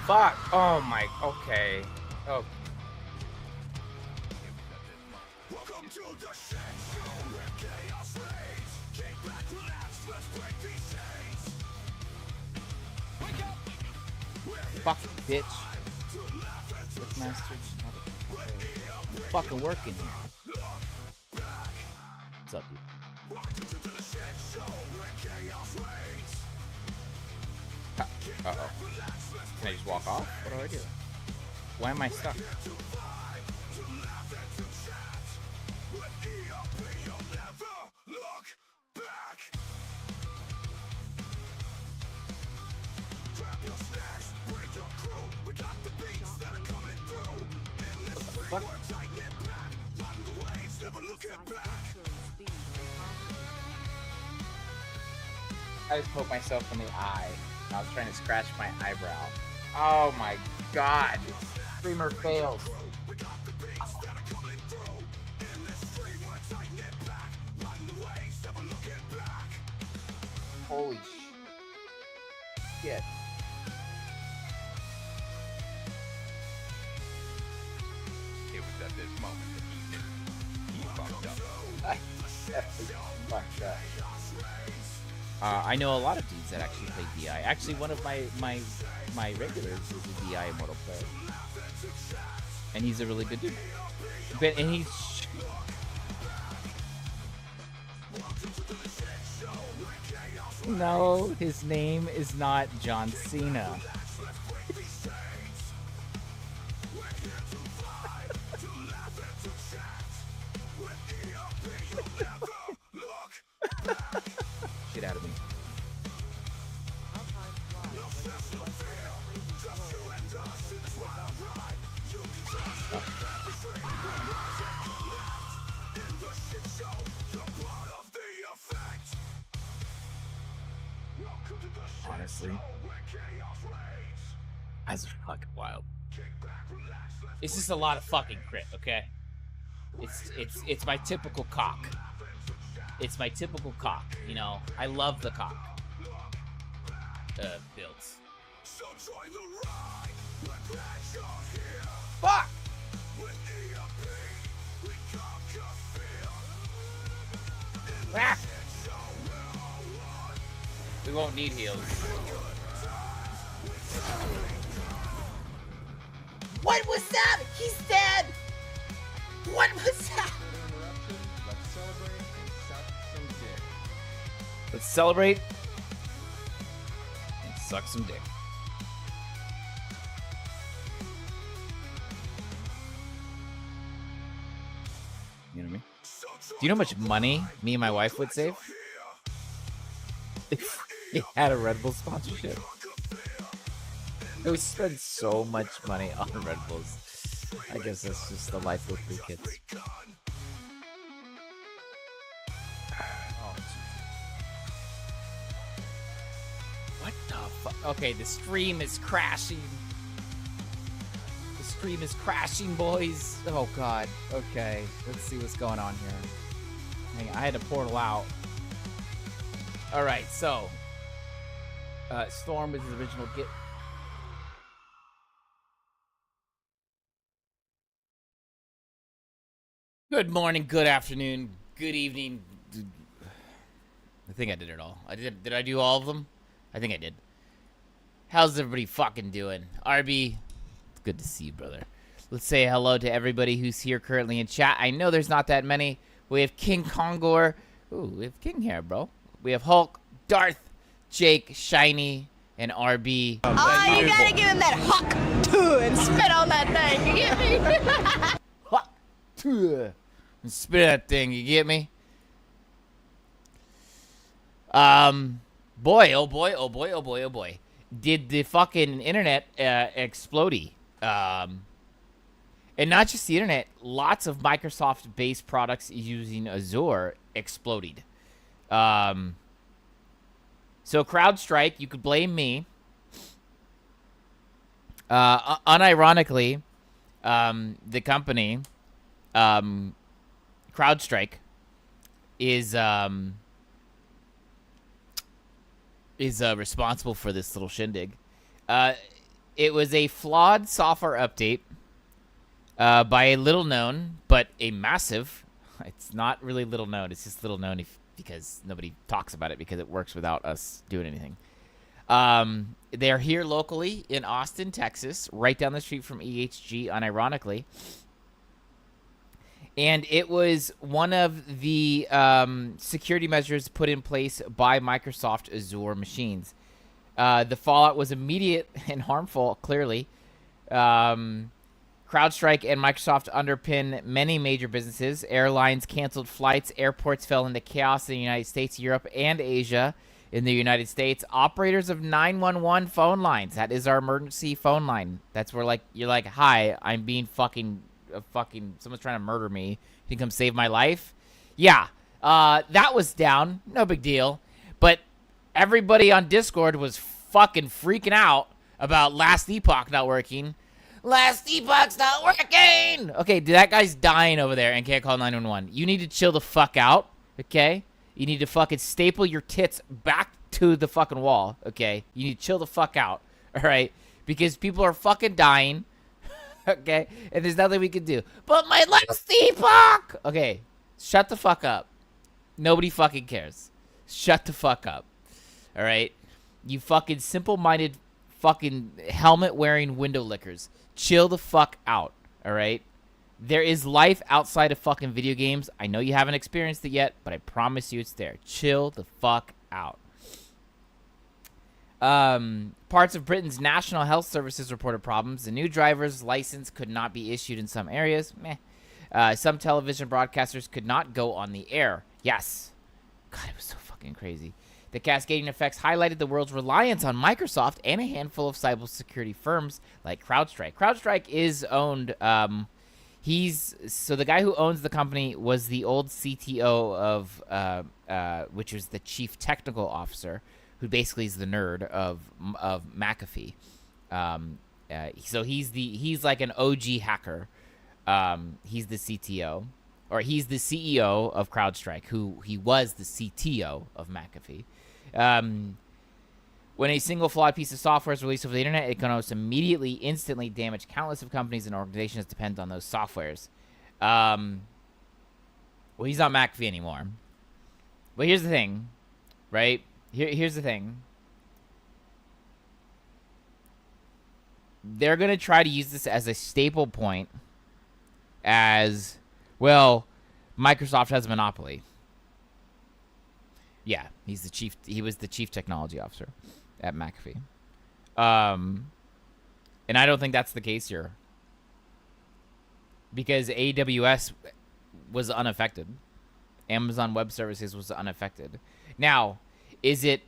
Fuck. Oh my. Okay. Oh. Welcome to the shit show where chaos reigns. Kick back, relax, let's break these chains. Wake up! Fuck, bitch. Master. Fucking working here. What's up, dude? Uh-oh. Can I just walk off? What do I do? Why am I stuck? What? I just poked myself in the eye. I was trying to scratch my eyebrow. Oh my god. Streamer fails. Holy shit. It was at this moment that he fucked up. I definitely fucked up. I know a lot of dudes that actually play DI. Actually, one of my regulars is a DI Immortal player, and he's a really good dude. And he's no, his name is not John Cena. Get out of me. Honestly, that's fucking wild. It's just a lot of fucking crit, okay? It's my typical cock. It's my typical cock, you know. I love the cock builds. Fuck! Ah! We won't need heals. What was that? He's dead! What was that? Let's celebrate and suck some dick. You know what I mean? Do you know how much money me and my wife would save if we had a Red Bull sponsorship? We spend so much money on Red Bulls. I guess that's just the life with 3 kids. What the fuck? Okay, the stream is crashing. The stream is crashing, boys. Oh, God. Okay, let's see what's going on here. Hang on, I had to portal out. All right, so. Storm is the original get. Good morning, good afternoon, good evening. I think I did it all. Did I do all of them? I think I did. How's everybody fucking doing? RB, it's good to see you, brother. Let's say hello to everybody who's here currently in chat. I know there's not that many. We have King Kongor. Ooh, we have King here, bro. We have Hulk, Darth, Jake, Shiny, and RB. Oh, you gotta give him that huck and spit on that thing. You get me? Huck, and spit that thing. You get me? Boy, oh boy, oh boy, oh boy, oh boy. Did the fucking internet explodey? And not just the internet, lots of Microsoft-based products using Azure exploded. So CrowdStrike, you could blame me. Unironically, the company, CrowdStrike, is is responsible for this little shindig. It was a flawed software update by a little known, but a massive. It's not really little known. It's just little known because nobody talks about it because it works without us doing anything. They're here locally in Austin, Texas, right down the street from EHG, unironically. And it was one of the security measures put in place by Microsoft Azure machines. The fallout was immediate and harmful, clearly. CrowdStrike and Microsoft underpin many major businesses. Airlines canceled flights. Airports fell into chaos in the United States, Europe, and Asia. In the United States, operators of 911 phone lines. That is our emergency phone line. That's where, like, you're like, hi, I'm being fucking someone's trying to murder me. You can come save my life? Yeah. That was down. No big deal. But everybody on Discord was fucking freaking out about Last Epoch not working. Last Epoch's not working! Okay, that guy's dying over there and can't call 911. You need to chill the fuck out, okay? You need to fucking staple your tits back to the fucking wall, okay? You need to chill the fuck out, all right? Because people are fucking dying, okay? And there's nothing we can do. But my Last Epoch! Okay, shut the fuck up. Nobody fucking cares. Shut the fuck up, all right? You fucking simple-minded fucking helmet-wearing window lickers. Chill the fuck out, all right? There is life outside of fucking video games. I know you haven't experienced it yet, but I promise you it's there. Chill the fuck out. Parts of Britain's National Health Services reported problems. The new driver's license could not be issued in some areas. Meh. Some television broadcasters could not go on the air. Yes. God, it was so fucking crazy. The cascading effects highlighted the world's reliance on Microsoft and a handful of cybersecurity firms like CrowdStrike. CrowdStrike is owned... so the guy who owns the company was the old CTO of, which was the chief technical officer, who basically is the nerd of McAfee. So he's like an OG hacker. He's the CTO, or he's the CEO of CrowdStrike, who he was the CTO of McAfee. When a single flawed piece of software is released over the internet, it can almost immediately, instantly damage countless of companies and organizations that depend on those softwares. Well, he's not McAfee anymore. But here's the thing, right? Here's the thing. They're going to try to use this as a staple point as, well, Microsoft has a monopoly. Yeah, he was the chief technology officer at McAfee. And I don't think that's the case here. Because AWS was unaffected. Amazon Web Services was unaffected. Now, is it...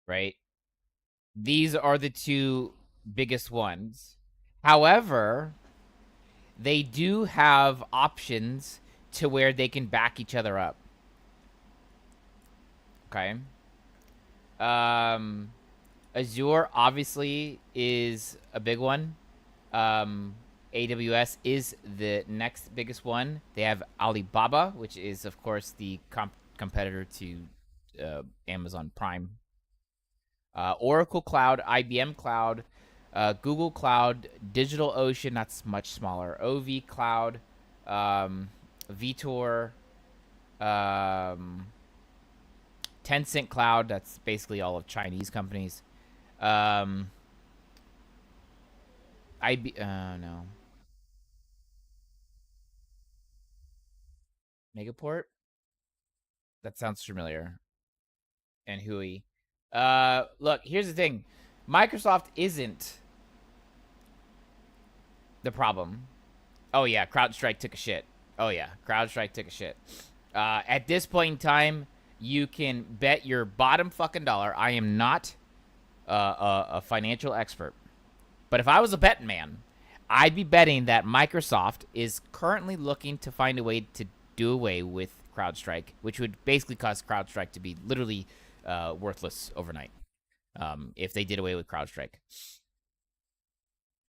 right? These are the two biggest ones. However, they do have options to where they can back each other up. Okay. Azure obviously is a big one. AWS is the next biggest one. They have Alibaba, which is, of course, the competitor to Amazon Prime. Oracle Cloud, IBM Cloud, Google Cloud, DigitalOcean, that's much smaller, OV Cloud, Vitor, Tencent Cloud, that's basically all of Chinese companies. No. Megaport? That sounds familiar. And Hui. Look, here's the thing. Microsoft isn't the problem. Oh, yeah, CrowdStrike took a shit. Oh, yeah, CrowdStrike took a shit. At this point in time, you can bet your bottom fucking dollar. I am not a financial expert. But if I was a betting man, I'd be betting that Microsoft is currently looking to find a way to do away with CrowdStrike, which would basically cause CrowdStrike to be literally worthless overnight. if they did away with CrowdStrike.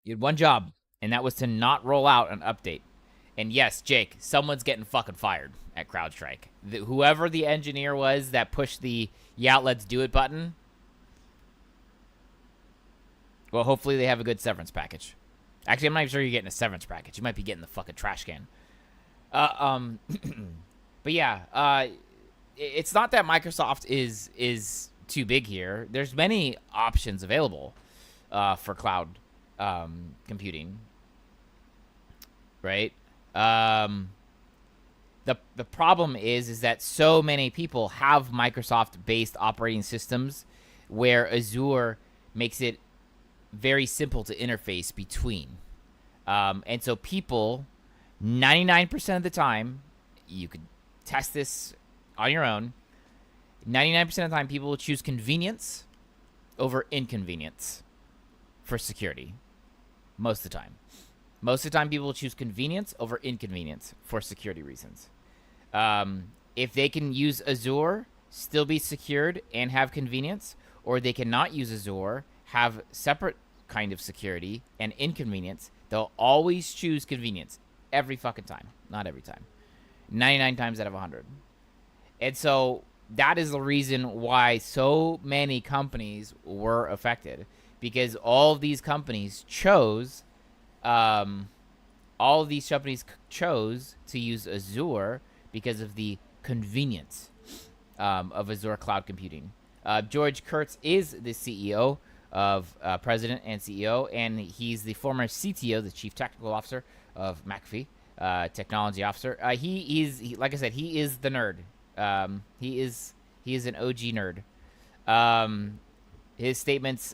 You had one job, and that was to not roll out an update. And yes, Jake, someone's getting fucking fired at CrowdStrike. Whoever the engineer was that pushed the "yeah, let's do it" button. Well, hopefully they have a good severance package. Actually, I'm not even sure you're getting a severance package. You might be getting the fucking trash can. But yeah, it's not that Microsoft is too big here. There's many options available for cloud computing, right? The problem is that so many people have Microsoft-based operating systems where Azure makes it very simple to interface between. And so people, 99% of the time, you could test this on your own, 99% of the time people will choose convenience over inconvenience for security. Most of the time. Most of the time people will choose convenience over inconvenience for security reasons. If they can use Azure, still be secured, and have convenience, or they cannot use Azure, have separate kind of security and inconvenience, they'll always choose convenience every fucking time. Not every time. 99 times out of 100. And so that is the reason why so many companies were affected, because all of these companies chose to use Azure because of the convenience of Azure cloud computing. George Kurtz is the CEO president and CEO, and he's the former CTO, the chief technical officer of McAfee, technology officer. He like I said, he is the nerd. He is an OG nerd. His statements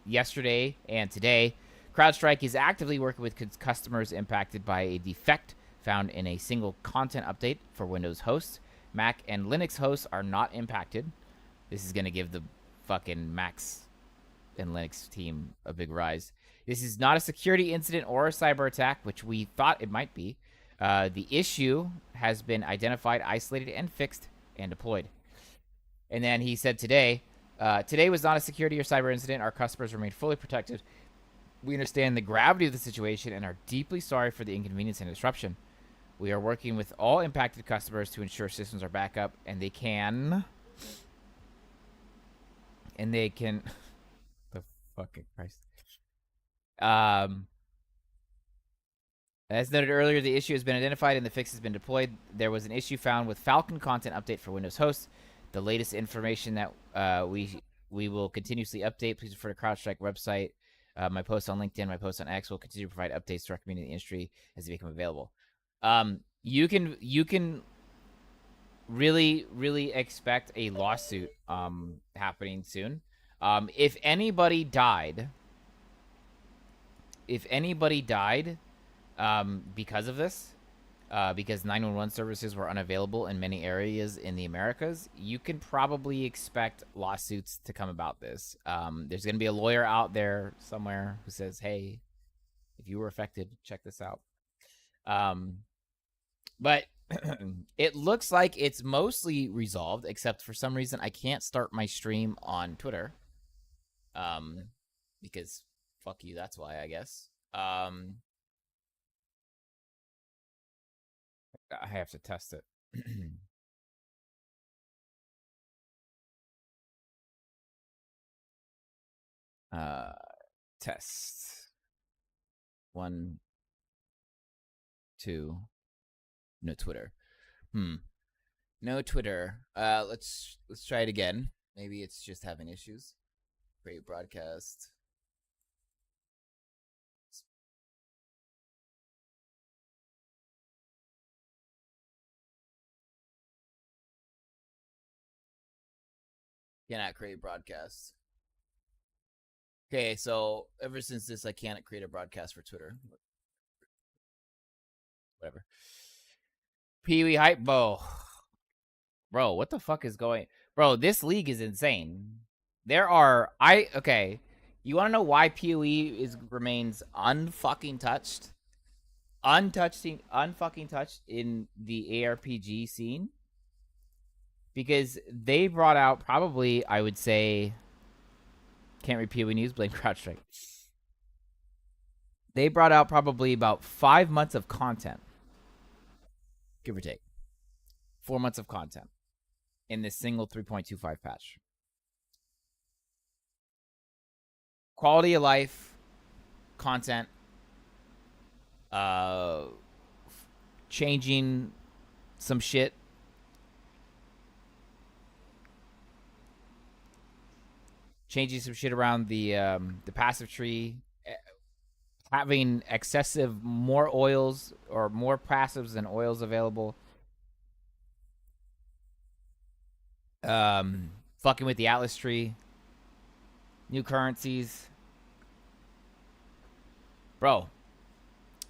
yesterday and today: CrowdStrike is actively working with customers impacted by a defect found in a single content update for Windows hosts. Mac and Linux hosts are not impacted. This is going to give the fucking Macs and Linux team a big rise. This is not a security incident or a cyber attack, which we thought it might be. The issue has been identified, isolated, and fixed and deployed. And then he said today was not a security or cyber incident. Our customers remain fully protected. We understand the gravity of the situation and are deeply sorry for the inconvenience and disruption. We are working with all impacted customers to ensure systems are back up and they can... the fucking Christ. As noted earlier, the issue has been identified and the fix has been deployed. There was an issue found with Falcon content update for Windows hosts. The latest information that we will continuously update. Please refer to CrowdStrike website. My posts on LinkedIn, my posts on X will continue to provide updates to our community and the industry as they become available. You can really expect a lawsuit happening soon. If anybody died because of this, because 911 services were unavailable in many areas in the Americas, you can probably expect lawsuits to come about this. There's going to be a lawyer out there somewhere who says, hey, if you were affected, check this out. But it looks like it's mostly resolved, except for some reason I can't start my stream on Twitter. Because fuck you, that's why, I guess. I have to test it. Test. 1, 2. No Twitter. No Twitter. Let's try it again. Maybe it's just having issues. Create broadcast. Cannot create broadcasts. Okay, so ever since this, I can't create a broadcast for Twitter. Whatever. Pee-wee hype, bro. What the fuck is going... Bro, this league is insane. There are... Okay. You want to know why PoE remains unfucking touched? Unfucking touched in the ARPG scene? Because they brought out probably, I would say, Can't read PoE news. Blame CrowdStrike. They brought out probably about 5 months of content, give or take. 4 months of content in this single 3.25 patch. Quality of life, content, changing some shit. Changing some shit around the passive tree, having excessive more oils or more passives than oils available. Fucking with the Atlas tree, new currencies, bro.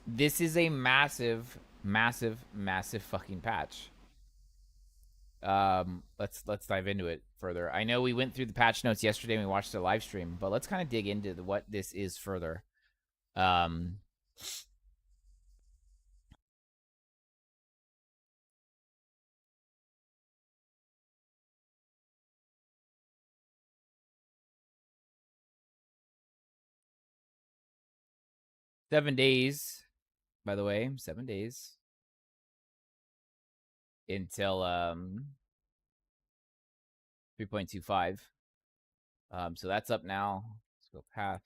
This is a massive, massive, massive fucking patch. Let's dive into it further. I know we went through the patch notes yesterday and we watched the live stream, but let's kind of dig into what this is further. 7 days, by the way, 7 days until 3.25. So that's up now. Let's go path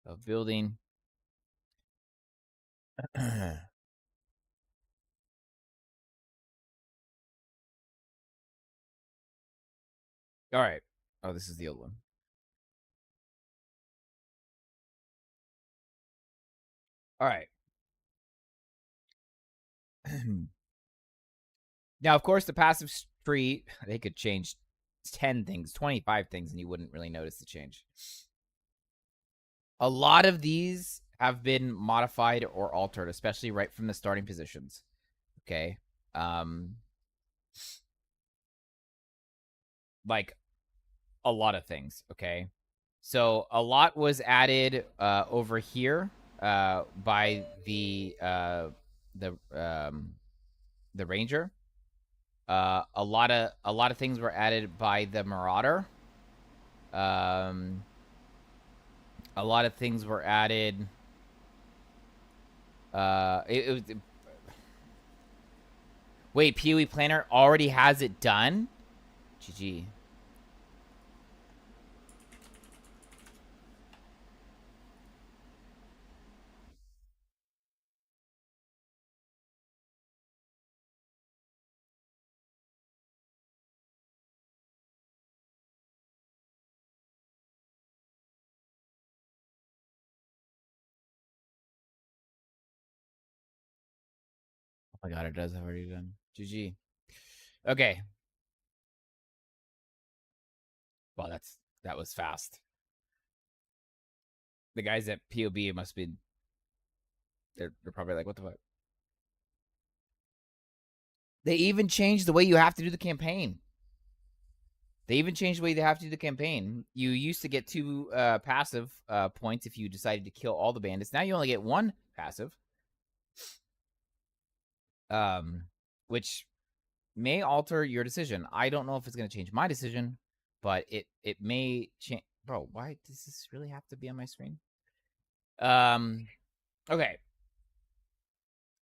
of building. All right. Oh, this is the old one. All right. Now, of course, the passive tree, they could change 10 things, 25 things, and you wouldn't really notice the change. A lot of these have been modified or altered, especially right from the starting positions. Okay. Like a lot of things. Okay. So a lot was added over here by the ranger. A lot of things were added by the marauder. A lot of things were added. Wait, PoE Planner already has it done? GG. Oh my god, it does have already done. GG. Okay. Well, that was fast. The guys at POB must be they're probably like, what the fuck? They even changed the way you have to do the campaign. They even changed the way they have to do the campaign. You used to get 2 passive points if you decided to kill all the bandits. Now you only get 1 passive. Which may alter your decision. I don't know if it's going to change my decision, but it may change. Bro, why does this really have to be on my screen? Okay.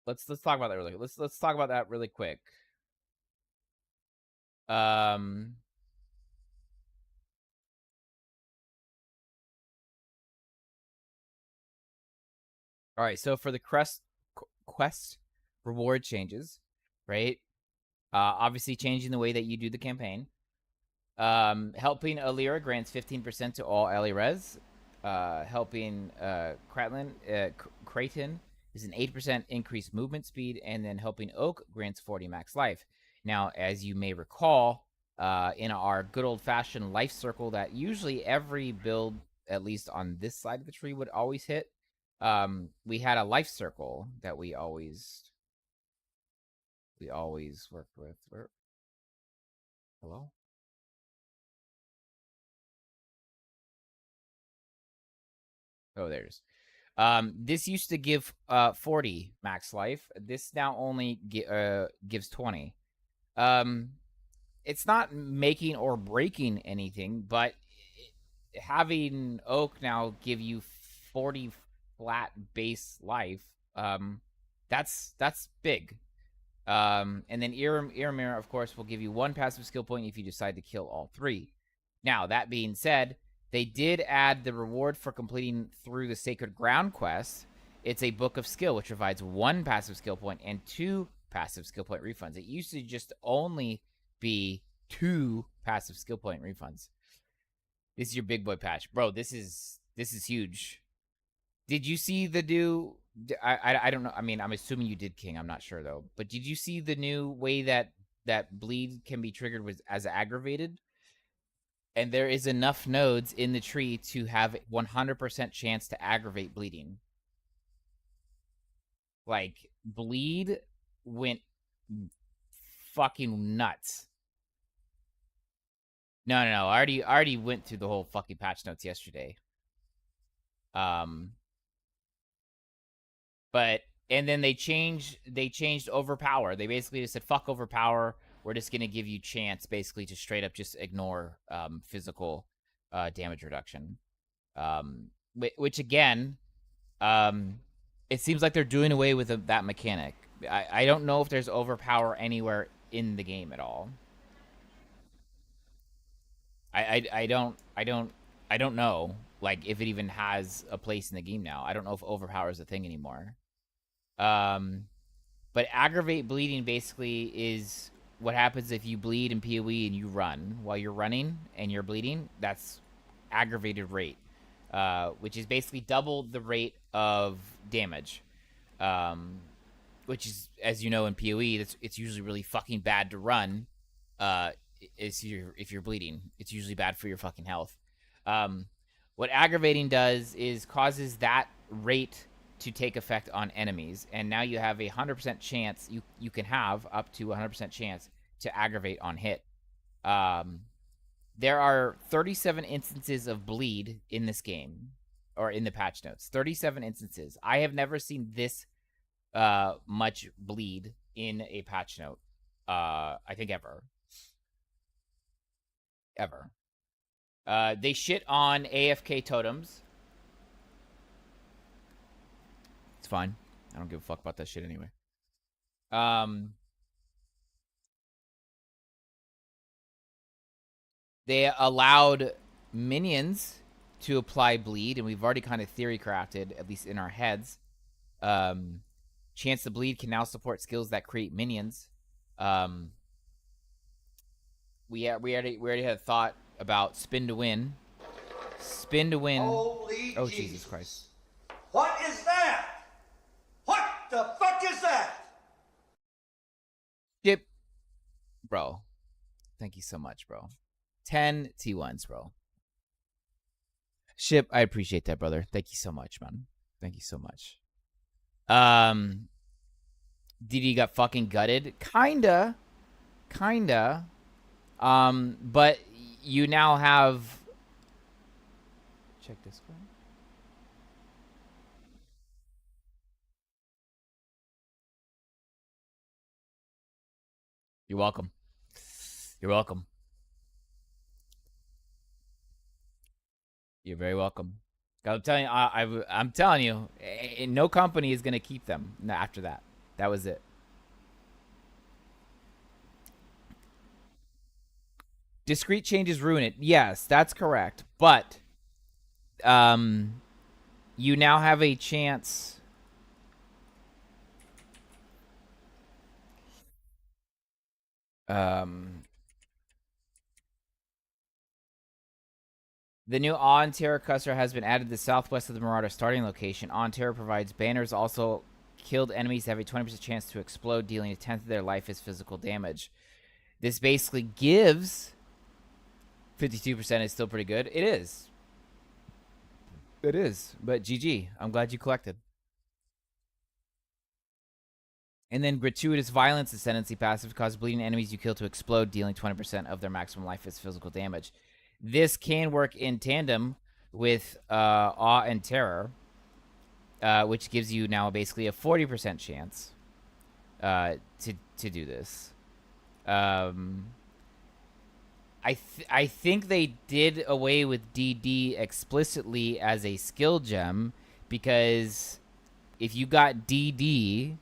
Let's talk about that really. Let's talk about that really quick. All right, so for the quest reward changes, right? Obviously changing the way that you do the campaign. Helping Alira grants 15% to all ally res. Helping Creighton is an 8% increased movement speed, and then helping Oak grants 40 max life. Now, as you may recall, in our good old-fashioned life circle that usually every build, at least on this side of the tree, would always hit, we had a life circle that we always worked with. Hello? Oh, there's. This used to give 40 max life. This now only gives 20. It's not making or breaking anything, but having Oak now give you 40 flat base life, that's big. And then Iramir, of course, will give you 1 passive skill point if you decide to kill all 3. Now, that being said, they did add the reward for completing through the Sacred Ground quest. It's a Book of Skill, which provides 1 passive skill point and 2 passive skill point refunds. It used to just only be 2 passive skill point refunds. This is your big boy patch. Bro, this is huge. Did you see the new... I don't know. I mean, I'm assuming you did, King. I'm not sure, though. But did you see the new way that bleed can be triggered as aggravated? And there is enough nodes in the tree to have 100% chance to aggravate bleeding. Like, bleed went fucking nuts. No. I already went through the whole fucking patch notes yesterday. But and then they changed overpower. They basically just said fuck overpower. We're just gonna give you chance basically to straight up just ignore physical damage reduction. Which again, it seems like they're doing away with that mechanic. I don't know if there's overpower anywhere in the game at all. I don't know, like, if it even has a place in the game now. I don't know if overpower is a thing anymore. But aggravate bleeding basically is what happens if you bleed in PoE and you run. While you're running and you're bleeding, that's aggravated rate, which is basically double the rate of damage. Which is, as you know, in PoE, it's usually really fucking bad to run. If you're bleeding, it's usually bad for your fucking health. What aggravating does is causes that rate to take effect on enemies, and now you have a 100% chance. You can have up to 100% chance to aggravate on hit. There are 37 instances of bleed in this game, or in the patch notes. 37 instances. I have never seen this much bleed in a patch note. I think ever. They shit on AFK totems. It's fine. I don't give a fuck about that shit anyway. They allowed minions to apply bleed, and we've already kind of theory crafted, at least in our heads. Chance to bleed can now support skills that create minions. We already had a thought about spin to win. Spin to win. Holy oh, Jesus Christ. What is that? What the fuck is that? Yep. Bro. Thank you so much, bro. 10 T1s, bro. Ship, I appreciate that, brother. Thank you so much, man. Thank you so much. DD got fucking gutted. Kinda. But you now have... Check this one. You're welcome. You're welcome. You're very welcome. I'm telling you, I'm telling you, no company is gonna keep them after that. That was it. Discrete changes ruin it. Yes, that's correct. But you now have a chance. The new Awe and Terror cluster has been added to the southwest of the Marauder starting location. Awe and Terror provides banners. Also, killed enemies have a 20% chance to explode, dealing a tenth of their life as physical damage. This basically gives 52% is still pretty good. It is. It is. But GG. I'm glad you collected. And then gratuitous violence ascendancy passive causes bleeding enemies you kill to explode, dealing 20% of their maximum life as physical damage. This can work in tandem with Awe and Terror, which gives you now basically a 40% chance to do this. I think they did away with DD explicitly as a skill gem because if you got DD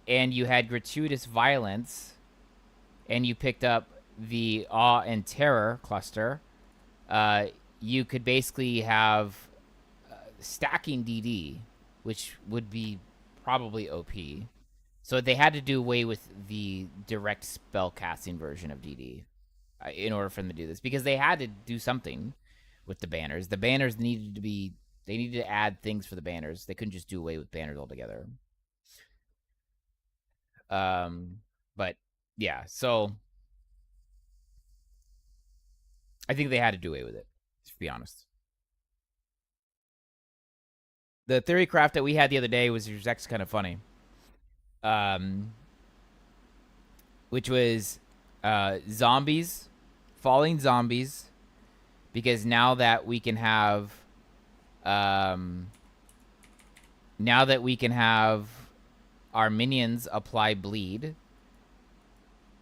and you had gratuitous violence and you picked up the awe and terror cluster, uh, you could basically have stacking DD, which would be probably OP. So they had to do away with the direct spell casting version of DD in order for them to do this because they had to do something with the banners. The banners needed to be they needed to add things for the banners. They couldn't just do away with banners altogether. Um, but yeah, so I think they had to do away with it. To be honest, the theory craft that we had the other day was actually kind of funny. Um, which was zombies, falling zombies, because now that we can have, um, now that we can have our minions apply bleed,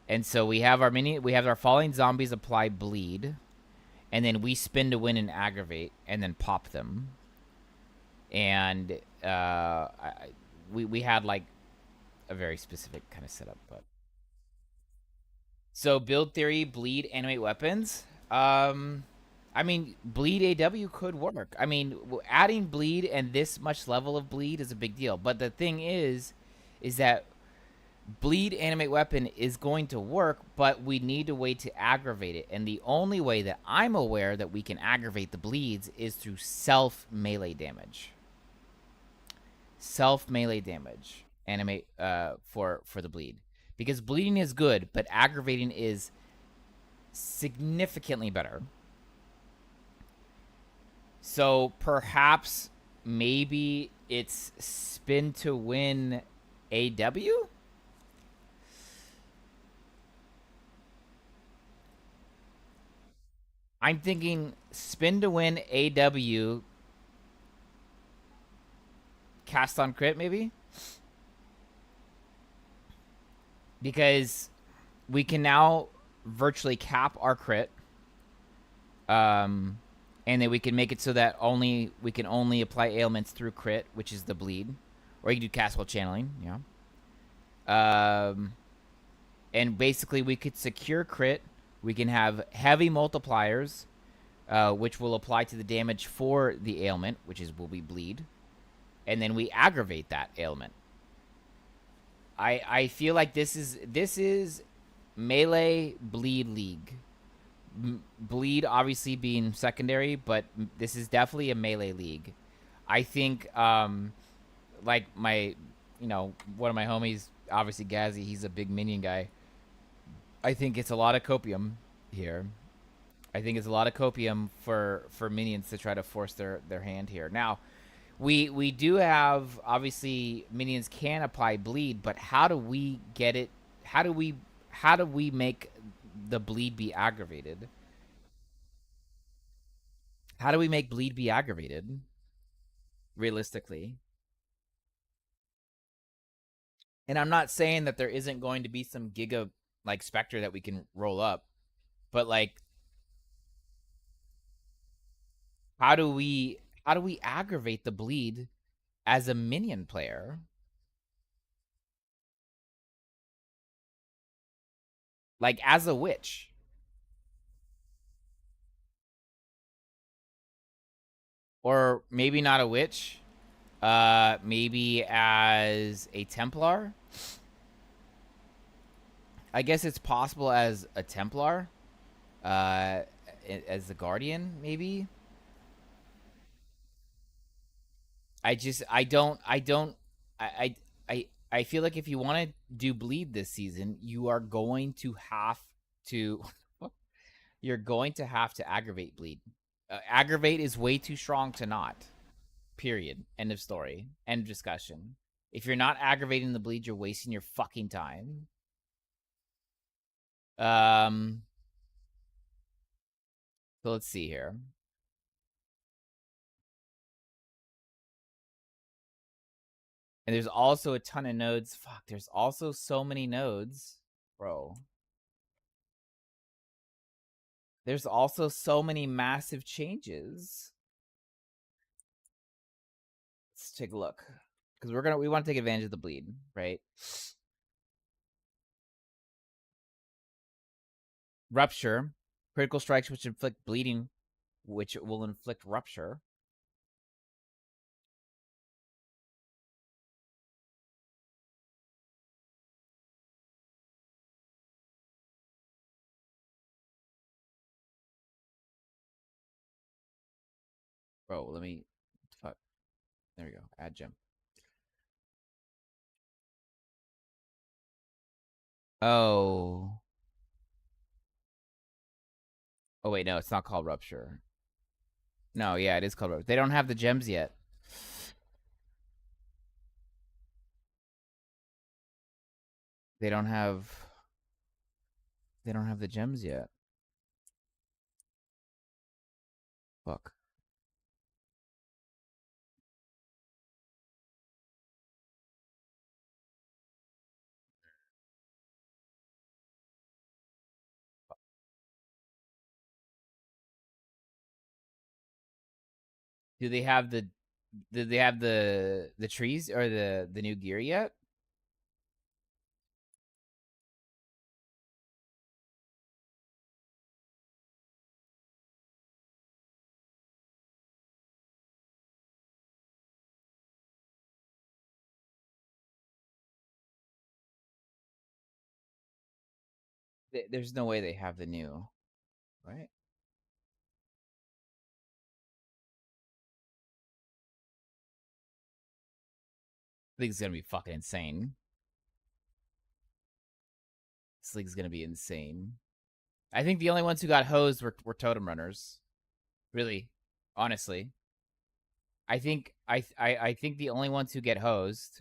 and so we have our falling zombies apply bleed, and then we spin to win and aggravate, and then pop them, and we had like a very specific kind of setup, but. So build theory, bleed, animate weapons. I mean, bleed AW could work. I mean, adding bleed and this much level of bleed is a big deal. But the thing is that bleed animate weapon is going to work, but we need a way to aggravate it. And the only way that I'm aware that we can aggravate the bleeds is through self melee damage. Self melee damage animate for the bleed. Because bleeding is good, but aggravating is significantly better. So perhaps maybe it's spin to win AW? I'm thinking spin to win AW, cast on crit maybe? Because we can now virtually cap our crit. And then we can make it so that we can only apply ailments through crit, which is the bleed. Or you can do cast while channeling, yeah. And basically we could secure crit. We can have heavy multipliers, which will apply to the damage for the ailment, will be bleed. And then we aggravate that ailment. I feel like this is melee bleed league. Bleed obviously being secondary, but this is definitely a melee league. I think like my one of my homies, obviously Gazzy, he's a big minion guy. I think it's a lot of copium here. I think it's a lot of copium for minions to try to force their hand here. Now, we do have, obviously minions can apply bleed, but how do we get it? How do we make the bleed be aggravated? How do we make bleed be aggravated? Realistically. And I'm not saying that there isn't going to be some giga like specter that we can roll up, but like how do we aggravate the bleed as a minion player? Like as a witch. Or maybe not a witch. Maybe as a Templar. I guess it's possible as a Templar. As the Guardian, maybe. I feel like if you want to do bleed this season, you are going to have to you're going to have to aggravate bleed. Aggravate is way too strong to not. Period. End of story. End of discussion. If you're not aggravating the bleed, you're wasting your fucking time. So let's see here. And there's also a ton of nodes. Fuck, there's also so many nodes. Bro. There's also so many massive changes. Let's take a look. Because we want to take advantage of the bleed, right? Rupture. Critical strikes which inflict bleeding, which will inflict rupture. Bro, let me... Fuck. There we go. Add gem. Oh. Oh, wait, no, it's not called Rupture. No, yeah, it is called Rupture. They don't have the gems yet. They don't have the gems yet. Fuck. Do they have the trees or the new gear yet? There's no way they have the new, right? I think it's gonna be fucking insane. This league's gonna be insane. I think the only ones who got hosed were totem runners. Really, honestly, I think I think the only ones who get hosed,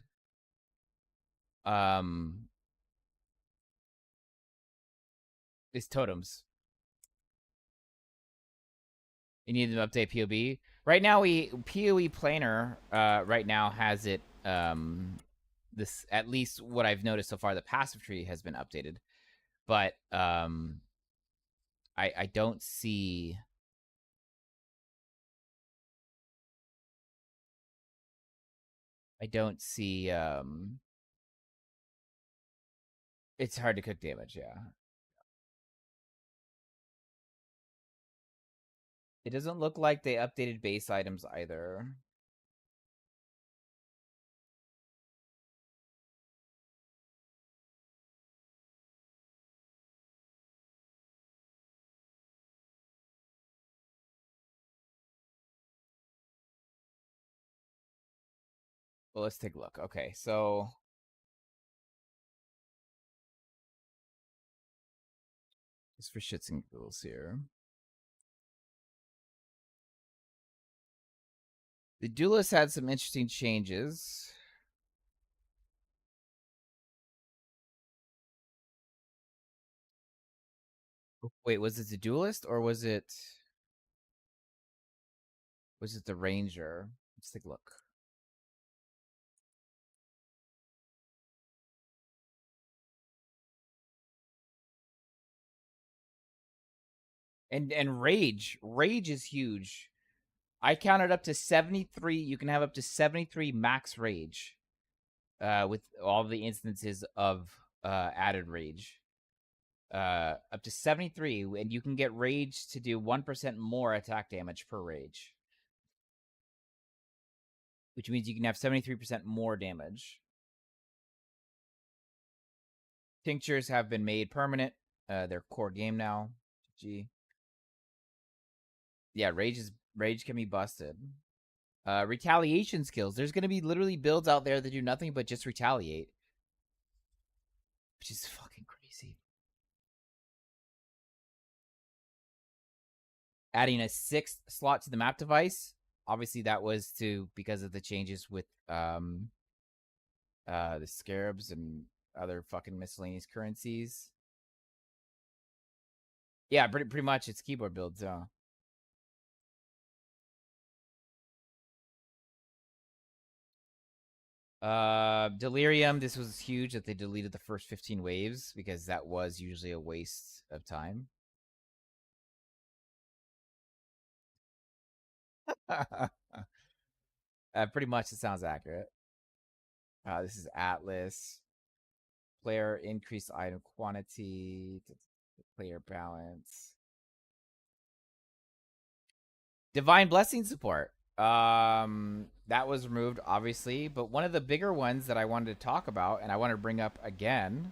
is totems. You need to update POB. Right now, POE planar right now has it. This, at least what I've noticed so far, the passive tree has been updated, but I don't see. I don't see. It's hard to cook damage. Yeah. It doesn't look like they updated base items either. Well, let's take a look. Okay, so just for shits and giggles here. The Duelist had some interesting changes. Wait, was it the Duelist or was it the Ranger? Let's take a look. And rage is huge. I counted up to 73. You can have up to 73 max rage with all the instances of added rage. Up to 73, and you can get rage to do 1% more attack damage per rage, which means you can have 73% more damage. Tinctures have been made permanent. They're core game now. G. Yeah, rage can be busted. Retaliation skills. There's gonna be literally builds out there that do nothing but just retaliate, which is fucking crazy. Adding a 6th slot to the map device. Obviously, that was because of the changes with the scarabs and other fucking miscellaneous currencies. Yeah, pretty much it's keyboard builds. Delirium, this was huge that they deleted the first 15 waves because that was usually a waste of time. Pretty much it sounds accurate. This is Atlas. Player increased item quantity, player balance. Divine Blessing support. That was removed, obviously, but one of the bigger ones that I wanted to talk about and I want to bring up again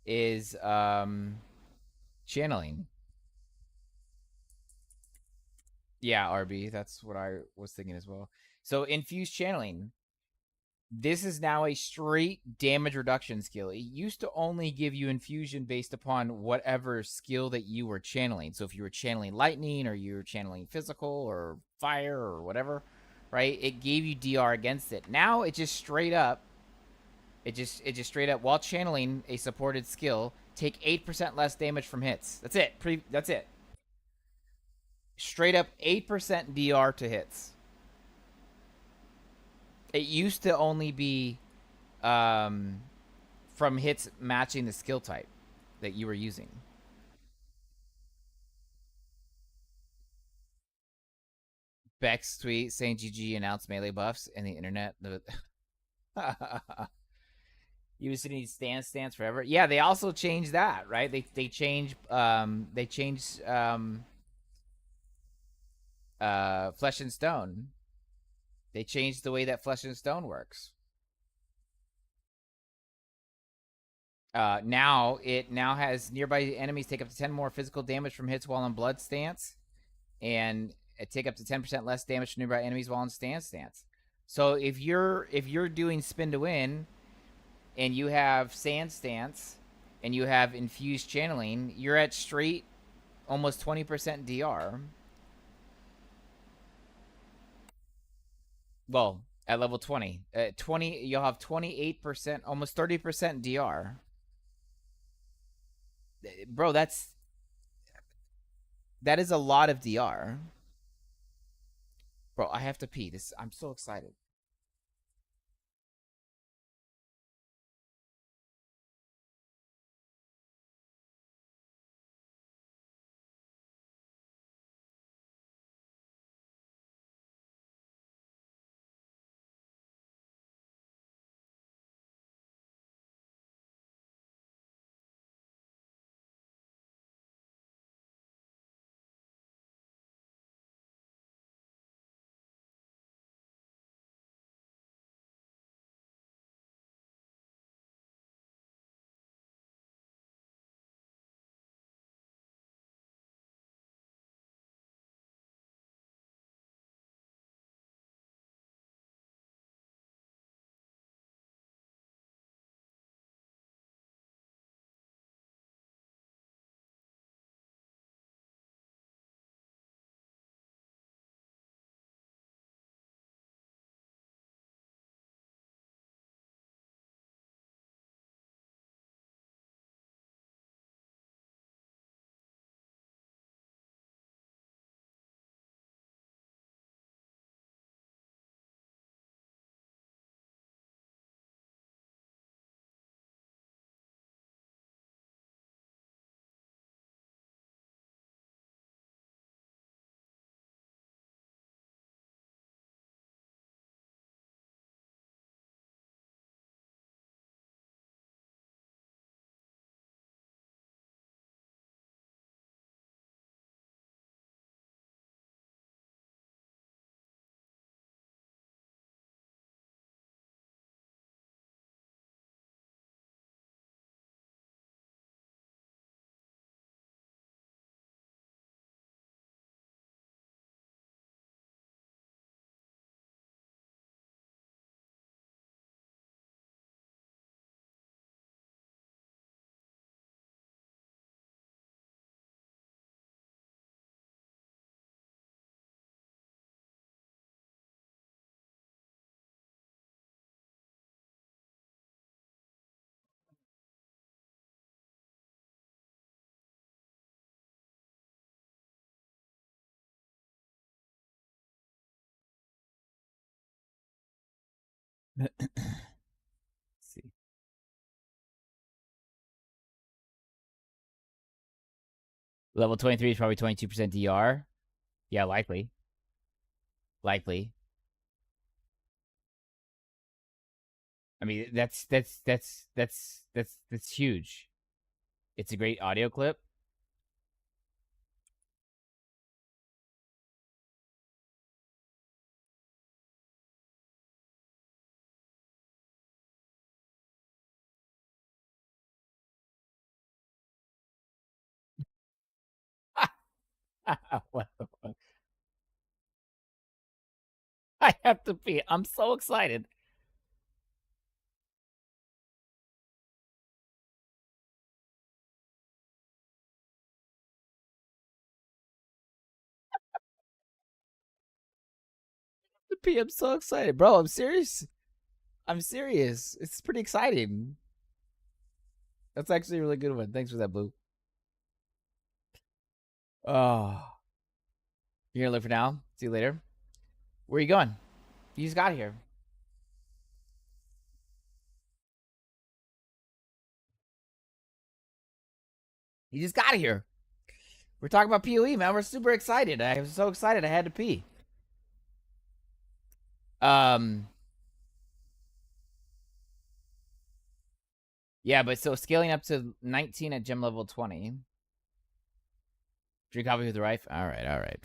is channeling. Yeah, RB, that's what I was thinking as well. So infused channeling. This is now a straight damage reduction skill. It used to only give you infusion based upon whatever skill that you were channeling. So if you were channeling lightning or you were channeling physical or fire or whatever, right? It gave you DR against it. Now it just straight up, it just straight up while channeling a supported skill, take 8% less damage from hits. That's it. That's it. Straight up 8% DR to hits. It used to only be from hits matching the skill type that you were using. Beck's tweet saying GG announced melee buffs and the internet. You was sitting stance forever. Yeah, they also changed that, right? They changed Flesh and Stone. They changed the way that Flesh and Stone works. Now it has nearby enemies take up to 10 more physical damage from hits while in blood stance, and take up to 10% less damage from nearby enemies while in stance. So if you're doing spin to win, and you have sand stance, and you have infused channeling, you're at straight almost 20% DR. Well, at level 20, 20 you'll have 28%, almost 30% DR. Bro, that is a lot of DR. Bro, I have to pee. I'm so excited. See. Level 23 is probably 22% DR. Yeah, likely. Likely. I mean, that's huge. It's a great audio clip. What the fuck? I have to pee. I'm so excited. To pee. I'm so excited, bro. I'm serious. I'm serious. It's pretty exciting. That's actually a really good one. Thanks for that, Blue. Oh, you're gonna live for now. See you later. Where are you going? You just got here. You just got here. We're talking about PoE, man. We're super excited. I was so excited I had to pee. Yeah, but so scaling up to 19 at gem level 20. Drink coffee with the wife? All right. All right.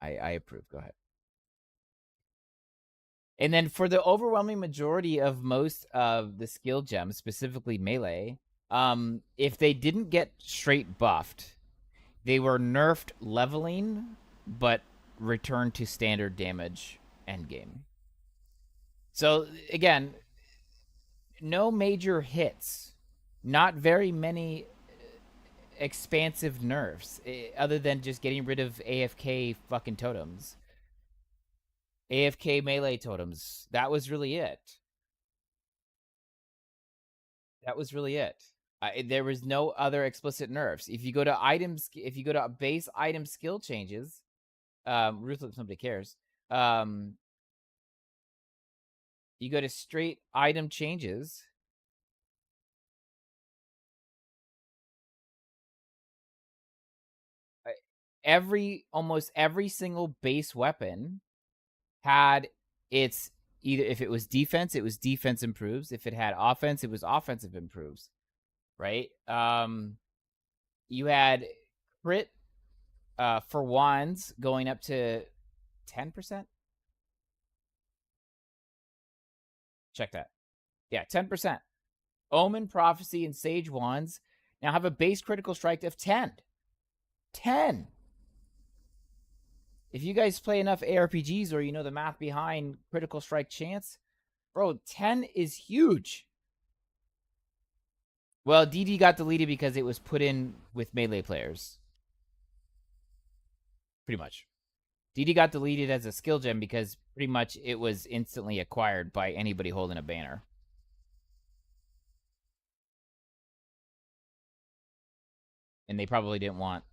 I approve. Go ahead. And then for the overwhelming majority of most of the skill gems, specifically melee, if they didn't get straight buffed, they were nerfed leveling, but returned to standard damage endgame. So again, no major hits, not very many expansive nerfs, other than just getting rid of AFK fucking totems. AFK melee totems. That was really it. That was really it. There was no other explicit nerfs. If you go to items, if you go to base item skill changes, ruthless, somebody cares. You go to straight item changes. Almost every single base weapon had its either, if it was defense, it was defense improves. If it had offense, it was offensive improves. Right? You had crit for wands going up to 10%. Check that. Yeah, 10%. Omen, Prophecy, and Sage wands now have a base critical strike of 10. 10. If you guys play enough ARPGs or you know the math behind critical strike chance, bro, 10 is huge. Well, DD got deleted because it was put in with melee players. Pretty much. DD got deleted as a skill gem because pretty much it was instantly acquired by anybody holding a banner. And they probably didn't want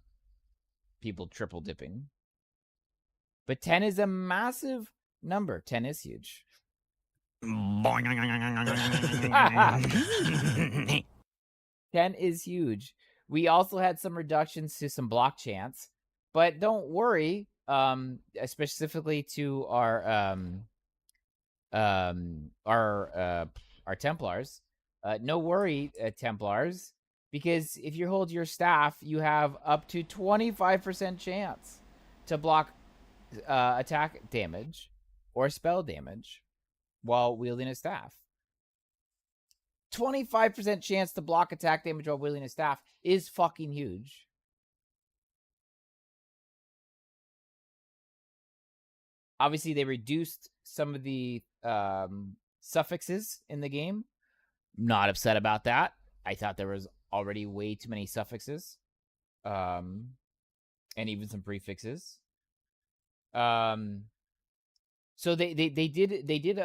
people triple dipping. But 10 is a massive number. 10 is huge. 10 is huge. We also had some reductions to some block chance, but don't worry, specifically to our Templars. No worry, Templars, because if you hold your staff, you have up to 25% chance to block attack damage or spell damage while wielding a staff. 25% chance to block attack damage while wielding a staff is fucking huge. Obviously, they reduced some of the suffixes in the game. Not upset about that. I thought there was already way too many suffixes, and even some prefixes. So they did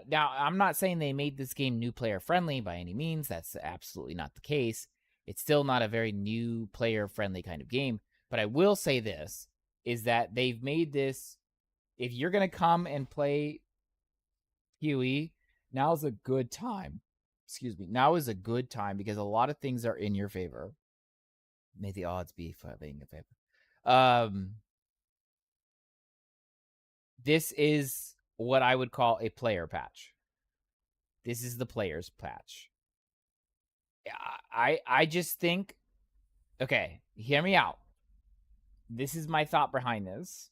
now I'm not saying they made this game new player friendly by any means. That's absolutely not the case. It's still not a very new player friendly kind of game, but I will say this is that they've made this, if you're going to come and play QE, now's a good time. Excuse me. Now is a good time because a lot of things are in your favor. May the odds be in your favor. This is what I would call a player patch. This is the player's patch. I just think, okay, hear me out. This is my thought behind this.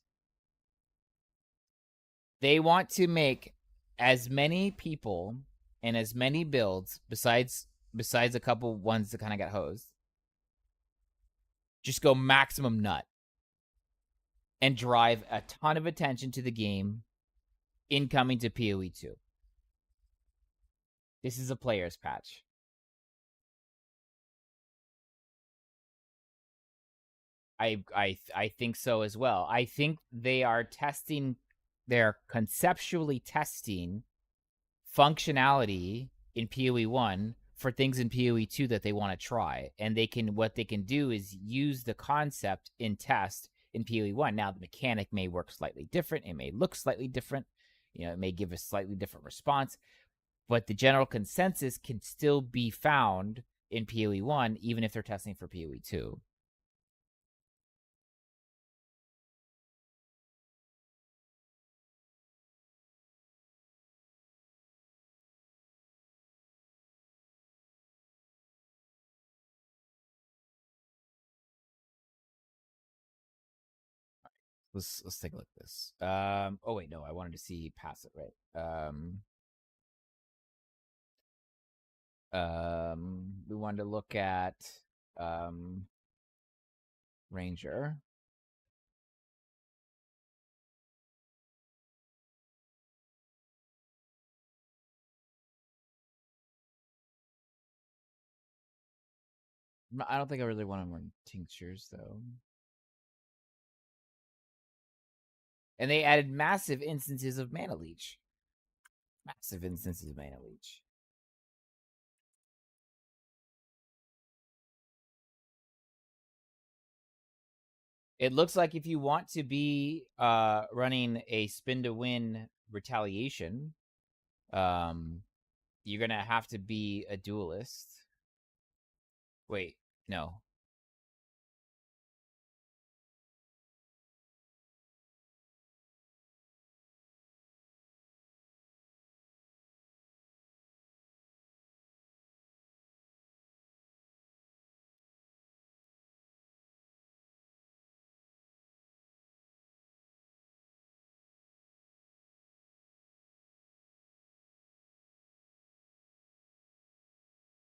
They want to make as many people and as many builds besides a couple ones that kind of got hosed. Just go maximum nut and drive a ton of attention to the game incoming to PoE 2. This is a player's patch. I think so as well. I think they're conceptually testing functionality in PoE 1 for things in PoE 2 that they want to try. And what they can do is use the concept in test in PoE 1. Now the mechanic may work slightly different, it may look slightly different, it may give a slightly different response, but the general consensus can still be found in PoE 1 even if they're testing for PoE 2. Let's take a look at this. Oh wait, no, I wanted to see past it, right? We wanted to look at Ranger. I don't think I really want to run tinctures though. And they added massive instances of Mana Leech. Massive instances of Mana Leech. It looks like if you want to be running a spin to win retaliation, you're gonna have to be a duelist. Wait, no.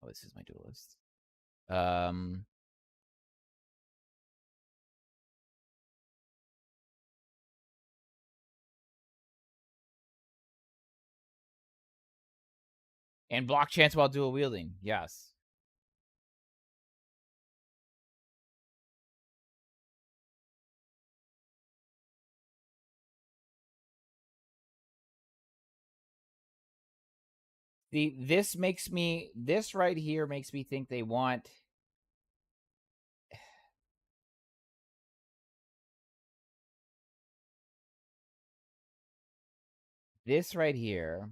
Oh, this is my duelist. And block chance while dual wielding. Yes. This right here makes me think they want this right here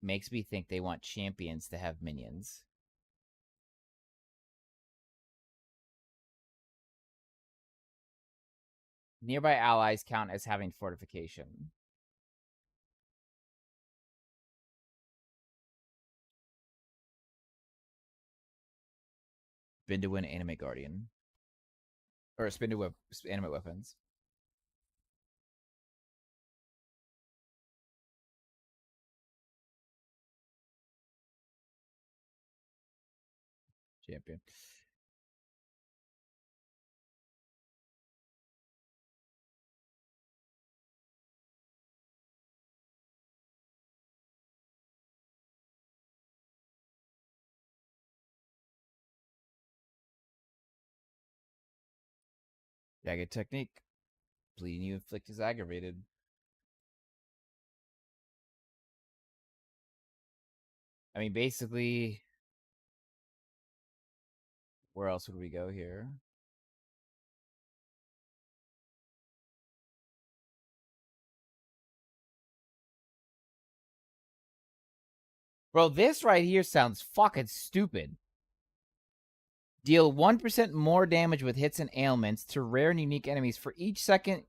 makes me think they want champions to have minions. Nearby allies count as having fortification. Spin to win animate guardian. Or spin to animate weapons. Champion. Jagged technique. Bleeding you inflict is aggravated. I mean, basically, where else would we go here? Bro, this right here sounds fucking stupid. Deal 1% more damage with hits and ailments to rare and unique enemies for each second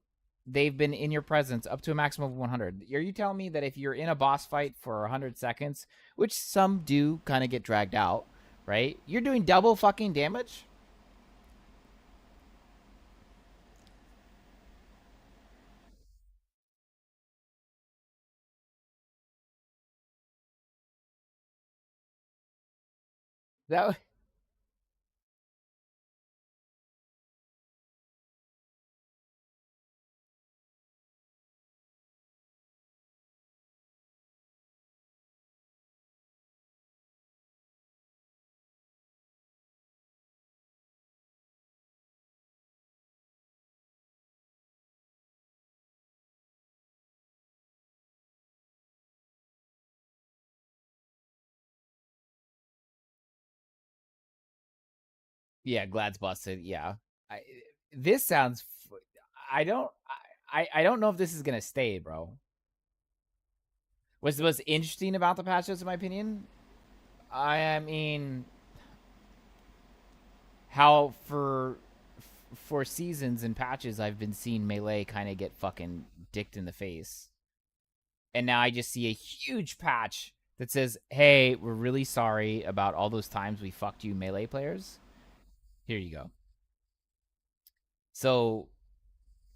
they've been in your presence up to a maximum of 100. Are you telling me that if you're in a boss fight for 100 seconds, which some do kind of get dragged out, right? You're doing double fucking damage? That yeah, Glad's busted. Yeah. I, this sounds I don't I don't know if this is going to stay, bro. What's the most interesting about the patch notes in my opinion? I mean, how for seasons and patches I've been seeing melee kind of get fucking dicked in the face. And now I just see a huge patch that says, "Hey, we're really sorry about all those times we fucked you melee players. Here you go." So,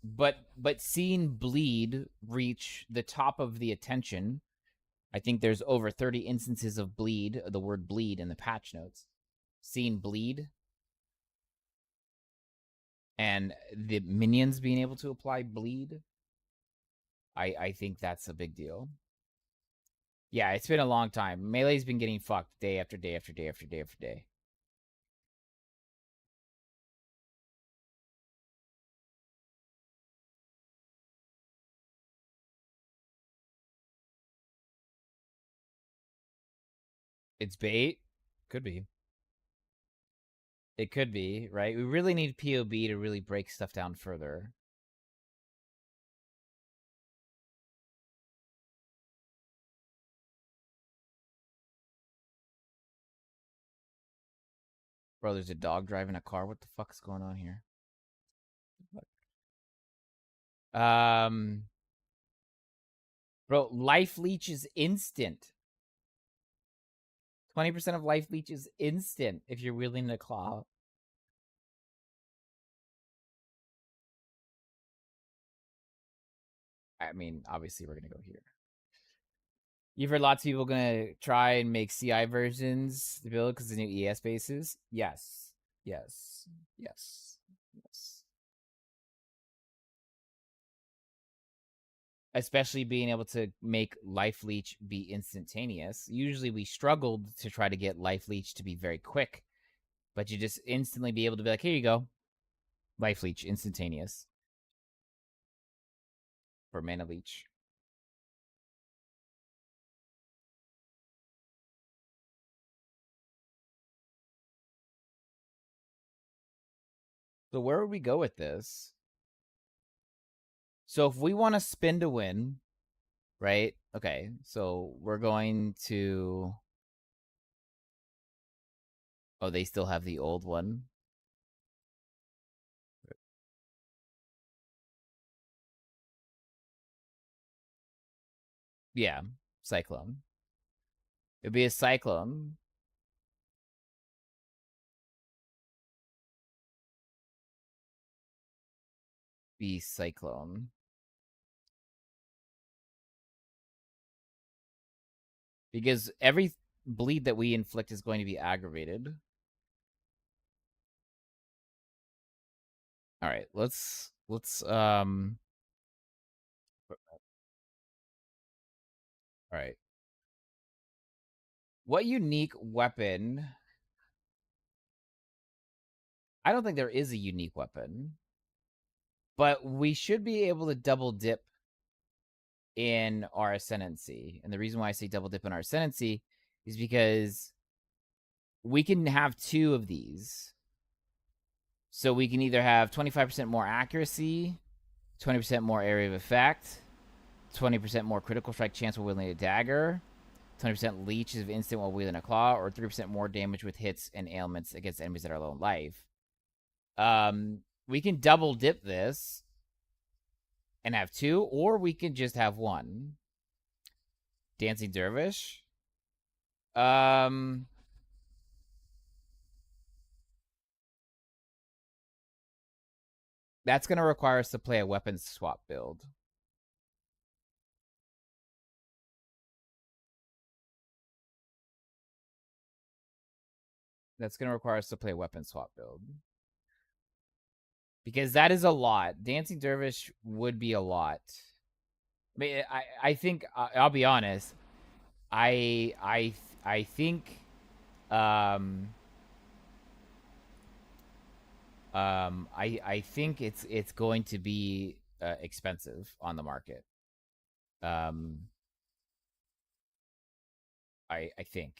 but seeing bleed reach the top of the attention, I think there's over 30 instances of bleed, the word bleed in the patch notes. Seeing bleed and the minions being able to apply bleed, I think that's a big deal. Yeah, it's been a long time. Melee's been getting fucked day after day after day after day after day. It's bait. Could be. It could be, right? We really need POB to really break stuff down further. Bro, there's a dog driving a car. What the fuck is going on here? Um, bro, life leech is instant. 20% of life leech is instant if you're wielding the claw. I mean, obviously we're gonna go here. You've heard lots of people gonna try and make CI versions to build because the new ES bases. Yes, yes, yes, yes. Especially being able to make life leech be instantaneous. Usually we struggled to try to get life leech to be very quick, but you just instantly be able to be like, here you go, life leech, instantaneous for mana leech. So where would we go with this? So if we want to spin to win, right? Okay, so we're going to. Oh, they still have the old one. Yeah, Cyclone. It'd be a Cyclone. Be Cyclone. Because every bleed that we inflict is going to be aggravated. All right, let's all right. What unique weapon? I don't think there is a unique weapon. But we should be able to double dip in our ascendancy. And the reason why I say double dip in our ascendancy is because we can have two of these. So we can either have 25% more accuracy, 20% more area of effect, 20% more critical strike chance while wielding a dagger, 20% leech of instant while wielding a claw, or 3% more damage with hits and ailments against enemies that are low in life. We can double dip this. and have two, or we can just have one. Dancing Dervish. Um, that's gonna require us to play a weapons swap build. That's gonna require us to play a weapon swap build. Because that is a lot. Dancing Dervish would be a lot. I mean, I think I'll be honest. I think um I think it's going to be expensive on the market. Um, I think.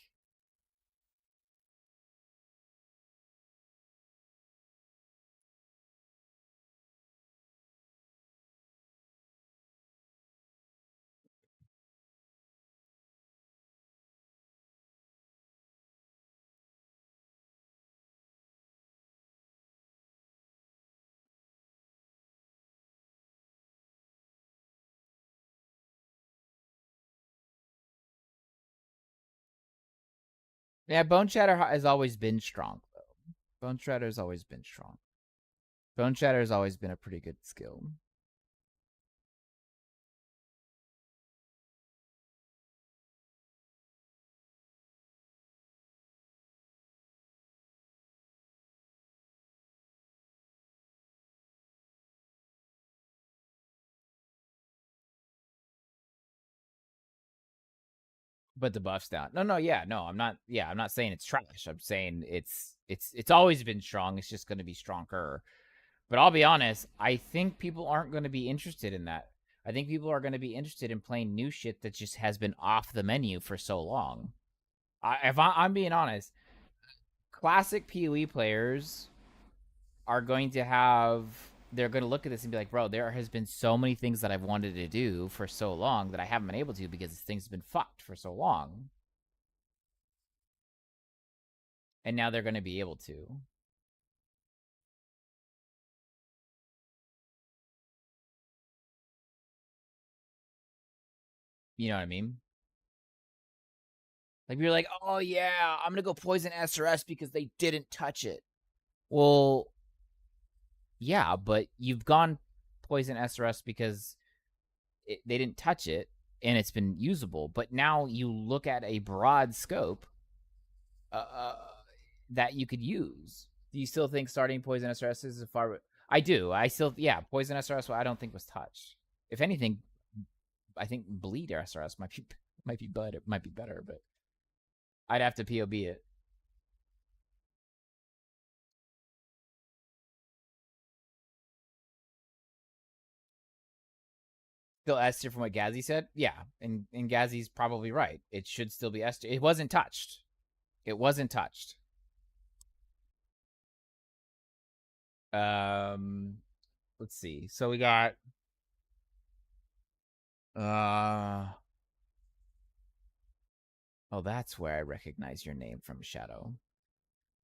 Yeah, Bone Shatter has always been strong though. Bone Shatter has always been strong. Bone Shatter has always been a pretty good skill. But the buff's down. No, yeah, no, I'm not. Yeah, I'm not saying it's trash. I'm saying it's always been strong. It's just going to be stronger. But I'll be honest. I think people aren't going to be interested in that. I think people are going to be interested in playing new shit that just has been off the menu for so long. I'm being honest, classic PoE players are going to have. They're going to look at this and be like, bro, there has been so many things that I've wanted to do for so long that I haven't been able to because things have been fucked for so long. And now they're going to be able to. You know what I mean? Like you're like, oh yeah, I'm gonna go poison SRS because they didn't touch it. Well, yeah, but you've gone poison SRS because they didn't touch it and it's been usable. But now you look at a broad scope uh, that you could use. Do you still think starting poison SRS is a far? I do. I still, yeah, poison SRS. I don't think was touched. If anything, I think bleed SRS might be better. It might be better, but I'd have to POB it. Still S tier from what Gazzy said? Yeah. And Gazzy's probably right. It should still be S tier. It wasn't touched. It wasn't touched. Um let's see. So we got oh, that's where I recognize your name from, Shadow.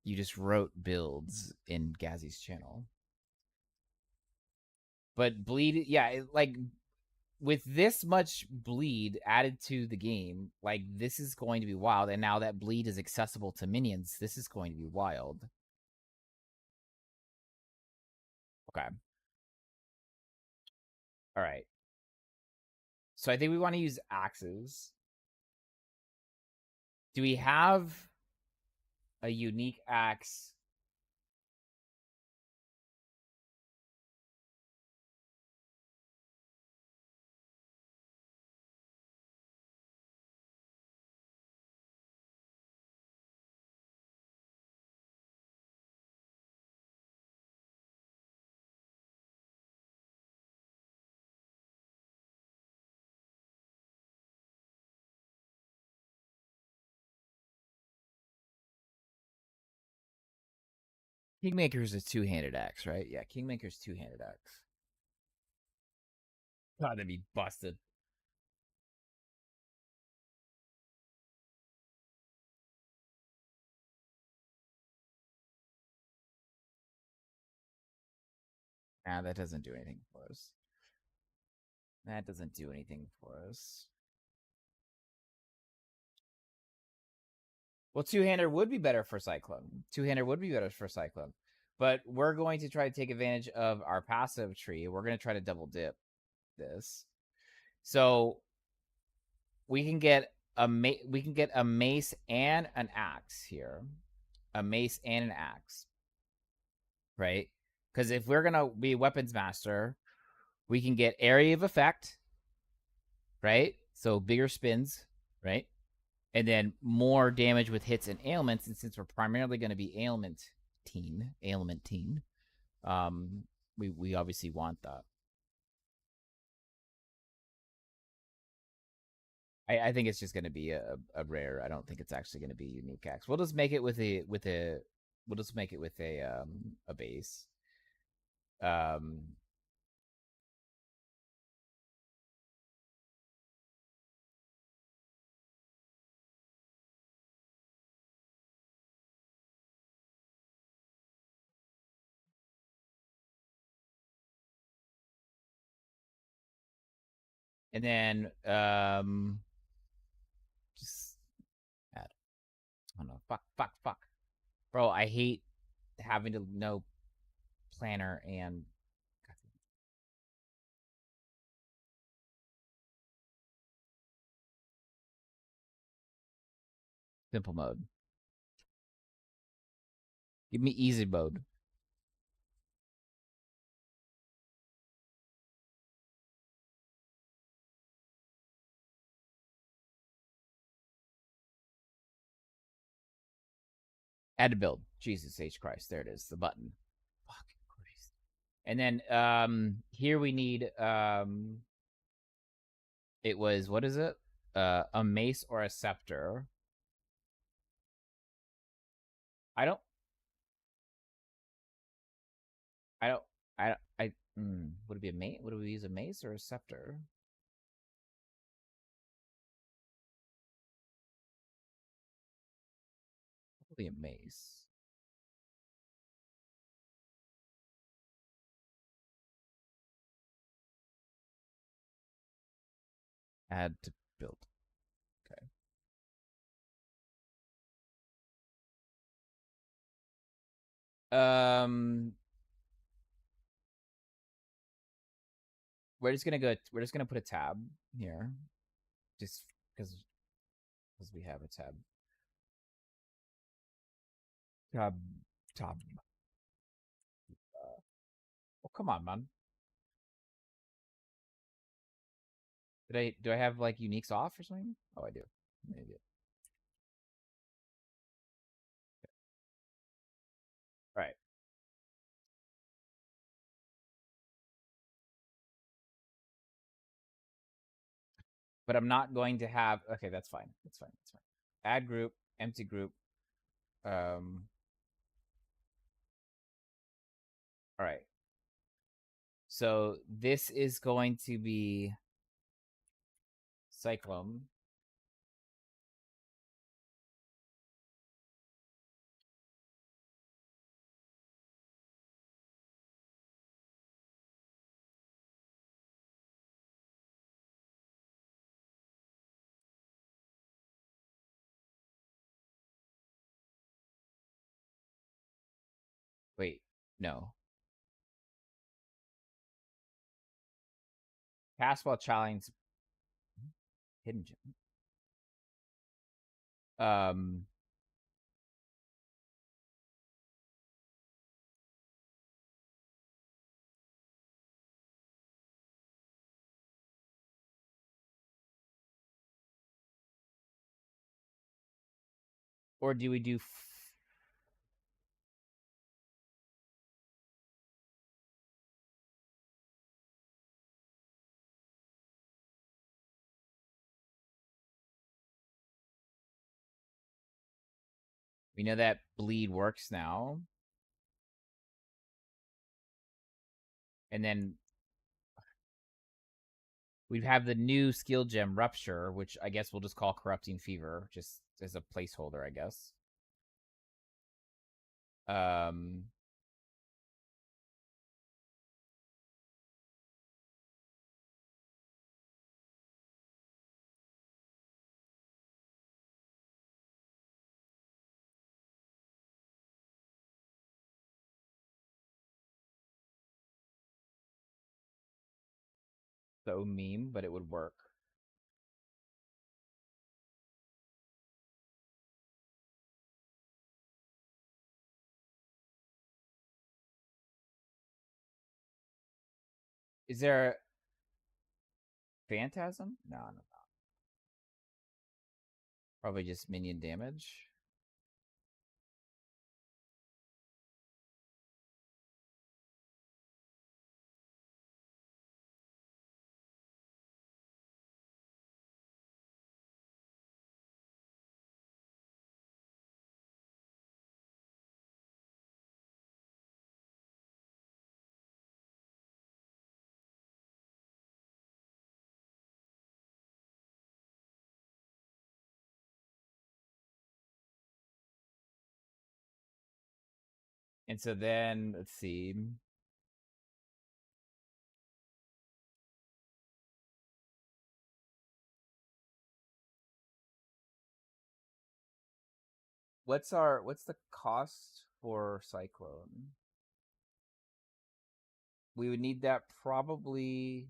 You just wrote builds in Gazzy's channel. But bleed, yeah, like with this much bleed added to the game, like this is going to be wild. And now that bleed is accessible to minions, this is going to be wild. Okay. All right. So I think we want to use axes. Do we have a unique axe? Kingmaker's a two-handed axe, right? Yeah, Kingmaker's two-handed axe. God, that'd be busted. Nah, that doesn't do anything for us. That doesn't do anything for us. Well, two-hander would be better for Cyclone. Two-hander would be better for Cyclone. But we're going to try to take advantage of our passive tree. We're going to try to double dip this. So we can get a mace and an axe here. A mace and an axe. Right? Because if we're going to be weapons master, we can get area of effect, right? So bigger spins, right? And then more damage with hits and ailments. And since we're primarily going to be ailment teen, we obviously want that. I think it's just going to be a rare. I don't think it's actually going to be a unique axe. We'll just make it with a we'll just make it with a base. And then just add. Oh no, fuck. Bro, I hate having to know planner and simple mode. Give me easy mode. Add to build. Jesus H Christ. There it is. The button. Fucking Christ. And then here we need it was, what is it? A mace or a scepter. I would it be a mace? Would we use a mace or a scepter? Probably a mace. Add to build. Okay. We're just gonna put a tab here. Just because we have a tab. Tab. Oh, come on, man. Do I have like uniques off or something? Oh, I do. Maybe. All right. But I'm not going to have. Okay, that's fine. That's fine. That's fine. Add group, empty group. All right. So this is going to be Cyclone. Wait, no. Cast while challenge hidden gem. Or do we do we know that bleed works now. And then we have the new skill gem Rupture, which I guess we'll just call Corrupting Fever, just as a placeholder, I guess. so meme, but it would work. Is there Phantasm? No. Probably just minion damage. And so then, let's see. What's the cost for Cyclone? We would need that probably.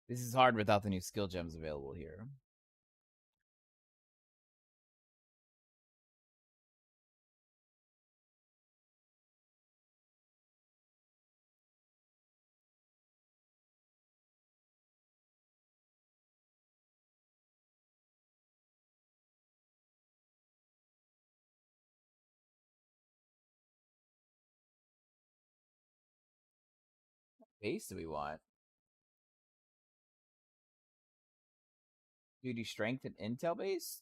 This is hard without the new skill gems available here. Base do we want? Do you do strength and intel based?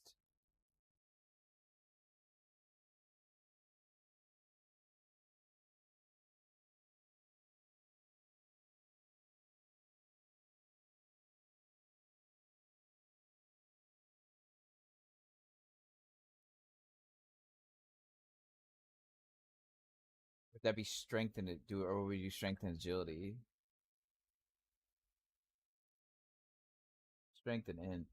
Would that be strength and or would we do strength and agility? Strength and int.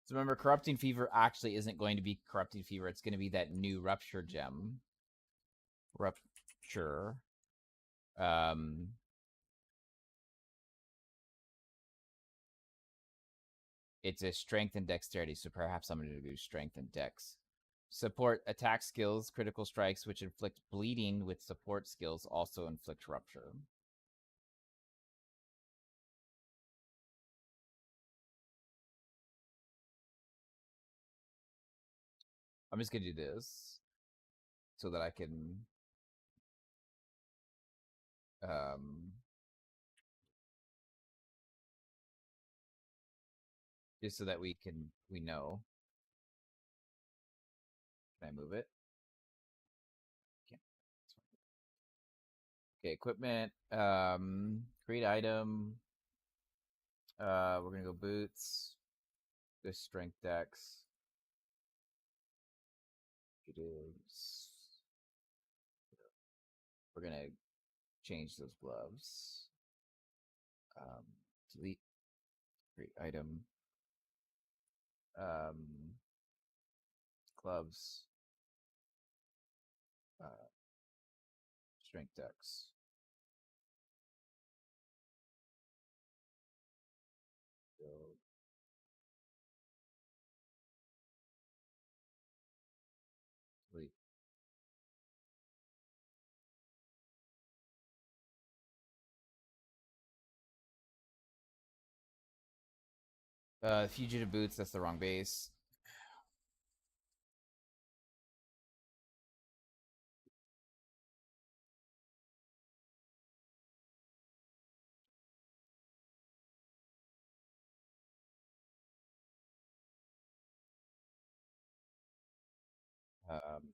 So remember, Corrupting Fever actually isn't going to be Corrupting Fever. It's going to be that new Rupture gem. Rupture. It's a strength and dexterity, so perhaps I'm going to do strength and dex. Support attack skills, critical strikes, which inflict bleeding with support skills, also inflict rupture. I'm just going to do this so that I can just so that we know. Can I move it? Can't. Okay, equipment, create item. We're gonna go boots. This strength dex. It is. We're gonna change those gloves. Delete. Create item. Gloves. Strength dex. Build. Delete. Fugitive boots. That's the wrong base.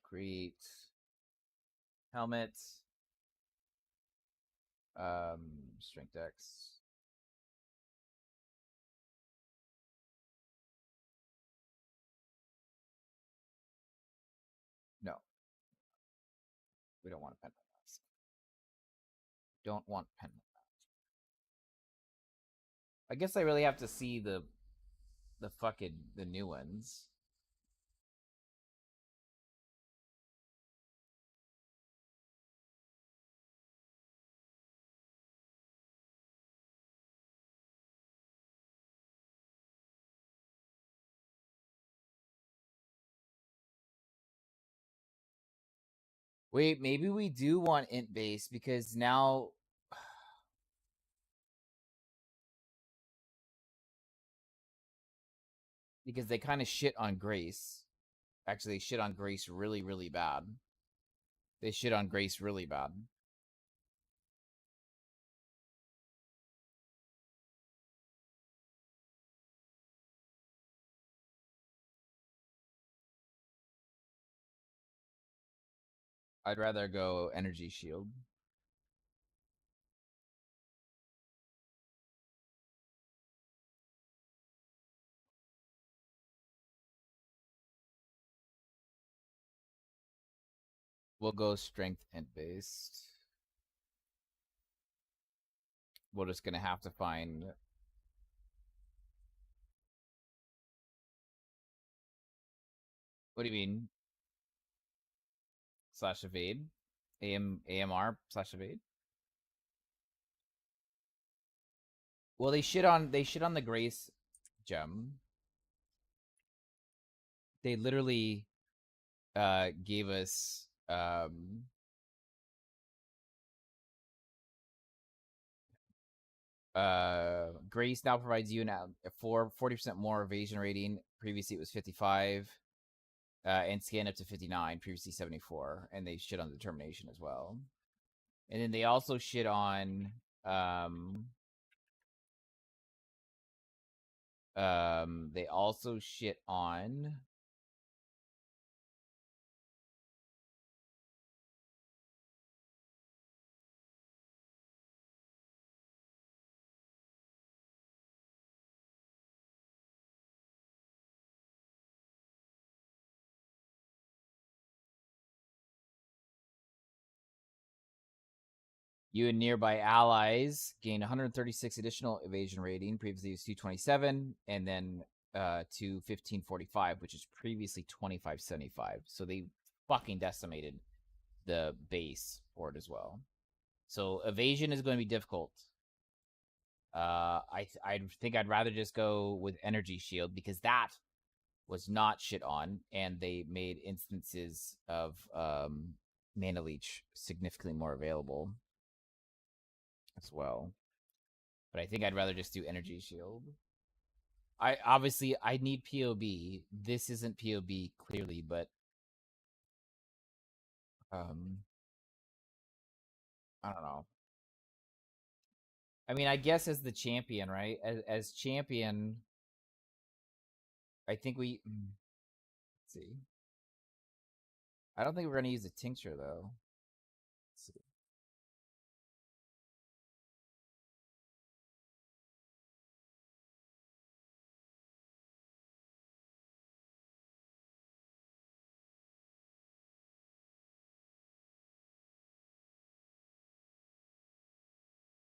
Create helmet. Strength dex. We don't want a pendant mask. Don't want pendant mask. I guess I really have to see the new ones. Wait, maybe we do want int base because now because they kind of shit on Grace. Actually, they shit on Grace really, really bad. They shit on Grace really bad. I'd rather go energy shield. We'll go strength int based. We're just gonna have to find. What do you mean? Slash evade? AMR slash evade? Well, they shit on the Grace gem. They literally gave us Grace now provides you now 40% more evasion rating. Previously it was 55. And scan up to 59, previously 74, and they shit on determination as well. And then they also shit on they also shit on you and nearby allies gain 136 additional evasion rating. Previously it was 227, and then to 1545, which is previously 2575. So they fucking decimated the base for it as well. So evasion is going to be difficult. I think I'd rather just go with energy shield because that was not shit on, and they made instances of mana leech significantly more available as well. But I think I'd rather just do energy shield. I need POB. This isn't POB clearly, but I don't know. I mean, I guess as the champion, right? As champion, I think we let's see. I don't think we're gonna use a tincture though. Let's see.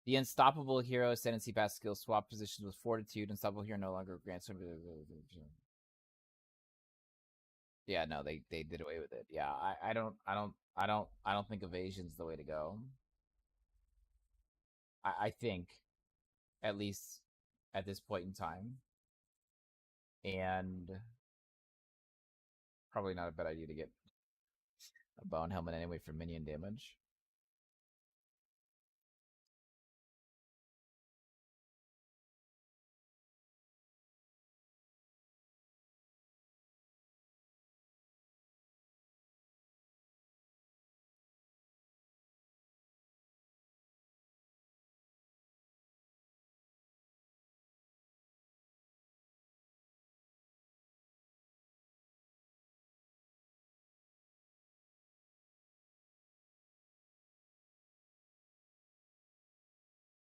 The unstoppable hero ascendancy pass skill swap positions with fortitude. Unstoppable hero no longer grants. Yeah, no, they did away with it. Yeah, I don't think evasion's the way to go. I think, at least at this point in time, and probably not a bad idea to get a bone helmet anyway for minion damage.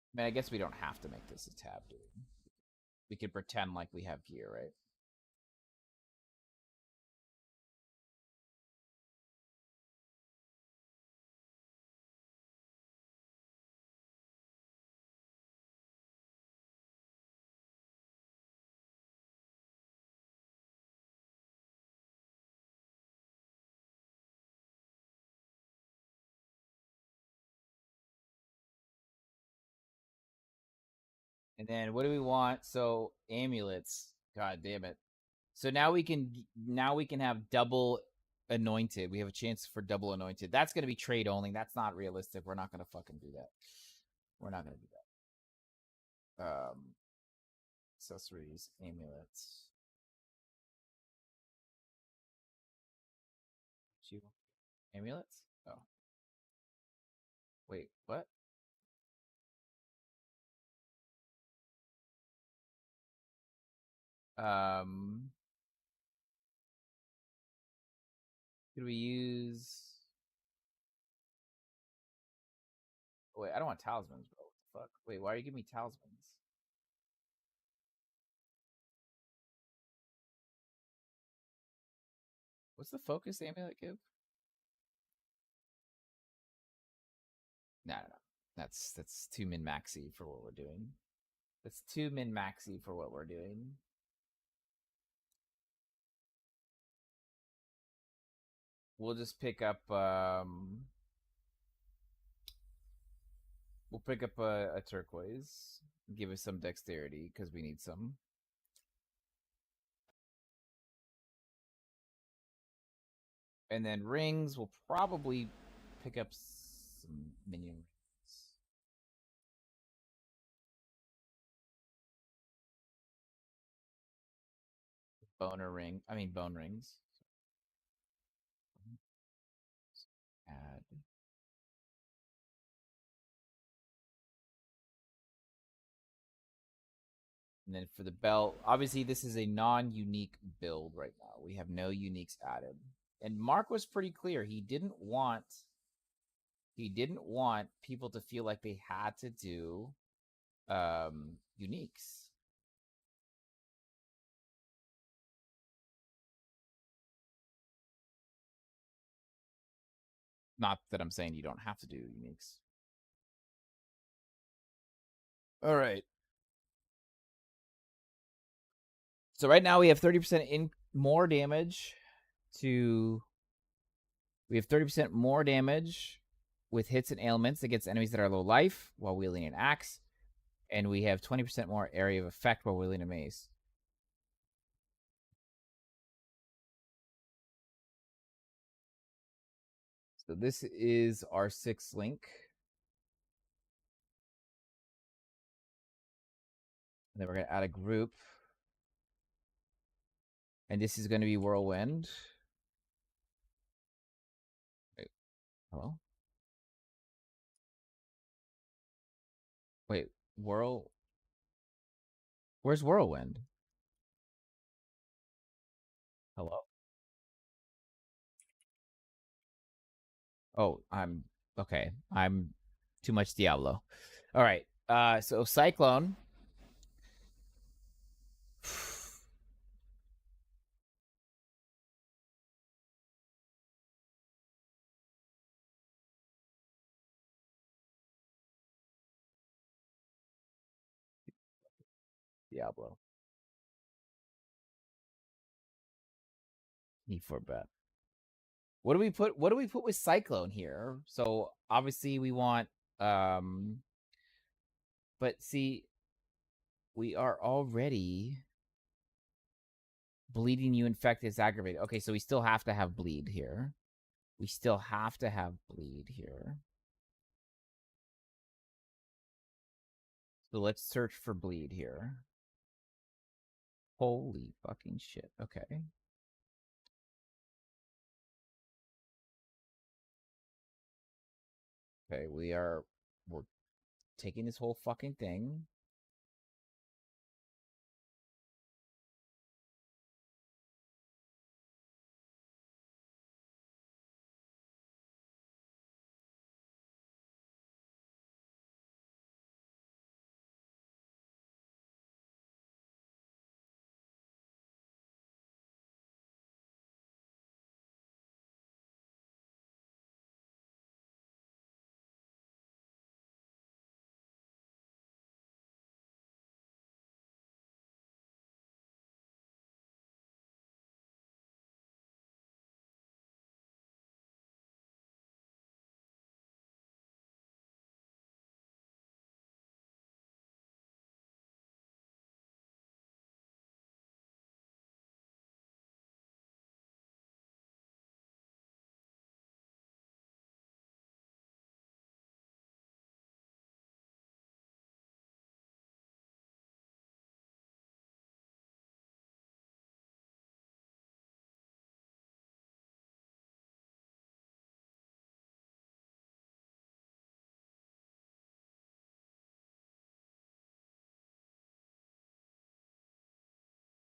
I mean, I guess we don't have to make this a tab, dude. We could pretend like we have gear, right? And then what do we want? So amulets. God damn it. So now we can have double anointed. We have a chance for double anointed. That's gonna be trade only. That's not realistic. We're not gonna fucking do that. We're not gonna do that. Accessories, amulets. Amulets? Oh. Wait, what? Um could we use wait, I don't want talismans, bro. What the fuck? Wait, why are you giving me talismans? What's the focus amulet give? No. That's too min maxy for what we're doing. That's too min maxy for what we're doing. We'll just pick up we'll pick up a turquoise. Give us some dexterity because we need some. And then rings, we'll probably pick up some minion rings. Bone rings. Add. And then for the belt, obviously this is a non-unique build right now. We have no uniques added. And Mark was pretty clear. He didn't want people to feel like they had to do uniques. Not that I'm saying you don't have to do uniques. All right. So right now we have 30% in more damage to. We have 30% more damage with hits and ailments against enemies that are low life while wielding an axe, and we have 20% more area of effect while wielding a mace. So this is our 6th link. And then we're going to add a group. And this is going to be Whirlwind. Wait, hello? Wait, Where's Whirlwind? Hello? Oh, okay. I'm too much Diablo. All right. So Cyclone. Diablo. Need for bet. What do we put with Cyclone here? So obviously we want but see, we are already bleeding you infected is aggravated. Okay, so we still have to have bleed here. We still have to have bleed here. So let's search for bleed here. Holy fucking shit. Okay. Okay, we're taking this whole fucking thing.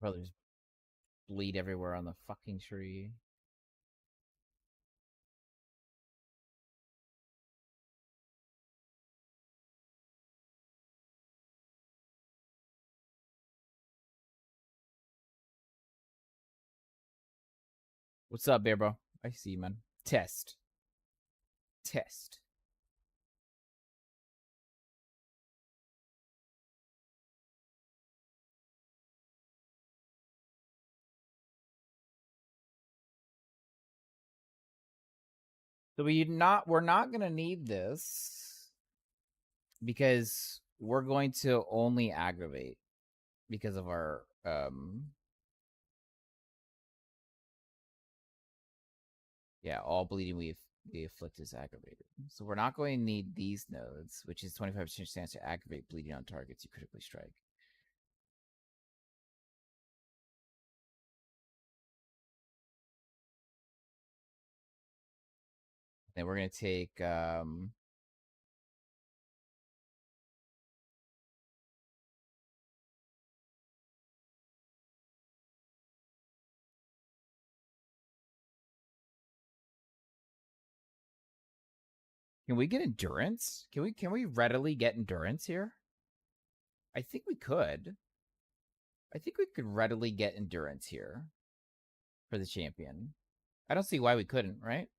Bro, there's bleed everywhere on the fucking tree. What's up, bear bro? I see you, man. Test. Test. So we're not gonna need this because we're going to only aggravate because of our yeah, all bleeding we afflict is aggravated. So we're not going to need these nodes, which is 25% chance to aggravate bleeding on targets you critically strike. Then we're gonna take can we get endurance? Can we readily get endurance here? I think we could. I think we could readily get endurance here for the champion. I don't see why we couldn't, right?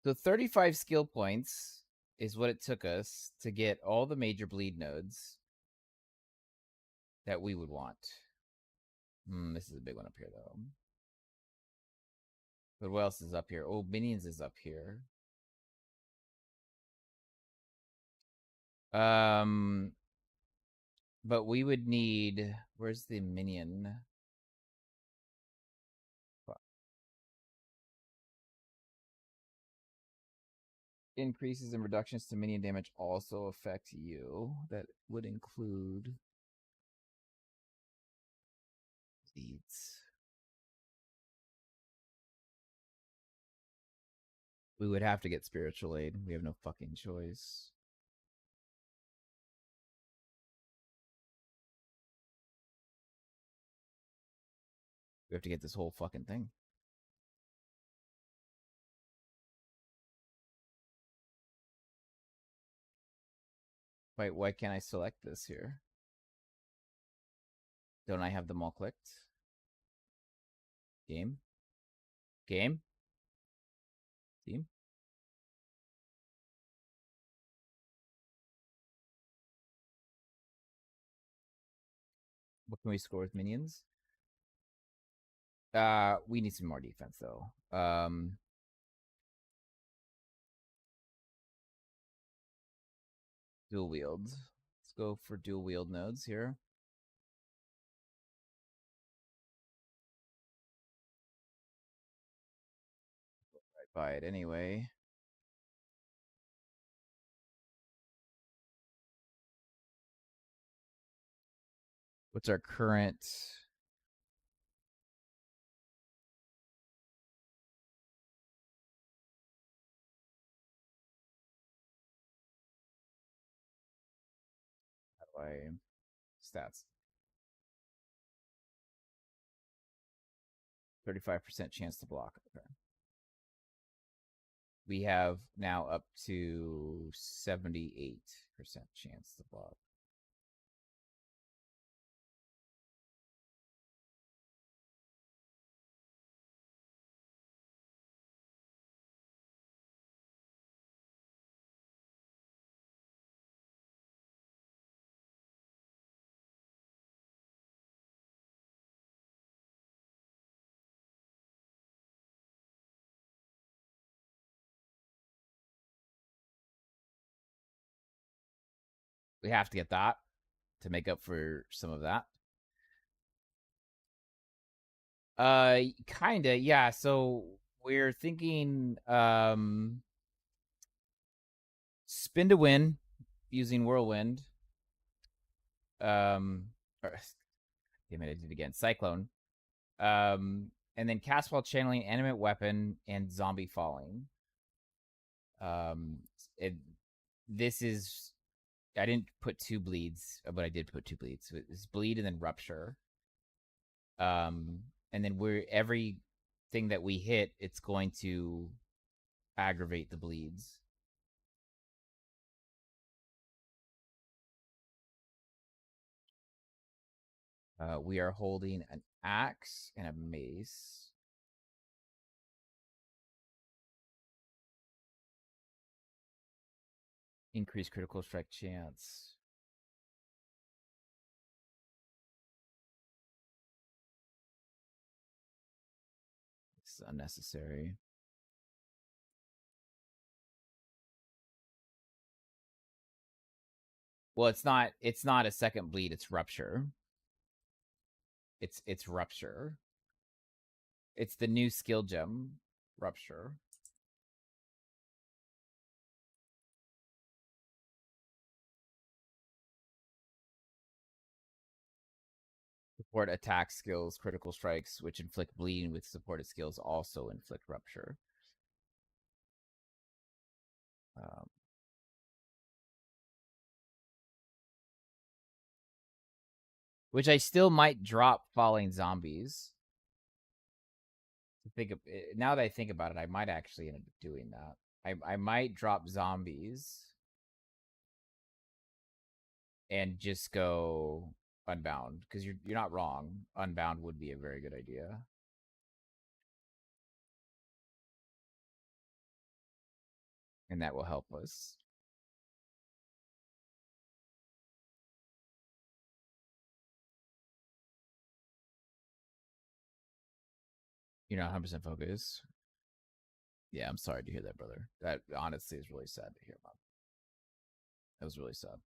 So 35 skill points is what it took us to get all the major bleed nodes that we would want. This is a big one up here, though. But what else is up here? Oh, minions is up here. But we would need. Where's the minion? Fuck. Increases and reductions to minion damage also affect you. That would include these. We would have to get spiritual aid. We have no fucking choice. We have to get this whole fucking thing. Wait, why can't I select this here? Don't I have them all clicked? Game? Game? Team? What can we score with minions? We need some more defense though. Dual wield. Let's go for dual wield nodes here. Right by it anyway. What's our current? How do I stats? 35% chance to block. Okay. We have now up to 78% chance to block. We have to get that. to make up for some of that. Kinda, yeah. So we're thinking spin to win using whirlwind. Or, damn it, I did it again. Cyclone. And then cast while channeling animate weapon and zombie falling. It, this is, I didn't put 2 bleeds, but I did put 2 bleeds. So it's bleed and then rupture. And then everything that we hit, it's going to aggravate the bleeds. We are holding an axe and a mace. Increase critical strike chance. It's unnecessary. Well, it's not a second bleed, it's rupture. It's rupture. It's the new skill gem, rupture. Support attack skills, critical strikes, which inflict bleeding with supported skills, also inflict rupture. Which I still might drop falling zombies. Now that I think about it, I might actually end up doing that. I might drop zombies and just go unbound, because you're not wrong. Unbound would be a very good idea. And that will help us. You're not 100% focused. Yeah, I'm sorry to hear that, brother. That honestly is really sad to hear about. That was really sad.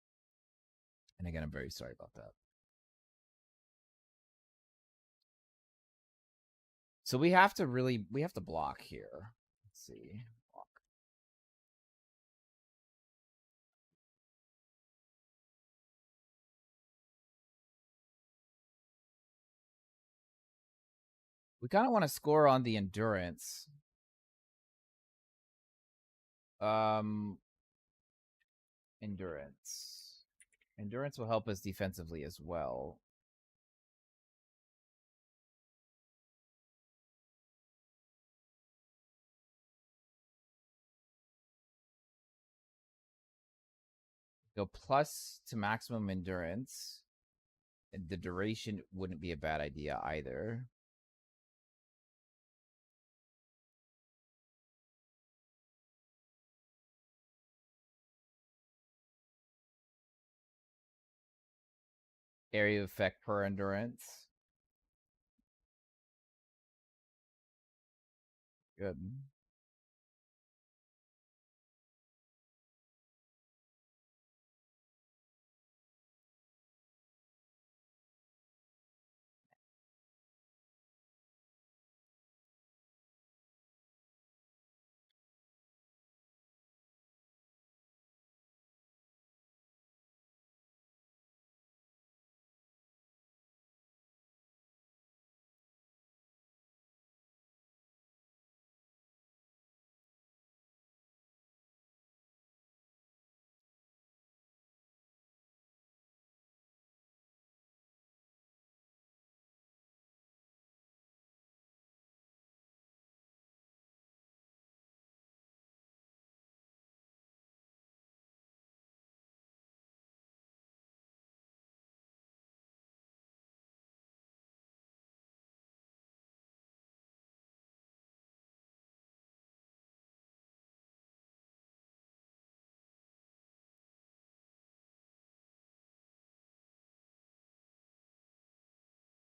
And again, I'm very sorry about that. So we have to block here. Let's see. Block. We kind of want to score on the endurance. Endurance. Endurance will help us defensively as well. Go plus to maximum endurance. And the duration wouldn't be a bad idea either. Area of effect per endurance. Good.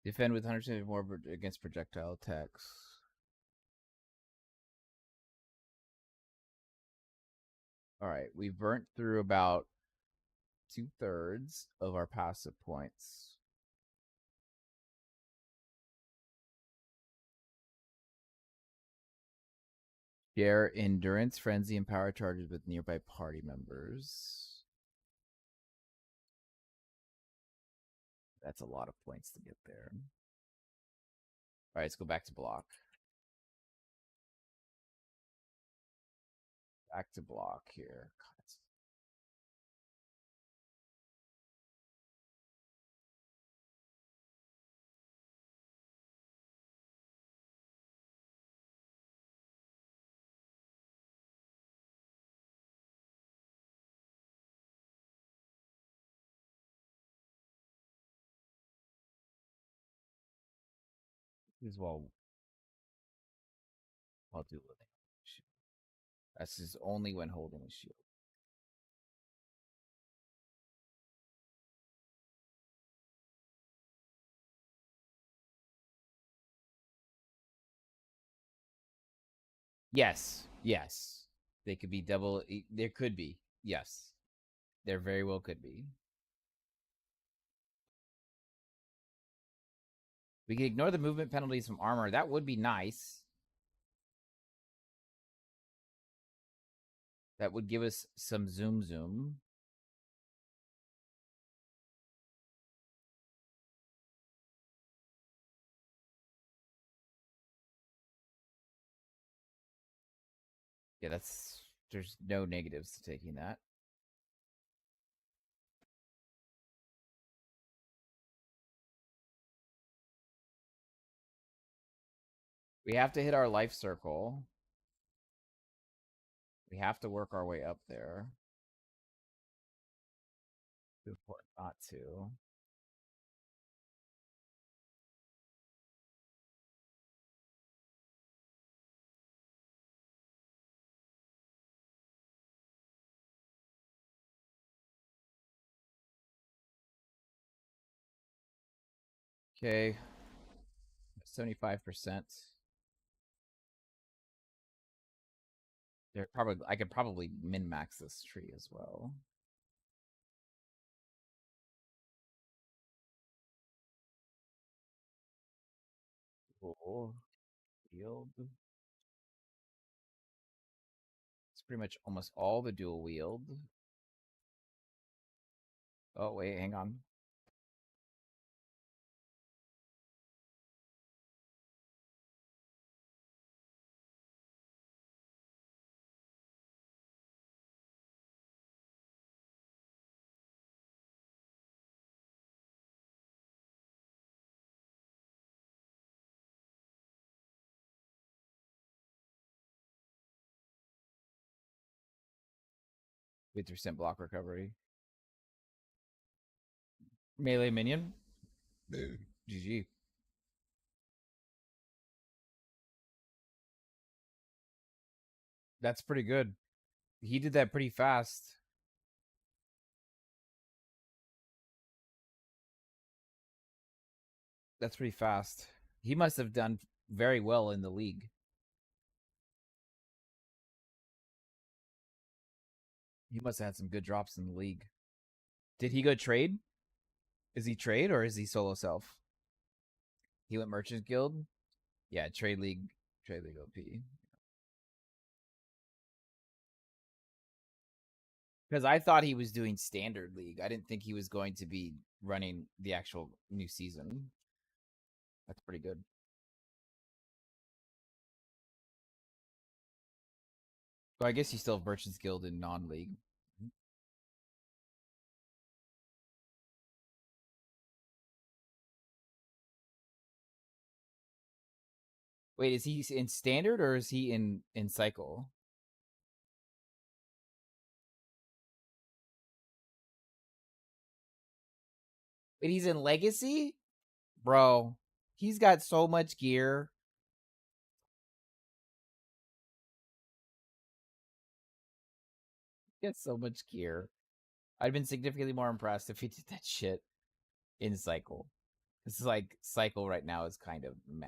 Defend with 100% more against projectile attacks. All right, we burnt through about 2/3 of our passive points. Share endurance, frenzy, and power charges with nearby party members. That's a lot of points to get there. All right, let's go back to block. Back to block here. God, this is while dueling. That's just only when holding a shield. Yes, yes. They could be double. There could be. Yes. There very well could be. We can ignore the movement penalties from armor. That would be nice. That would give us some zoom. Yeah, there's no negatives to taking that. We have to hit our life circle. We have to work our way up there. Too important not to. Okay. 75%. I could probably min-max this tree as well. Cool. Wield. It's pretty much almost all the dual wield. Oh, wait, hang on. With % block recovery. Melee minion. GG. That's pretty good. He did that pretty fast. That's pretty fast. He must have done very well in the league. He must have had some good drops in the league. Did he go trade? Is he trade or is he solo self? He went Merchant Guild? Yeah, trade league OP. Because I thought he was doing standard league. I didn't think he was going to be running the actual new season. That's pretty good. So I guess you still have Merchants Guild in non-league. Wait, is he in standard or is he in cycle? Wait, he's in legacy? Bro, he's got so much gear. He has so much gear. I'd been significantly more impressed if he did that shit in cycle. This is like cycle right now is kind of meh.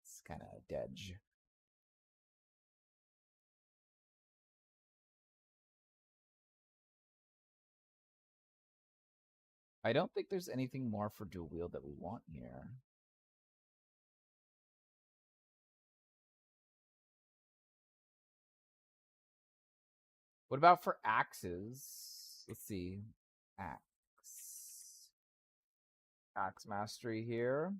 It's kind of dead. I don't think there's anything more for dual wield that we want here. What about for axes? Let's see. Axe. Axe mastery here.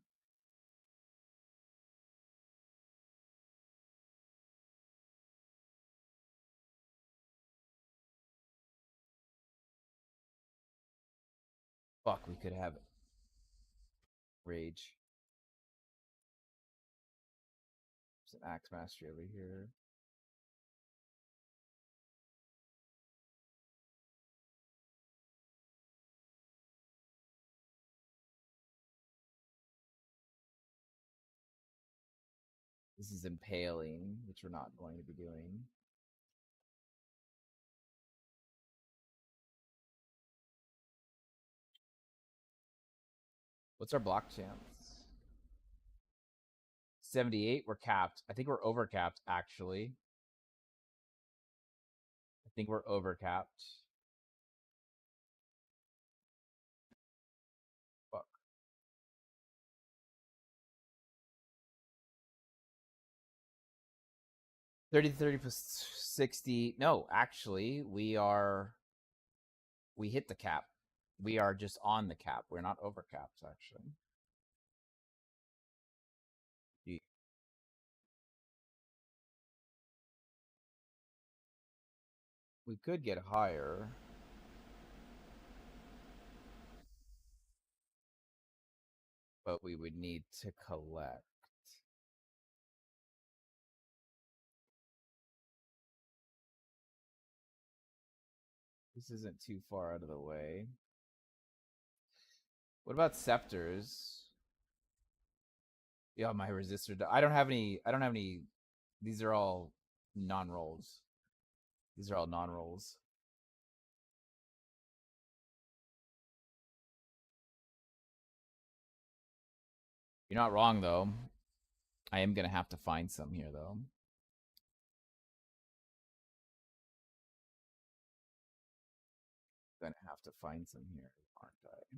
Fuck, we could have rage. There's an axe mastery over here. This is impaling, which we're not going to be doing. What's our block chance? 78. We're capped. I think we're over capped, actually. I think we're over capped. Fuck. 30 to 30 plus 60. No, actually, we hit the cap. We are just on the cap. We're not over capped, actually. We could get higher. But we would need to collect. This isn't too far out of the way. What about scepters? Yeah, my resistor. I don't have any. These are all non-rolls. These are all non-rolls. You're not wrong, though. I am going to have to find some here, though. Going to have to find some here, aren't I?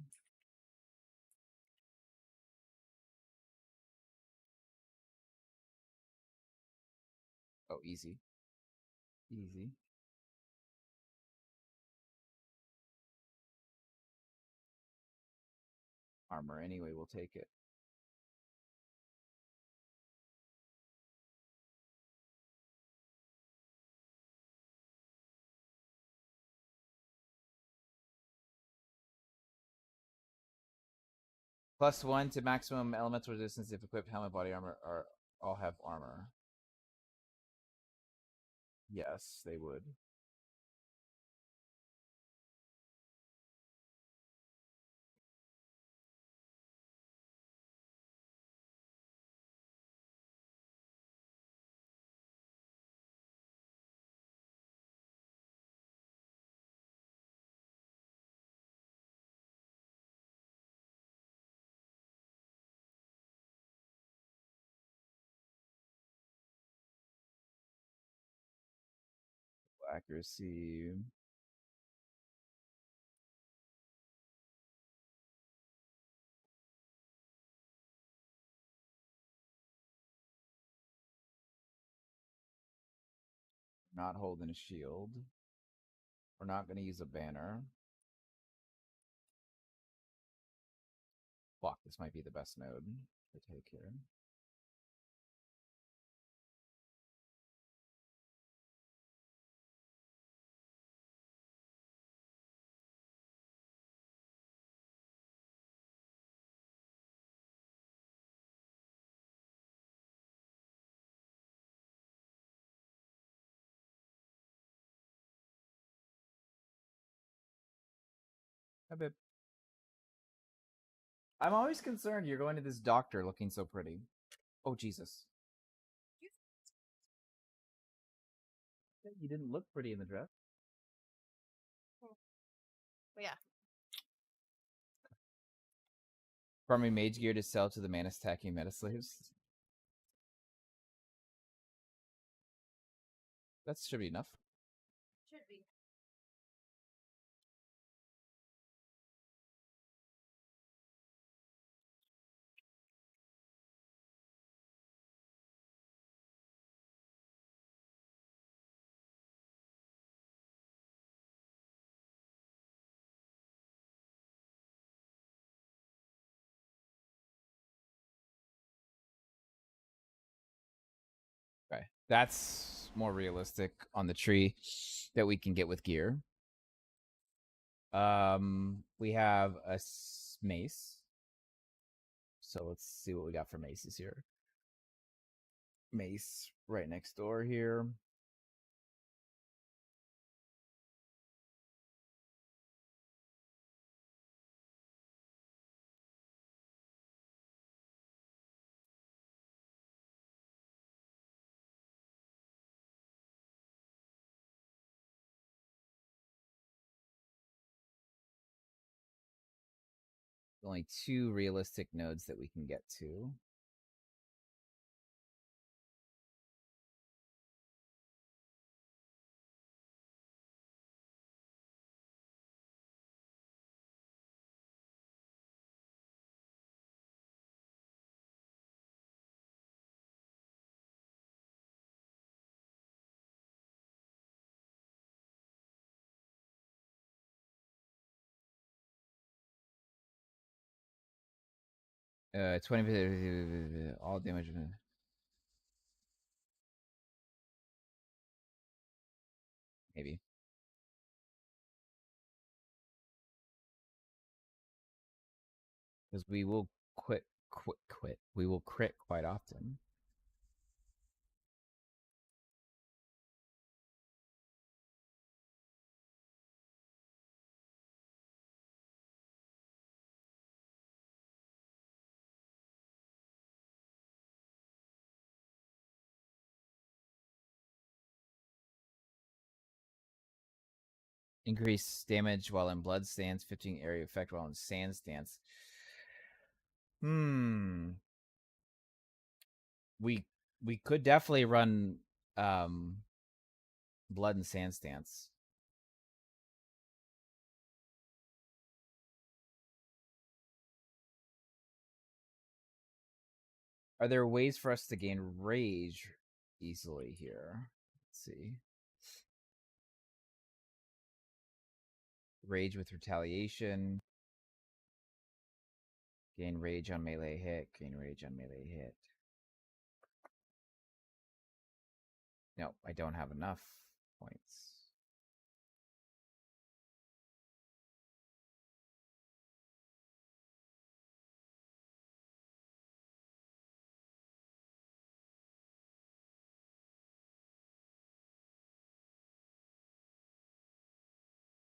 Oh, easy. Easy. Armor anyway, we'll take it. +1 to maximum elemental resistance if equipped helmet, body armor, or all have armor. Yes, they would. Accuracy. Not holding a shield. We're not going to use a banner. Fuck, this might be the best node to take here. Hi, babe. I'm always concerned you're going to this doctor looking so pretty. Oh, Jesus. You didn't look pretty in the dress. Yeah. Farming mage gear to sell to the mana stacking meta slaves. That should be enough. Should be. That's more realistic on the tree that we can get with gear. We have a mace. So let's see what we got for maces here. Mace right next door here. Only 2 realistic nodes that we can get to. Uh, 20 all damage. Maybe. Because we will quit. We will crit quite often. Increase damage while in blood stance, 15 area effect while in sand stance. We could definitely run blood and sand stance. Are there ways for us to gain rage easily here? Let's see. Rage with retaliation. Gain rage on melee hit. Gain rage on melee hit. No, I don't have enough points.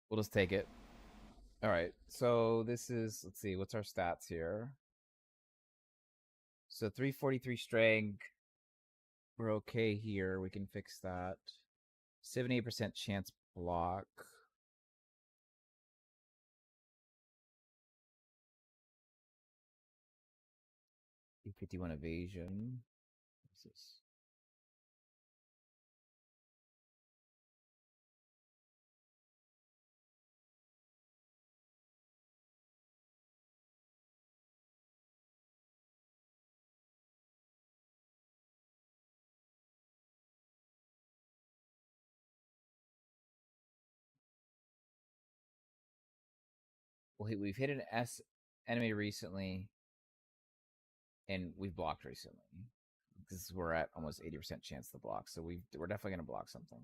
We'll just take it. All right. So this is, let's see, what's our stats here? So 343 strength. We're okay here. We can fix that. 78% chance block. 51 evasion. What's this? Well, we've hit an S enemy recently, and we've blocked recently. Because we're at almost 80% chance to block, so we're definitely going to block something.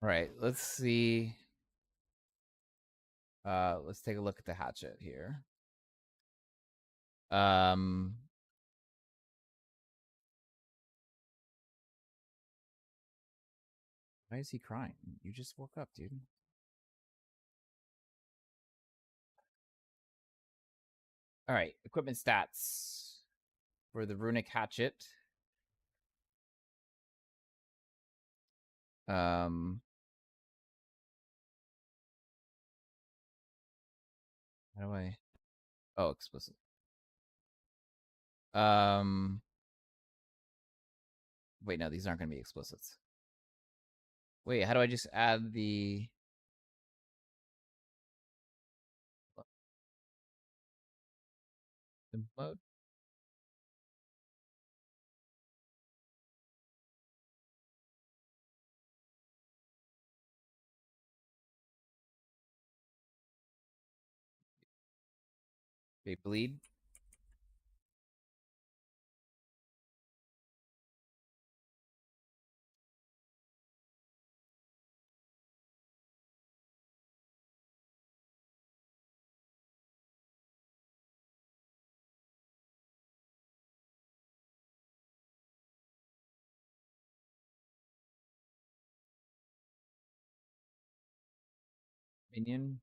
All right, let's see. Let's take a look at the hatchet here. Why is he crying? You just woke up, dude. All right, equipment stats for the runic hatchet. How do I? Oh, explicit. Wait, no, these aren't going to be explicits. Wait, how do I just add the mode? They bleed. Minion.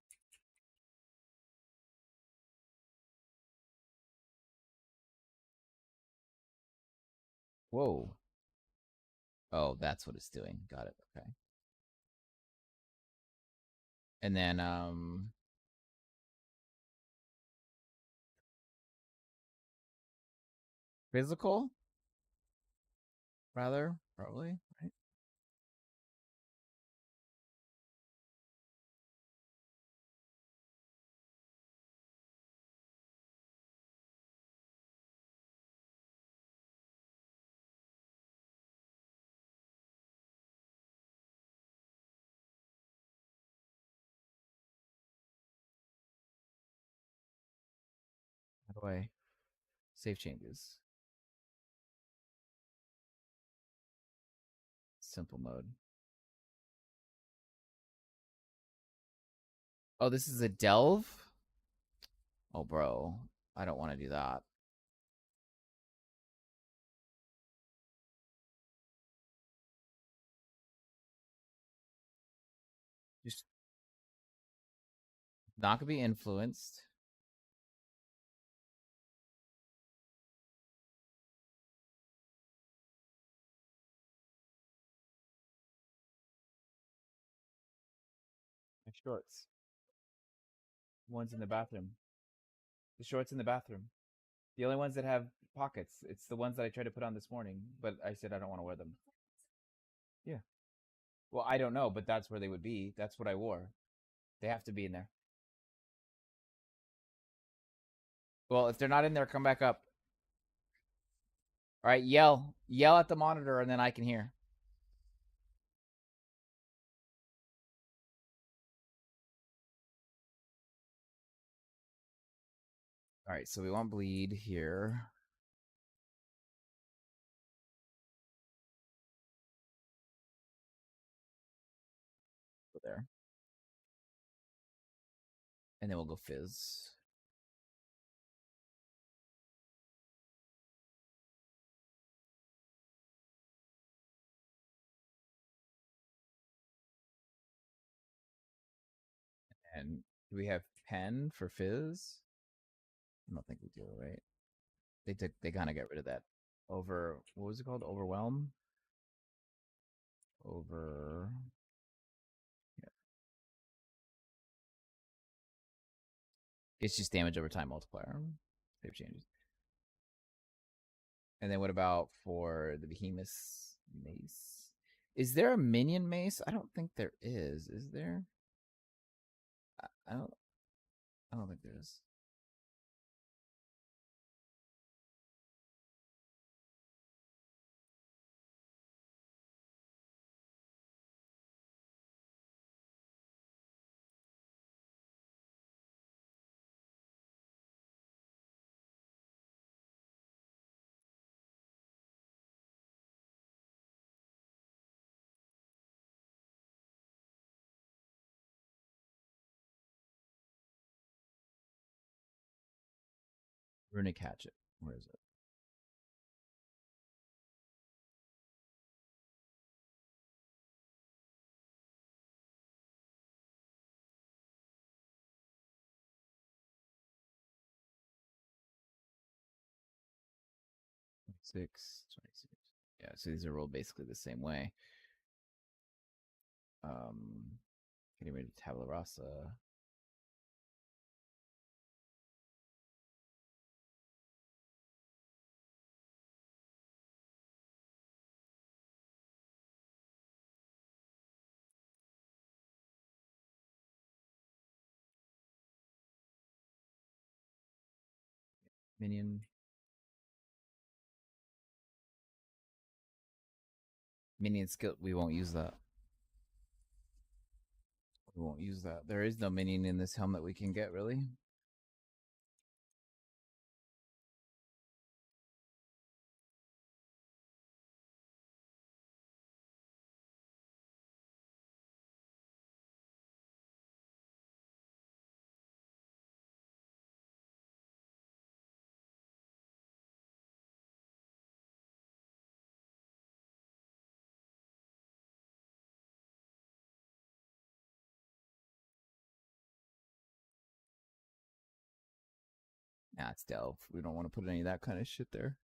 Whoa. Oh, that's what it's doing. Got it. Okay. And then physical, rather, probably, right? How do I save changes? Simple mode. Oh, this is a delve? Oh, bro. I don't want to do that. Just not gonna be influenced. My shorts. One's in the bathroom. The shorts in the bathroom. The only ones that have pockets. It's the ones that I tried to put on this morning, but I said I don't want to wear them. Yeah. Well, I don't know, but that's where they would be. That's what I wore. They have to be in there. Well, if they're not in there, come back up. All right, yell. Yell at the monitor, and then I can hear. All right, so we want bleed here. Go there. And then we'll go fizz. And do we have pen for fizz? I don't think we do, right? They kind of get rid of that. Over, what was it called? Overwhelm? Over, yeah. It's just damage over time multiplier. Save changes. And then what about for the behemoth mace? Is there a minion mace? I don't think there is. Is there? I don't. I don't think there is. Runic hatchet. Where is it? Six. 26. Yeah, so these are rolled basically the same way. Getting rid of Tabula Rasa. Minion. Minion skill. We won't use that. We won't use that. There is no minion in this helmet we can get, really. That's delve. We don't want to put any of that kind of shit there.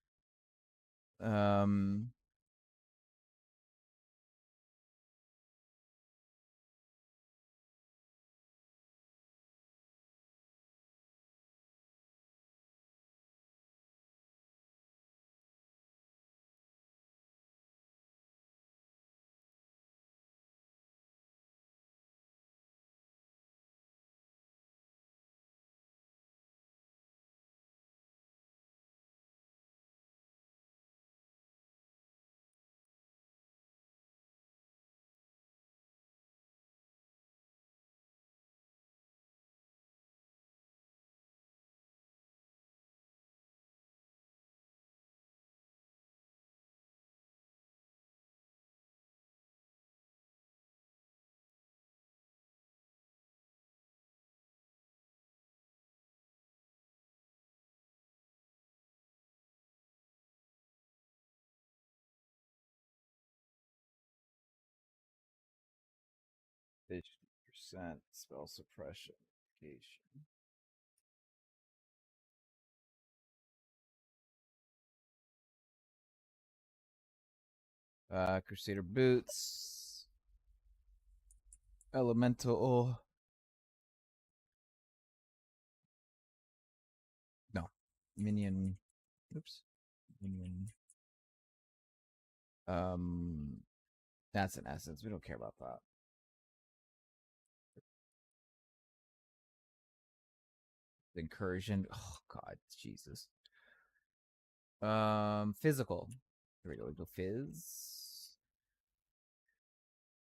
%, spell suppression. Crusader boots. Elemental. No. Minion. Oops. Minion. That's an essence. We don't care about that. Incursion. Oh God, Jesus. Physical. Here we go. We go fizz.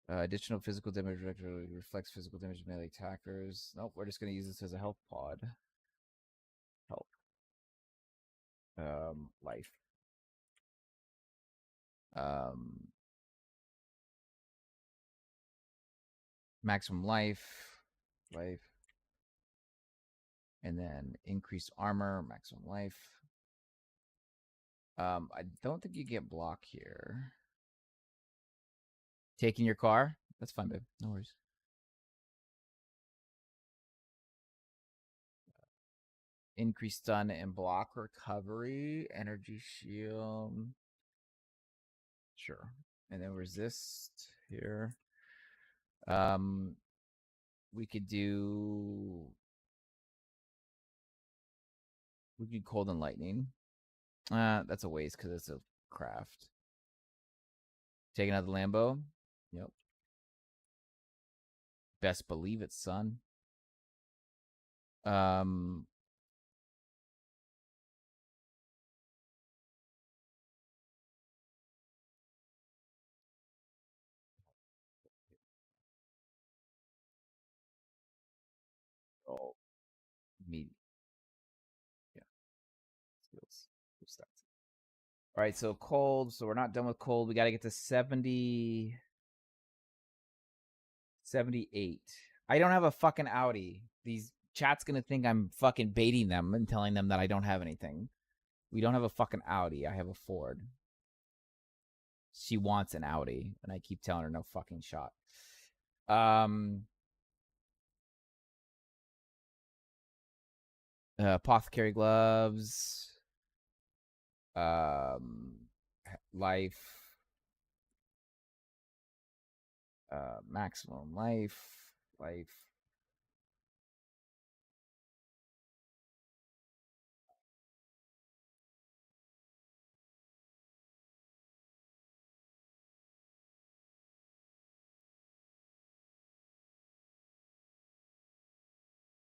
Additional physical damage reflects physical damage of melee attackers. Nope, we're just gonna use this as a health pod. Health. Life. Maximum life. Life. And then increased armor, maximum life. I don't think you get block here. Taking your car? That's fine, babe. No worries. Increased stun and block recovery. Energy shield. Sure. And then resist here. We could do... We could cold and lightning. That's a waste because it's a craft. Taking out the Lambo. Yep. Best believe it, son. Oh, me. Yeah. Skills. Stats. All right, so cold. So we're not done with cold. We got to get to 70. 78. I don't have a fucking Audi. These chat's gonna think I'm fucking baiting them and telling them that I don't have anything. We don't have a fucking Audi. I have a Ford. She wants an Audi, and I keep telling her no fucking shot. Apothecary gloves. Life. Maximum life. Life.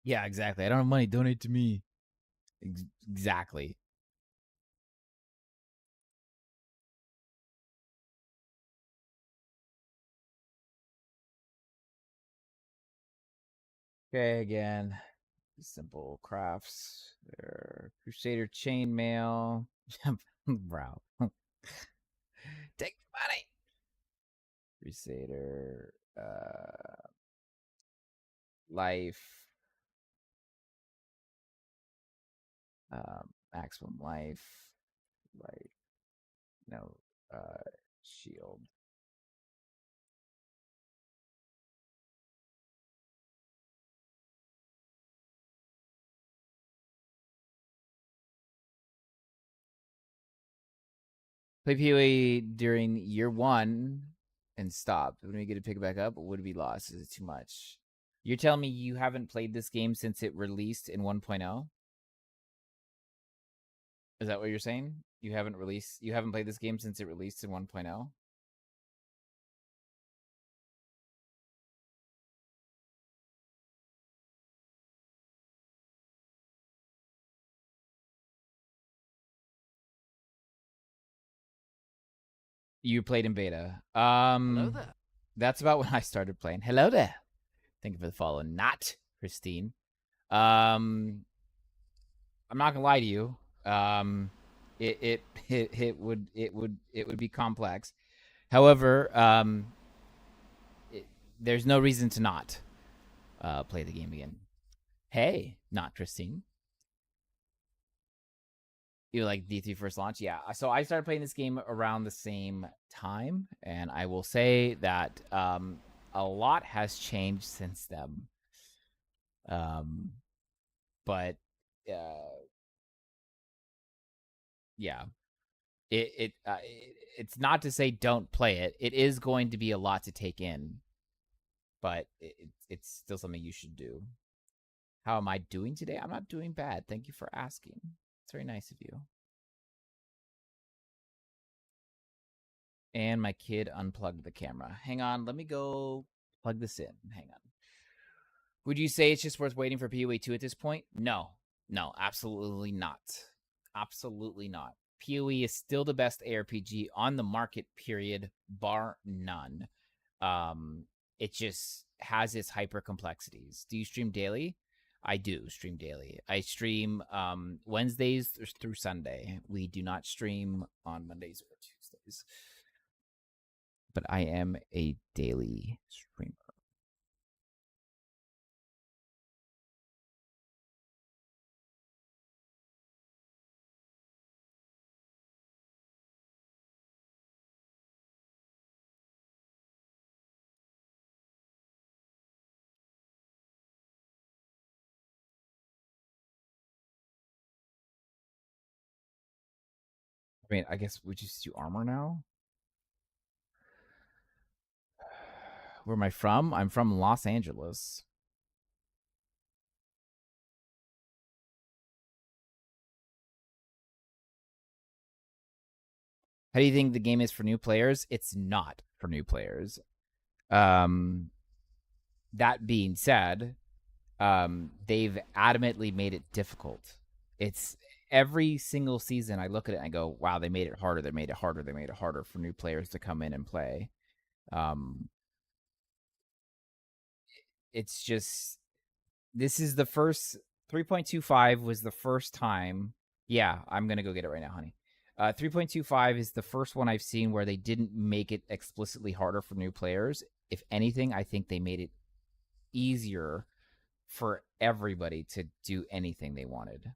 Yeah, exactly. I don't have money. Donate to me. Exactly. Okay, again. Simple crafts. There. Crusader chainmail. Bro. Take the money. Crusader. Life. Maximum life. Life. No. Shield. Play PoE during year 1 and stop. When we get to pick it back up, would it be lost? Is it too much? You're telling me you haven't played this game since it released in 1.0? Is that what you're saying? You haven't played this game since it released in 1.0? You played in beta. Hello there. That's about when I started playing. Hello there. Thank you for the follow. Not Christine. I'm not gonna lie to you. It would be complex. However, there's no reason to not play the game again. Hey, not Christine. You like D3 first launch? Yeah. So I started playing this game around the same time, and I will say that a lot has changed since then. But yeah, it's not to say don't play it. It is going to be a lot to take in, but it's still something you should do. How am I doing today? I'm not doing bad. Thank you for asking. It's very nice of you. And my kid unplugged the camera. Hang on, let me go plug this in. Hang on. Would you say it's just worth waiting for PoE 2 at this point? No, absolutely not. Absolutely not. PoE is still the best ARPG on the market, period, bar none. It just has its hyper complexities. Do you stream daily? I do stream daily. I stream Wednesdays through Sunday. We do not stream on Mondays or Tuesdays. But I am a daily streamer. I mean, I guess we just do armor now. Where am I from? I'm from Los Angeles. How do you think the game is for new players? It's not for new players. That being said, they've adamantly made it difficult. It's every single season I look at it and I go, wow, they made it harder. They made it harder. They made it harder for new players to come in and play. It's just, this is the first 3.25 was the first time. Yeah, I'm going to go get it right now, honey. 3.25 is the first one I've seen where they didn't make it explicitly harder for new players. If anything, I think they made it easier for everybody to do anything they wanted.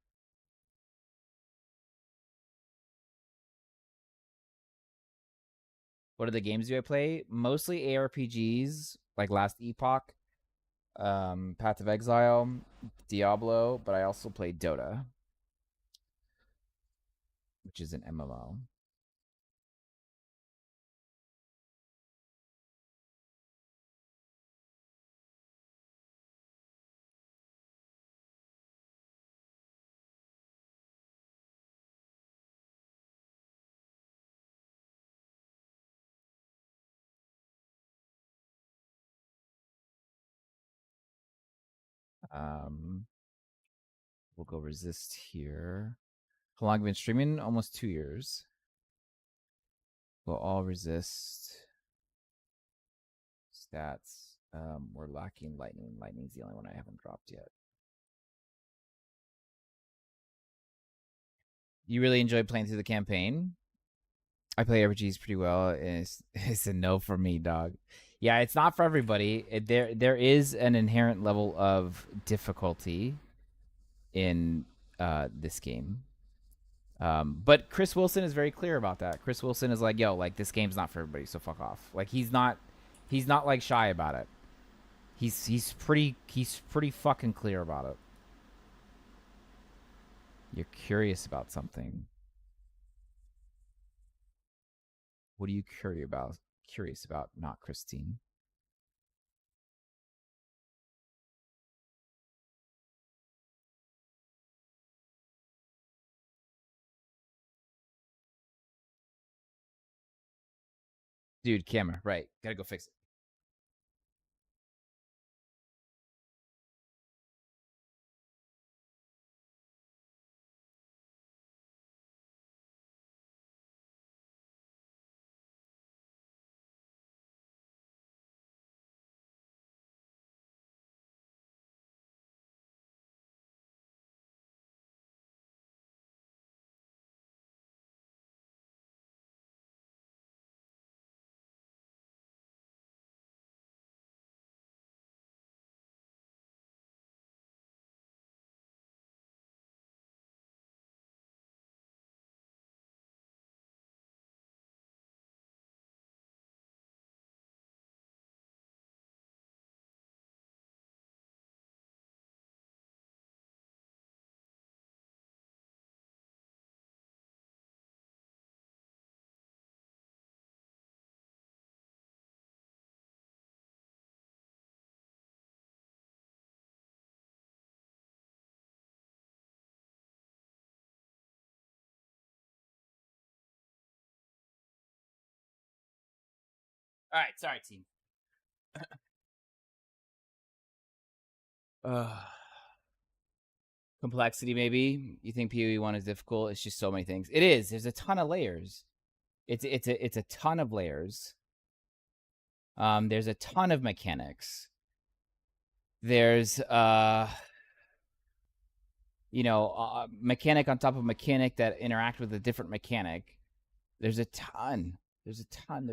What other games do I play? Mostly ARPGs, like Last Epoch, Path of Exile, Diablo, but I also play Dota, which is an MMO. We'll go resist here. How long have you been streaming? Almost 2 years. We'll all resist. Stats. We're lacking lightning. Lightning's the only one I haven't dropped yet. You really enjoyed playing through the campaign? I play RPGs pretty well. It's a no for me, dog. Yeah, it's not for everybody. There is an inherent level of difficulty in this game. But Chris Wilson is very clear about that. Chris Wilson is like, yo, like this game's not for everybody, so fuck off. Like he's not like shy about it. He's pretty fucking clear about it. You're curious about something. What are you curious about, not Christine? Dude, camera, right. Gotta go fix it. All right, sorry, team. Complexity, maybe. You think PoE1 is difficult? It's just so many things. It is. There's a ton of layers. It's a ton of layers. There's a ton of mechanics. There's mechanic on top of mechanic that interact with a different mechanic. There's a ton. There's a ton.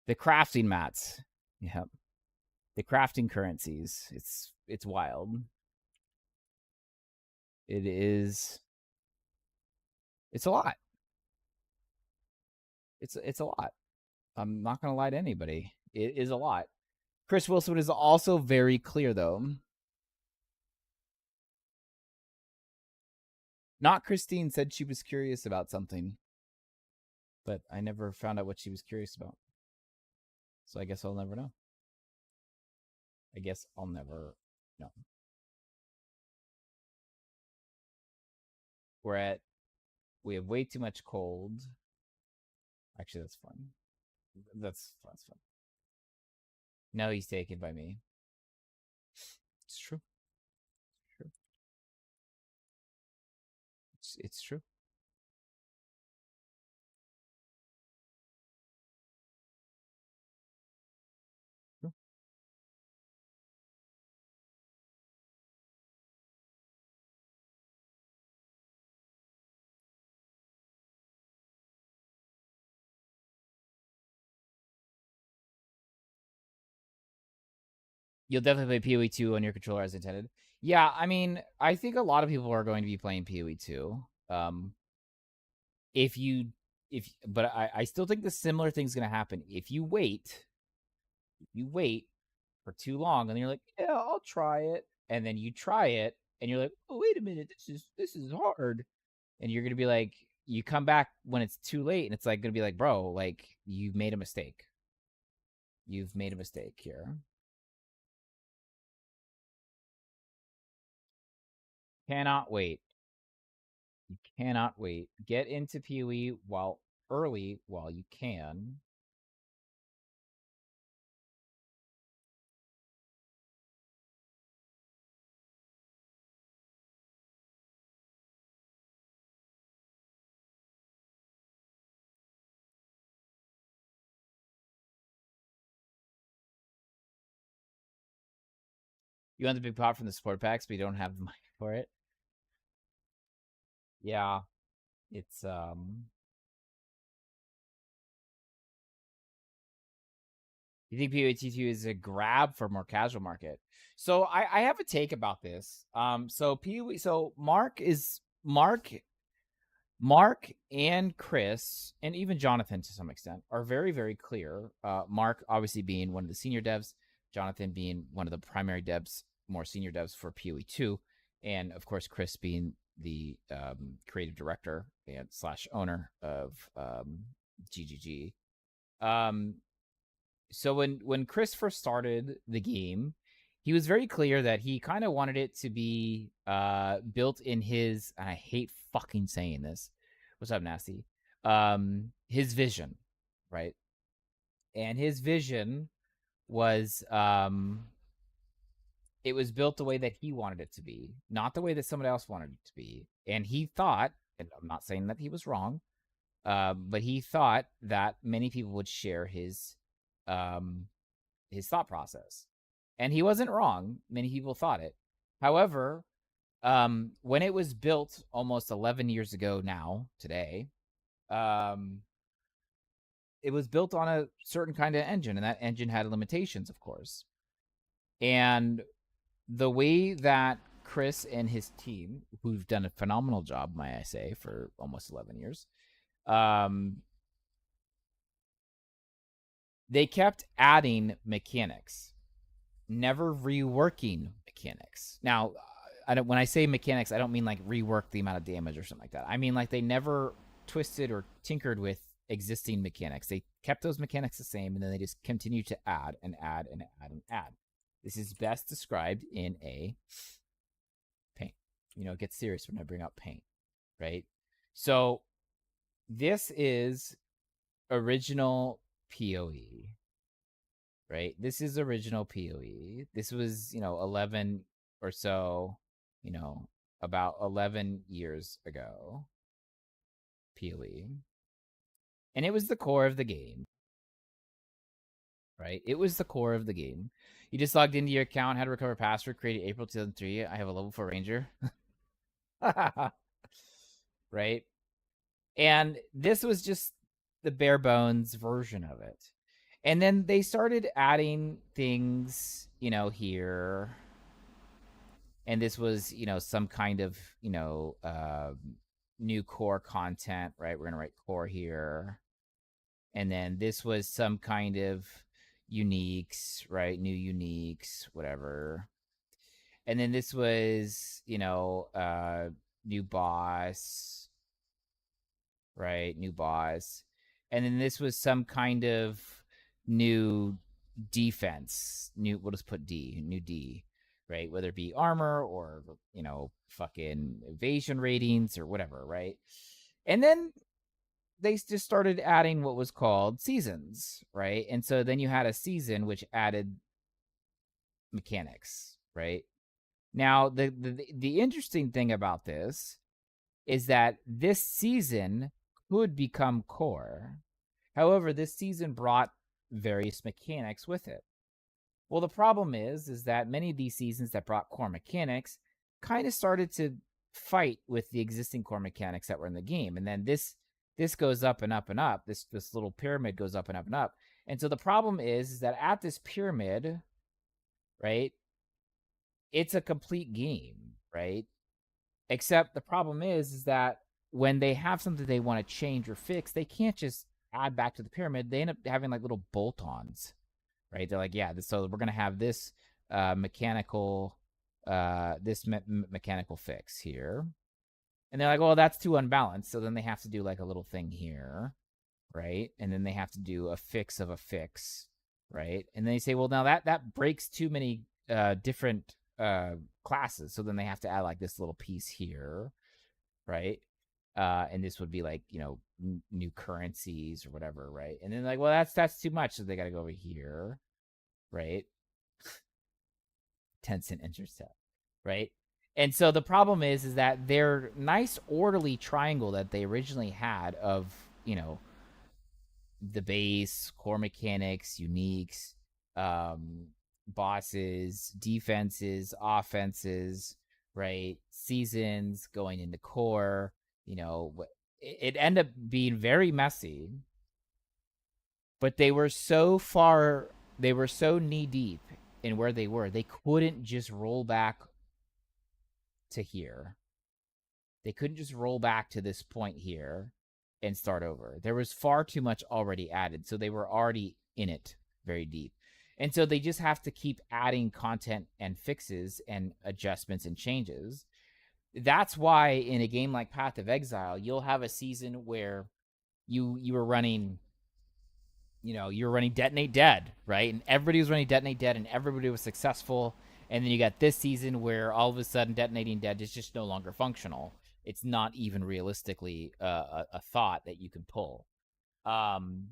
The crafting mats. Yep. The crafting currencies. It's wild. It is. It's a lot. It's a lot. I'm not gonna lie to anybody. It is a lot. Chris Wilson is also very clear, though. Not Christine said she was curious about something, but I never found out what she was curious about. So I guess I'll never know. I guess I'll never know. We have way too much cold. Actually, that's fun. That's fun. No, he's taken by me. It's true. It's true. You'll definitely play PoE2 on your controller as intended. Yeah, I mean, I think a lot of people are going to be playing PoE2. But I still think the similar thing's going to happen. If you wait for too long, and you're like, yeah, I'll try it, and then you try it, and you're like, oh, wait a minute, this is hard, and you're going to be like, you come back when it's too late, and it's like going to be like, bro, like, you've made a mistake. You've made a mistake here. Cannot wait. You cannot wait. Get into PoE early while you can. You want the big pop from the support packs, but you don't have the money for it. Yeah, it's You think PoE2 is a grab for more casual market? So I have a take about this. So PoE, so Mark and Chris, and even Jonathan to some extent, are very, very clear. Mark obviously being one of the senior devs, Jonathan being one of the primary devs, more senior devs for PoE2, and of course Chris being the creative director and slash owner of GGG. So when Chris first started the game, he was very clear that he kind of wanted it to be built in his. And I hate fucking saying this. What's up, Nasty? His vision, right? And his vision was it was built the way that he wanted it to be, not the way that somebody else wanted it to be. And he thought, and I'm not saying that he was wrong, but he thought that many people would share his thought process. And he wasn't wrong. Many people thought it. However, when it was built almost 11 years ago now, today, it was built on a certain kind of engine, and that engine had limitations, of course. And the way that Chris and his team, who've done a phenomenal job, might I say, for almost 11 years, they kept adding mechanics, never reworking mechanics. Now, when I say mechanics, I don't mean like rework the amount of damage or something like that. I mean like they never twisted or tinkered with existing mechanics. They kept those mechanics the same, and then they just continued to add and add and add and add. This is best described in a paint. You know, it gets serious when I bring up paint, right? So this is original PoE, right? This is original PoE. This was, 11 or so, about 11 years ago, PoE. And it was the core of the game, right? It was the core of the game. You just logged into your account, had to recover password, created April 2003. I have a level 4 ranger. Right? And this was just the bare bones version of it. And then they started adding things, here. And this was, some kind of, new core content, right? We're going to write core here. And then this was some kind of uniques, right? New uniques, whatever. And then this was, new boss, right? New boss. And then this was some kind of new defense. We'll just put D, new D, right? Whether it be armor or, fucking evasion ratings or whatever, right? And then they just started adding what was called seasons, right? And so then you had a season which added mechanics, right? Now, the interesting thing about this is that this season could become core. However, this season brought various mechanics with it. Well, the problem is that many of these seasons that brought core mechanics kind of started to fight with the existing core mechanics that were in the game. And then this goes up and up and up. This little pyramid goes up and up and up. And so the problem is that at this pyramid, right, it's a complete game, right? Except the problem is that when they have something they want to change or fix, they can't just add back to the pyramid. They end up having like little bolt-ons, right? They're like, yeah, so we're going to have this mechanical fix here. And they're like, well, that's too unbalanced. So then they have to do like a little thing here, right? And then they have to do a fix of a fix, right? And then they say, well, now that breaks too many different classes. So then they have to add like this little piece here, right? And this would be like, new currencies or whatever, right? And then like, well, that's too much. So they got to go over here, right? 10-cent intercept, right? And so the problem is that their nice orderly triangle that they originally had of, the base, core mechanics, uniques, bosses, defenses, offenses, right? Seasons going into core, it ended up being very messy. But they were so knee deep in where they were, they couldn't just roll back to here. They couldn't just roll back to this point here and start over. There was far too much already added, so they were already in it very deep. And so they just have to keep adding content and fixes and adjustments and changes. That's why in a game like Path of Exile, you'll have a season where you were running, you're running Detonate Dead, right? And everybody was running Detonate Dead, and everybody was successful. And then you got this season where all of a sudden Detonating Dead is just no longer functional. It's not even realistically a thought that you can pull. Um,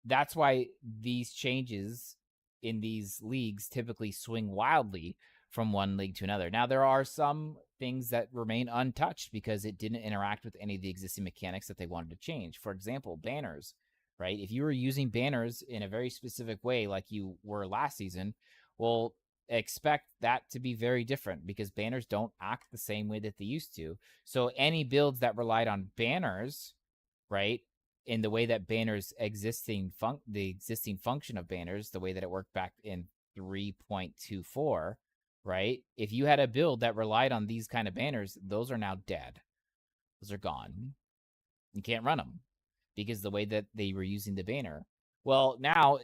that's why these changes in these leagues typically swing wildly from one league to another. Now, there are some things that remain untouched because it didn't interact with any of the existing mechanics that they wanted to change. For example, banners, right? If you were using banners in a very specific way, like you were last season, well, expect that to be very different because banners don't act the same way that they used to. So any builds that relied on banners, right, in the way that banners the existing function of banners, the way that it worked back in 3.24, right? If you had a build that relied on these kind of banners, those are now dead. Those are gone. You can't run them because the way that they were using the banner. Well, now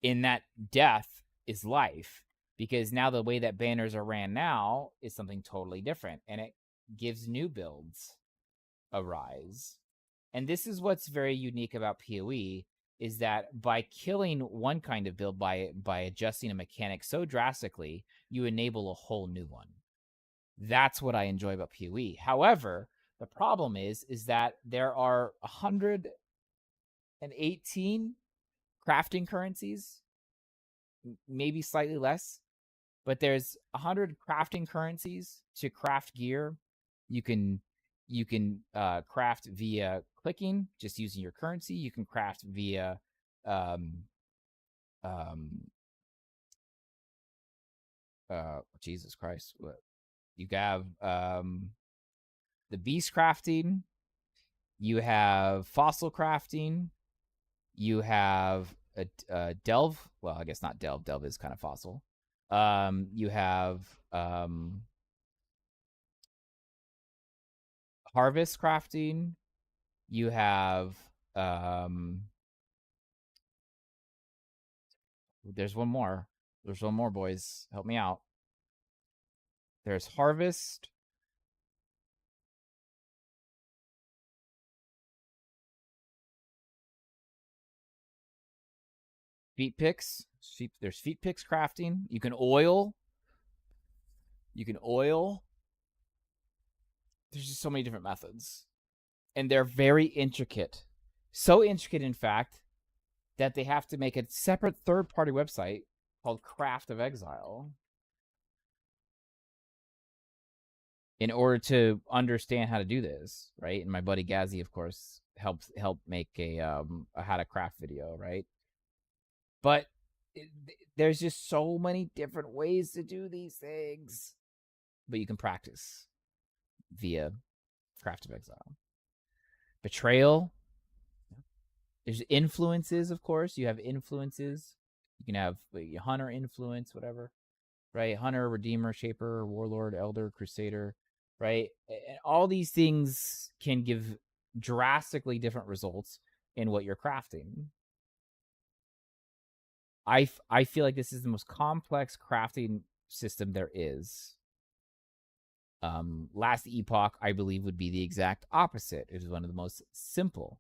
in that death is life because now the way that banners are ran now is something totally different, and it gives new builds a rise. And this is what's very unique about PoE is that by killing one kind of build by adjusting a mechanic so drastically, you enable a whole new one. That's what I enjoy about PoE. However, the problem is that there are 118 crafting currencies, maybe slightly less, but there's 100 crafting currencies to craft gear. You can craft via clicking, just using your currency. You can craft via um Jesus Christ, what you have the beast crafting, you have fossil crafting, you have a delve. Well, I guess not delve. Delve is kind of fossil. You have harvest crafting. You have there's one more. There's one more, boys. Help me out. There's harvest. Feet picks. There's feet picks crafting. You can oil. There's just so many different methods. And they're very intricate. So intricate, in fact, that they have to make a separate third-party website called Craft of Exile in order to understand how to do this, right? And my buddy Gazzy, of course, helped make a how to craft video, right? But there's just so many different ways to do these things. But you can practice via Craft of Exile. Betrayal. There's influences, of course. You have influences. You can have hunter influence, whatever, right? Hunter, redeemer, shaper, warlord, elder, crusader, right? And all these things can give drastically different results in what you're crafting. I feel like this is the most complex crafting system there is. Last Epoch, I believe, would be the exact opposite. It is one of the most simple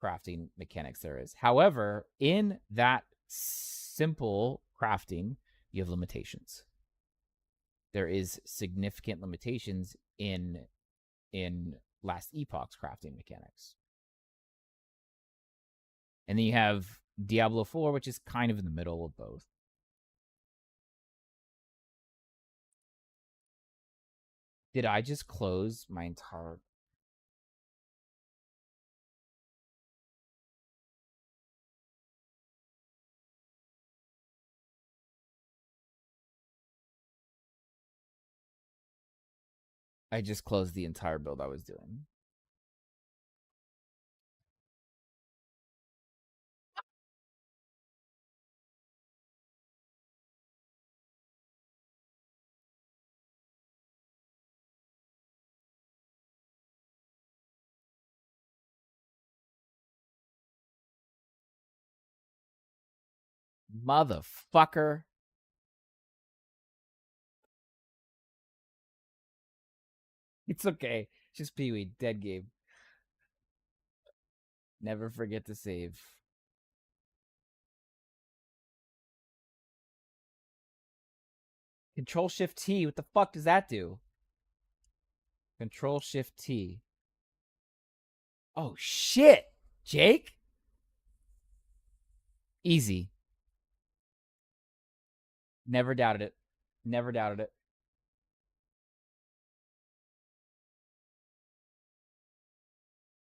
crafting mechanics there is. However, in that simple crafting, you have limitations. There is significant limitations in Last Epoch's crafting mechanics. And then you have Diablo 4, which is kind of in the middle of both. Did I just close my entire... I just closed the entire build I was doing. Motherfucker. It's okay. Just Pee Wee. Dead game. Never forget to save. Control Shift T. What the fuck does that do? Control Shift T. Oh shit, Jake. Easy. Never doubted it. Never doubted it.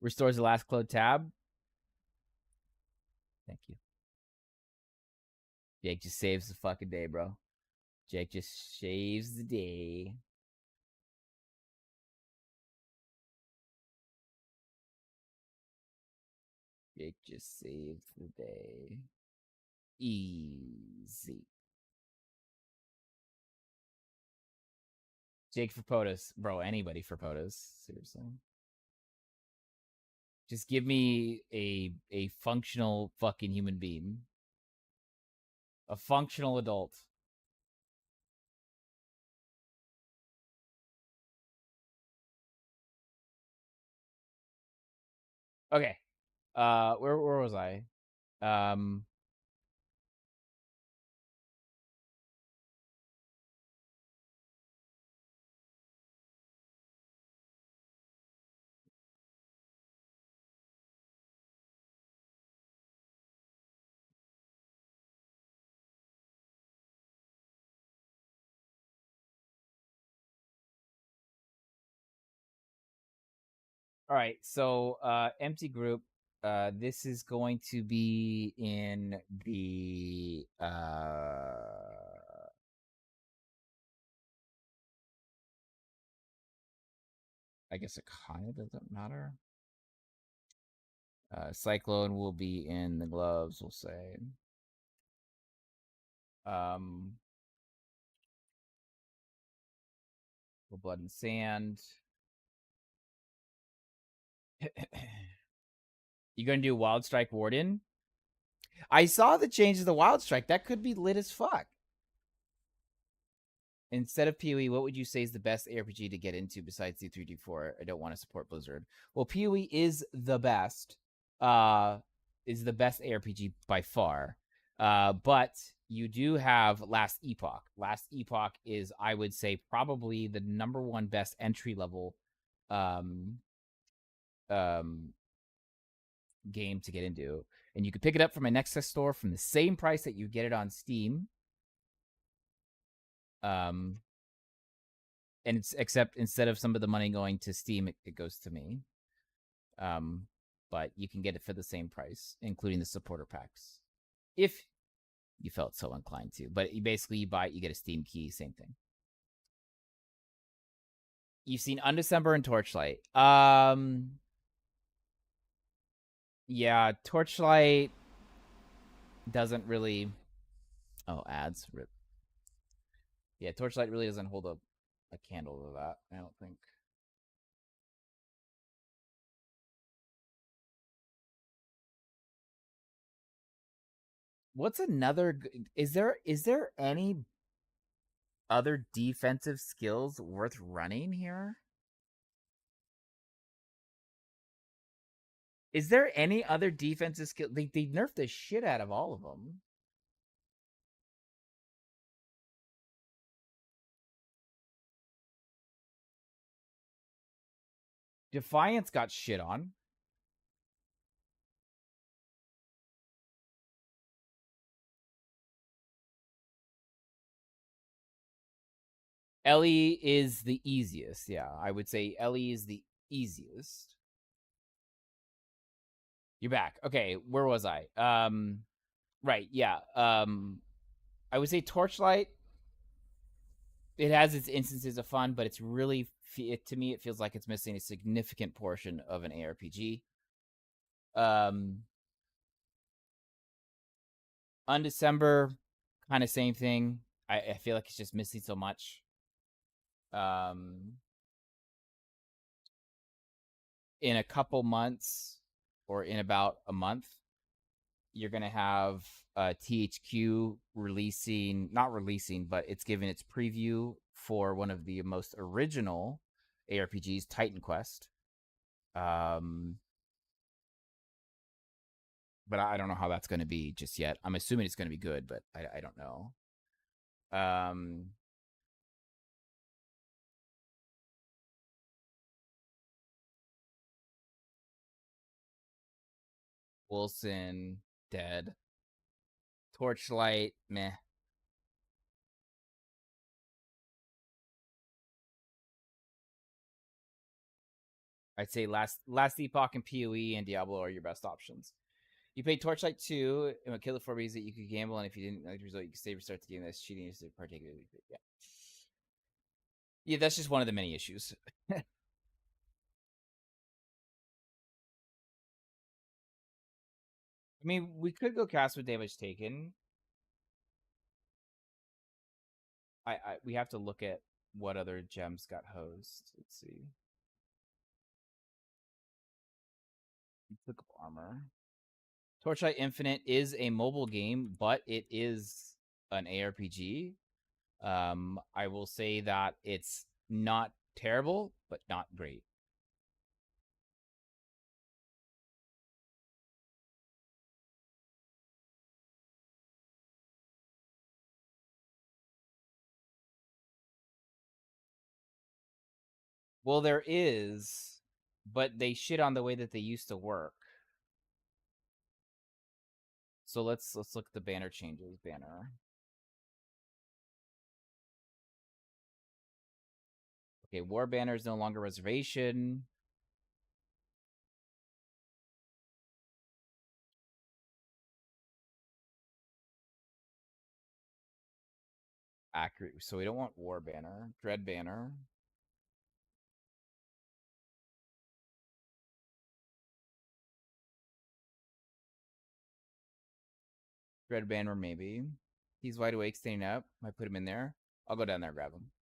Restores the last closed tab. Thank you. Jake just saves the fucking day, bro. Jake just saves the day. Jake just saves the day. Easy. Jake for POTUS. Bro, anybody for POTUS. Seriously. Just give me a functional fucking human being. A functional adult. Okay. Where was I? All right, so empty group. This is going to be in the I guess it kind of doesn't matter. Cyclone will be in the gloves, we'll say. Blood and Sand. You gonna do Wild Strike Warden? I saw the change of the Wild Strike. That could be lit as fuck. Instead of PoE, what would you say is the best ARPG to get into besides D3D4? I don't want to support Blizzard. Well, PoE is the best. Is the best ARPG by far. But you do have Last Epoch. Last Epoch is, I would say, probably the number one best entry level game to get into. And you can pick it up from my Nexus store from the same price that you get it on Steam. And it's except instead of some of the money going to Steam, it goes to me. But you can get it for the same price, including the supporter packs, if you felt so inclined to. But you buy it, you get a Steam key, same thing. You've seen Undecember and Torchlight. Yeah, Torchlight doesn't really. Oh, ads. Rip. Yeah, Torchlight really doesn't hold a candle to that, I don't think. What's another? Is there any other defensive skills worth running here? Is there any other defensive skill? They nerfed the shit out of all of them. Defiance got shit on. Ellie is the easiest. Yeah, I would say Ellie is the easiest. You're back. Okay, where was I? Right, yeah. I would say Torchlight. It has its instances of fun, but it's really, to me, it feels like it's missing a significant portion of an ARPG. Undecember, kind of same thing. I feel like it's just missing so much. In a couple months, or in about a month, you're gonna have THQ not releasing, but it's giving its preview for one of the most original ARPGs, Titan Quest. But I don't know how that's going to be just yet. I'm assuming it's going to be good, but I don't know. Wilson, dead. Torchlight, meh. I'd say Last Epoch and PoE and Diablo are your best options. You played Torchlight 2, and what killed it for me is that you could gamble, and if you didn't like the result, you could save or start the game. That's cheating. To partake. Yeah. Yeah, that's just one of the many issues. I mean, we could go cast with damage taken. We have to look at what other gems got hosed. Let's see. Applicable armor. Torchlight Infinite is a mobile game, but it is an ARPG. I will say that it's not terrible, but not great. Well, there is, but they shit on the way that they used to work. So let's look at the banner changes. Banner. Okay, War Banner is no longer reservation. Accurate. So we don't want War Banner. Dread Banner. Dread Banner, maybe. He's wide awake, standing up. Might put him in there. I'll go down there and grab him.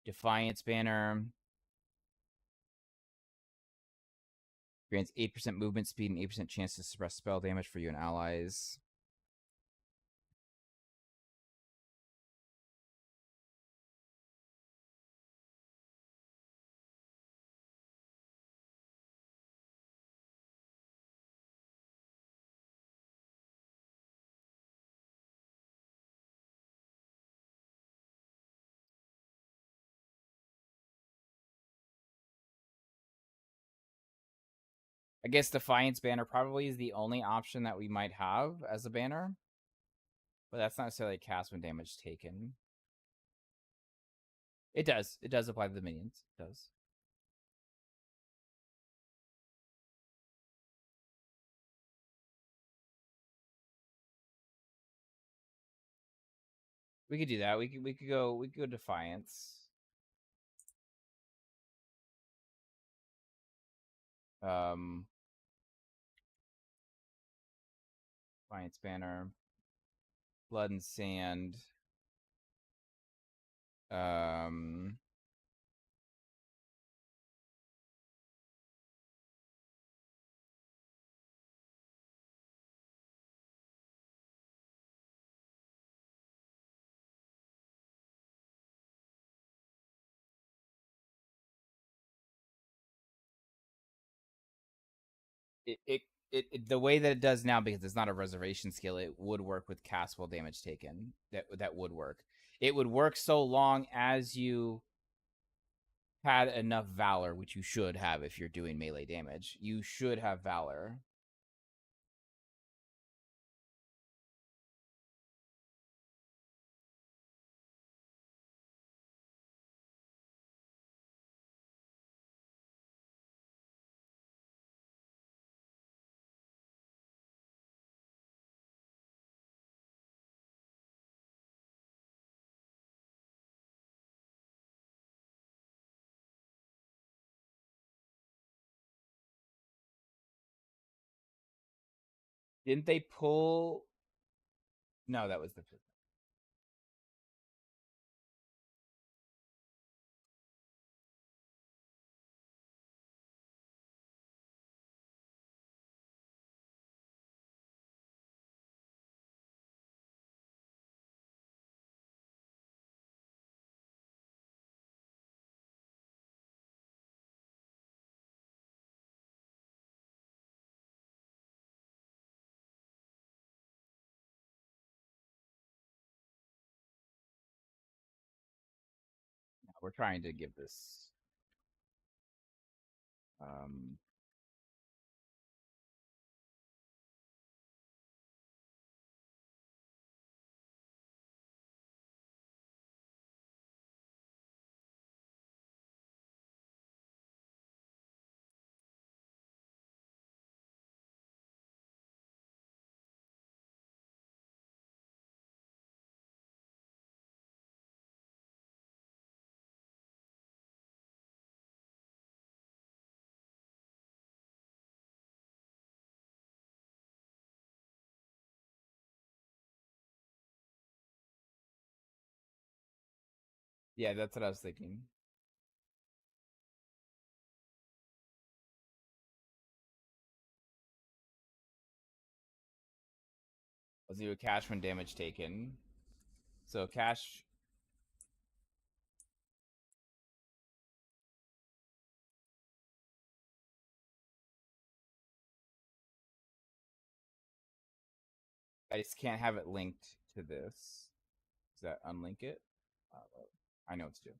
Defiance Banner. Grants 8% movement speed and 8% chance to suppress spell damage for you and allies. I guess Defiance Banner probably is the only option that we might have as a banner. But that's not necessarily a cast when damage taken. It does. It does apply to the minions. It does. We could do that. We could go Defiance. Defiance Banner. Blood and Sand. The way that it does now, because it's not a reservation skill, it would work with cast while damage taken. That would work. It would work so long as you had enough valor, which you should have if you're doing melee damage. You should have valor. Didn't they pull? No, that was the we're trying to give this yeah, that's what I was thinking. Let's do a cash when damage taken. So cash. I just can't have it linked to this. Does that unlink it? I know what to do.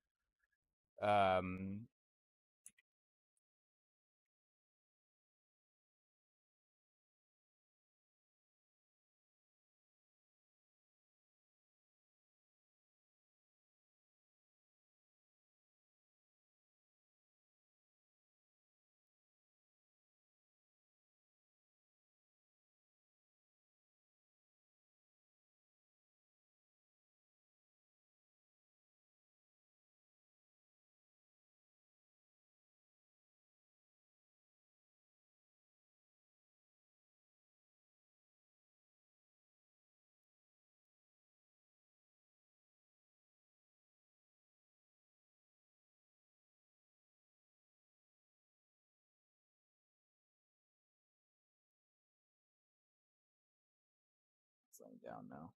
It's laying down now.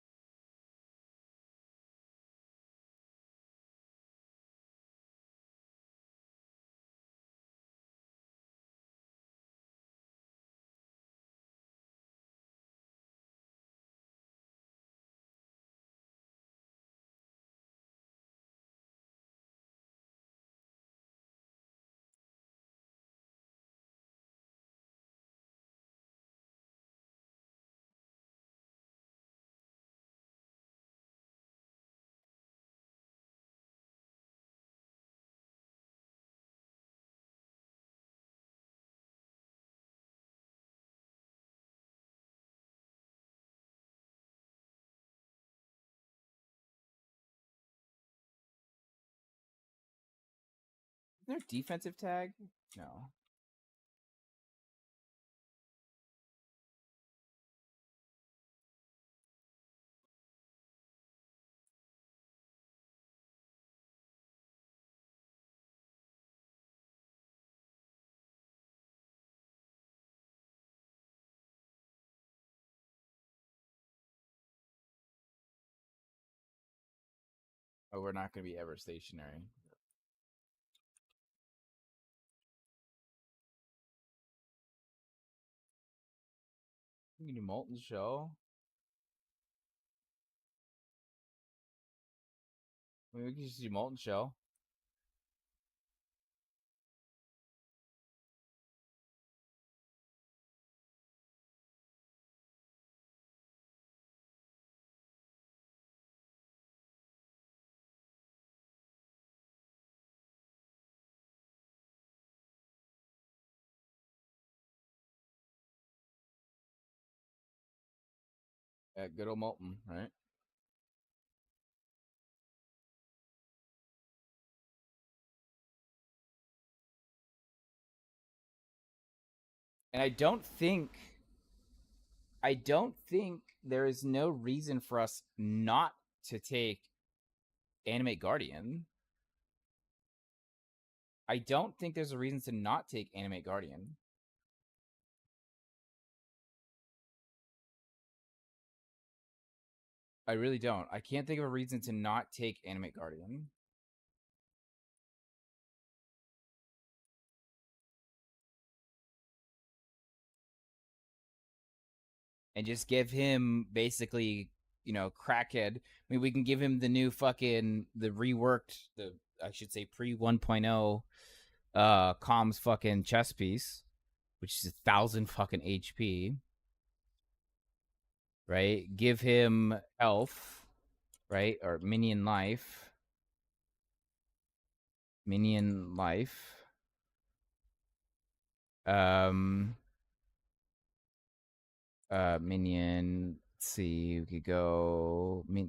Is there a defensive tag? No. Oh, we're not going to be ever stationary. You can do Molten Shell. I mean, we can just do Molten Shell. Good old Molten, right? And I don't think there is no reason for us not to take Animate Guardian. I don't think there's a reason to not take Animate Guardian. I really don't. I can't think of a reason to not take Animate Guardian. And just give him basically, you know, crackhead. I mean, we can give him the new fucking the reworked the I should say pre 1.0 comms fucking chess piece, which is 1,000 fucking HP. Right? Give him health, right? Or minion life. Minion life. Minion. Let's see, we could go. We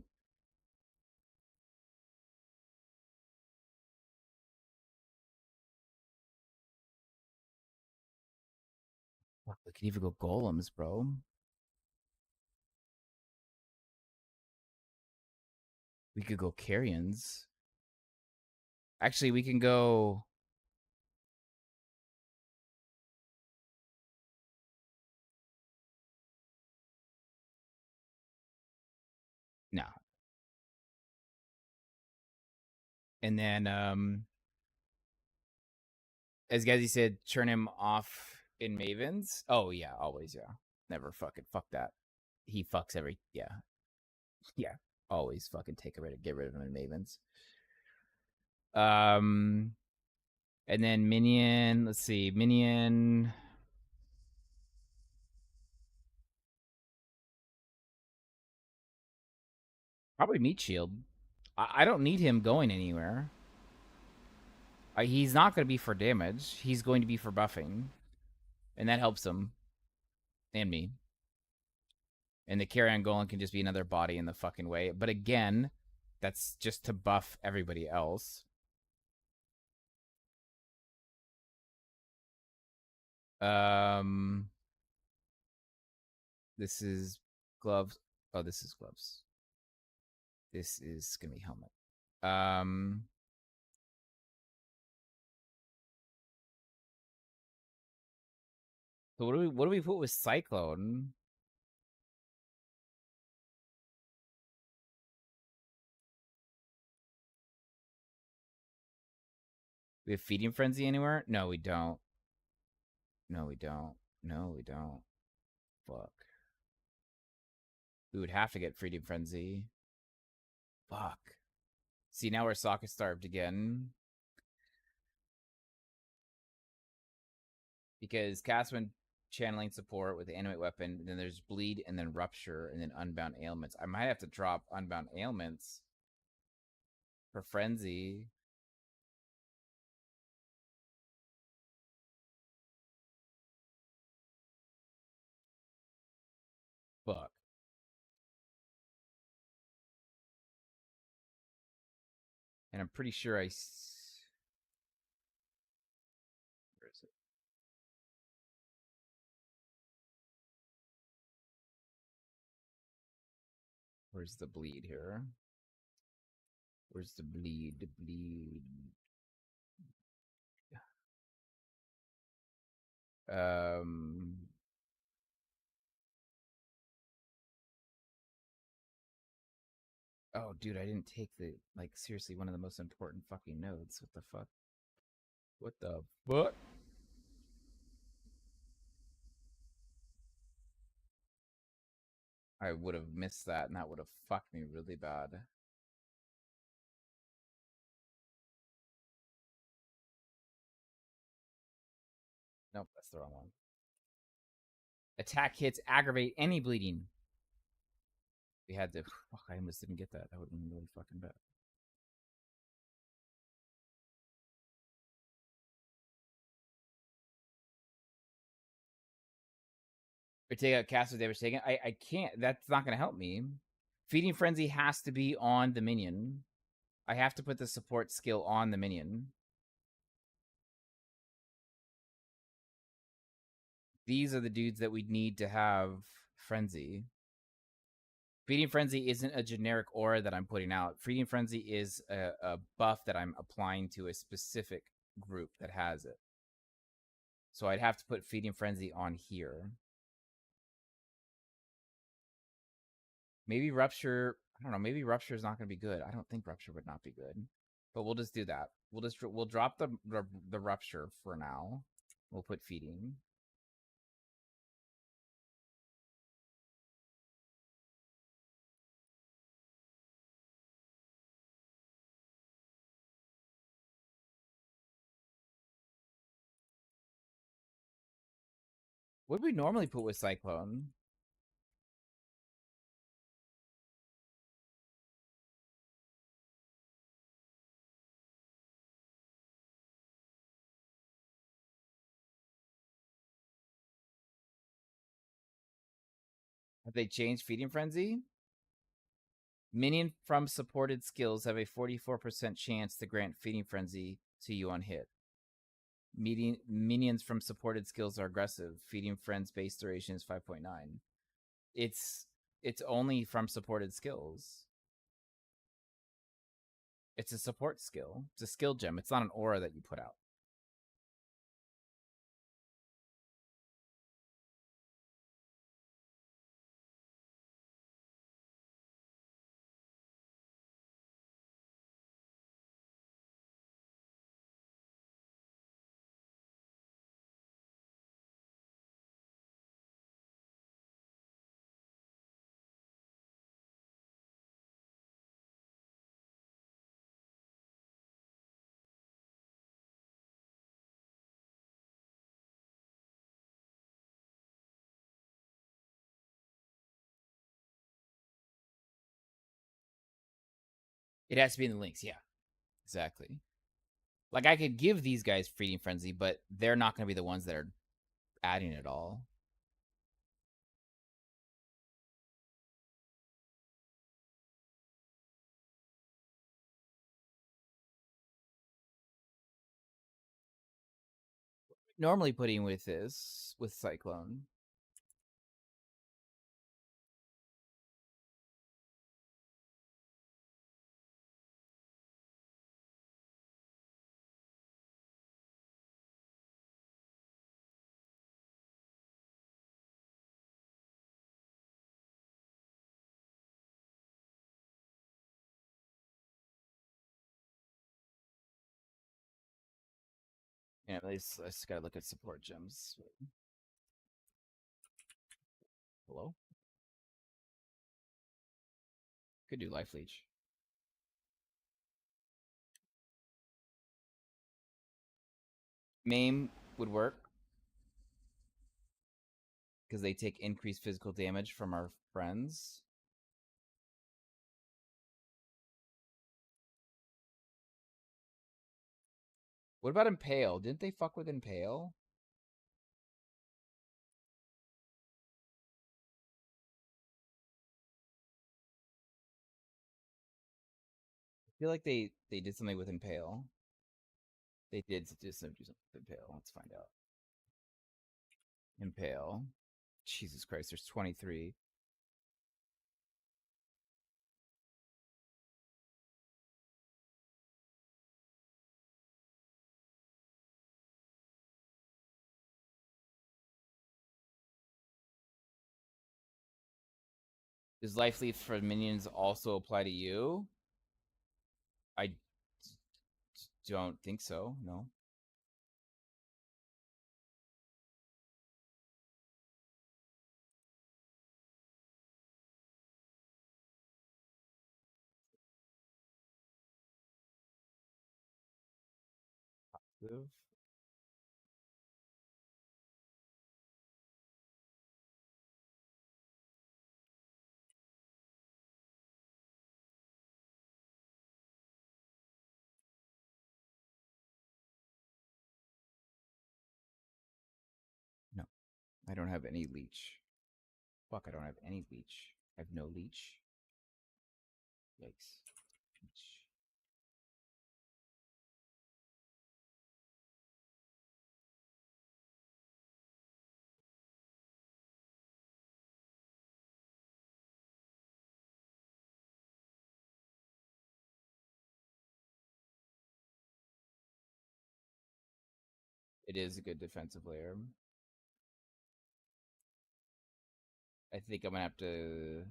could even go golems, bro. We could go carrions. Actually, we can go. No. And then, as Gazzy said, turn him off in Mavens. Oh yeah, always, yeah. Never fucking fuck that. He fucks every yeah. Always fucking get rid of him in Mavens. And then minion. Let's see, minion. Probably meat shield. I don't need him going anywhere. He's not going to be for damage. He's going to be for buffing, and that helps him and me. And the carrion golem can just be another body in the fucking way. But again, that's just to buff everybody else. This is gloves. Oh, this is gloves. This is gonna be helmet. So what do we put with Cyclone? We have Feeding Frenzy anywhere? No, we don't. No, we don't. No, we don't. Fuck. We would have to get Feeding Frenzy. Fuck. See, now we're socket starved again. Because cast when channeling support with the animate weapon, then there's bleed and then rupture and then unbound ailments. I might have to drop unbound ailments for frenzy. Fuck. And I'm pretty sure where is it? Where's the bleed here? Where's the bleed? The bleed. Oh, dude, I didn't take seriously, one of the most important fucking nodes. What the fuck? What the fuck? I would have missed that, and that would have fucked me really bad. Nope, that's the wrong one. Attack hits aggravate any bleeding. We had to. Fuck, I almost didn't get that. That would have been really fucking bad. Or take out cast with damage taken. I can't. That's not going to help me. Feeding Frenzy has to be on the minion. I have to put the support skill on the minion. These are the dudes that we need to have Frenzy. Feeding Frenzy isn't a generic aura that I'm putting out. Feeding Frenzy is a buff that I'm applying to a specific group that has it. So I'd have to put Feeding Frenzy on here. Maybe Rupture. I don't know. Maybe Rupture is not going to be good. I don't think Rupture would not be good. But we'll just do that. We'll drop the Rupture for now. We'll put Feeding. What do we normally put with Cyclone? Have they changed Feeding Frenzy? Minion from supported skills have a 44% chance to grant Feeding Frenzy to you on hit. Minions from supported skills are aggressive. Feeding Friends base duration is 5.9. It's only from supported skills. It's a support skill. It's a skill gem. It's not an aura that you put out. It has to be in the links. Yeah, exactly. Like I could give these guys Feeding Frenzy, but they're not going to be the ones that are adding it all. Normally putting with this with Cyclone. Yeah, I just gotta look at support gems. Hello? Could do Life Leech. Maim would work because they take increased physical damage from our friends. What about Impale? Didn't they fuck with Impale? I feel like they did something with Impale. They did do something with Impale. Let's find out. Impale. Jesus Christ, there's 23. Does Life Leaf for minions also apply to you? I don't think so. No. Live. No, I don't have any leech. Fuck, I don't have any leech. I have no leech. Yikes. Leech. It is a good defensive layer. I think I'm gonna have to.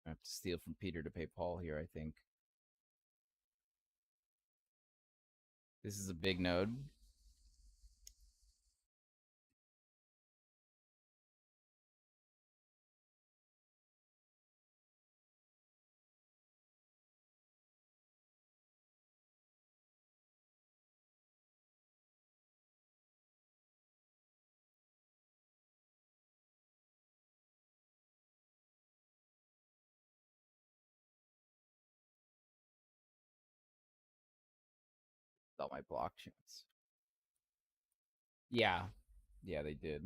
I have to steal from Peter to pay Paul here. I think this is a big node. my block chance. Yeah. Yeah, they did.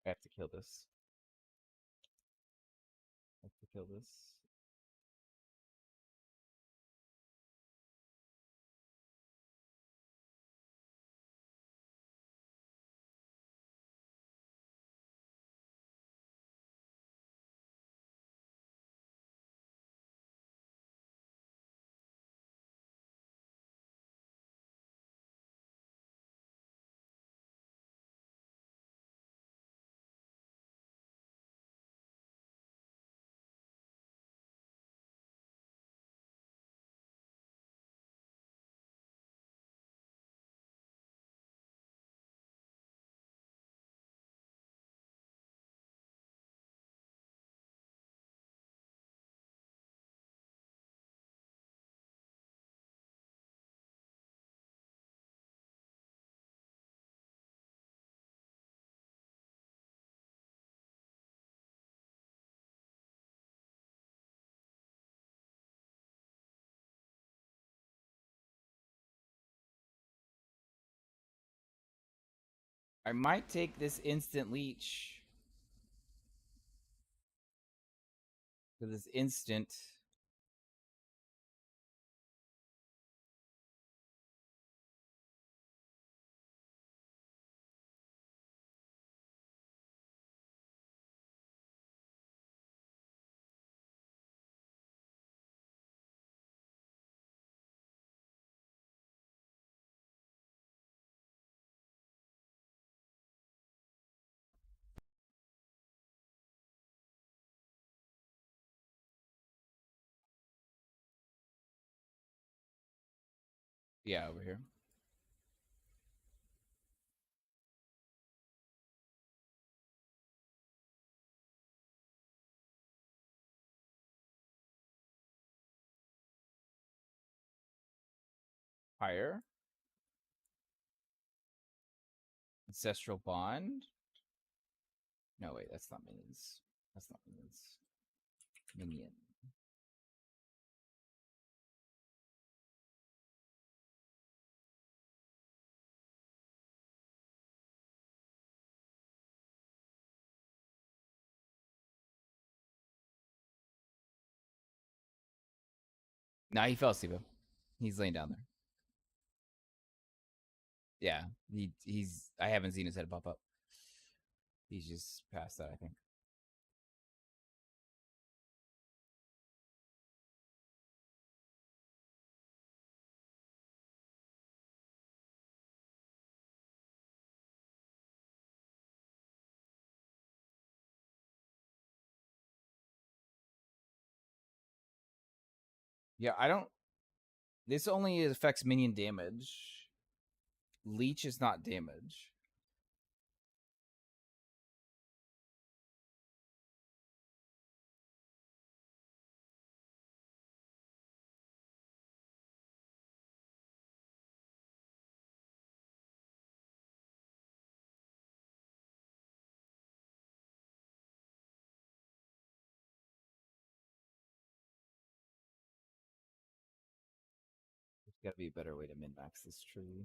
I have to kill this. I have to kill this. I might take this instant leech. For this instant. Yeah, over here. Higher. Ancestral Bond. No, wait, that's not minions. That's not minions. Minion. Nah, he fell asleep. He's laying down there. Yeah, he's. I haven't seen his head pop up. He's just past that, I think. Yeah, I don't. This only affects minion damage. Leech is not damage. There's got to be a better way to min max this tree.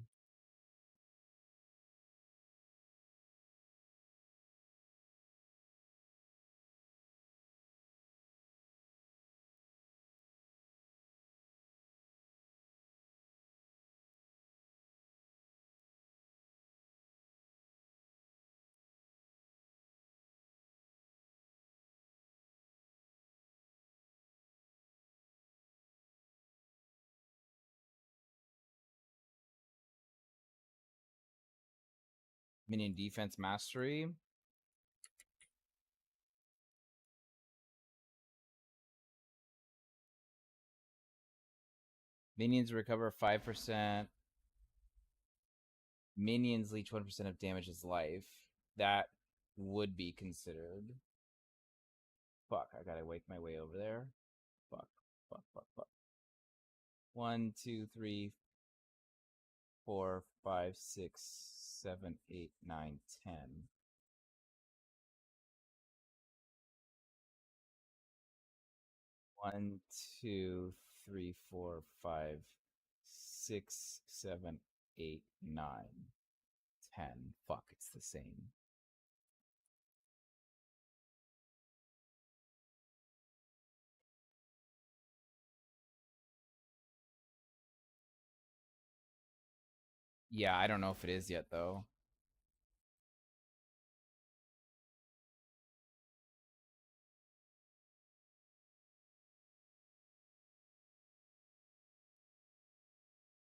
Minion defense mastery. Minions recover 5%. Minions leech 1% of damage as life. That would be considered. Fuck, I gotta wake my way over there. Fuck, fuck, fuck, fuck. 1, 2, 3, 4, 5, 6, 7, 8, 9, 10. 1, 2, 3, 4, 5, 6, 7, 8, 9, 10. Fuck, it's the same. Yeah, I don't know if it is yet, though.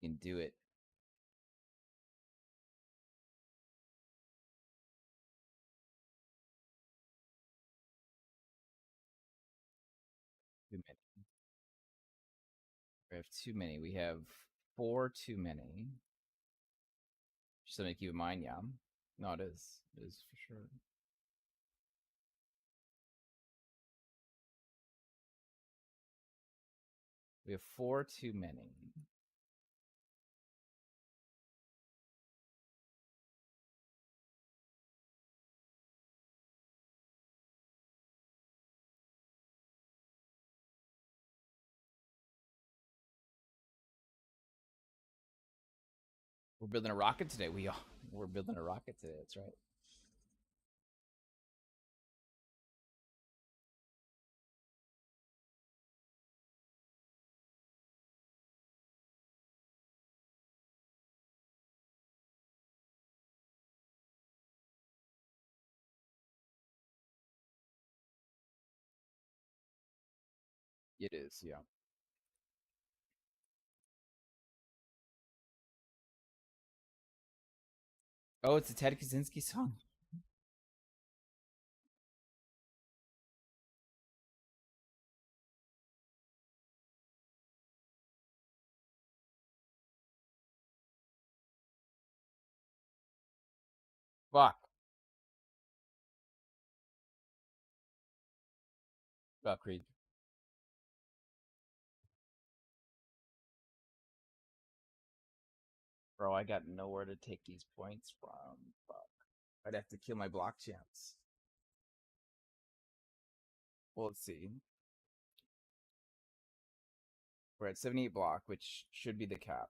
You can do it. Too many. We have too many. We have 4 too many. Just something to keep in mind, yeah. No, it is. It is for sure. We have 4 too many. We're building a rocket today. We're building a rocket today. That's right. It is, yeah. Oh, it's a Ted Kaczynski song. Fuck. Creed. Bro, I got nowhere to take these points from. Fuck. I'd have to kill my block chance. Well, let's see. We're at 78 block, which should be the cap.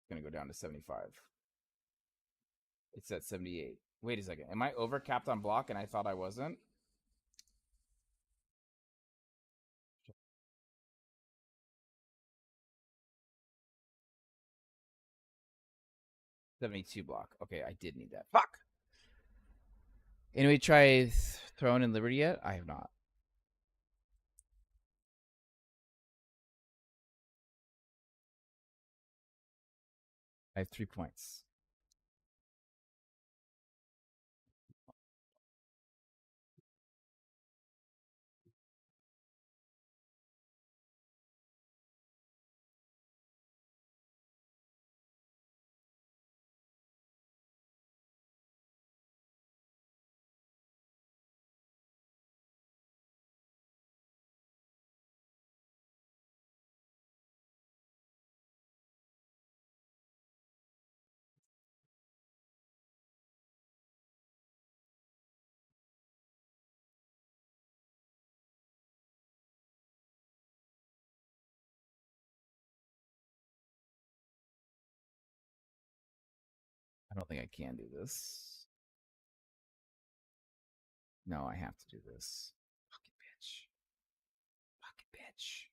It's gonna go down to 75. It's at 78. Wait a second. Am I overcapped on block and I thought I wasn't? 72 block. Okay, I did need that. Fuck. Anybody try Throne and Liberty yet? I have not. I have 3 points. I don't think I can do this. No, I have to do this. Fucking bitch. Fucking bitch.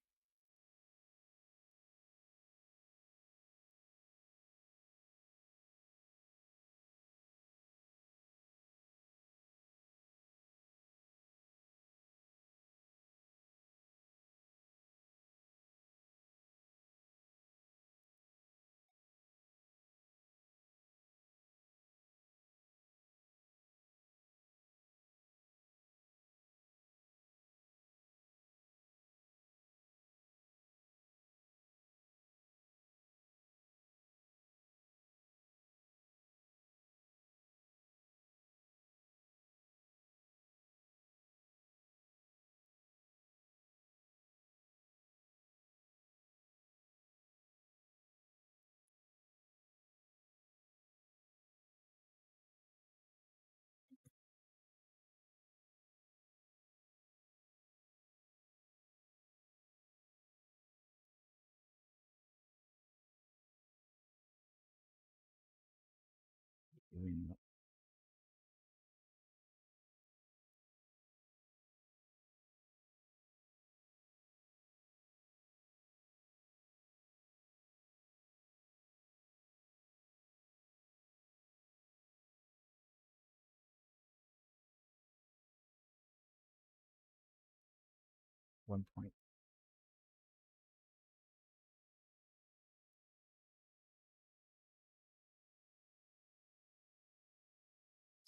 1 point.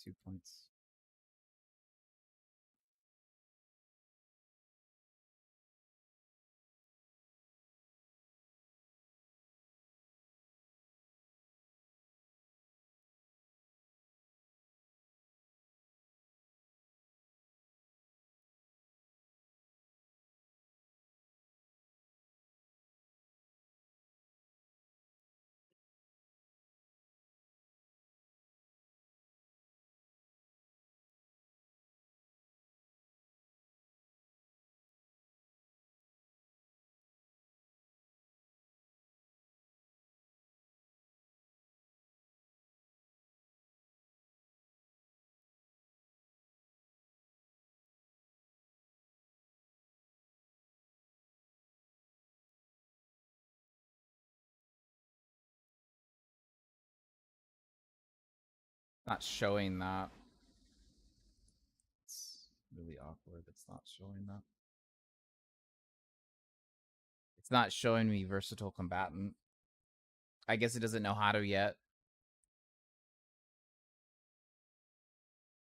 2 points. Not showing that. It's really awkward. It's not showing that. It's not showing me versatile combatant. I guess it doesn't know how to yet.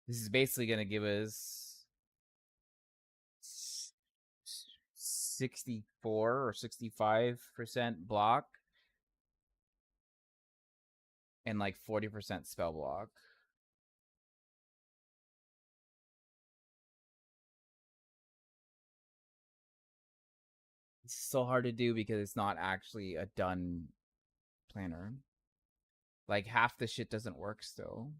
This is basically going to give us 64 or 65% block and like 40% spell block. It's so hard to do because it's not actually a done planner. Like half the shit doesn't work still.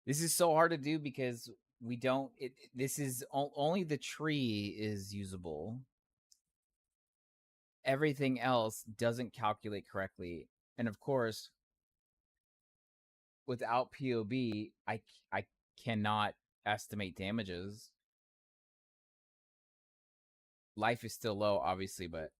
This is so hard to do because we don't. This is only the tree is usable. Everything else doesn't calculate correctly, and of course, without POB, I cannot estimate damages. Life is still low, obviously, but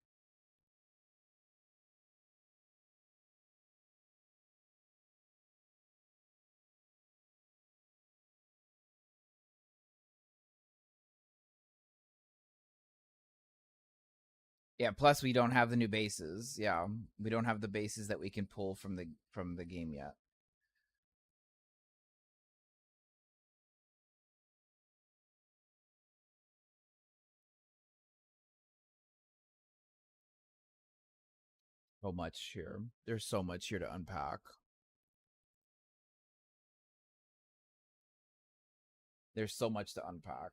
yeah. Plus, we don't have the new bases. Yeah, we don't have the bases that we can pull from the game yet. So much here. There's so much here to unpack. There's so much to unpack.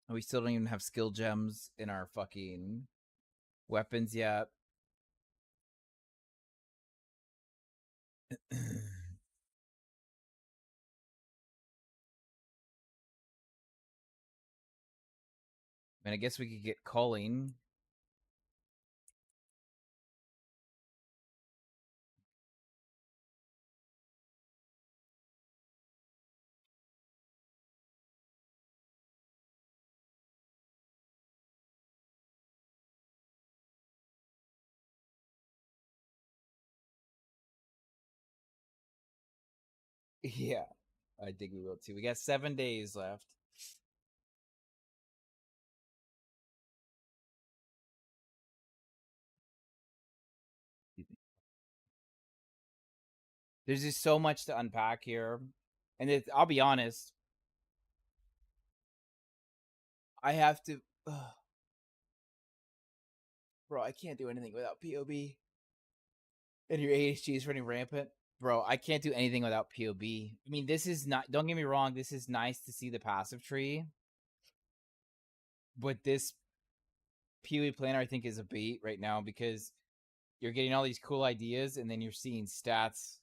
And we still don't even have skill gems in our fucking weapons yet. And I guess we could get calling. Yeah, I think we will too. We got 7 days left. There's just so much to unpack here. And I'll be honest, I have to. Bro, I can't do anything without POB. And your AHG is running rampant. Bro, I can't do anything without POB. I mean, this is not. Don't get me wrong. This is nice to see the passive tree. But this POE planner, I think, is a bait right now because you're getting all these cool ideas and then you're seeing stats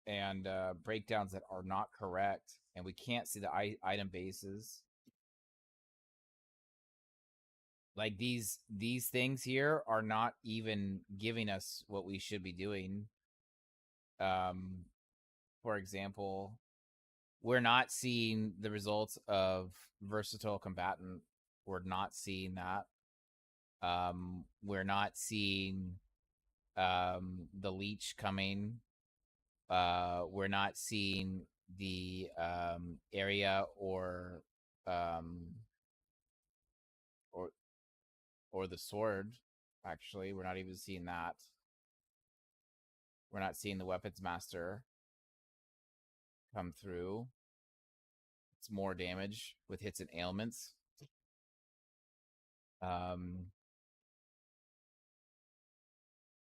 and breakdowns that are not correct. And we can't see the item bases. Like these things here are not even giving us what we should be doing. For example, we're not seeing the results of versatile combatant. We're not seeing that. We're not seeing the leech coming. We're not seeing the area or the sword. Actually, we're not even seeing that. We're not seeing the weapons master come through. It's more damage with hits and ailments.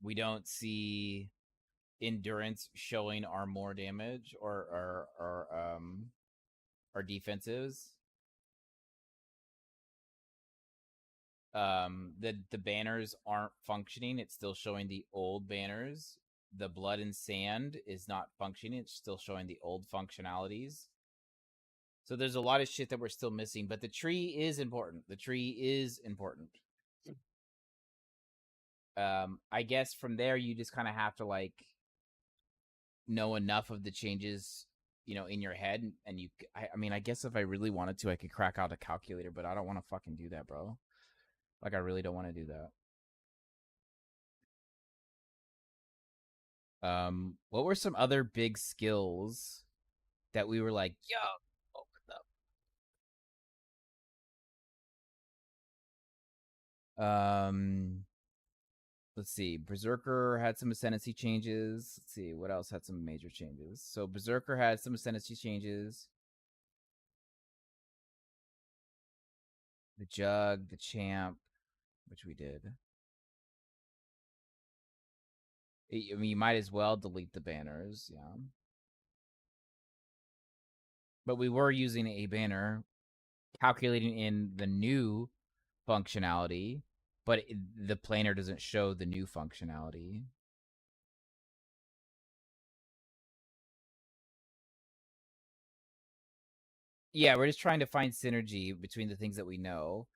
We don't see endurance showing our more damage or our defenses. The banners aren't functioning. It's still showing the old banners. The blood and sand is not functioning. It's still showing the old functionalities. So there's a lot of shit that we're still missing, but the tree is important. The tree is important. I guess from there you just kind of have to like know enough of the changes, you know, in your head, and you. I mean, I guess if I really wanted to, I could crack out a calculator, but I don't want to fucking do that, bro. Like, I really don't want to do that. What were some other big skills that we were like, yo, open up? Let's see. Berserker had some ascendancy changes. Let's see what else had some major changes. So Berserker had some ascendancy changes. The Jug, the Champ, which we did. I mean, you might as well delete the banners, yeah. But we were using a banner, calculating in the new functionality, but the planer doesn't show the new functionality. Yeah, we're just trying to find synergy between the things that we know.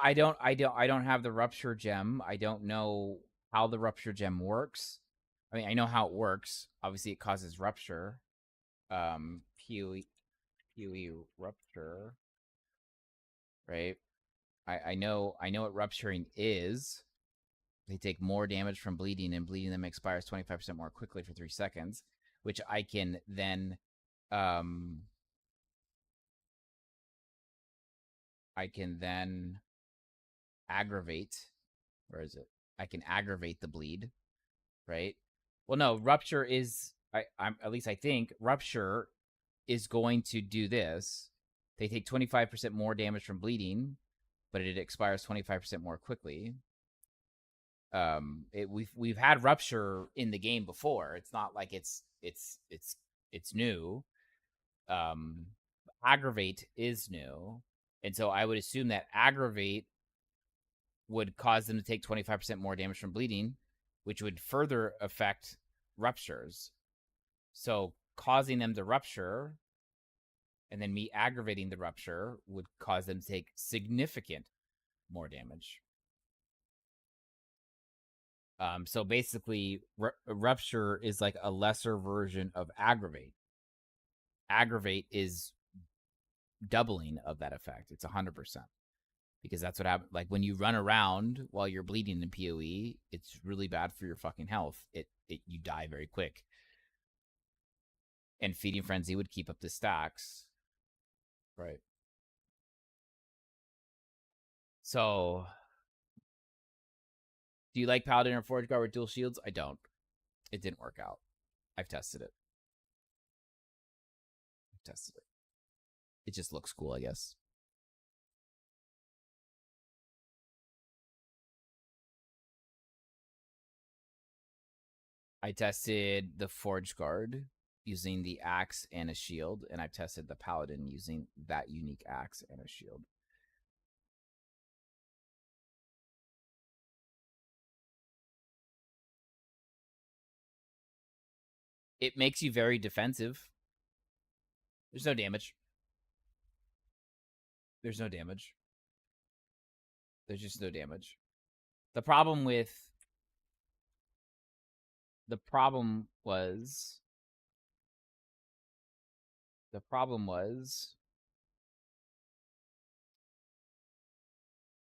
I don't have the rupture gem. I don't know how the rupture gem works. I mean, I know how it works. Obviously, it causes rupture. PoE rupture, right? I know what rupturing is. They take more damage from bleeding, and bleeding them expires 25% more quickly for 3 seconds, which I can then aggravate. Where is it? I can aggravate the bleed, right? Well, no, rupture is I'm at least I think rupture is going to do this. They take 25% more damage from bleeding, but it expires 25% more quickly. We've had rupture in the game before. It's not like it's new. Aggravate is new, and so I would assume that aggravate would cause them to take 25% more damage from bleeding, which would further affect ruptures. So causing them to rupture and then me aggravating the rupture would cause them to take significant more damage. So basically, rupture is like a lesser version of aggravate. Aggravate is doubling of that effect. It's 100%. Because that's what happens. Like when you run around while you're bleeding in PoE, it's really bad for your fucking health. You die very quick. And Feeding Frenzy would keep up the stacks. Right. So, do you like Paladin or Forge Guard with dual shields? I don't. It didn't work out. I've tested it. It just looks cool, I guess. I tested the Forge Guard using the axe and a shield, and I've tested the Paladin using that unique axe and a shield. It makes you very defensive. There's no damage. There's no damage. There's just no damage. The problem was so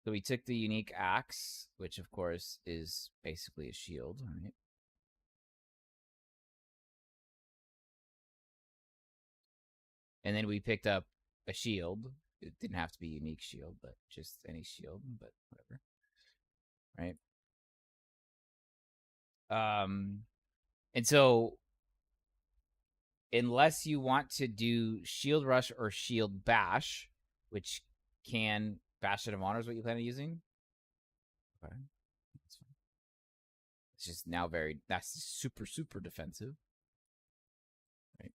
we took the unique axe, which of course is basically a shield, right? And then we picked up a shield. It didn't have to be a unique shield, but just any shield, but whatever. Right? And so unless you want to do shield rush or shield bash, which can Bastion of Honor is what you plan on using. Okay. That's fine. It's just now that's super, super defensive. Right.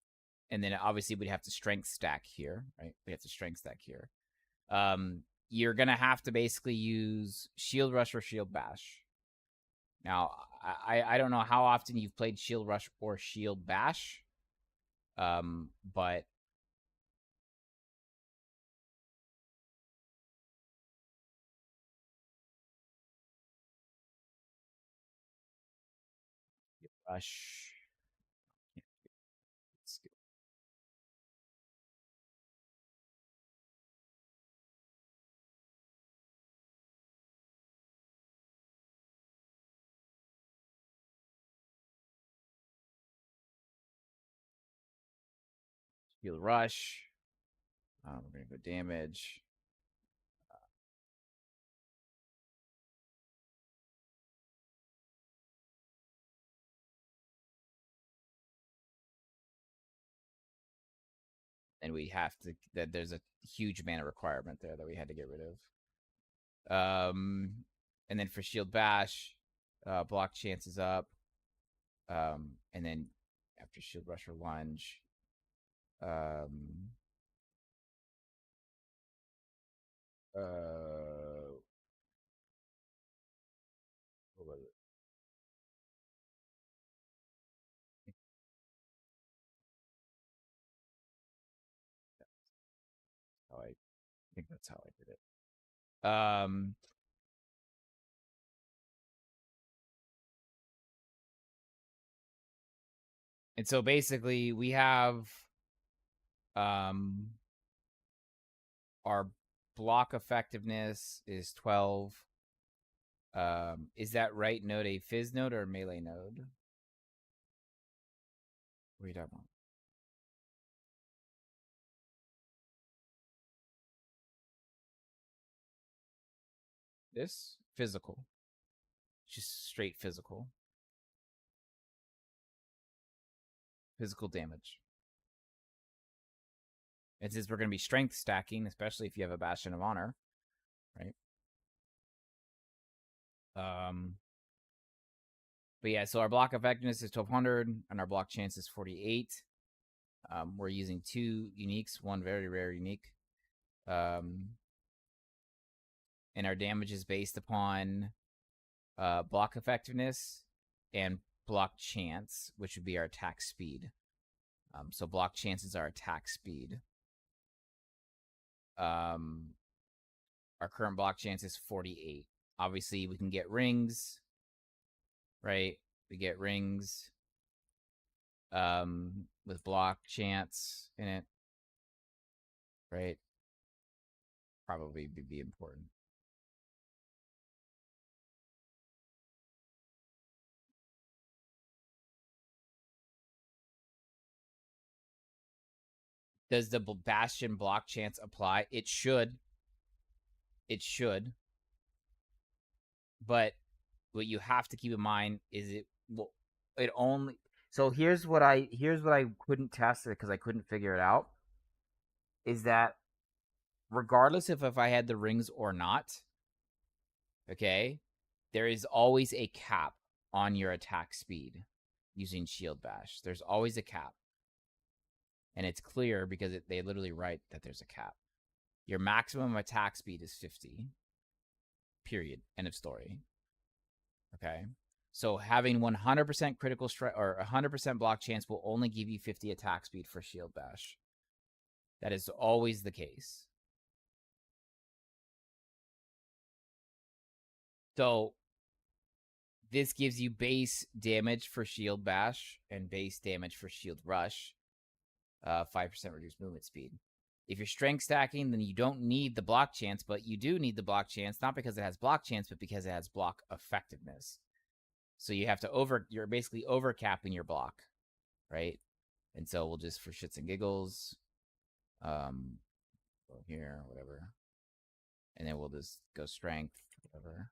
And then obviously we'd have to strength stack here, right? We have to strength stack here. You're gonna have to basically use shield rush or shield bash. Now, I don't know how often you've played shield rush or shield bash. But rush. Shield rush. We're gonna go damage. And we have to. That there's a huge mana requirement there that we had to get rid of. And then for shield bash, block chances up. And then after shield rush or lunge, what was it? I think that's how I did it. And so basically we have our block effectiveness is 12. Is that right node a fizz node or a melee node? What are you talking about? This? Physical. Just straight physical. Physical damage. And since we're going to be strength stacking, especially if you have a Bastion of Honor, right? But yeah, so our block effectiveness is 1200 and our block chance is 48. We're using 2 uniques, one very rare unique. And our damage is based upon block effectiveness and block chance, which would be our attack speed. So block chance is our attack speed. Our current block chance is 48. Obviously, we can get rings, right? We get rings with block chance in it, right? Probably be important. Does the Bastion block chance apply? It should. It should. But what you have to keep in mind is it only. So here's what I couldn't test it because I couldn't figure it out. Is that regardless if I had the rings or not, okay, there is always a cap on your attack speed. using shield bash. There's always a cap. And it's clear because they literally write that there's a cap. Your maximum attack speed is 50. Period. End of story. Okay. So having 100% critical strike or 100% block chance will only give you 50 attack speed for shield bash. That is always the case. So this gives you base damage for shield bash and base damage for shield rush. 5% reduced movement speed. If you're strength stacking, then you don't need the block chance, but you do need the block chance, not because it has block chance, but because it has block effectiveness. So you have to you're basically overcapping your block, right? And so we'll just, for shits and giggles, go here, whatever. And then we'll just go strength, whatever.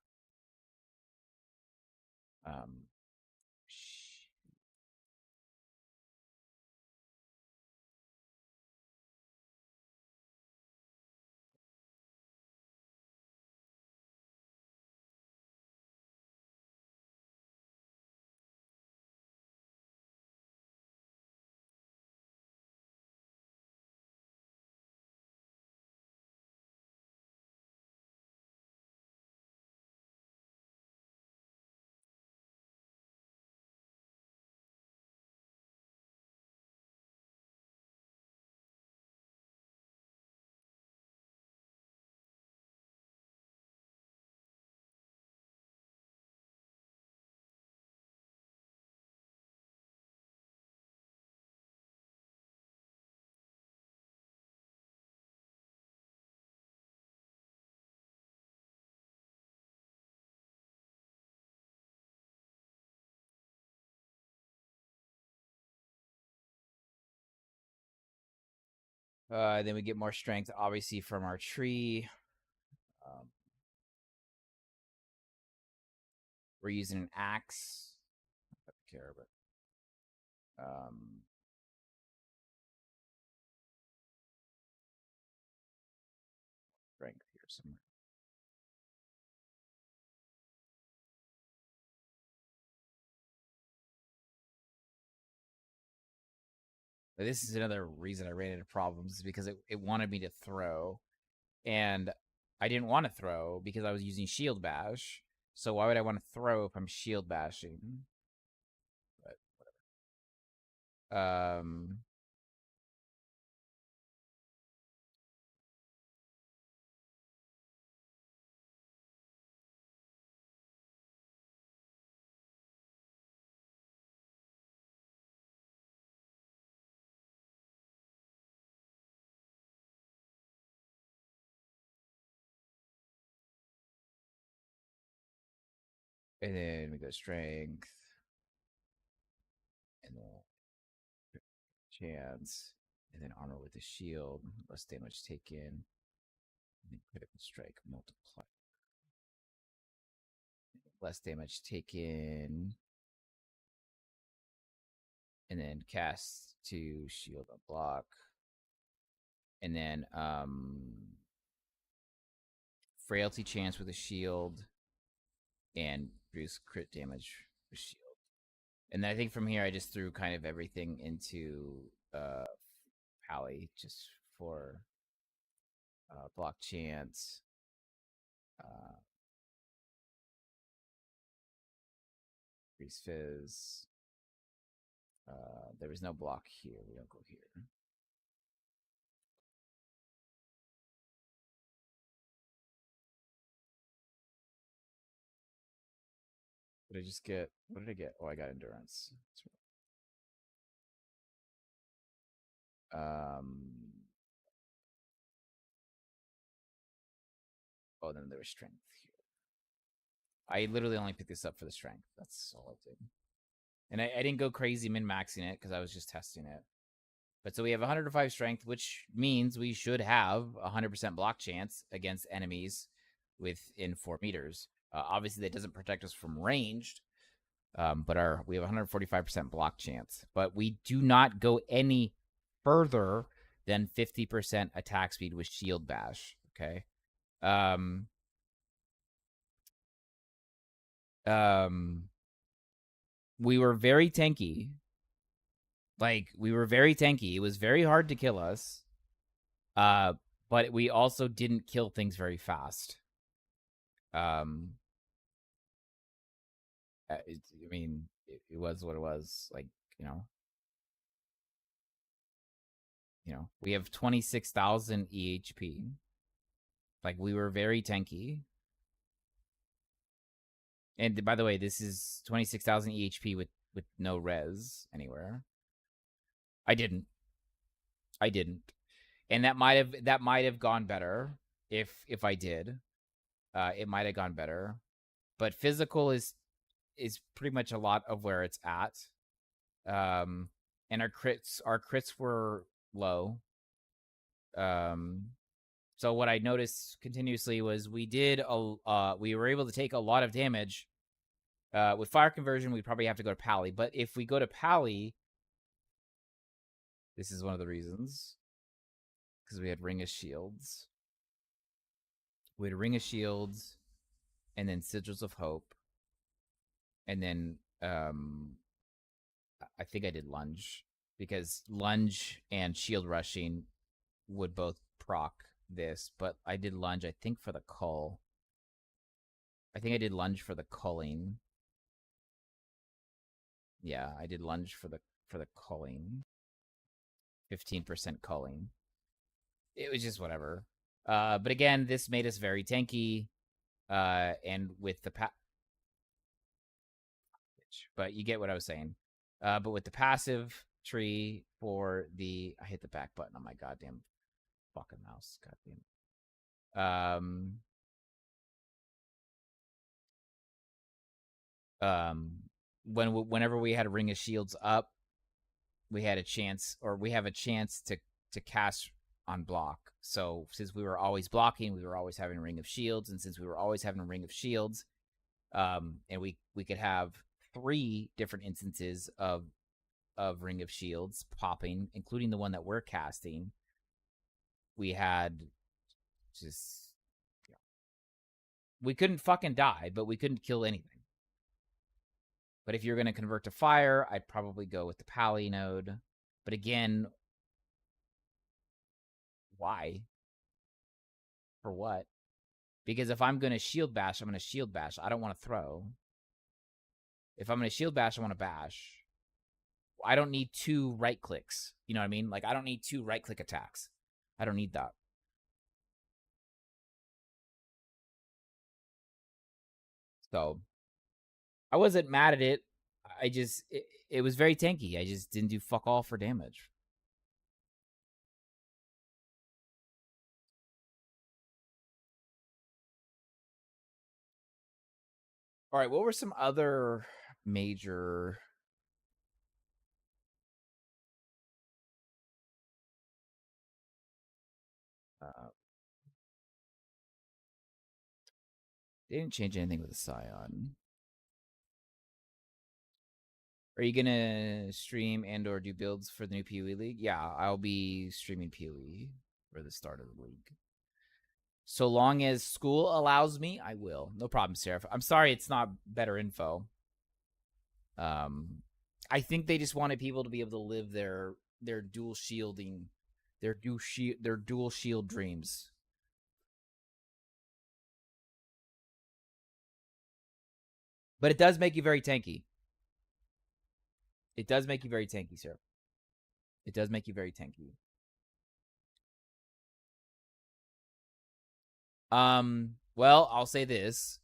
Then we get more strength, obviously, from our tree. We're using an axe. I don't care, but strength here somewhere. But this is another reason I ran into problems, because it wanted me to throw, and I didn't want to throw because I was using shield bash. So why would I want to throw if I'm shield bashing? But whatever. And then we go strength. And then chance. And then armor with the shield. Less damage taken. And then critical strike multiply. Less damage taken. And then cast to shield a block. And then frailty chance with a shield. And reduce crit damage with shield. And then I think from here I just threw kind of everything into Pally just for block chance. Increase fizz. There was no block here. We don't go here. Did I just get, what did I get? Oh, I got endurance. Oh, then there was strength here. I literally only picked this up for the strength. That's all I did. And I didn't go crazy min-maxing it because I was just testing it. But so we have 105 strength, which means we should have 100% block chance against enemies within 4 meters. Obviously, that doesn't protect us from ranged, but we have 145% block chance. But we do not go any further than 50% attack speed with shield bash. Okay. We were very tanky. Like, we were very tanky. It was very hard to kill us. But we also didn't kill things very fast. I mean, it was what it was. Like, you know, we have 26,000 EHP. Like, we were very tanky. And by the way, this is 26,000 EHP with no res anywhere. I didn't. And that might have gone better if I did. It might have gone better. But physical is pretty much a lot of where it's at. And our crits were low. So what I noticed continuously was we were able to take a lot of damage. With fire conversion, we'd probably have to go to Pally. But if we go to Pally, this is one of the reasons. Because we had Ring of Shields. We had Ring of Shields, and then Sigils of Hope. And then I think I did Lunge. Because Lunge and Shield Rushing would both proc this. But I did Lunge, I think, for the Cull. I think I did Lunge for the culling. Yeah, I did Lunge for the culling. 15% culling. It was just whatever. But again, this made us very tanky. And with the but you get what I was saying. But with the passive tree for the, I hit the back button on my goddamn fucking mouse. Goddamn. Whenever we had a Ring of Shields up, we had a chance, or we have a chance to cast on block. So since we were always blocking, we were always having Ring of Shields, and since we were always having a Ring of Shields, and we could have 3 different instances of Ring of Shields popping, including the one that we're casting. We had just, we couldn't fucking die, but we couldn't kill anything. But if you're going to convert to fire, I'd probably go with the Pally node. But again, why? For what? Because if I'm going to shield bash, I'm going to shield bash. I don't want to throw. If I'm going to shield bash, I want to bash. I don't need 2 right clicks. You know what I mean? Like, I don't need 2 right click attacks. I don't need that. So, I wasn't mad at it. I just, it was very tanky. I just didn't do fuck all for damage. All right, what were some other major they didn't change anything with the Scion. Are you gonna stream and or do builds for the new PoE League? Yeah, I'll be streaming PoE for the start of the league. So long as school allows me, I will. No problem, Seraph. I'm sorry it's not better info. I think they just wanted people to be able to live their dual shielding, their dual shield dreams. But it does make you very tanky. It does make you very tanky, sir. It does make you very tanky. Well, I'll say this: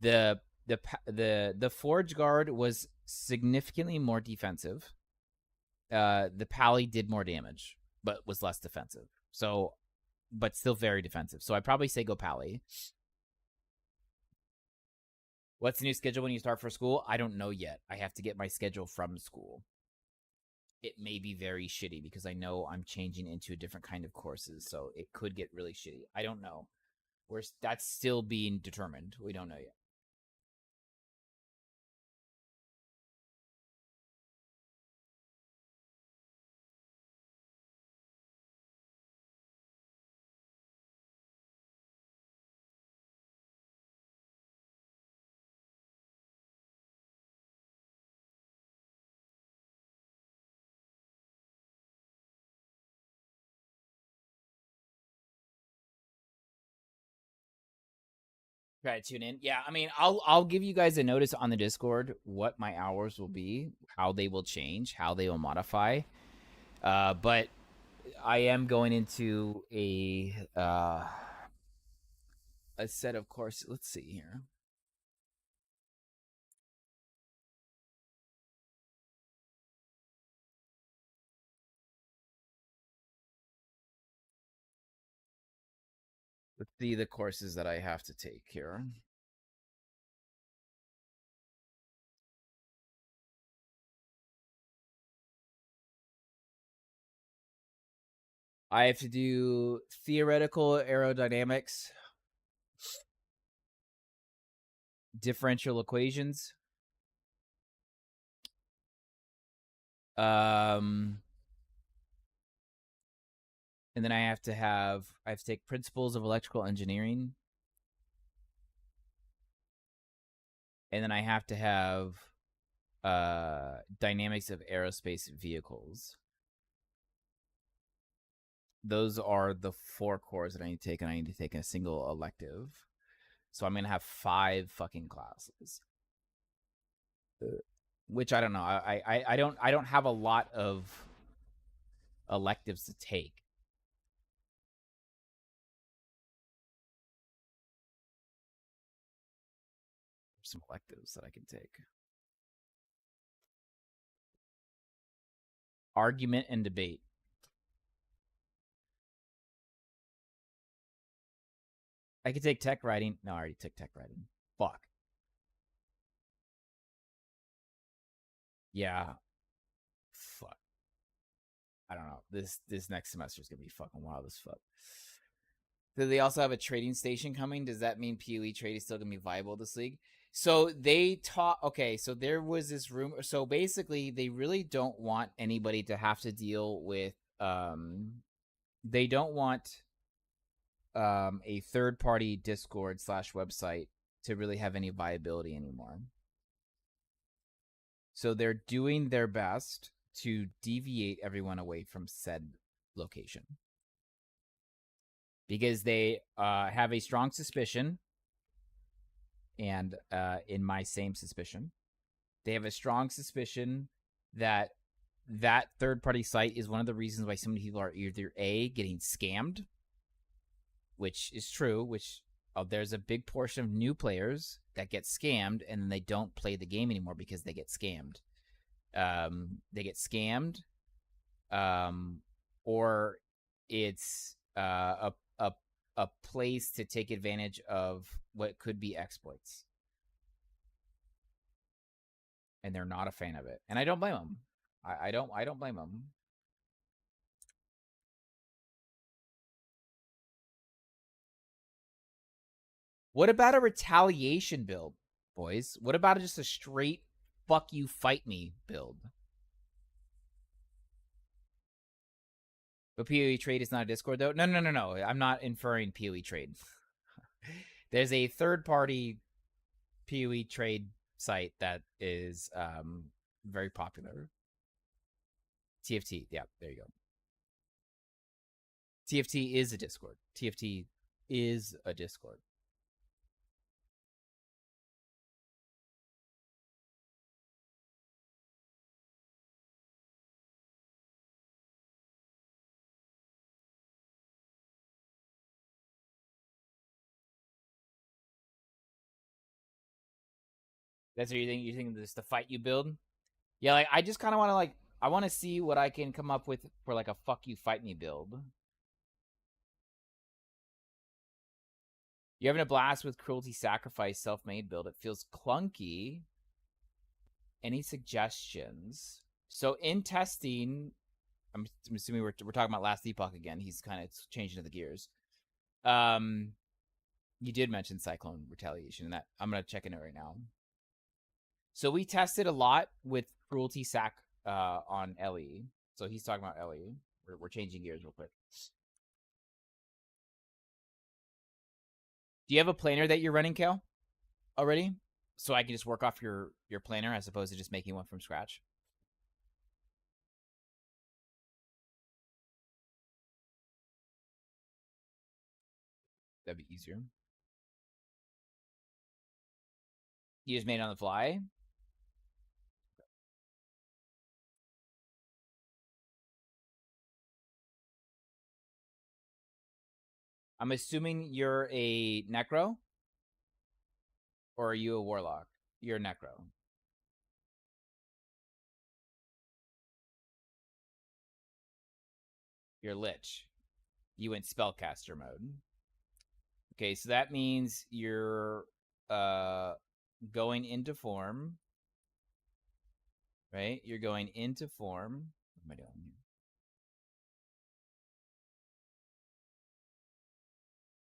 the Forge Guard was significantly more defensive. The Pally did more damage, but was less defensive. So, but still very defensive. So I'd probably say go Pally. What's the new schedule when you start for school? I don't know yet. I have to get my schedule from school. It may be very shitty because I know I'm changing into a different kind of courses, so it could get really shitty. I don't know. That's still being determined. We don't know yet. Try to tune in. Yeah, I mean, I'll give you guys a notice on the Discord what my hours will be, how they will change, how they will modify. But I am going into a set of courses. Let's see here. Let's see the courses that I have to take here. I have to do theoretical aerodynamics, differential equations, and then I have to take principles of electrical engineering, and then I have to have dynamics of aerospace vehicles. Those are the 4 cores that I need to take, and I need to take a single elective. So I'm gonna have 5 fucking classes, which I don't know. I don't have a lot of electives to take. Some electives that I can take. Argument and debate. I could take tech writing. No, I already took tech writing. Fuck. Yeah. Fuck. I don't know. This next semester is gonna be fucking wild as fuck. Do they also have a trading station coming? Does that mean PoE trade is still gonna be viable this league? So they taught. Okay, so there was this rumor. So basically, they really don't want anybody to have to deal with. They don't want a third party Discord / website to really have any viability anymore. So they're doing their best to deviate everyone away from said location, because they have a strong suspicion, and in my same suspicion, they have a strong suspicion that that third-party site is one of the reasons why so many people are either A, getting scammed, which is true, which there's a big portion of new players that get scammed, and then they don't play the game anymore because they get scammed. They get scammed, or it's a place to take advantage of what could be exploits, and they're not a fan of it. And I don't blame them. I don't blame them. What about a retaliation build, boys? What about just a straight fuck you, fight me build? But PoE trade is not a Discord, though? No. I'm not inferring PoE trade. There's a third-party PoE trade site that is very popular. TFT. Yeah, there you go. TFT is a Discord. TFT is a Discord. That's what you think? You think this the fight you build? Yeah, like I just kind of want to I want to see what I can come up with for like a fuck you fight me build. You're having a blast with cruelty sacrifice self-made build. It feels clunky. Any suggestions? So in testing, I'm assuming we're talking about Last Epoch again. He's kind of changing to the gears. You did mention Cyclone Retaliation, and that I'm gonna check in it right now. So we tested a lot with cruelty sac on Ellie. So he's talking about Ellie. We're changing gears real quick. Do you have a planner that you're running, Kale, already? So I can just work off your planner as opposed to just making one from scratch? That'd be easier. You just made it on the fly? I'm assuming you're a necro? Or are you a warlock? You're a necro. You're lich. You went spellcaster mode. Okay, so that means you're going into form. Right? You're going into form. What am I doing here?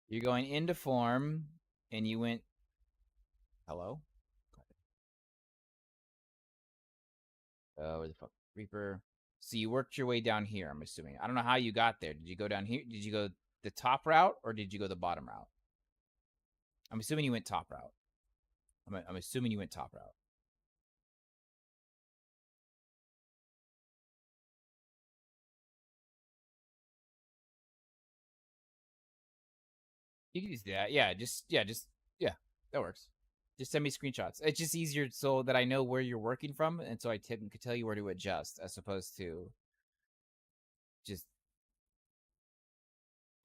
You're going into form, and you went. Hello? Where the fuck? Reaper. So you worked your way down here, I'm assuming. I don't know how you got there. Did you go down here? Did you go the top route, or did you go the bottom route? I'm assuming you went top route. I'm assuming you went top route. You can just do that. Yeah, that works. Just send me screenshots. It's just easier so that I know where you're working from, and so I can tell you where to adjust, as opposed to just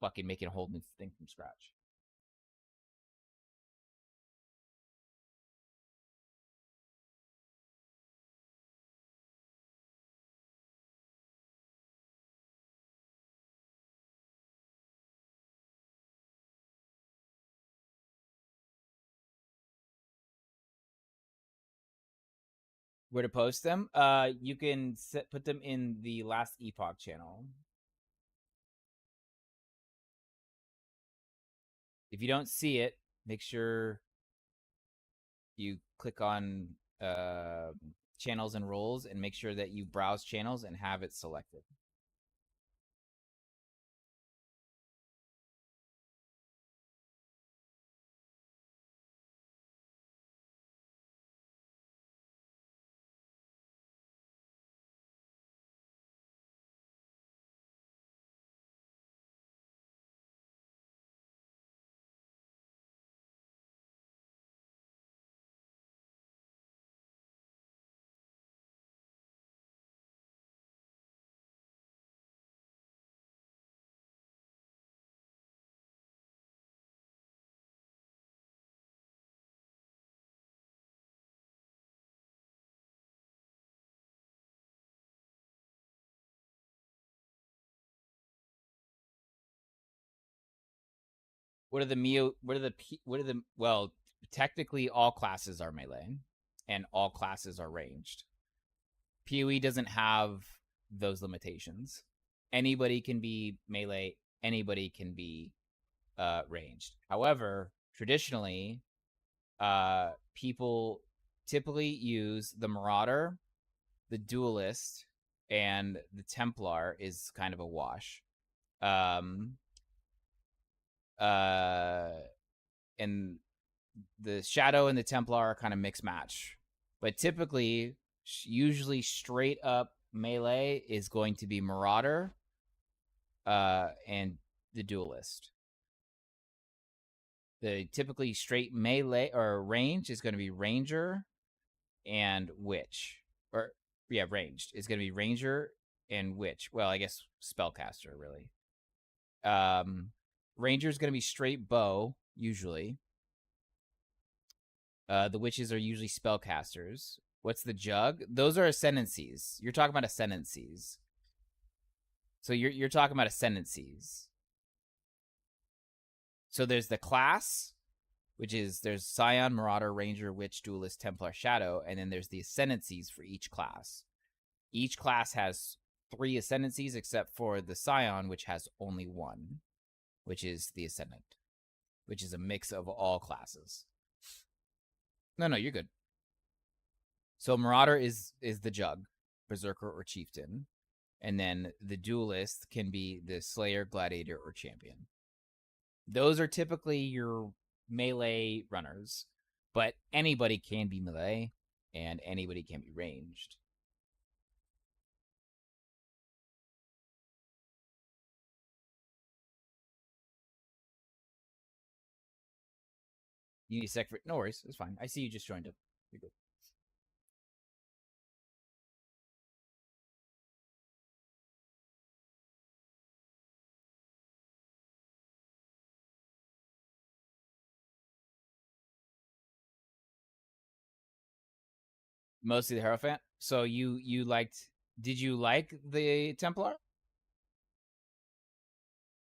fucking making a whole new thing from scratch. Where to post them? You can put them in the last epoch channel. If you don't see it, make sure you click on channels and roles, and make sure that you browse channels and have it selected. What are the well, technically all classes are melee and all classes are ranged. PoE doesn't have those limitations. Anybody can be melee, anybody can be ranged. However, traditionally, people typically use the Marauder, the Duelist, and the Templar is kind of a wash. And the Shadow and the Templar are kind of mixed match. But typically, usually straight up melee is going to be Marauder and the Duelist. The typically straight melee or range is going to be Ranger and Witch. Or, yeah, ranged is going to be Ranger and Witch. Well, I guess Spellcaster, really. Ranger is going to be straight bow, usually. The witches are usually spellcasters. What's the jug? Those are ascendancies. You're talking about ascendancies. So you're talking about ascendancies. So there's the class, which is there's Scion, Marauder, Ranger, Witch, Duelist, Templar, Shadow, and then there's the ascendancies for each class. Each class has 3 ascendancies except for the Scion, which has only 1, which is the Ascendant, which is a mix of all classes. No, you're good. So Marauder is the Jug, Berserker, or Chieftain. And then the Duelist can be the Slayer, Gladiator, or Champion. Those are typically your melee runners, but anybody can be melee, and anybody can be ranged. You need a sec for... No worries, it's fine. I see you just joined it. You're good. Mostly the Hierophant. So you liked? Did you like the Templar?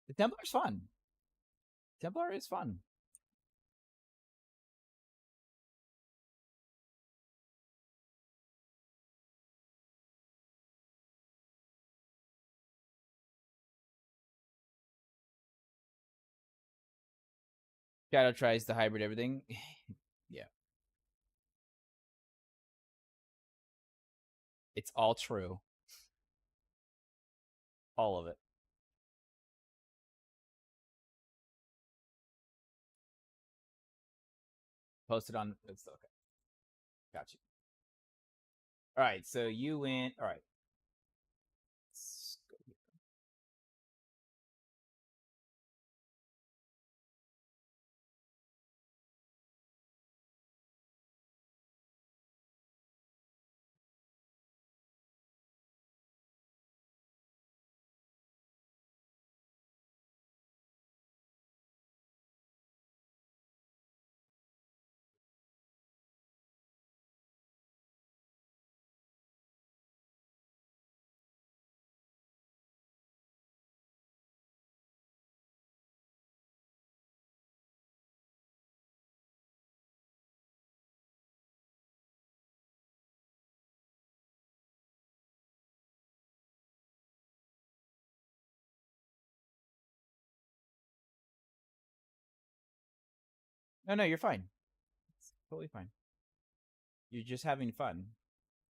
The Templar's fun. Templar is fun. Shadow tries to hybrid everything. Yeah. It's all true. All of it. Posted on. It's okay. Got you. All right. So you went. All right. Let's go here. No, you're fine. It's totally fine. You're just having fun.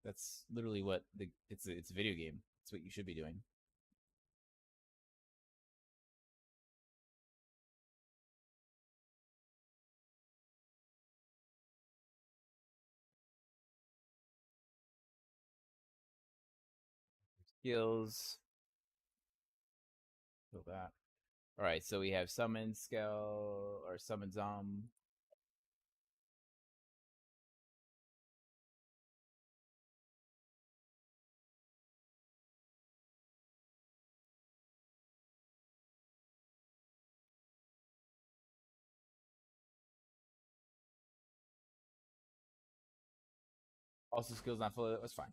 That's literally what it's a video game. It's what you should be doing. Skills. Kill that. All right, so we have summon skill or summon Also, skills not full. That's fine.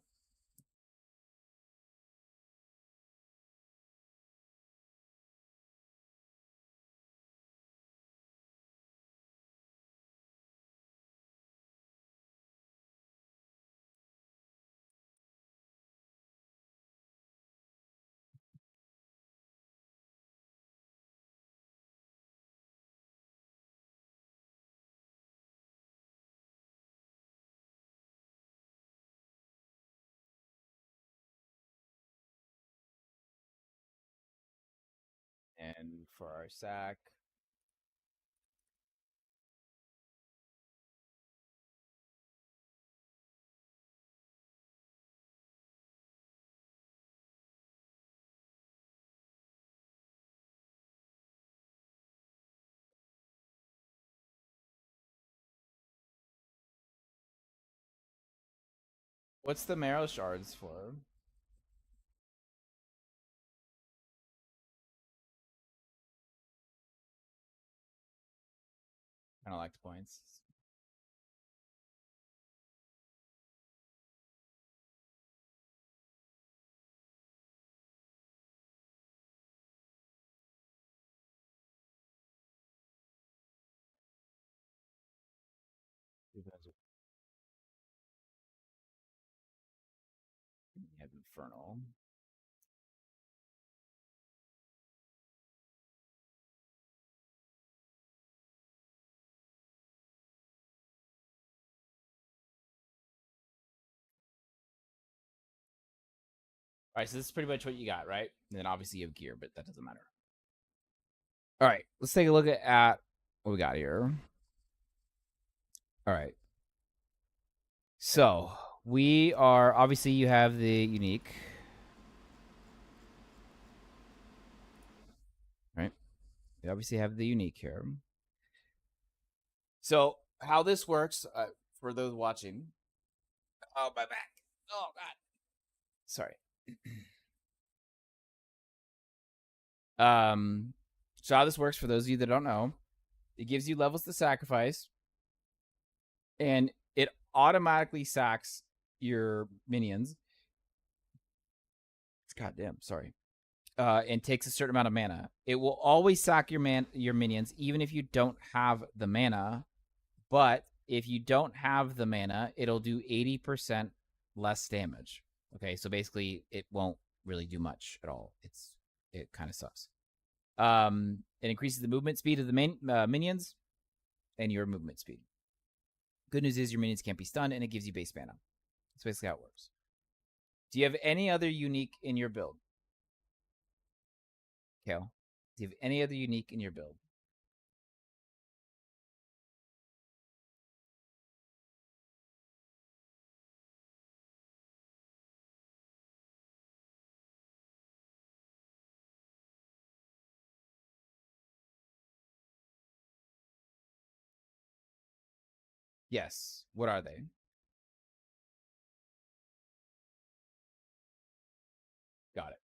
And for our sack, what's the marrow shards for? Kind of liked points. You have Infernal. All right, so this is pretty much what you got, right? And then obviously you have gear, but that doesn't matter. All right, let's take a look at what we got here. All right. So we are obviously you have the unique, right? You obviously have the unique here. So how this works for those watching. Oh, my back. Oh, God. Sorry. So how this works for those of you that don't know, it gives you levels to sacrifice, and it automatically sacks your minions. Goddamn, sorry. And takes a certain amount of mana. It will always sack your minions, even if you don't have the mana. But if you don't have the mana, it'll do 80% less damage. Okay, so basically, it won't really do much at all. It kind of sucks. It increases the movement speed of the minions and your movement speed. Good news is your minions can't be stunned, and it gives you base mana. That's basically how it works. Do you have any other unique in your build? Kale, do you have any other unique in your build? Yes. What are they? Got it.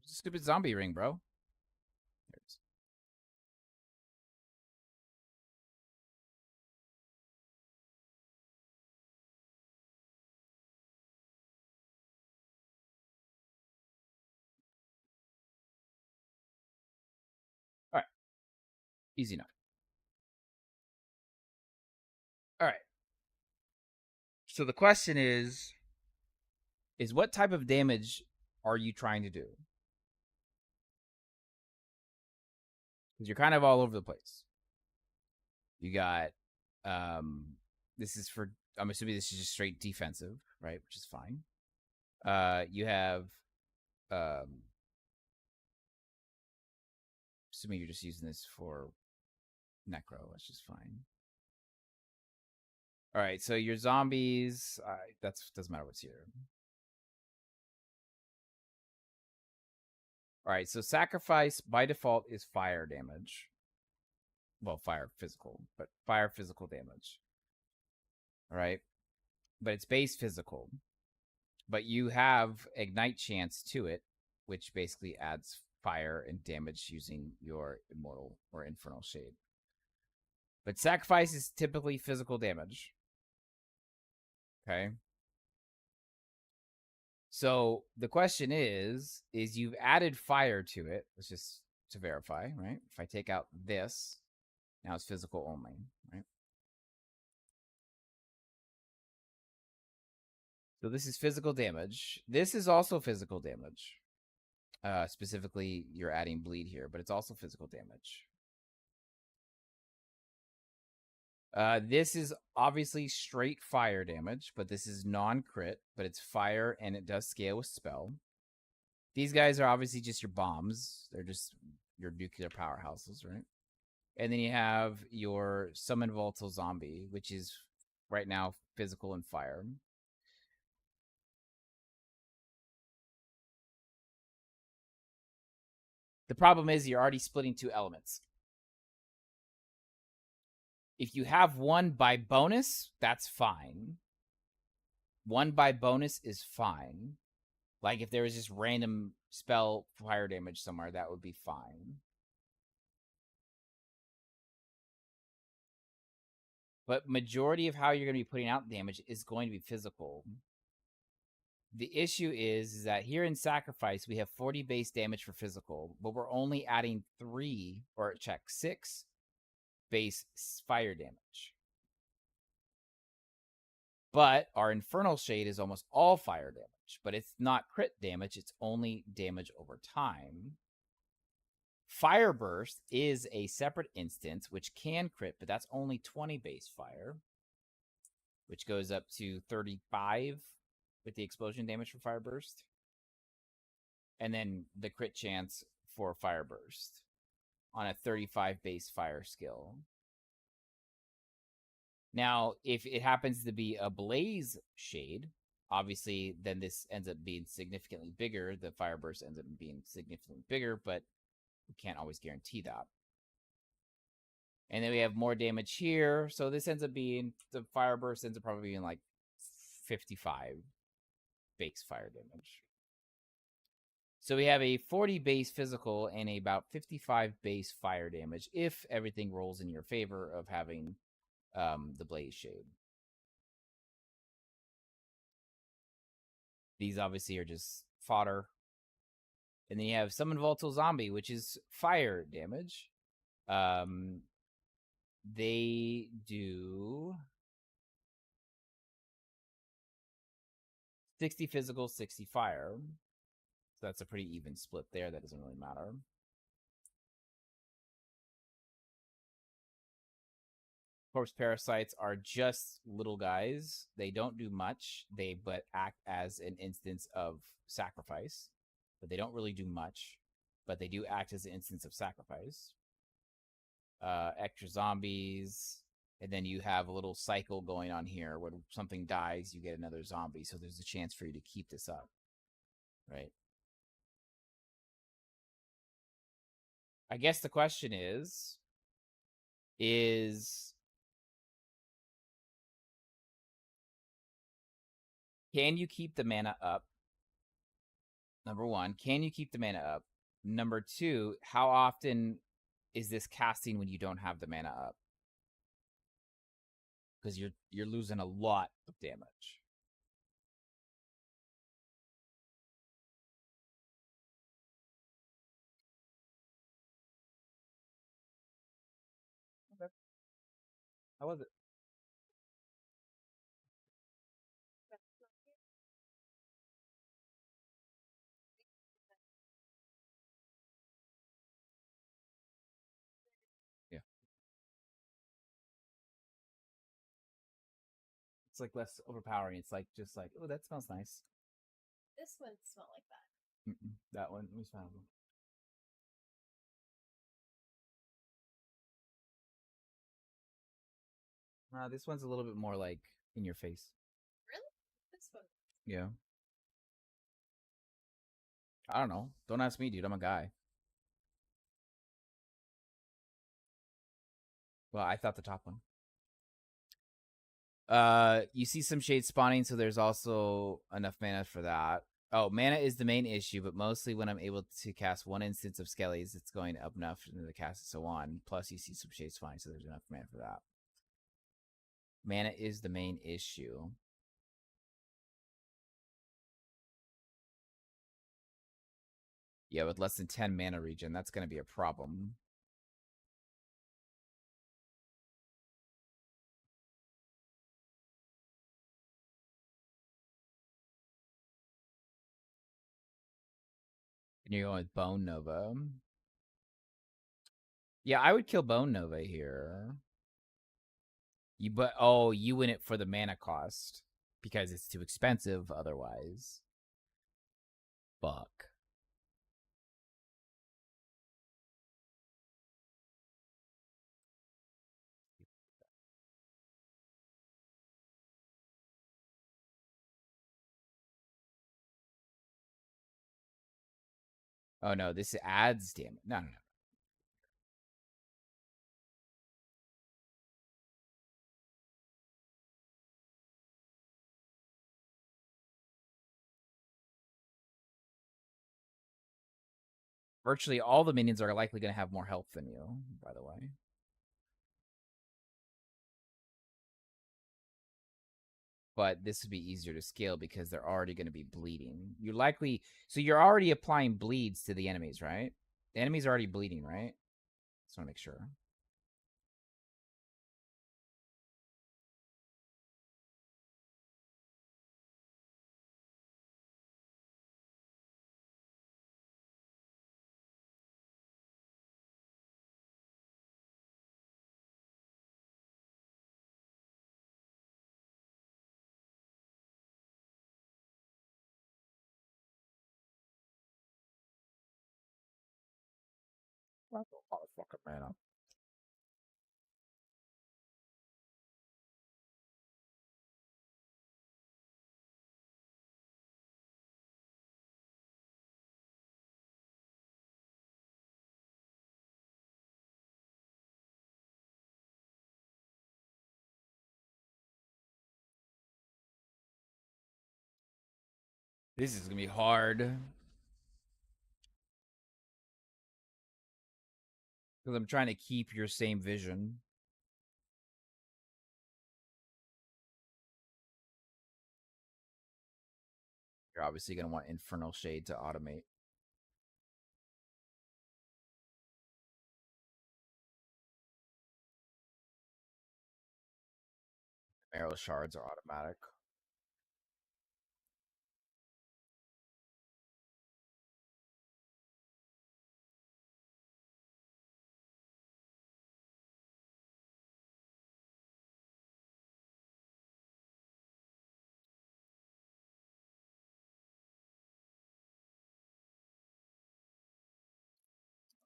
It's a stupid zombie ring, bro. There it is. All right. Easy enough. All right. So the question is what type of damage are you trying to do? Because you're kind of all over the place. You got this is for, I'm assuming this is just straight defensive, right? Which is fine. You have assuming you're just using this for necro, that's just fine. All right, so your zombies, that's doesn't matter what's here. All right, so sacrifice by default is fire damage. Well, fire physical, but fire physical damage. All right, but it's base physical. But you have ignite chance to it, which basically adds fire and damage using your immortal or infernal shade. But sacrifice is typically physical damage. Okay. So the question is you've added fire to it. Let's just to verify, right? If I take out this, now it's physical only, right? So this is physical damage. This is also physical damage. Specifically, you're adding bleed here, but it's also physical damage. This is obviously straight fire damage, but this is non-crit, but it's fire and it does scale with spell. These guys are obviously just your bombs. They're just your nuclear powerhouses, right? And then you have your summon volatile zombie, which is right now physical and fire. The problem is you're already splitting two elements. If you have one by bonus, that's fine. One by bonus is fine. Like if there was just random spell fire damage somewhere, that would be fine. But majority of how you're going to be putting out damage is going to be physical. The issue is that here in Sacrifice, we have 40 base damage for physical, but we're only adding 6 base fire damage. But our Infernal Shade is almost all fire damage, but it's not crit damage. It's only damage over time. Fire Burst is a separate instance, which can crit, but that's only 20 base fire, which goes up to 35 with the explosion damage for Fire Burst. And then the crit chance for Fire Burst on a 35 base fire skill. Now, if it happens to be a Blaze Shade, obviously, then this ends up being significantly bigger. The Fire Burst ends up being significantly bigger, but we can't always guarantee that. And then we have more damage here. So this ends up being, the Fire Burst ends up probably being like 55 base fire damage. So we have a 40 base physical and about 55 base fire damage if everything rolls in your favor of having the Blaze Shade. These obviously are just fodder. And then you have Summon Volatile Zombie, which is fire damage. They do 60 physical, 60 fire. So that's a pretty even split there. That doesn't really matter. Corpse Parasites are just little guys. They don't do much. They but act as an instance of sacrifice. But they don't really do much. But they do act as an instance of sacrifice. Extra zombies. And then you have a little cycle going on here. When something dies, you get another zombie. So there's a chance for you to keep this up. Right? I guess the question is can you keep the mana up? Number one, can you keep the mana up? Number two, how often is this casting when you don't have the mana up? Because you're losing a lot of damage. Okay. How was it? Yeah. It's like less overpowering. It's like just like, oh, that smells nice. This one smelled like that. That one was found. This one's a little bit more like in your face. Really? This one. Yeah. I don't know. Don't ask me, dude. I'm a guy. Well, I thought the top one. You see some shades spawning, so there's also enough mana for that. Oh, mana is the main issue, but mostly when I'm able to cast one instance of Skellies, it's going up enough into the cast and so on. Plus, you see some shades spawning, so there's enough mana for that. Mana is the main issue. Yeah, with less than 10 mana regen, that's going to be a problem. And you're going with Bone Nova. Yeah, I would kill Bone Nova here. You win it for the mana cost because it's too expensive otherwise. Fuck. Oh no, this adds damage. No. Virtually all the minions are likely going to have more health than you, by the way. But this would be easier to scale because they're already going to be bleeding. You're already applying bleeds to the enemies, right? The enemies are already bleeding, right? Just want to make sure. fucking mana. This is gonna be hard. Because I'm trying to keep your same vision. You're obviously gonna want Infernal Shade to automate. Arrow shards are automatic.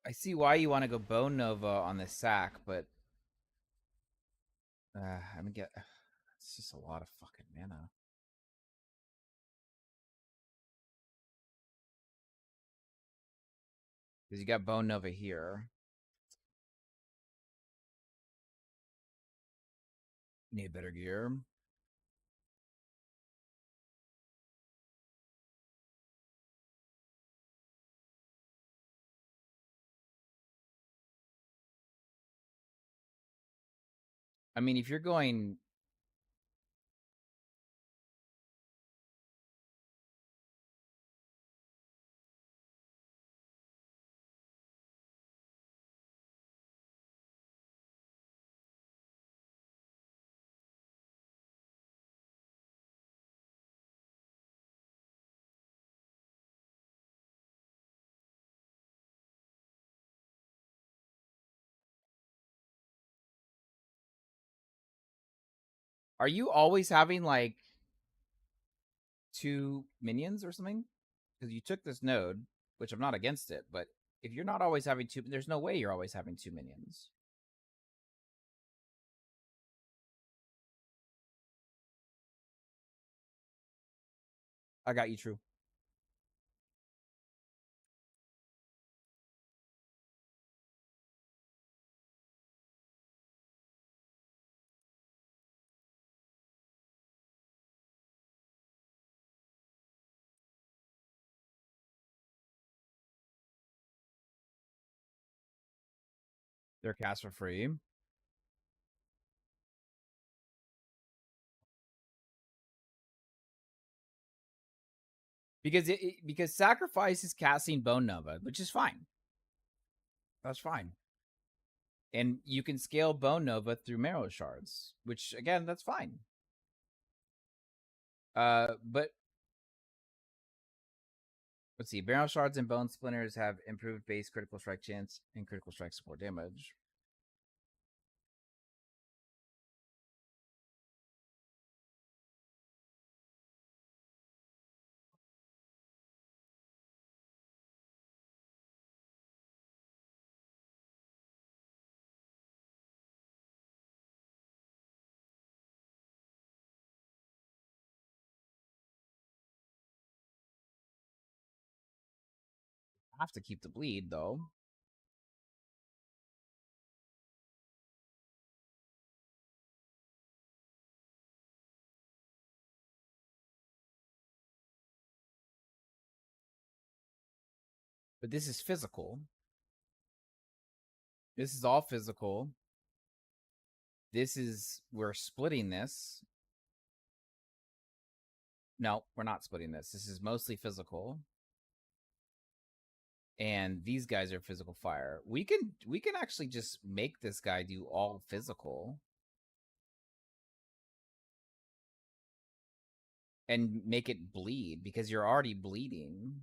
I see why you want to go Bone Nova on the sack, but I mean, it's just a lot of fucking mana. Because you got Bone Nova here. Need better gear. I mean, if you're going... Are you always having, like, 2 minions or something? Because you took this node, which I'm not against it, but if you're not always having 2... There's no way you're always having 2 minions. I got you, True. They're cast for free. Because Sacrifice is casting Bone Nova, which is fine. That's fine. And you can scale Bone Nova through Marrow Shards, which, again, that's fine. But let's see. Marrow Shards and Bone Splinters have improved base critical strike chance and critical strike support damage. Have to keep the bleed, though. But this is physical. This is all physical. This is... We're splitting this. No, we're not splitting this. This is mostly physical. And these guys are physical fire. We can actually just make this guy do all physical. And make it bleed, because you're already bleeding.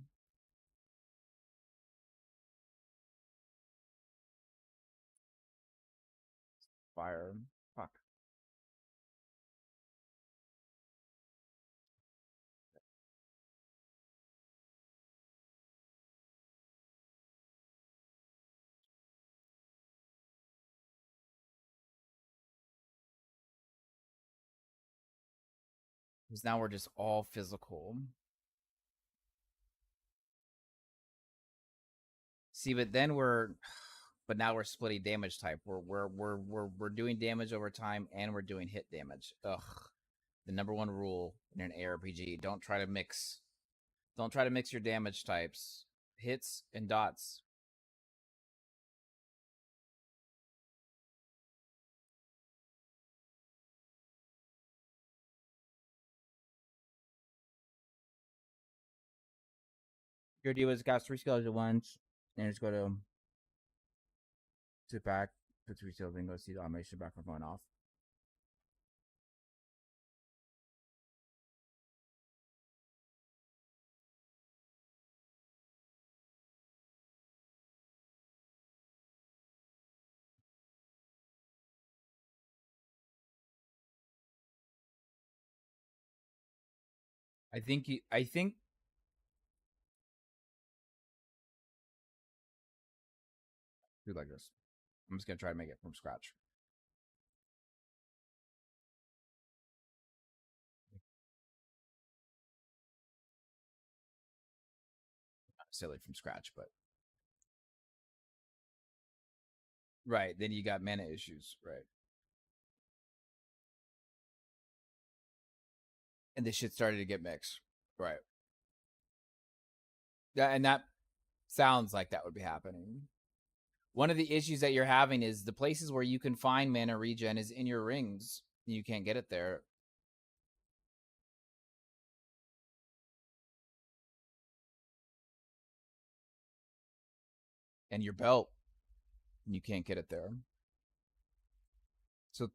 Fire. Fuck. Because now we're just all physical. See, but then but now we're splitting damage type. We're doing damage over time and we're doing hit damage. Ugh. The number one rule in an ARPG: don't try to mix. Don't try to mix your damage types. Hits and dots. Your idea was cast 3 skills at once, and just go to sit back, put 3 skills, and go see the automation back from going off. I think do like this. I'm just gonna try to make it from scratch. Not silly from scratch, but right. Then you got mana issues, right? And this shit started to get mixed, right? Yeah, and that sounds like that would be happening. One of the issues that you're having is the places where you can find mana regen is in your rings. You can't get it there. And your belt, you can't get it there. So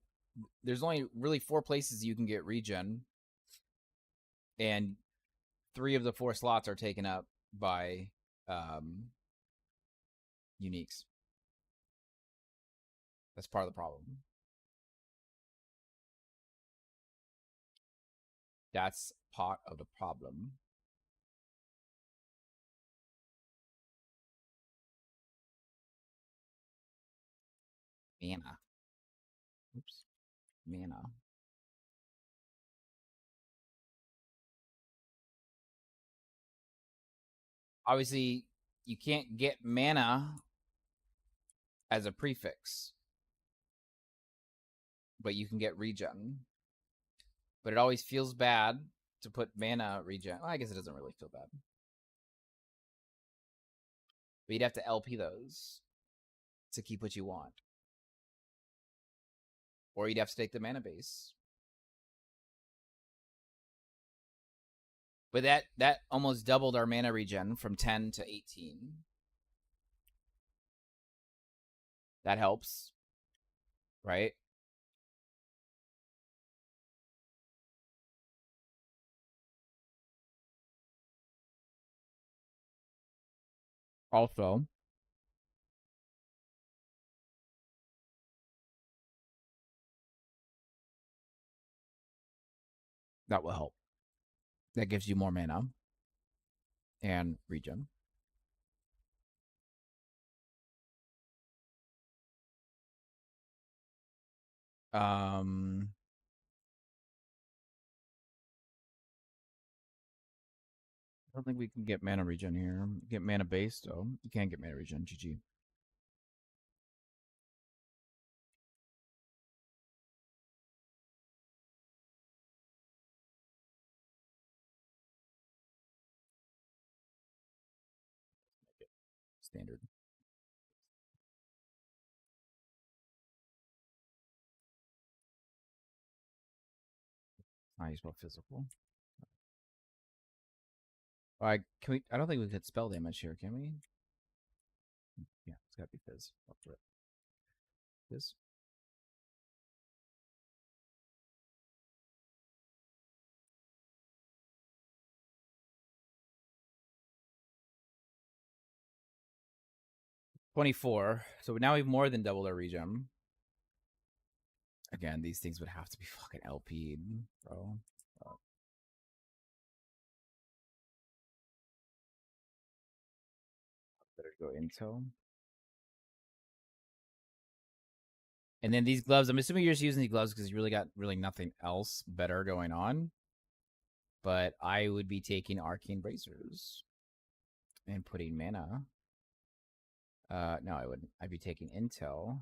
there's only really 4 places you can get regen, and 3 of the 4 slots are taken up by uniques. That's part of the problem. That's part of the problem. Mana. Oops. Mana. Obviously, you can't get mana as a prefix, but you can get regen. But it always feels bad to put mana regen. Well, I guess it doesn't really feel bad. But you'd have to LP those to keep what you want. Or you'd have to take the mana base. But that almost doubled our mana regen from 10 to 18. That helps. Right? Also, that will help. That gives you more mana and regen. I don't think we can get mana regen here. Get mana base, though. You can't get mana regen. GG. Standard. How you spell physical? I can we? I don't think we could spell damage here, can we? Yeah, it's gotta be fizz. Up to it. Fizz. $24. So now we've more than doubled our regen. Again, these things would have to be fucking LP'd, bro. Better go Intel. And then these gloves, I'm assuming you're just using these gloves because you really got nothing else better going on. But I would be taking Arcane Bracers and putting mana. No, I wouldn't. I'd be taking Intel.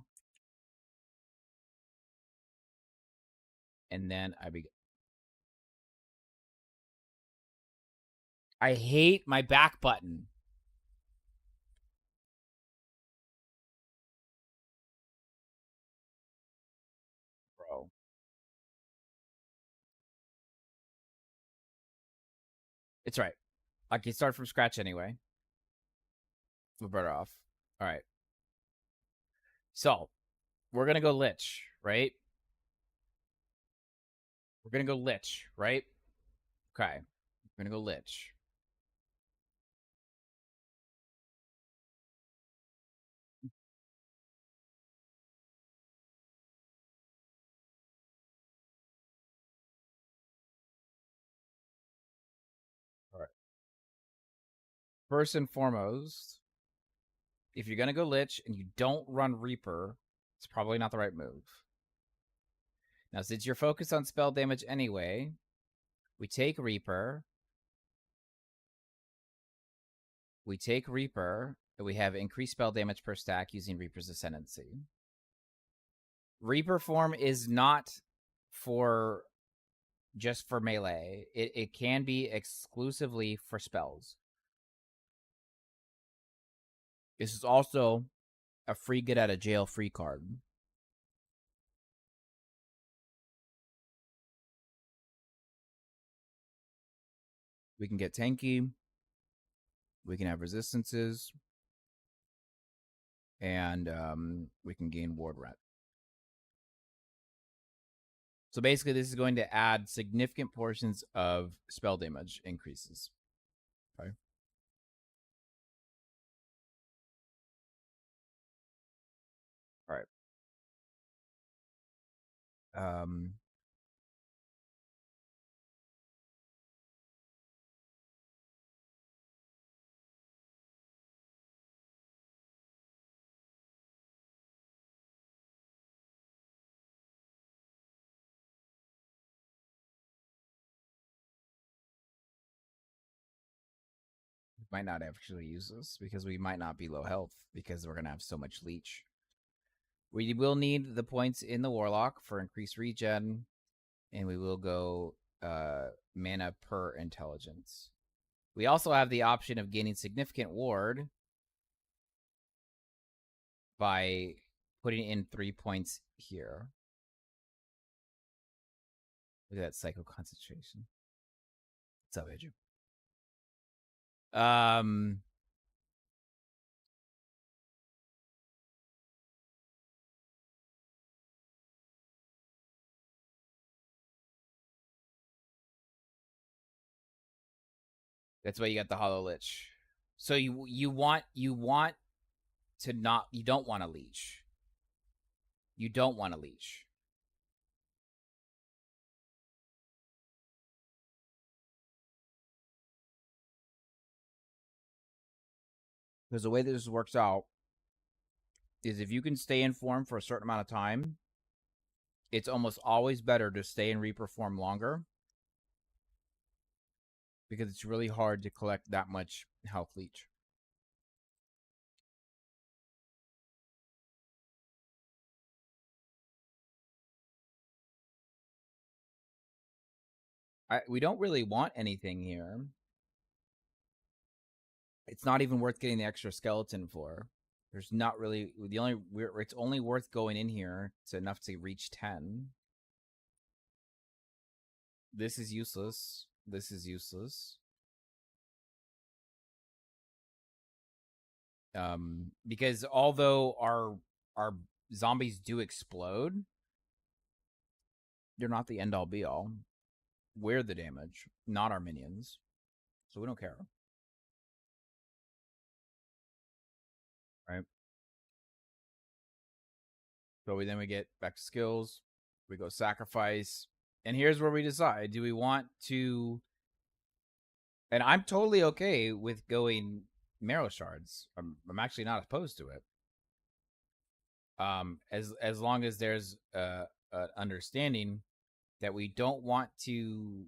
And then I hate my back button. Bro. It's right. I can start from scratch anyway. We're better off. All right. So, we're going to go Lich, right? We're going to go Lich, right? Okay. We're going to go Lich. All right. First and foremost, if you're going to go Lich and you don't run Reaper, it's probably not the right move. Now, since you're focused on spell damage anyway, we take Reaper. And we have increased spell damage per stack using Reaper's Ascendancy. Reaper form is not for just for melee. It can be exclusively for spells. This is also a free get out of jail free card. We can get tanky. We can have resistances. And we can gain ward rep. So basically, this is going to add significant portions of spell damage increases. Okay. All right. Might not actually use this because we might not be low health because we're going to have so much leech. We will need the points in the Warlock for increased regen, and we will go mana per intelligence. We also have the option of gaining significant ward by putting in 3 points here. Look at that psycho concentration. What's up, Andrew? That's why you got the Hollow Lich. So you want to not, you don't want to leech. You don't want to leech. Because the way this works out is if you can stay in form for a certain amount of time, it's almost always better to stay in Reaper form longer. Because it's really hard to collect that much health leech. We don't really want anything here. It's not even worth getting the extra skeleton for. There's not really it's only worth going in here to enough to reach 10. This is useless. This is useless. Because although our zombies do explode, they're not the end all be all. We're the damage, not our minions. So we don't care. Right? So then we get back to skills. We go sacrifice. And here's where we decide. Do we want to... And I'm totally okay with going marrow shards. I'm actually not opposed to it. As long as there's an understanding that we don't want to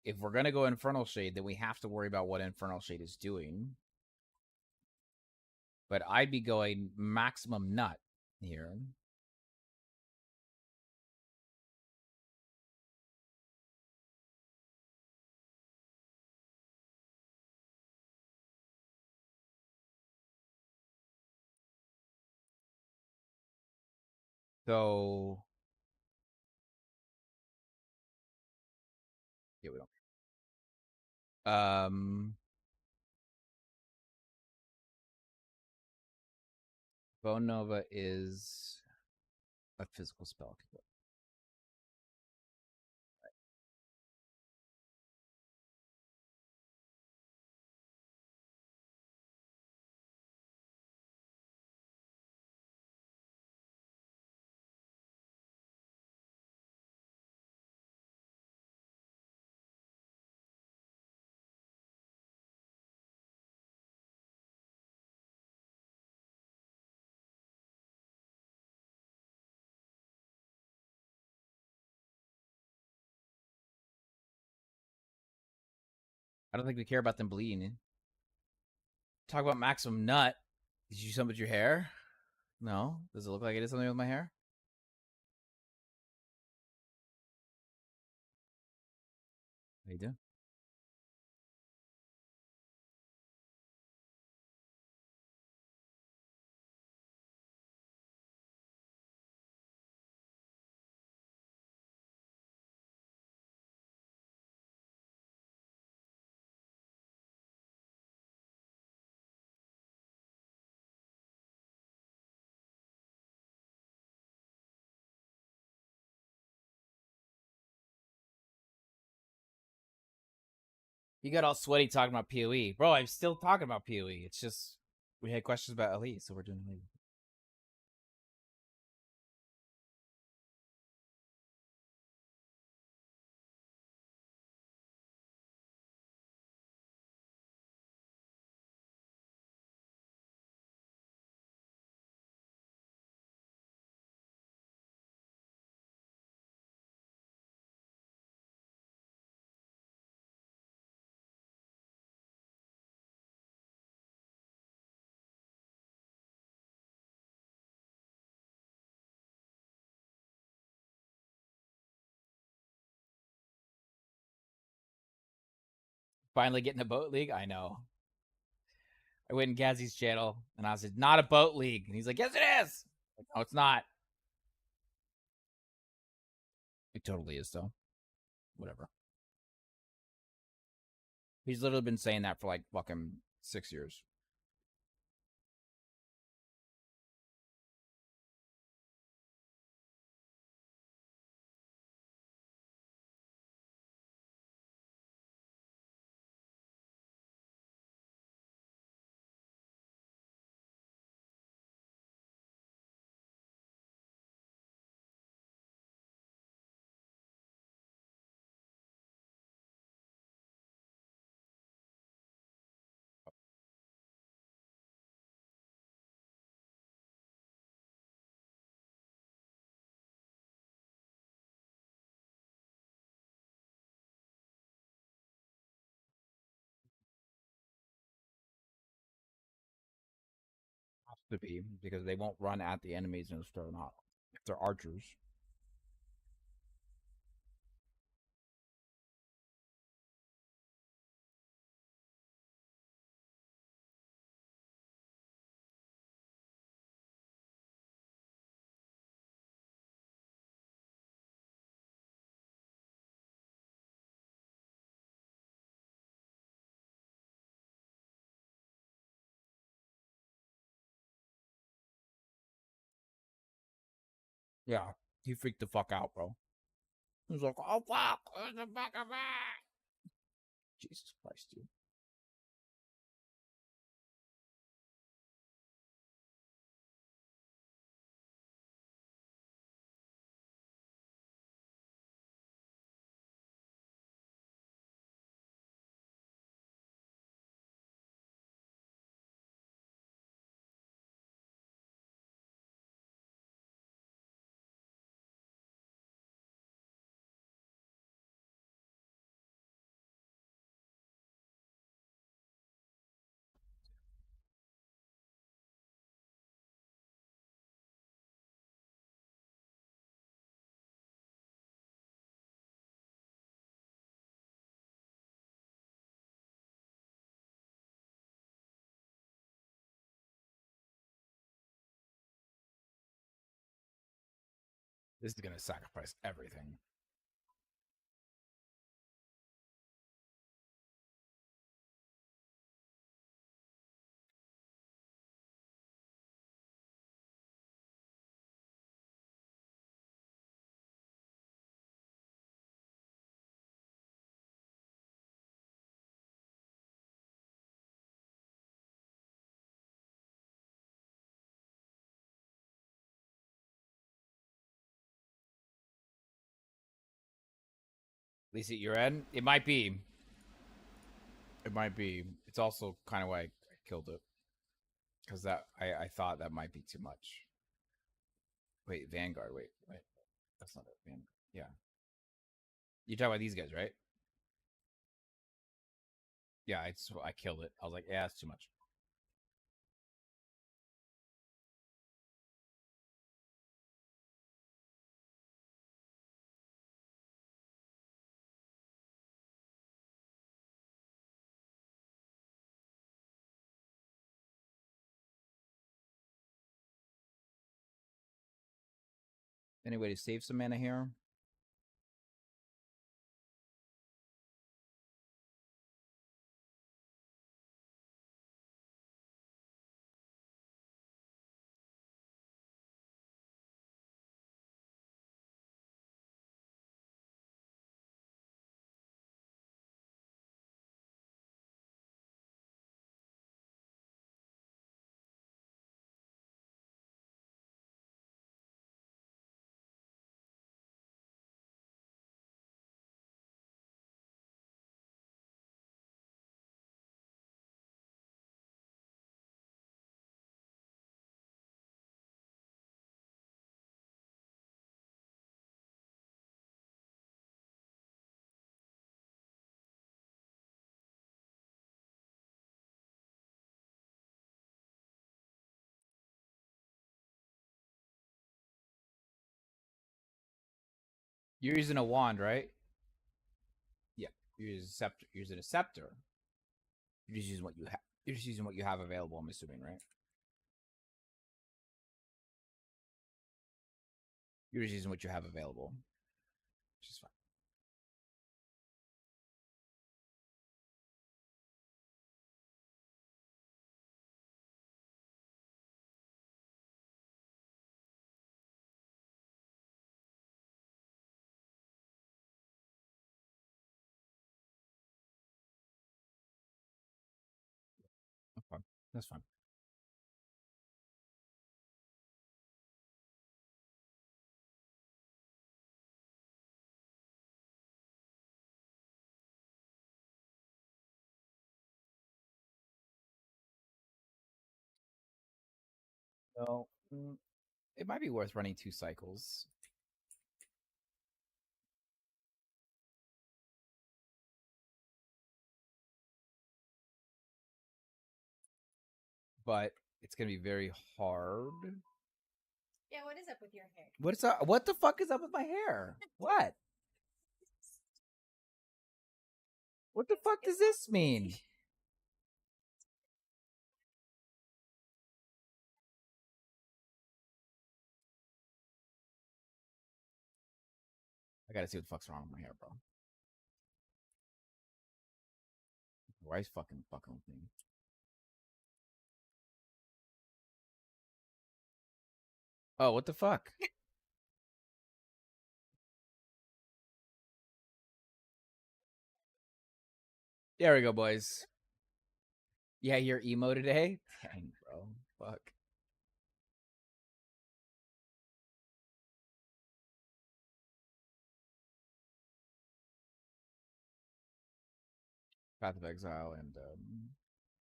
if we're gonna go Infernal Shade, then we have to worry about what Infernal Shade is doing. But I'd be going maximum nut here. So yeah, we don't. Bone Nova is a physical spell. I don't think we care about them bleeding. Talk about maximum nut. Did you do something with your hair? No. Does it look like I did something with my hair? What you do? You got all sweaty talking about PoE. Bro, I'm still talking about PoE. It's just we had questions about Elite, so we're doing Elite. Finally getting a boat league? I know. I went in Gazzy's channel and I said, not a boat league. And he's like, yes, it is. Like, no, it's not. It totally is, though. Whatever. He's literally been saying that for like fucking 6 years. Has to be because they won't run at the enemies if they're not. If they're archers. Yeah, he freaked the fuck out, bro. He was like, oh fuck, where's the fuck of it? Jesus Christ, dude. This is gonna sacrifice everything. Lisa, you're in? It might be. It might be. It's also kind of why I killed it. Because that I thought that might be too much. Wait, Vanguard. Wait. That's not it. Vanguard. Yeah. You talking about these guys, right? Yeah, I killed it. I was like, yeah, it's too much. Any way to save some mana here? You're using a wand, right? Yeah. You're using a scepter. You're using a scepter. You're just using what you have. You're just using what you have available. I'm assuming, right? You're just using what you have available, which is fine. Okay. That's fine. So it might be worth running 2 cycles. But it's gonna be very hard. Yeah, what is up with your hair? What's up? What the fuck is up with my hair? What? What the fuck does this mean? I gotta see what the fuck's wrong with my hair, bro. Why is fucking with me? Oh, what the fuck? There we go, boys. Yeah, you're emo today? Dang, bro. Fuck. Path of Exile and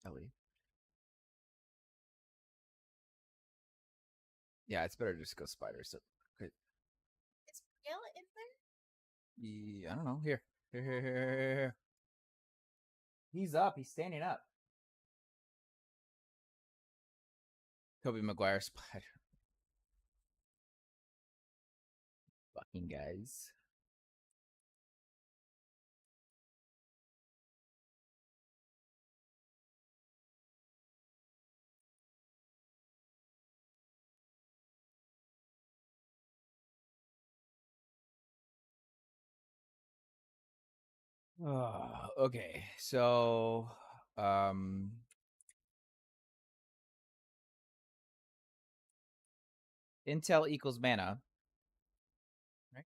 Ellie. Yeah, it's better to just go spider. So Is Miguel in there? yeah, I don't know. Here. He's up. He's standing up. Toby Maguire spider. Fucking guys. Okay, so Intel equals mana. Right?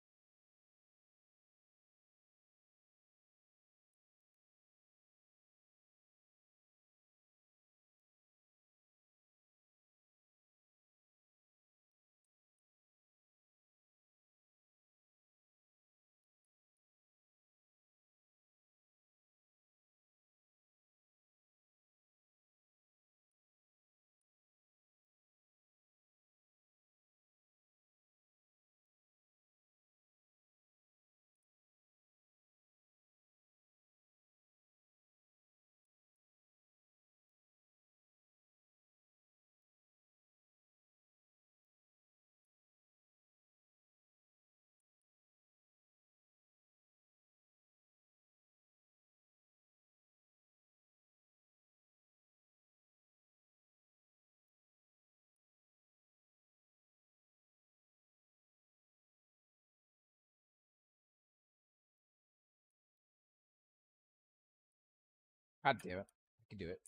God damn it. I can do it.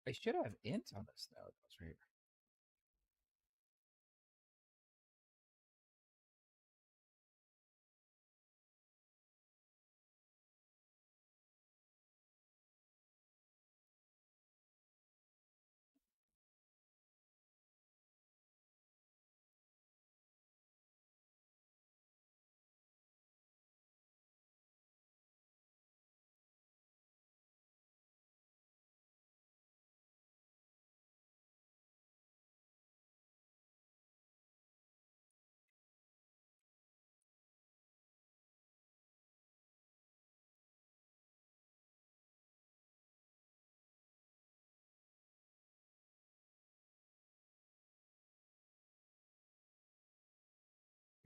I should have int on this node. That's right.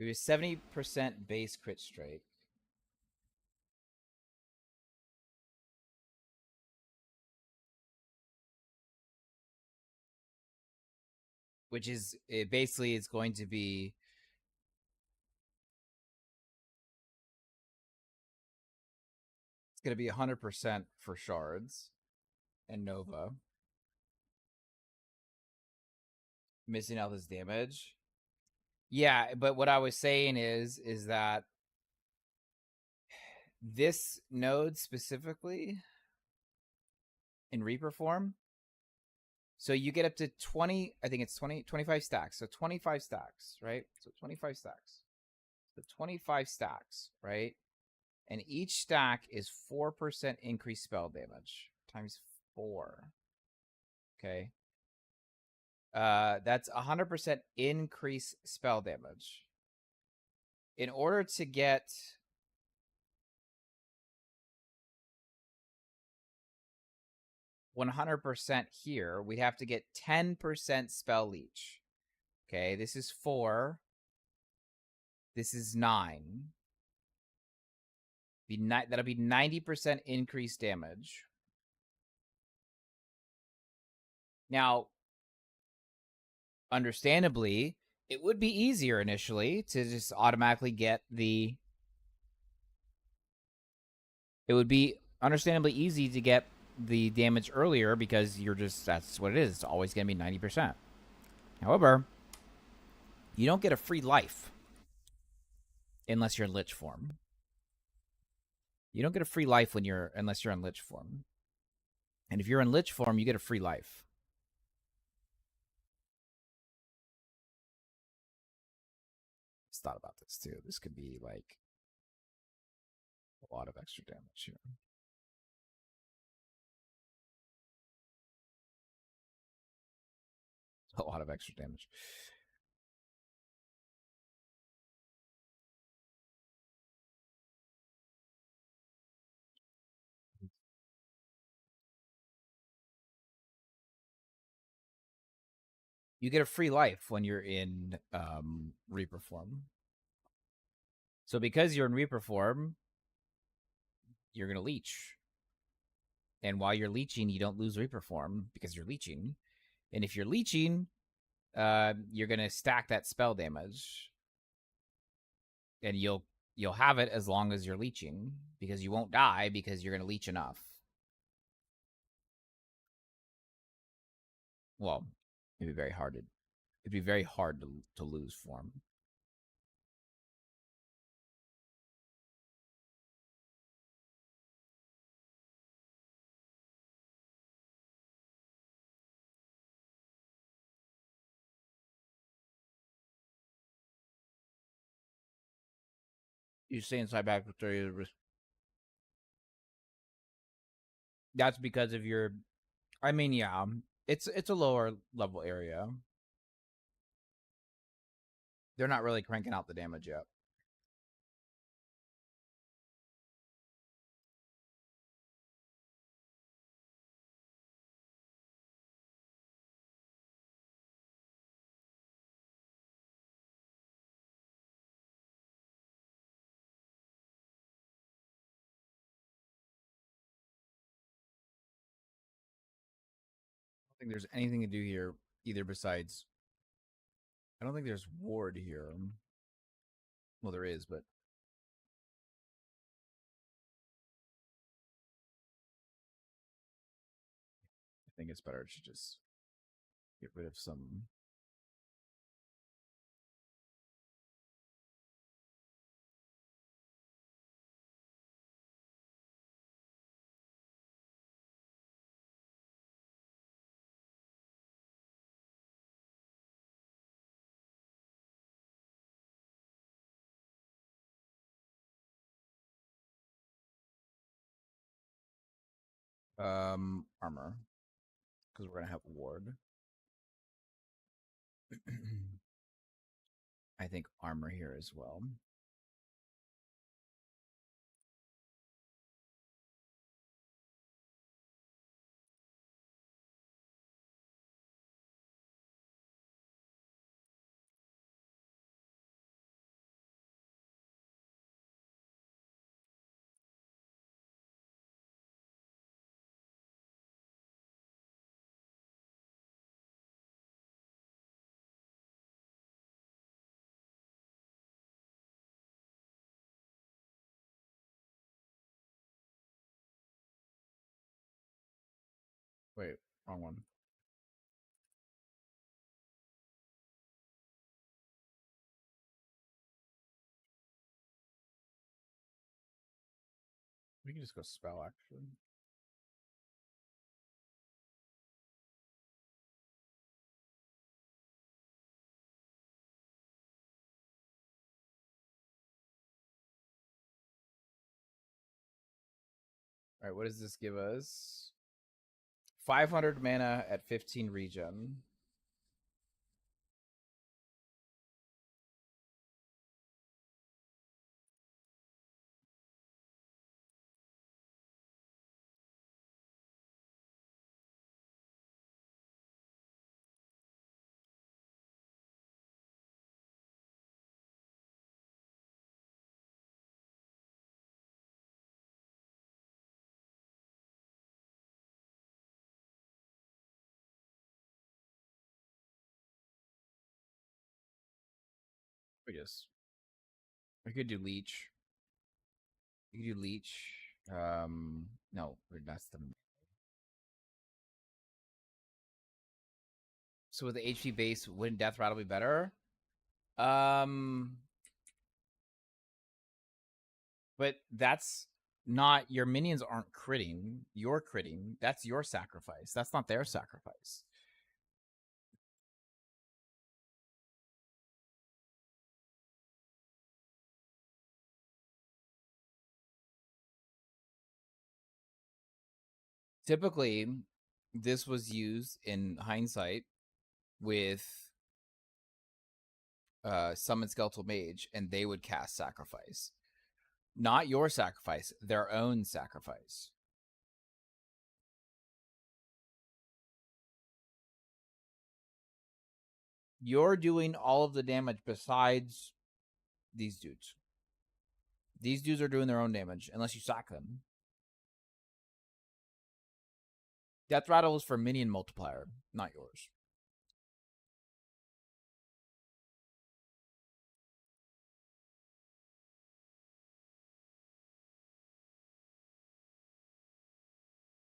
We have 70% base crit strike. Which is it basically is going to be it's going to be 100% for shards and Nova. Missing out this damage. Yeah, but what I was saying is that this node specifically in Reaper form, so you get up to 20, I think it's 20, 25 stacks. So 25 stacks, right? So 25 stacks. So 25 stacks, right? And each stack is 4% increased spell damage times 4. Okay. That's 100% increase spell damage. In order to get 100% here, we have to get 10% spell leech. Okay, this is 4. This is 9. That'll be 90% increased damage. Now, understandably, it would be easier initially to just automatically get the... It would be understandably easy to get the damage earlier because you're just... That's what it is. It's always going to be 90%. However, you don't get a free life unless you're in Lich form. You don't get a free life unless you're in Lich form. And if you're in Lich form, you get a free life. Just thought about this too. This could be like A lot of extra damage here. A lot of extra damage. You get a free life when you're in Reaper form. So because you're in Reaper form, you're gonna leech. And while you're leeching, you don't lose Reaper form because you're leeching. And if you're leeching, you're gonna stack that spell damage, and you'll have it as long as you're leeching because you won't die because you're gonna leech enough. Well, it'd be very hard to lose form. You stay inside back with 30. That's because of your. I mean, yeah, it's a lower level area. They're not really cranking out the damage yet. I don't think there's anything to do here either besides. I don't think there's ward here. Well, there is, but I think it's better to just get rid of some. Armor, because we're gonna have ward. I think armor here as well. Wait, wrong one. We can just go spell actually. All right, what does this give us? 500 mana at 15 regen. We could do leech. You could do leech. No, that's the. So with the HP base, wouldn't death rattle be better? But that's not your minions aren't critting. You're critting. That's your sacrifice. That's not their sacrifice. Typically, this was used in hindsight with Summon Skeletal Mage, and they would cast Sacrifice. Not your sacrifice, their own sacrifice. You're doing all of the damage besides these dudes. These dudes are doing their own damage unless you sack them. Death Rattle is for minion multiplier, not yours.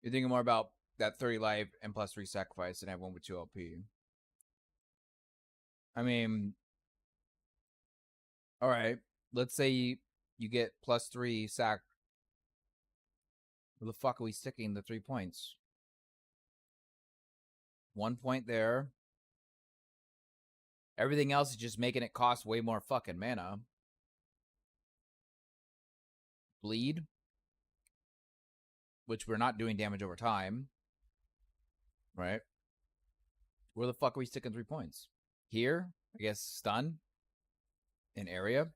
You're thinking more about that 30 life and plus 3 sacrifice and have one with 2 LP. I mean, all right. Let's say you get plus 3 sac. Where the fuck are we sticking the 3 points? 1 point there. Everything else is just making it cost way more fucking mana. Bleed, which we're not doing damage over time. Right? Where the fuck are we sticking 3 points? Here? I guess stun. An area.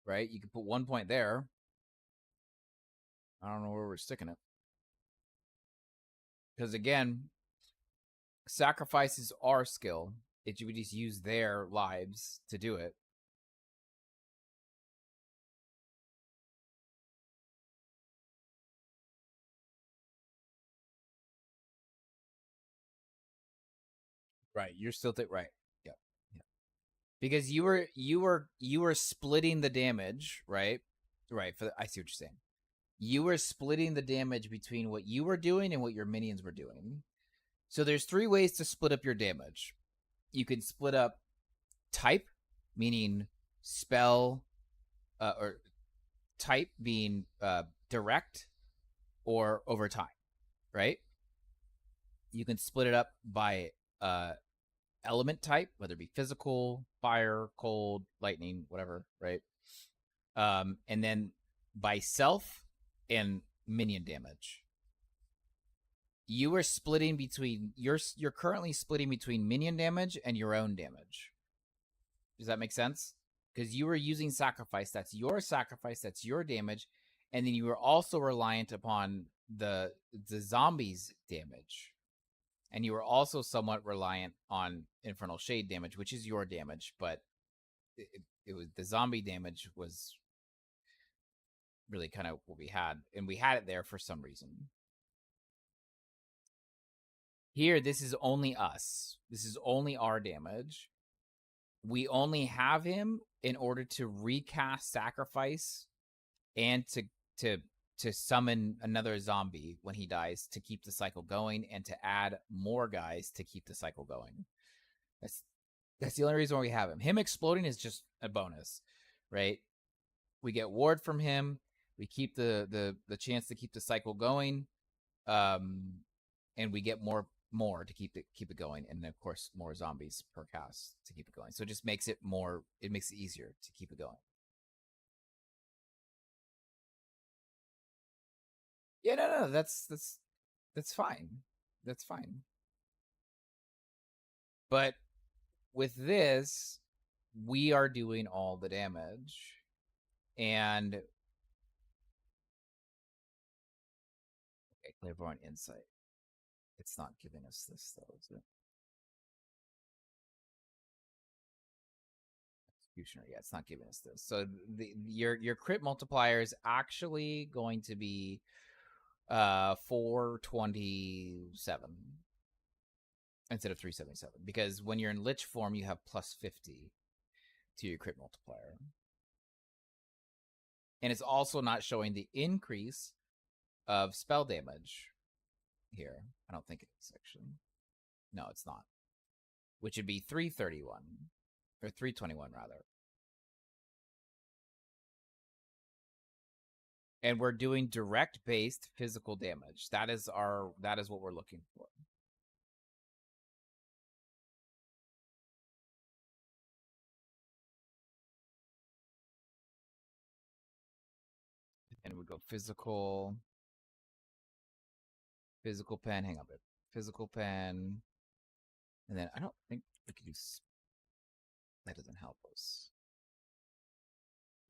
Right? You can put 1 point there. I don't know where we're sticking it. Because again, sacrifices are skill. You would just use their lives to do it. Right. You're still right. Yep. Yep. Because you were splitting the damage, right? Right. I see what you're saying. You were splitting the damage between what you were doing and what your minions were doing. So there's 3 ways to split up your damage. You can split up type, meaning spell, or type being direct or over time, right? You can split it up by element type, whether it be physical, fire, cold, lightning, whatever, right? And then by self and minion damage. You are splitting between you're currently splitting between minion damage and your own damage. Does that make sense? Because you were using sacrifice, that's your sacrifice, that's your damage, and then you were also reliant upon the zombies damage. And you were also somewhat reliant on Infernal Shade damage, which is your damage, but it was the zombie damage was really kind of what we had, and we had it there for some reason. Here, this is only us. This is only our damage. We only have him in order to recast sacrifice and to summon another zombie when he dies to keep the cycle going and to add more guys to keep the cycle going. That's the only reason why we have him. Him exploding is just a bonus, right? We get ward from him. We keep the chance to keep the cycle going, and we get more to keep it going, and of course more zombies per cast to keep it going. So it just makes it more. It makes it easier to keep it going. Yeah, no, that's fine. That's fine. But with this, we are doing all the damage, and okay, Clairvoyant Insight. It's not giving us this though, is it? Executioner, yeah, it's not giving us this. So your crit multiplier is actually going to be 427 instead of 377, because when you're in Lich form, you have plus 50 to your crit multiplier. And it's also not showing the increase of spell damage here. I don't think it is, actually. No, it's not. Which would be 331. Or 321, rather. And we're doing direct-based physical damage. That is what we're looking for. And we go physical. Physical pen. Hang on a bit. Physical pen. And then I don't think we can do. That doesn't help us.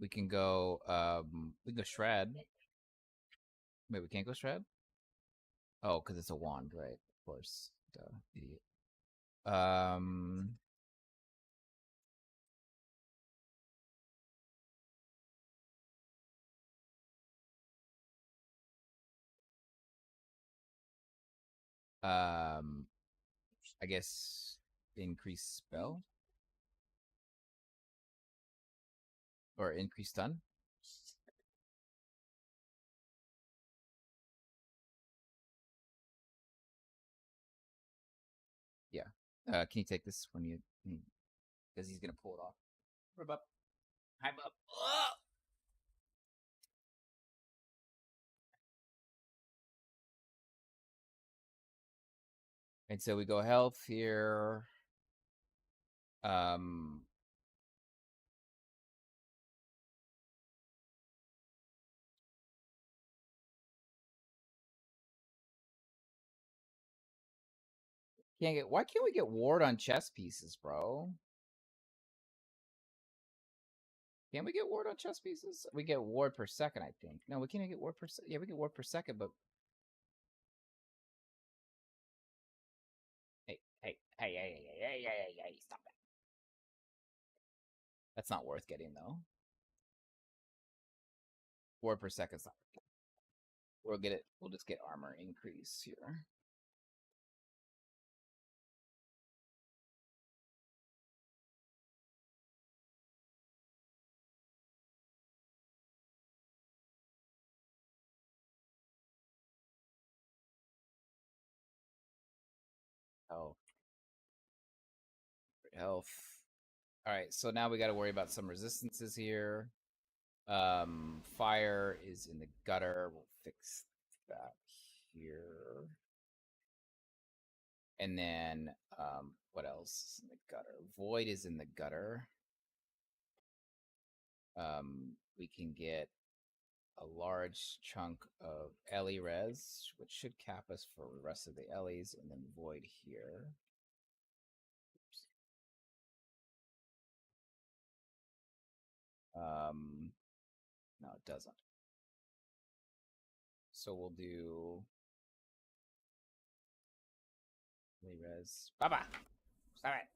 We can go. We can go shred. Wait, we can't go shred. Oh, because it's a wand, right? Of course. Duh, idiot. Um. I guess increase spell or increase stun. Yeah. Can you take this when you? Because he's gonna pull it off. Rub up. Hi, bub. And so we go health here. Um. Can't get. Why can't we get ward on chess pieces, bro? Can we get ward on chess pieces? We get ward per second, I think. No, we can't get ward per. Yeah, we get ward per second, but hey, stop it. That's not worth getting though. Ward per second. Not. We'll get it. We'll just get armor increase here. Oh, health. All right, so now we got to worry about some resistances here. Fire is in the gutter. We'll fix that here. And then, what else is in the gutter? Void is in the gutter. We can get a large chunk of Ellie res, which should cap us for the rest of the Ellies, and then Void here. No, it doesn't. So we'll do Ellie res. Baba, stop it.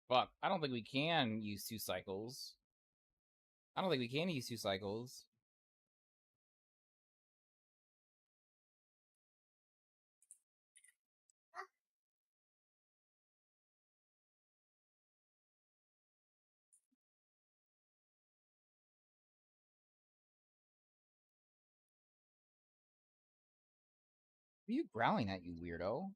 Fuck, I don't think we can use 2 cycles. I don't think we can use 2 cycles. What are you growling at, you weirdo?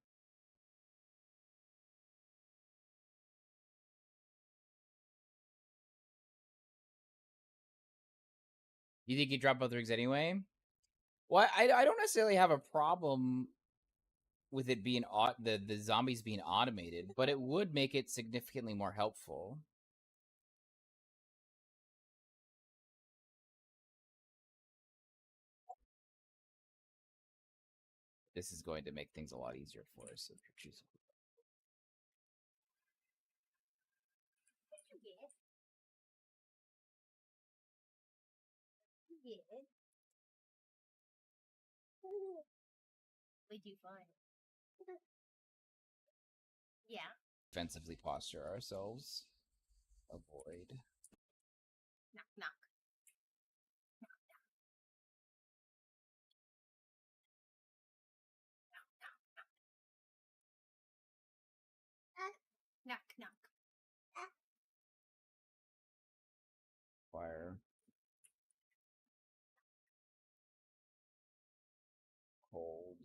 You think you drop both rigs anyway? Well, I don't necessarily have a problem with it being the zombies being automated, but it would make it significantly more helpful. This is going to make things a lot easier for us if you're choosing. We do fine. Yeah. Defensively posture ourselves. Avoid. Knock, knock. Knock, knock. Fire. Cold.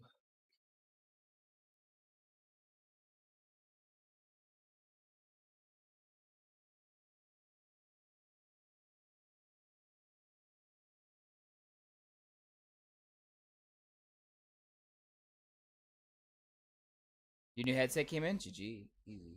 Your new headset came in? GG. Easy.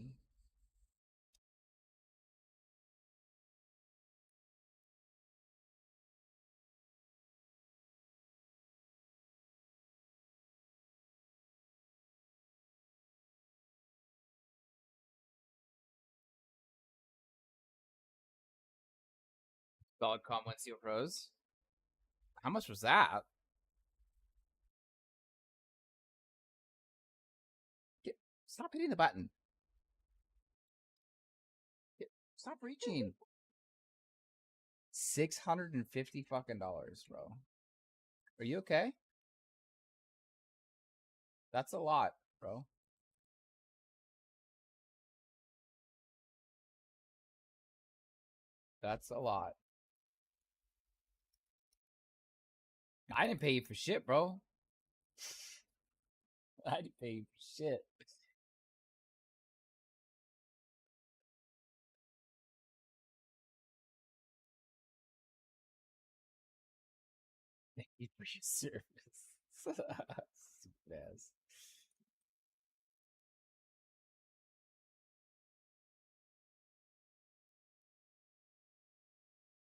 Solid Com 1 Steel Pros. How much was that? Stop hitting the button. Stop reaching. $650 fucking dollars, bro. Are you okay? That's a lot, bro. That's a lot. I didn't pay you for shit, bro. I didn't pay you for shit. Thank you for your service. Stupid ass.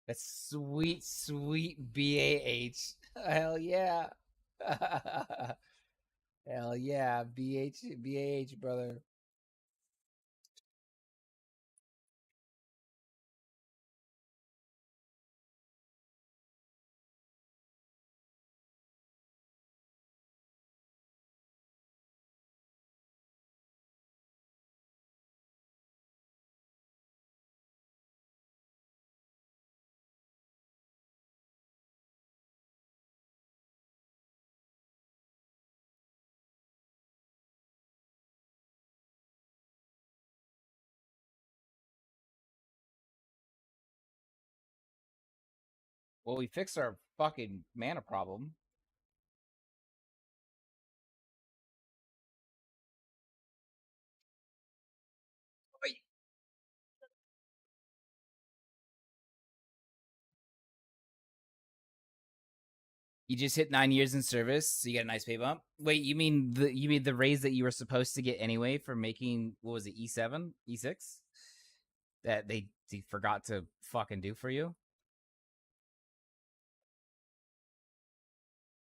That's sweet, sweet BAH. Hell yeah. Hell yeah. BAH, brother. Well, we fixed our fucking mana problem. You just hit 9 years in service, so you get a nice pay bump. Wait, you mean the raise that you were supposed to get anyway for making, what was it, E7, E6, that they forgot to fucking do for you?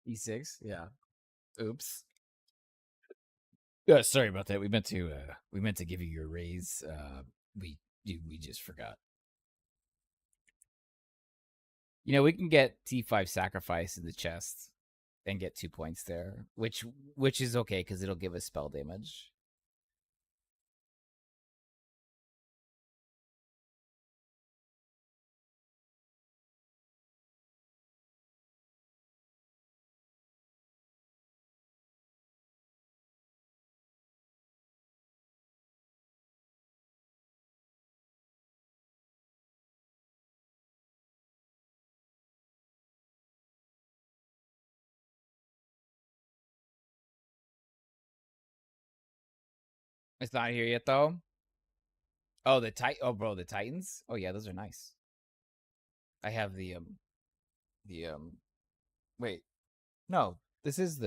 E6, yeah. Oops. Sorry about that. We meant to give you your raise. We just forgot. You know, we can get T5 sacrifice in the chest and get 2 points there, which is okay because it'll give us spell damage. It's not here yet though. Oh, bro, the Titans. Oh yeah, those are nice. I have the wait. No, this is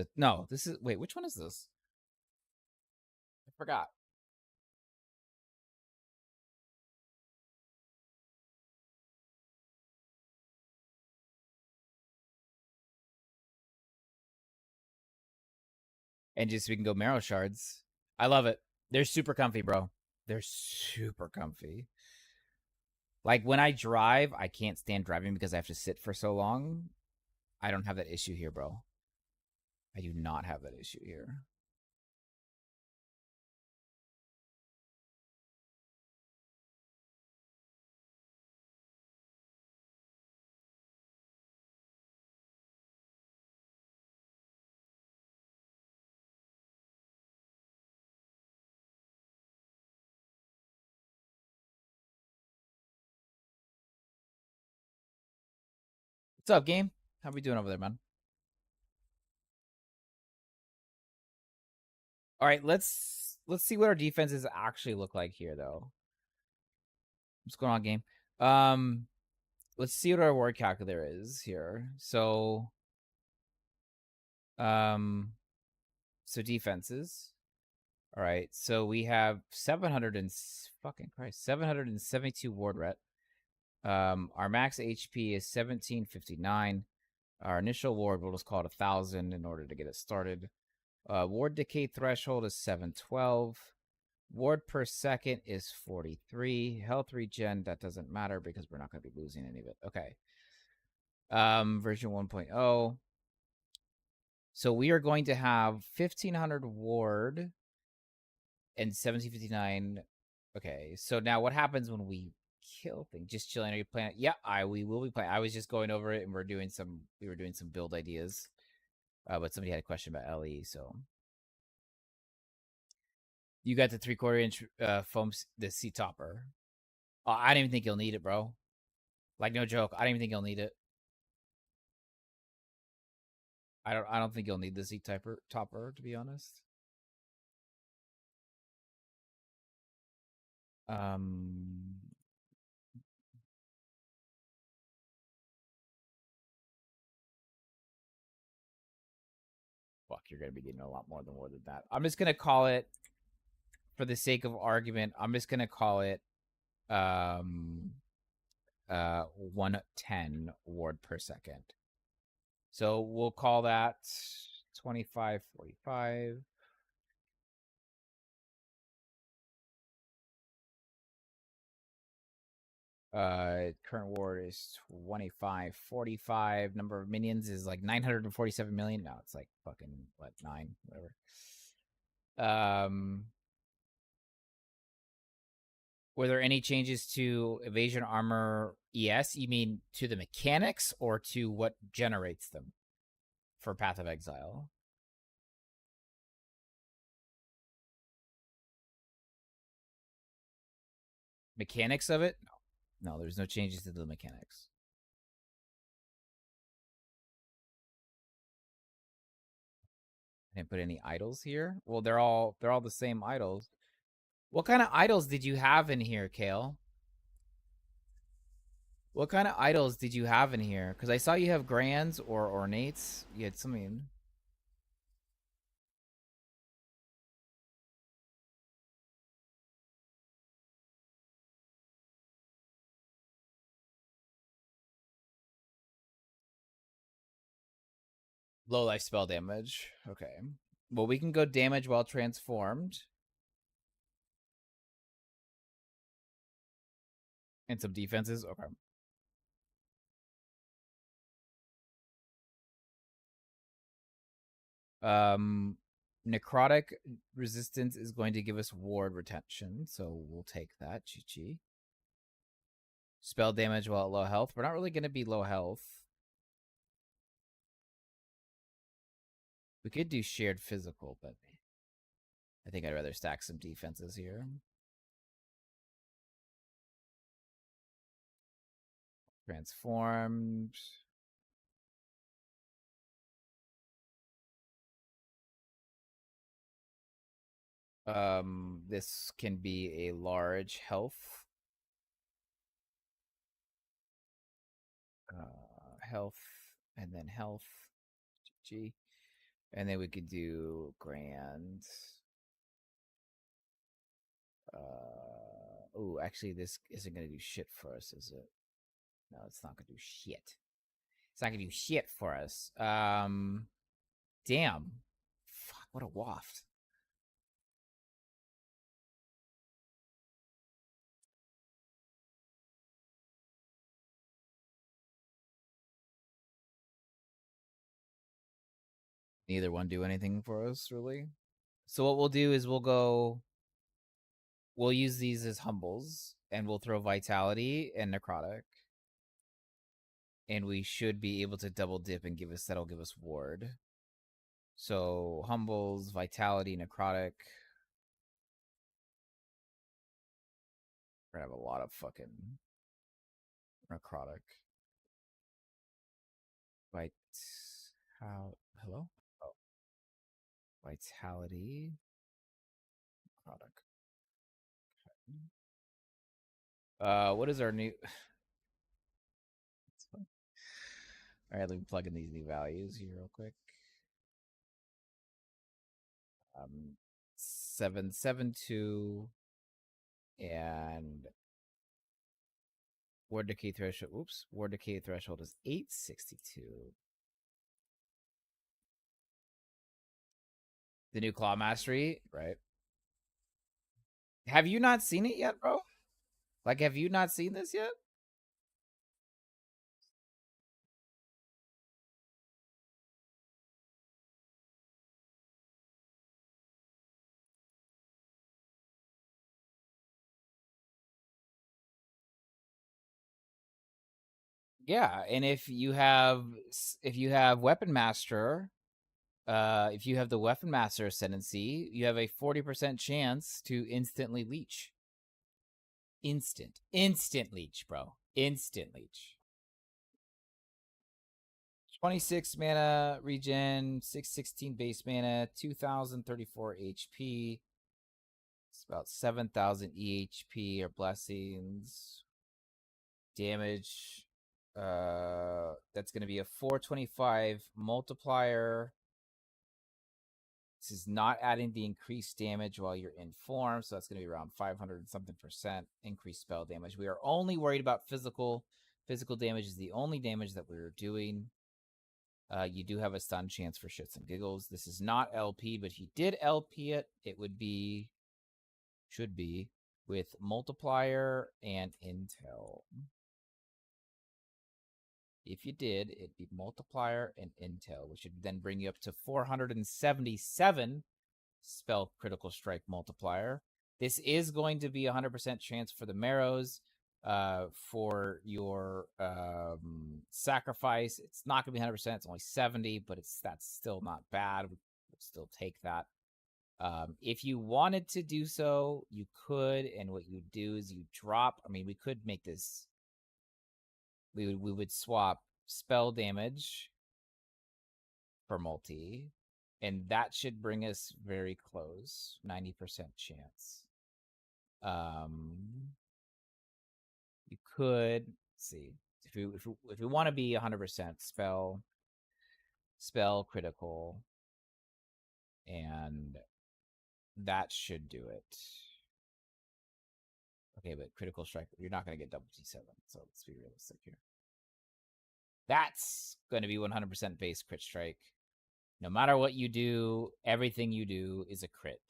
wait, which one is this? I forgot. And just we can go marrow shards. I love it. They're super comfy, bro. They're super comfy. Like when I drive, I can't stand driving because I have to sit for so long. I don't have that issue here, bro. I do not have that issue here. What's up, game? How we doing over there, man? All right, let's see what our defenses actually look like here, though. What's going on, game? Let's see what our word calculator is here. So defenses. All right, so we have 700 and fucking Christ, 772 ward ret. Our max HP is 1759. Our initial ward, we'll just call it 1,000 in order to get it started. Ward decay threshold is 712. Ward per second is 43. Health regen, that doesn't matter because we're not going to be losing any of it. Okay. Version 1.0. So we are going to have 1,500 ward and 1759. Okay, so now what happens when we kill things? Just chilling. Are you playing? Yeah, we will be playing. I was just going over it, and we were doing some build ideas. But somebody had a question about LE, so you got the 3/4 inch foam, the seat topper. Oh, I didn't even think you'll need it, bro. Like, no joke. I didn't even think you'll need it. I don't think you'll need the seat topper, to be honest. Fuck, you're gonna be getting a lot more than that. I'm just gonna call it, for the sake of argument, I'm just gonna call it 110 ward per second. So we'll call that 2545. Current ward is 2545. Number of minions is like 947 million. No, it's like fucking what, 9, whatever. Were there any changes to evasion armor ES? You mean to the mechanics or to what generates them for Path of Exile? Mechanics of it? No. No, there's no changes to the mechanics. I didn't put any idols here. Well, they're all the same idols. What kind of idols did you have in here, Kale? What kind of idols did you have in here? Because I saw you have grands or ornates. You had something. Low life spell damage. Okay. Well, we can go damage while transformed. And some defenses. Okay. Necrotic resistance is going to give us ward retention, so we'll take that. Chi. Spell damage while at low health. We're not really going to be low health. We could do shared physical, but I think I'd rather stack some defenses here. Transformed. This can be a large health. Health, and then health. G. And then we could do grand. Oh, actually, this isn't going to do shit for us, is it? No, it's not going to do shit. It's not going to do shit for us. Damn. Fuck, what a waft. Neither one do anything for us, really. So what we'll do is we'll use these as humbles, and we'll throw vitality and necrotic. And we should be able to double dip and that'll give us ward. So humbles, vitality, necrotic. We're gonna have a lot of fucking necrotic. Hello? Oh. Vitality. Necrotic. What is our new Alright, let me plug in these new values here real quick. 772 and ward decay threshold. Oops, ward decay threshold is 862. The new Claw Mastery, right? Have you not seen it yet, bro? Like, have you not seen this yet? Yeah, and if you have Weapon Master, if you have the Weapon Master Ascendancy, you have a 40% chance to instantly leech. Instant leech, bro. Instant leech. 26 mana regen, 616 base mana, 2034 HP. It's about 7,000 EHP or blessings. Damage. That's going to be a 425 multiplier. This is not adding the increased damage while you're in form, so that's going to be around 500 and something percent increased spell damage. We are only worried about physical. Physical damage is the only damage that we're doing. You do have a stun chance for shits and giggles. This is not LP, but if you did LP it, it would be, should be, with multiplier and intel. If you did, it'd be multiplier and intel, which would then bring you up to 477 spell critical strike multiplier. This is going to be 100% chance for the marrows. For your sacrifice, it's not going to be 100%. It's only 70, but that's still not bad. We'll still take that. If you wanted to do so, you could, and what you do is you drop. I mean, we could make this. We would swap spell damage for multi, and that should bring us very close, 90% chance. You could see if you want to be 100% spell critical, and that should do it. Okay, but critical strike, you're not going to get double T7, so let's be realistic here. That's going to be 100% base crit strike. No matter what you do, everything you do is a crit.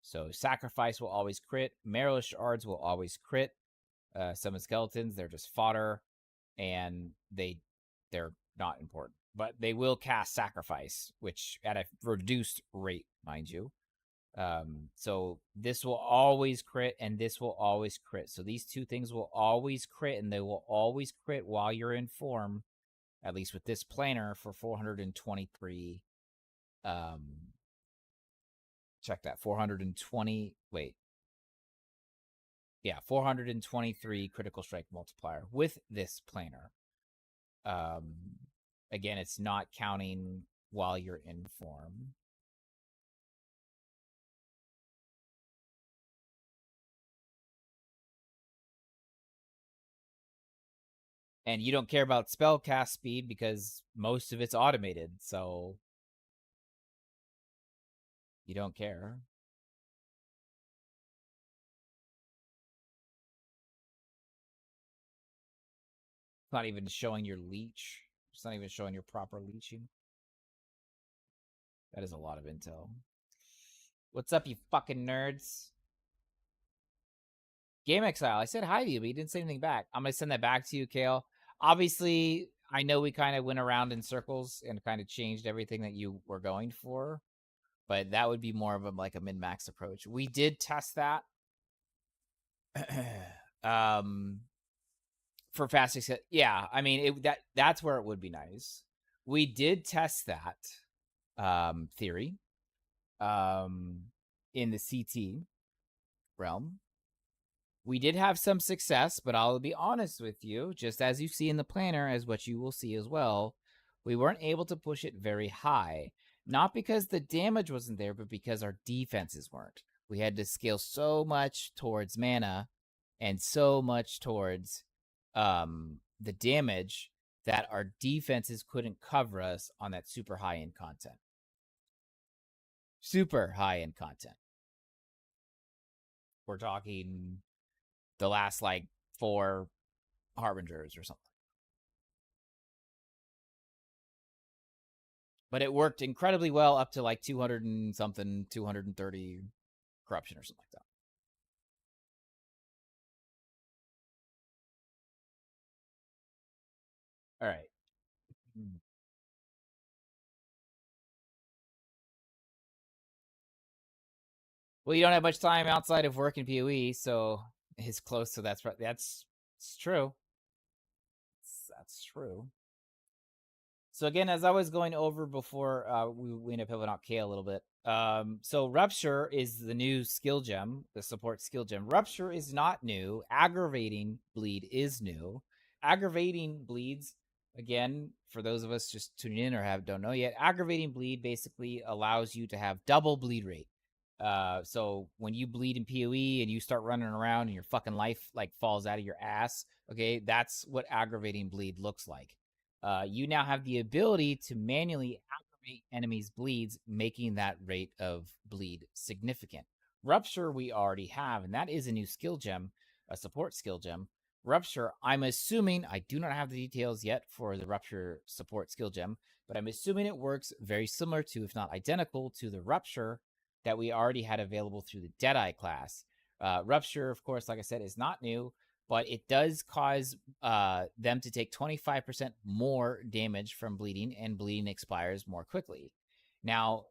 So sacrifice will always crit. Marrow shards will always crit. Summon skeletons, they're just fodder, and they're not important. But they will cast sacrifice, which at a reduced rate, mind you. So this will always crit, and this will always crit. So these two things will always crit, and they will always crit while you're in form, at least with this planar, for 423. Check that. 420. Wait. Yeah, 423 critical strike multiplier with this planar. Again, it's not counting while you're in form. And you don't care about spell cast speed because most of it's automated, so you don't care. It's not even showing your leech. It's not even showing your proper leeching. That is a lot of intel. What's up, you fucking nerds? Game Exile, I said hi to you, but you didn't say anything back. I'm going to send that back to you, Kale. Obviously, I know we kind of went around in circles and kind of changed everything that you were going for, but that would be more of like a min-max approach. We did test that. For fast access, yeah. I mean, that's where it would be nice. We did test that theory in the CT realm. We did have some success, but I'll be honest with you, just as you see in the planner, as what you will see as well, we weren't able to push it very high. Not because the damage wasn't there, but because our defenses weren't. We had to scale so much towards mana and so much towards the damage that our defenses couldn't cover us on that super high-end content. Super high-end content. We're talking the last like 4 harbingers or something. But it worked incredibly well up to like 200 and something, 230 corruption or something like that. All right. Well, you don't have much time outside of work in PoE, so it's close to that's it's true. That's true. So again, as I was going over before, we end up pivoting out K a little bit. So Rupture is the new skill gem, the support skill gem. Rupture is not new. Aggravating Bleed is new. Aggravating Bleeds, again, for those of us just tuning in or don't know yet, Aggravating Bleed basically allows you to have double bleed rate. So when you bleed in PoE and you start running around and your fucking life like falls out of your ass, okay, that's what Aggravating Bleed looks like. You now have the ability to manually aggravate enemies' bleeds, making that rate of bleed significant. Rupture we already have, and that is a new skill gem, a support skill gem. Rupture, I'm assuming, I do not have the details yet for the Rupture support skill gem, but I'm assuming it works very similar to, if not identical to, the Rupture that we already had available through the Deadeye class. Rupture, of course, like I said, is not new, but it does cause them to take 25% more damage from bleeding, and bleeding expires more quickly. Now,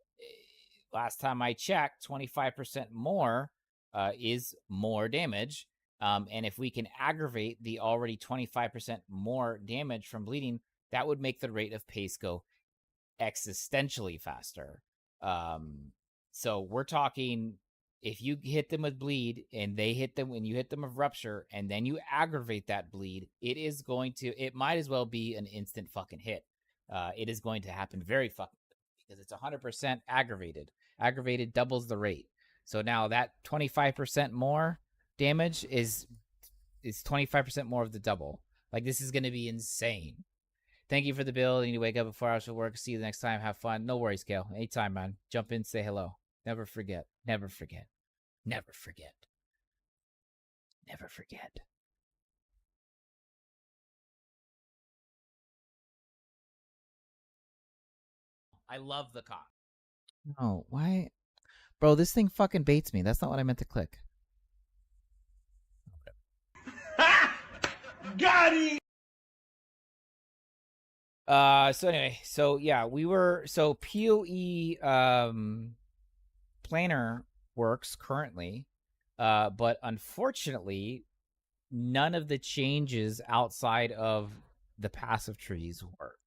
last time I checked, 25% more is more damage. And if we can aggravate the already 25% more damage from bleeding, that would make the rate of pace go existentially faster. So we're talking, if you hit them with bleed and they hit them when you hit them with Rupture and then you aggravate that bleed, it might as well be an instant fucking hit. It is going to happen very fucking because it's 100% aggravated. Aggravated doubles the rate. So now that 25% more damage is 25% more of the double. Like, this is going to be insane. Thank you for the bill. You need to wake up before hours for work. See you the next time. Have fun. No worries, Kale. Anytime, man. Jump in, say hello. Never forget. Never forget. Never forget. Never forget. I love the cop. No, why? Bro, this thing fucking baits me. That's not what I meant to click. Got him! So anyway, so yeah, so PoE planner works currently, but unfortunately, none of the changes outside of the passive trees work.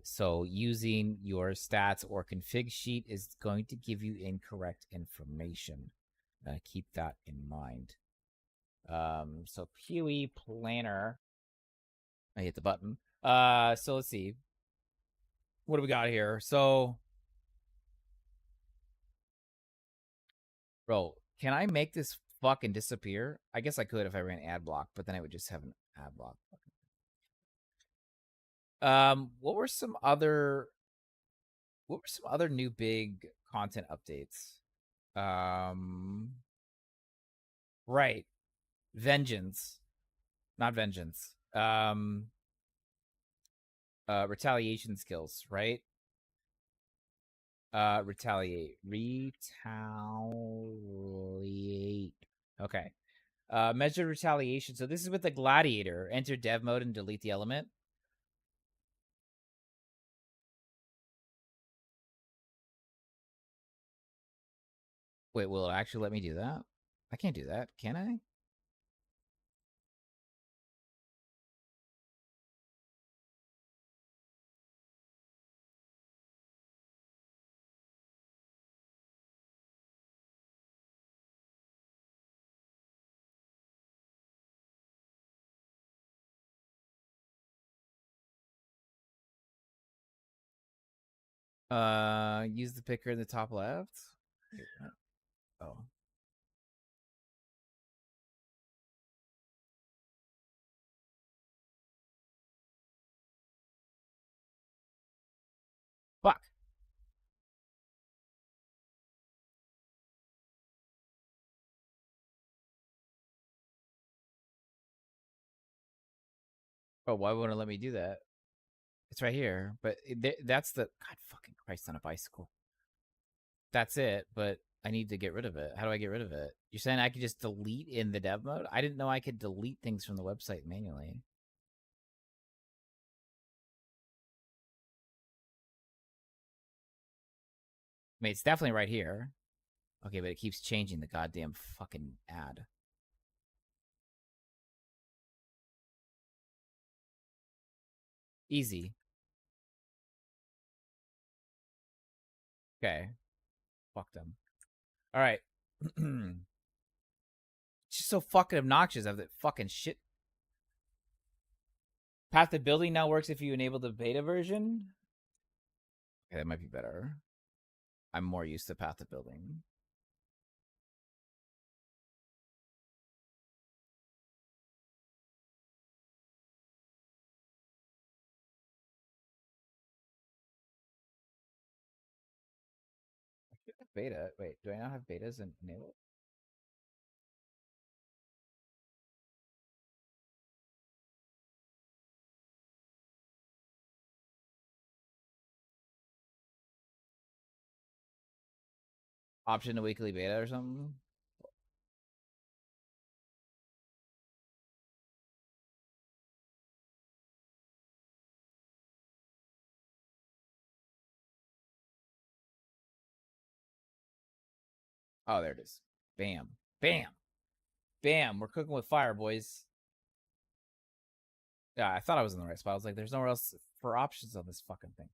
So using your stats or config sheet is going to give you incorrect information. Keep that in mind. So PoE planner. I hit the button. So let's see. What do we got here? So, bro, can I make this fucking disappear? I guess I could if I ran ad block, but then I would just have an ad block. What were some other new big content updates? Right. Vengeance. Not vengeance. Retaliation skills, right? Retaliate. Okay. Measured retaliation. So this is with the gladiator. Enter dev mode and delete the element. Wait, will it actually let me do that? I can't do that, can I? Use the picker in the top left. Oh. Fuck. Oh, why won't it let me do that? It's right here, but that's the God fucking Christ on a bicycle. That's it, but I need to get rid of it. How do I get rid of it? You're saying I could just delete in the dev mode? I didn't know I could delete things from the website manually. I mean, it's definitely right here. Okay, but it keeps changing the goddamn fucking ad. Easy. Okay. Fuck them. All right. It's just so fucking obnoxious of that fucking shit. Path to building now works if you enable the beta version. Okay, that might be better. I'm more used to path to building. Beta. Wait, do I not have betas enabled? Option to weekly beta or something? Oh, there it is. Bam. Bam. Bam. We're cooking with fire, boys. Yeah, I thought I was in the right spot. I was like, there's nowhere else for options on this fucking thing.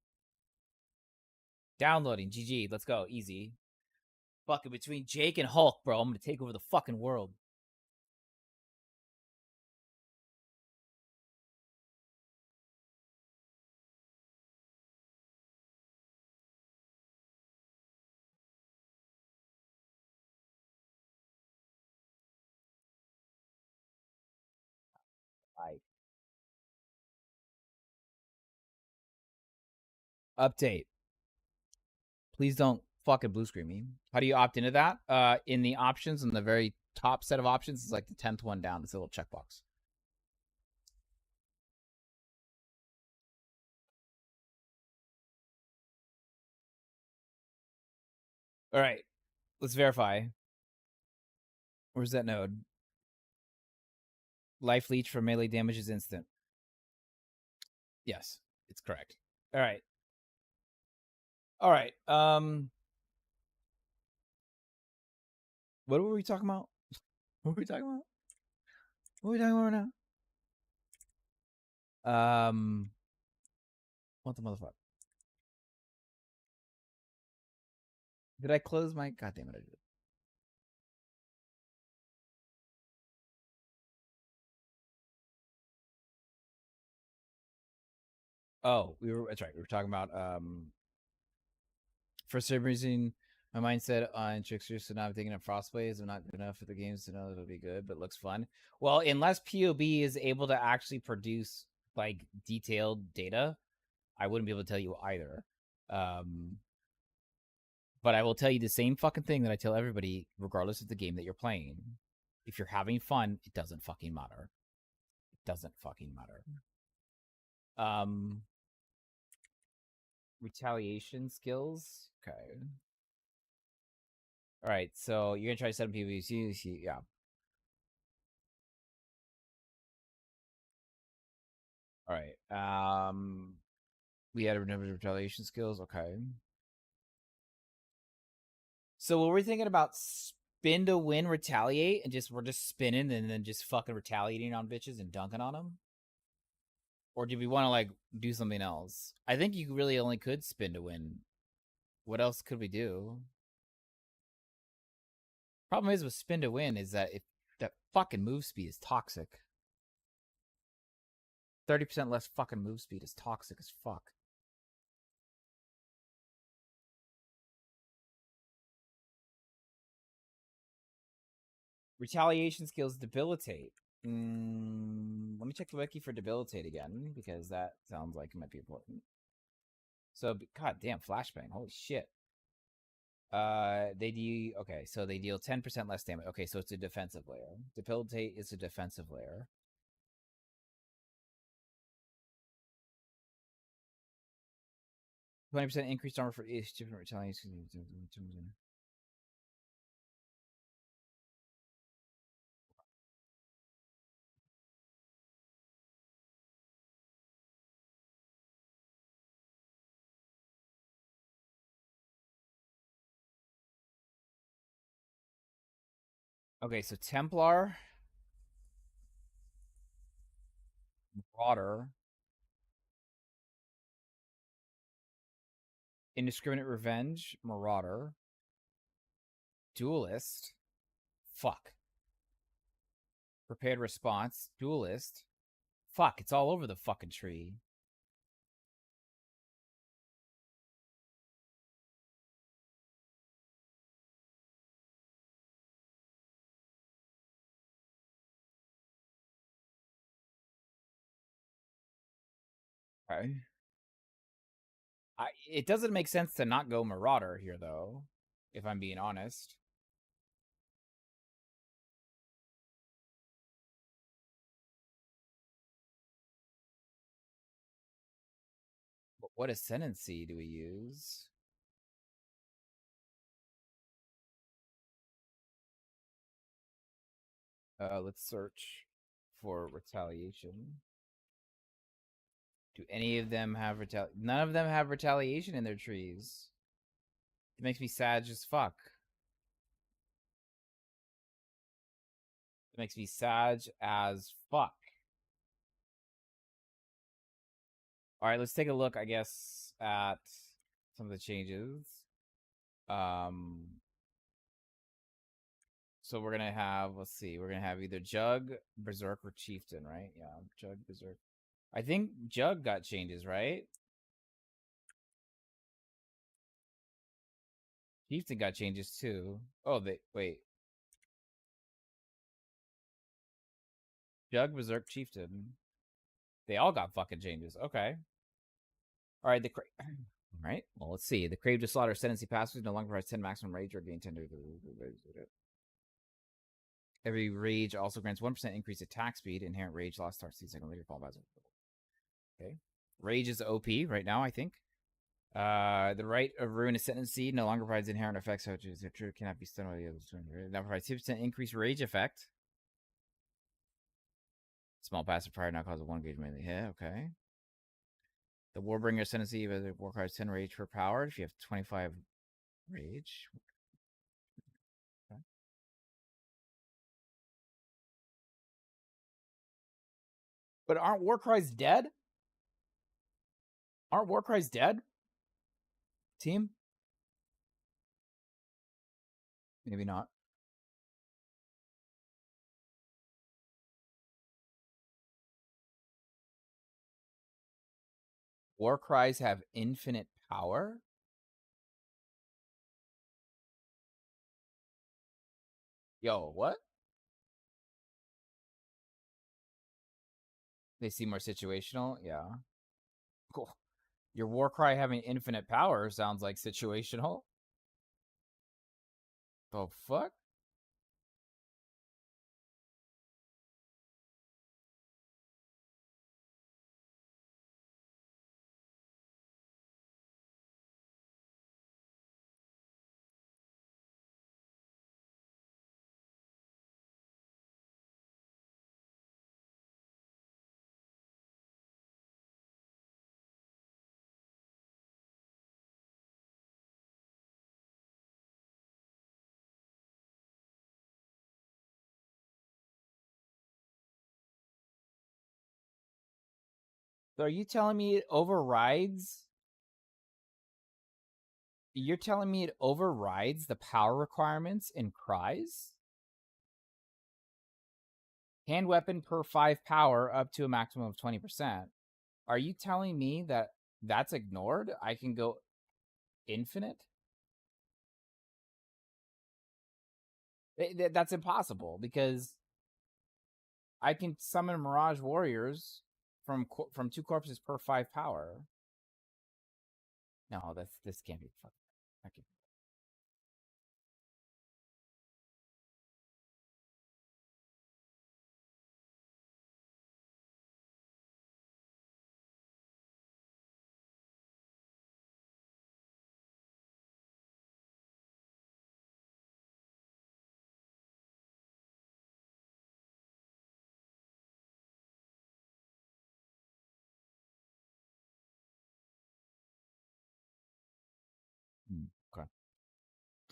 Downloading. GG. Let's go. Easy. Fucking between Jake and Hulk, bro. I'm gonna take over the fucking world. I update. Please don't fucking blue screen me. How do you opt into that? In the options, in the very top set of options, it's like the 10th one down. It's a little checkbox. All right, let's verify. Where's that node? Life leech for melee damage is instant. Yes, it's correct. All right. All right. What were we talking about? What were we talking about? What are we talking about now? What the motherfucker? Did I close my? God damn it! I did. Oh, that's right. We were talking about for some reason my mindset on tricksters to not thinking of frostblaze are not good enough for the games to know that it'll be good, but looks fun. Well, unless POB is able to actually produce like detailed data, I wouldn't be able to tell you either. But I will tell you the same fucking thing that I tell everybody, regardless of the game that you're playing. If you're having fun, it doesn't fucking matter. It doesn't fucking matter. Retaliation skills. Okay. All right, so you're gonna try to set up PvC. Yeah. All right. We had a retaliation skills. Okay. So what we're thinking about spin to win, retaliate, and we're just spinning and then just fucking retaliating on bitches and dunking on them. Or do we want to like do something else? I think you really only could spin to win. What else could we do? Problem is with spin to win is that if that fucking move speed is toxic. 30% less fucking move speed is toxic as fuck. Retaliation skills debilitate. Let me check the wiki for debilitate again, because that sounds like it might be important. So, god damn, flashbang. Holy shit. They deal, okay, so they deal 10% less damage. Okay, so it's a defensive layer. Debilitate is a defensive layer. 20% increased armor for each different retaliation. Okay, so Templar, Marauder, Indiscriminate Revenge, Marauder, Duelist, fuck. Prepared Response, Duelist, fuck, it's all over the fucking tree. Okay. It doesn't make sense to not go Marauder here, though, if I'm being honest. But what ascendancy do we use? Let's search for retaliation. Do any of them have None of them have retaliation in their trees. It makes me sad as fuck. It makes me sad as fuck. All right, let's take a look, I guess, at some of the changes. So we're gonna have, let's see, we're gonna have either Jug, Berserk, or Chieftain, right? Yeah, Jug, Berserk. I think Jug got changes, right? Chieftain got changes too. Oh, wait. Jug, Berserk, Chieftain. They all got fucking changes. Okay. All right, all right. Well, let's see. The Crave to Slaughter Ascendancy passive no longer provides 10 maximum rage or gain 10 to every rage also grants 1% increased attack speed. Inherent rage loss starts 2 seconds later. Fall by. Okay. Rage is OP right now, I think. The right of Ruin Ascendancy no longer provides inherent effects, such as the trigger cannot be stunned by the others. It now provides 2% increased rage effect. Small passive prior now causes 1 gauge melee hit. Okay. The Warbringer Ascendancy requires 10 rage per power. If you have 25 rage. Okay. But aren't Warcries dead? Aren't Warcries dead? Team? Maybe not. Warcries have infinite power? Yo, what? They seem more situational? Yeah. Cool. Your Warcry having infinite power sounds like situational. The fuck? So are you telling me it overrides? You're telling me it overrides the power requirements in Cries? Hand weapon per 5 power up to a maximum of 20%. Are you telling me that that's ignored? I can go infinite? That's impossible because I can summon Mirage Warriors from 2 corpses per 5 power. No, this can't be fucking. Okay.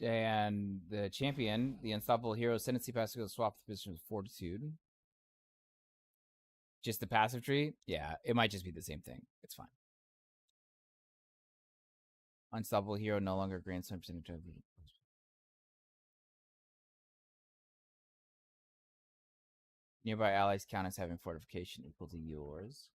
And the champion, the unstoppable hero, ascendancy passive will swap the position with fortitude. Just the passive tree? Yeah, it might just be the same thing. It's fine. Unstoppable hero no longer grants 100% of the nearby allies count as having fortification equal to yours.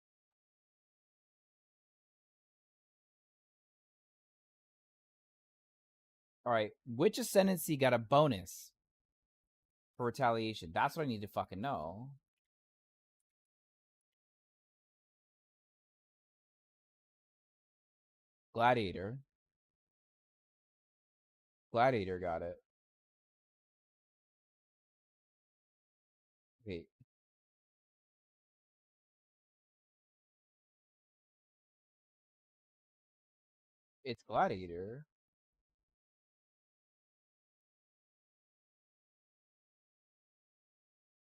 All right, which ascendancy got a bonus for retaliation? That's what I need to fucking know. Gladiator. Gladiator got it. Wait. It's Gladiator.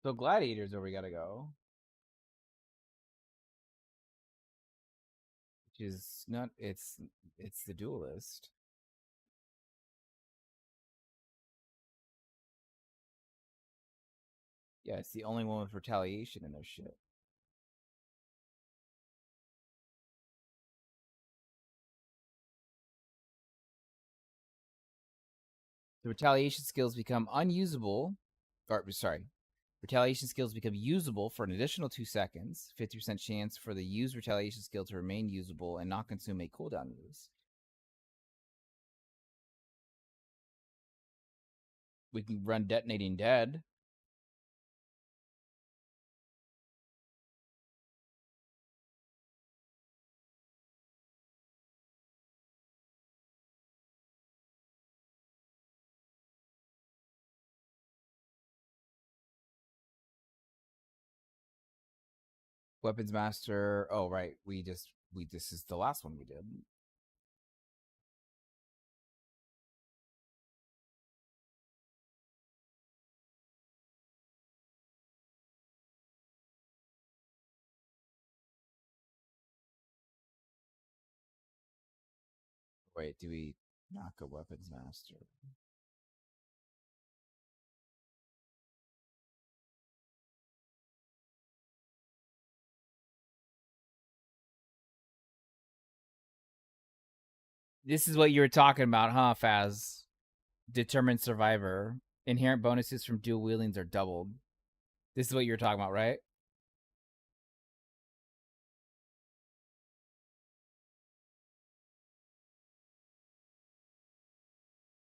So Gladiator's where we gotta go. Which is not it's the duelist. Yeah, it's the only one with retaliation in their shit. The retaliation skills become unusable. Or, sorry. Retaliation skills become usable for an additional 2 seconds. 50% chance for the used retaliation skill to remain usable and not consume a cooldown use. We can run Detonating Dead. Weapons Master. Oh, right. This is the last one we did. Wait, do we knock a Weapons Master? This is what you were talking about, huh, Faz? Determined Survivor. Inherent bonuses from dual wieldings are doubled. This is what you were talking about, right?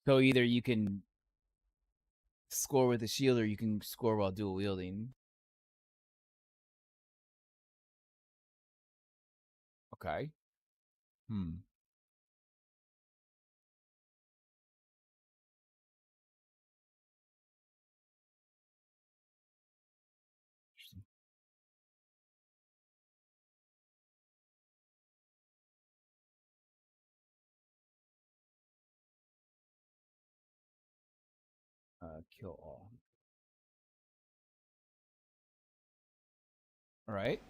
So either you can score with a shield or you can score while dual wielding. Okay. Hmm. Interesting. Kill all. All right.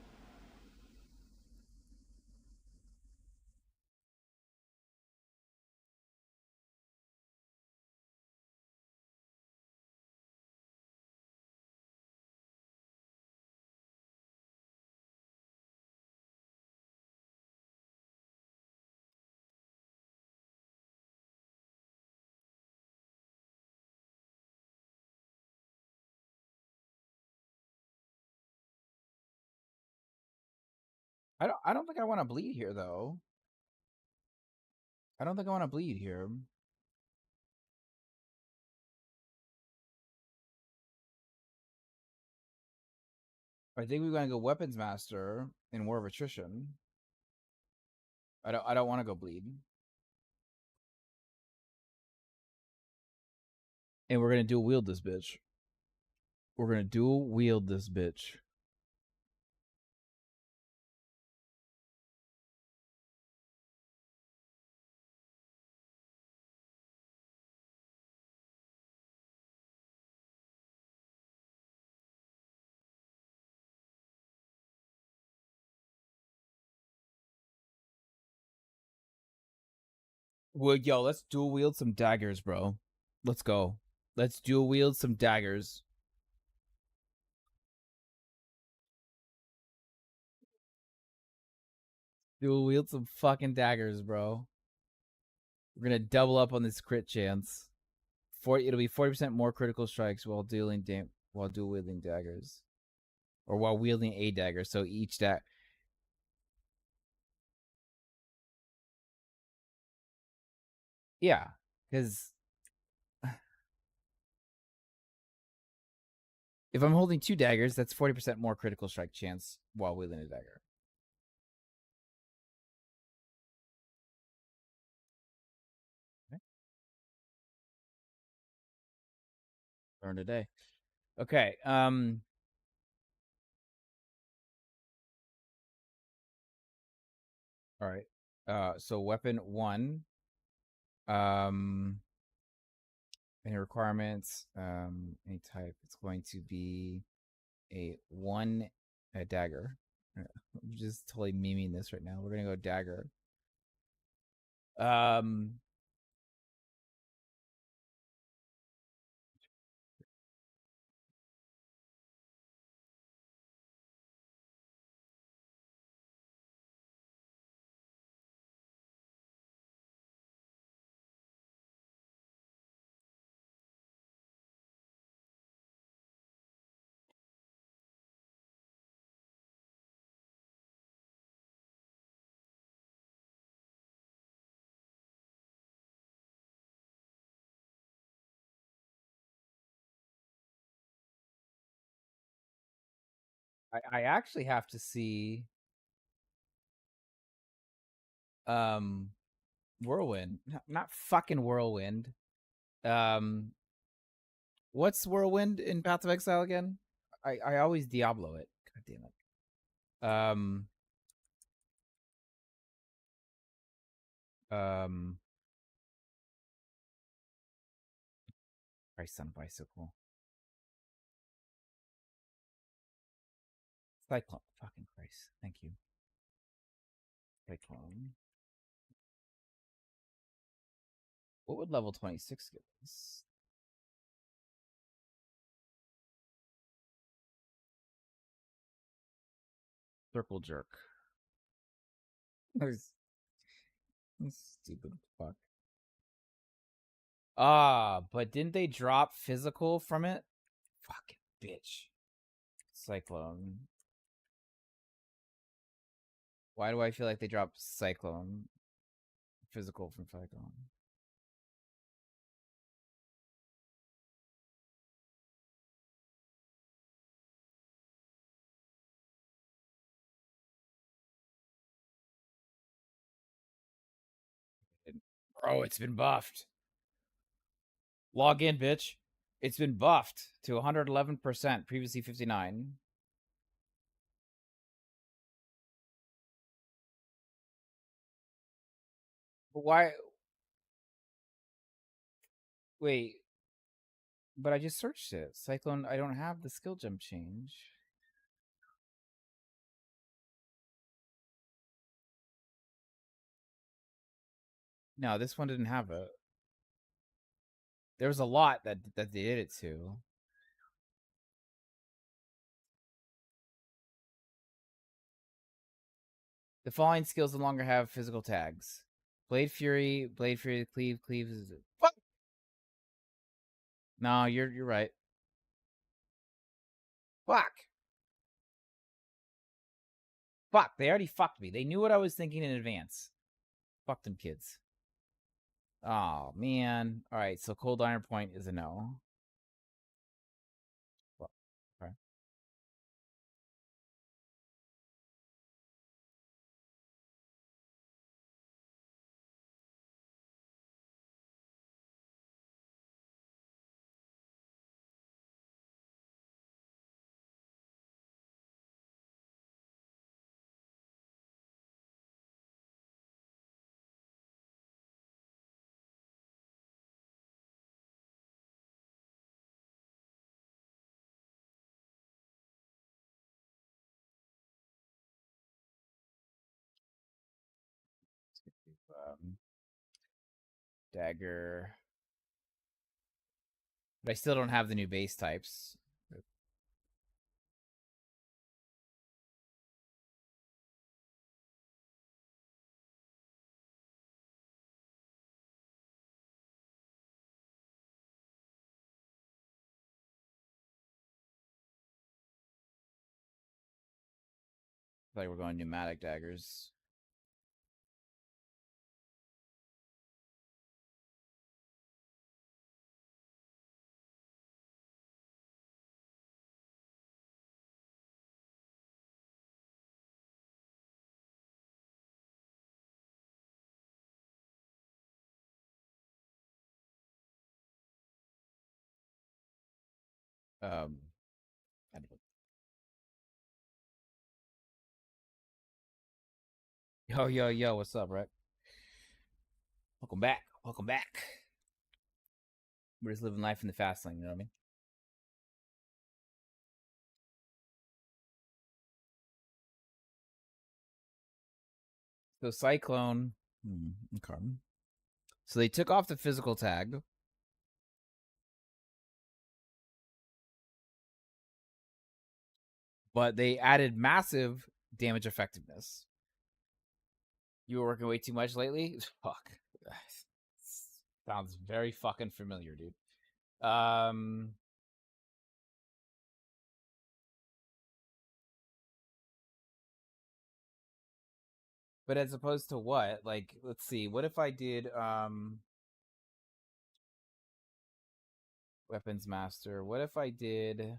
I don't think I want to bleed here though. I don't think I want to bleed here. I think we're gonna go Weapons Master in War of Attrition. I don't want to go bleed. And we're gonna dual wield this bitch. We're gonna dual wield this bitch. Well, yo, let's dual wield some daggers, bro. Let's go. Let's dual wield some daggers. Dual wield some fucking daggers, bro. We're gonna double up on this crit chance. It'll be 40% more critical strikes while dual wielding daggers, or while wielding a dagger. So each yeah, because if I'm holding 2 daggers, that's 40% more critical strike chance while wielding a dagger. Okay. Learn today. Okay. All right. So weapon 1. Any requirements? Any type. It's going to be a dagger. I'm just totally memeing this right now. We're gonna go dagger. Um, I actually have to see whirlwind, not fucking whirlwind. Um, what's whirlwind in Path of Exile again? I always Diablo it. God damn it. Um, Christ on bicycle. Cyclone. Fucking Christ. Thank you. Cyclone. What would level 26 give us? Circle jerk. Stupid fuck. But didn't they drop physical from it? Fucking bitch. Cyclone. Why do I feel like they dropped Cyclone? Physical from Cyclone. Bro, it's been buffed. Log in, bitch. It's been buffed to 111%, previously 59. But why? Wait. But I just searched it. Cyclone, I don't have the skill jump change. No, this one didn't have it. There was a lot that they did it to. The following skills no longer have physical tags. Blade Fury, Cleave. Is fuck. No, you're right. Fuck. Fuck. They already fucked me. They knew what I was thinking in advance. Fuck them kids. Oh man. All right. So Cold Iron Point is a no. Well, okay. Um, dagger. But I still don't have the new base types. Like we're going pneumatic daggers. Um, I don't- yo, what's up, Rick? Welcome back. Welcome back. We're just living life in the fast lane, you know what I mean? So Cyclone. Okay. So they took off the physical tag. But they added massive damage effectiveness. You were working way too much lately? Fuck. Sounds very fucking familiar, dude. But as opposed to what? Like, let's see. What if I did Weapons Master? What if I did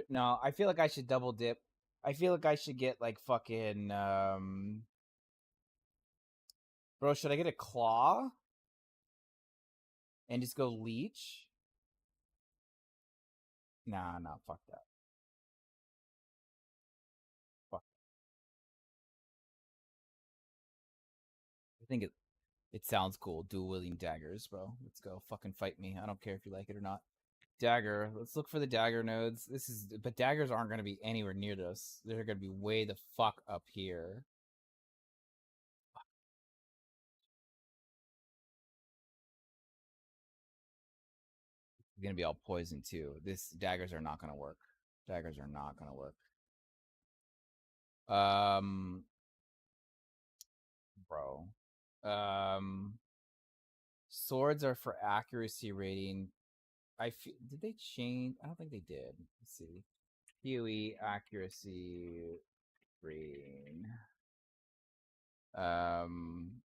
No, I feel like I should double dip. I feel like I should get like fucking bro, should I get a claw and just go leech? Nah, fuck that. Fuck. I think it sounds cool. Dual wielding daggers, bro. Let's go. Fucking fight me. I don't care if you like it or not. Dagger. Let's look for the dagger nodes. But daggers aren't going to be anywhere near this. They're going to be way the fuck up here. It's going to be all poison too. Daggers are not going to work. Daggers are not going to work. Bro. Swords are for accuracy rating. Did they change? I don't think they did. Let's see. QE accuracy rating. Um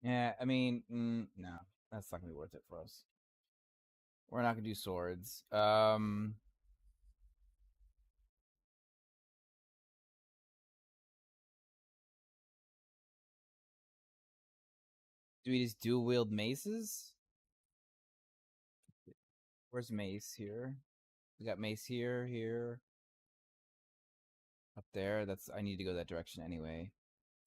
Yeah, I mean, no, that's not gonna be worth it for us. We're not gonna do swords. Do we just dual wield maces? Where's mace here? We got mace here, up there. I need to go that direction anyway.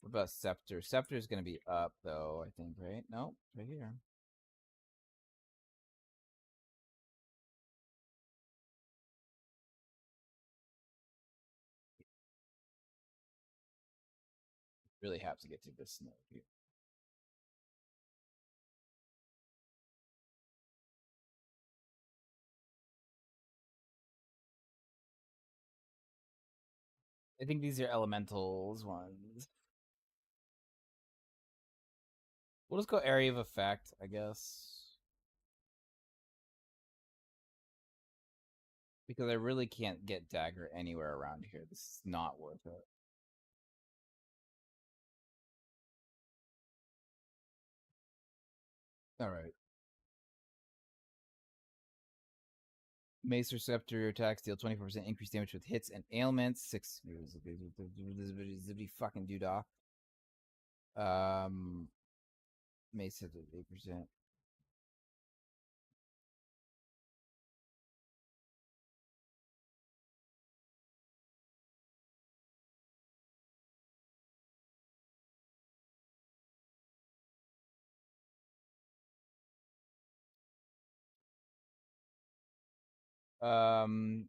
What about scepter? Scepter is gonna be up though, I think, right? No, right here. Really have to get to this node here. I think these are elementals ones. We'll just go area of effect, I guess. Because I really can't get dagger anywhere around here. This is not worth it. All right. Mace Receptor attacks deal 24% increased damage with hits and ailments. 6 zippity fucking doodah. Mace hits at 8%. Um,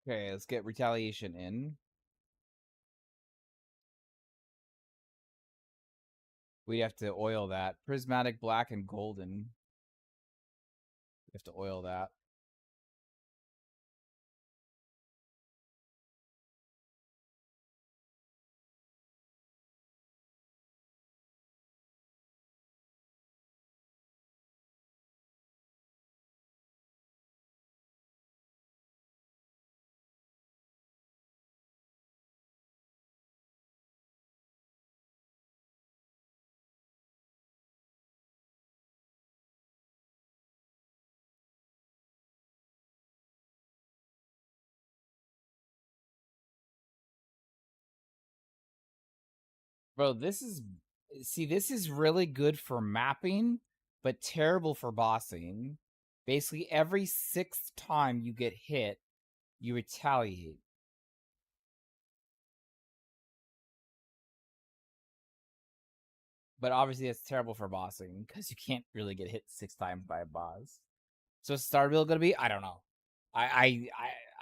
okay, let's get retaliation in. We have to oil that. Prismatic black and golden. We have to oil that. Bro, this is really good for mapping, but terrible for bossing. Basically, every 6th time you get hit, you retaliate. But obviously, it's terrible for bossing because you can't really get hit 6 times by a boss. So, is Star Wheel going to be? I don't know. I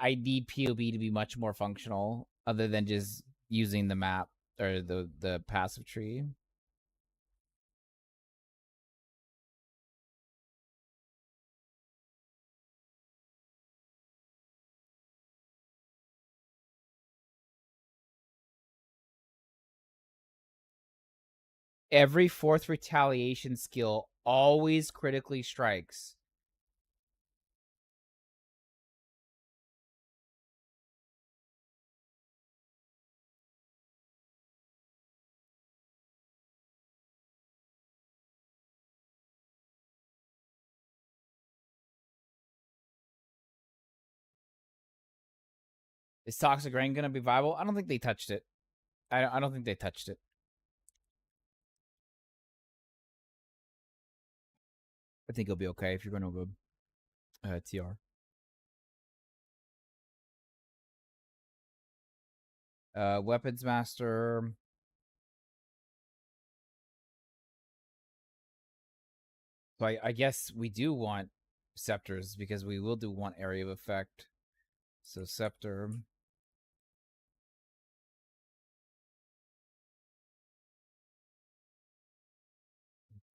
need POB to be much more functional, other than just using the map or the passive tree. Every 4th retaliation skill always critically strikes. Is Toxic Rain going to be viable? I don't think they touched it. I don't think they touched it. I think it'll be okay if you're going to go TR. Weapons Master. So I guess we do want Scepters because we will do one area of effect. So Scepter.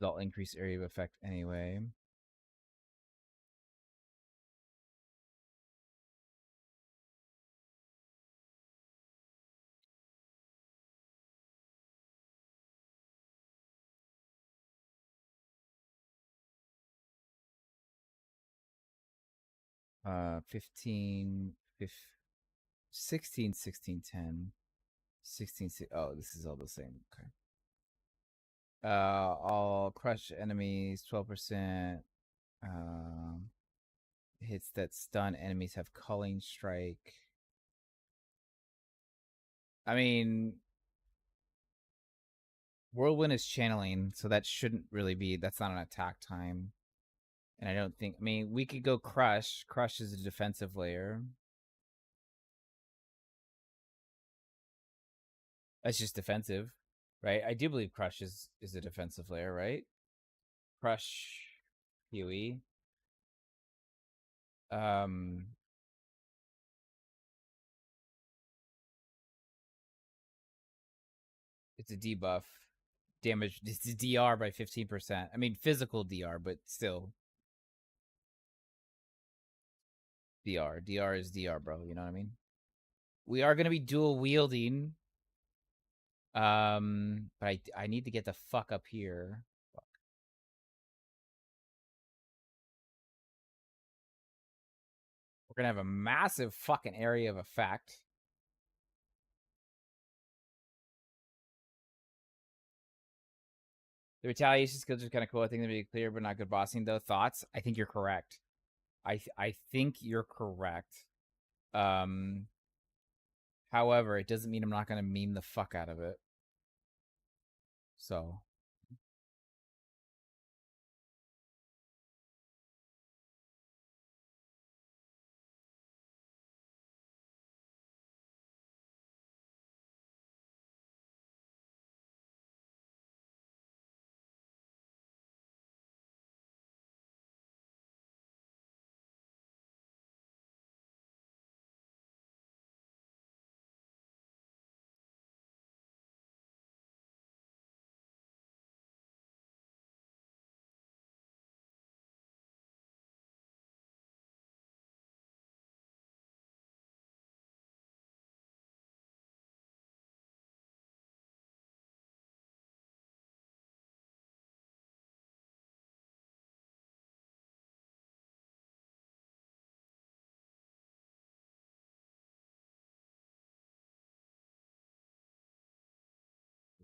They'll increase area of effect anyway. Uh, 15, 16, 16, 10, 16. Oh, this is all the same. Okay. All crush enemies 12%. Hits that stun enemies have culling strike. I mean, Whirlwind is channeling, so that shouldn't really be. That's not an attack time. And I don't think. I mean, we could go Crush. Crush is a defensive layer. That's just defensive, right? I do believe Crush is a defensive layer, right? Crush, PoE. It's a debuff. Damage. It's a DR by 15%. I mean, physical DR, but still. DR. DR is DR, bro. You know what I mean? We are going to be dual wielding. But I need to get the fuck up here. Fuck. We're going to have a massive fucking area of effect. The retaliation skills are kind of cool. I think they'll be clear, but not good bossing though. Thoughts? I think you're correct. I think you're correct. However, it doesn't mean I'm not going to meme the fuck out of it. So.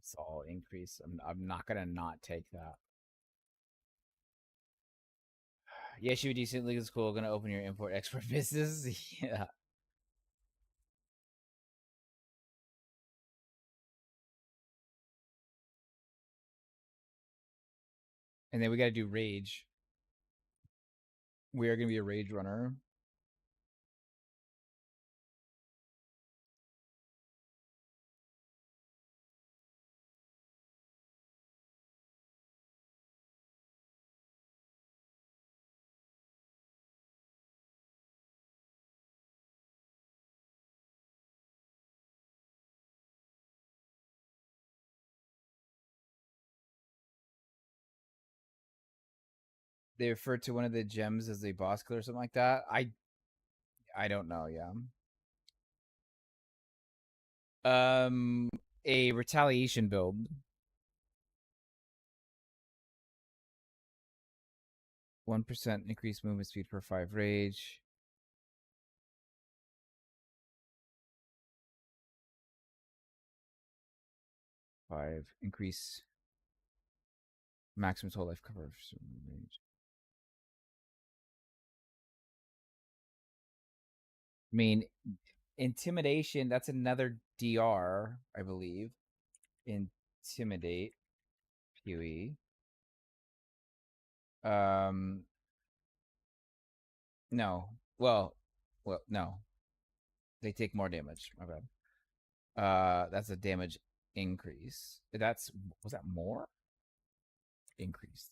It's all increase. I'm not gonna not take that. Yeah, she would decently is cool. Gonna open your import export business. Yeah. And then we gotta do rage. We are gonna be a rage runner. They refer to one of the gems as a boss killer or something like that. I don't know, yeah. A retaliation build. 1% increased movement speed per 5 rage. Five increase maximum total life cover of range. I mean, intimidation, that's another DR, I believe. Intimidate. PoE. No. Well, no. They take more damage. My bad. That's a damage increase. Was that more? Increase.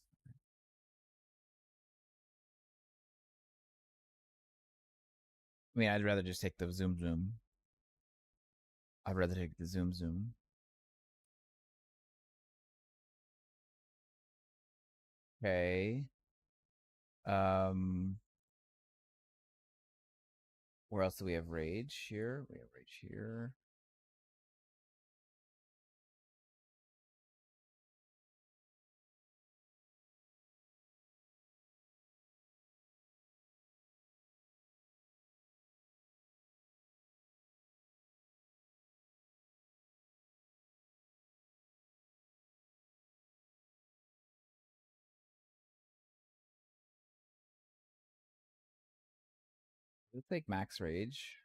I mean, I'd rather just take the zoom. I'd rather take the zoom. Okay. Where else do we have rage here? We have rage here. Let's take max rage.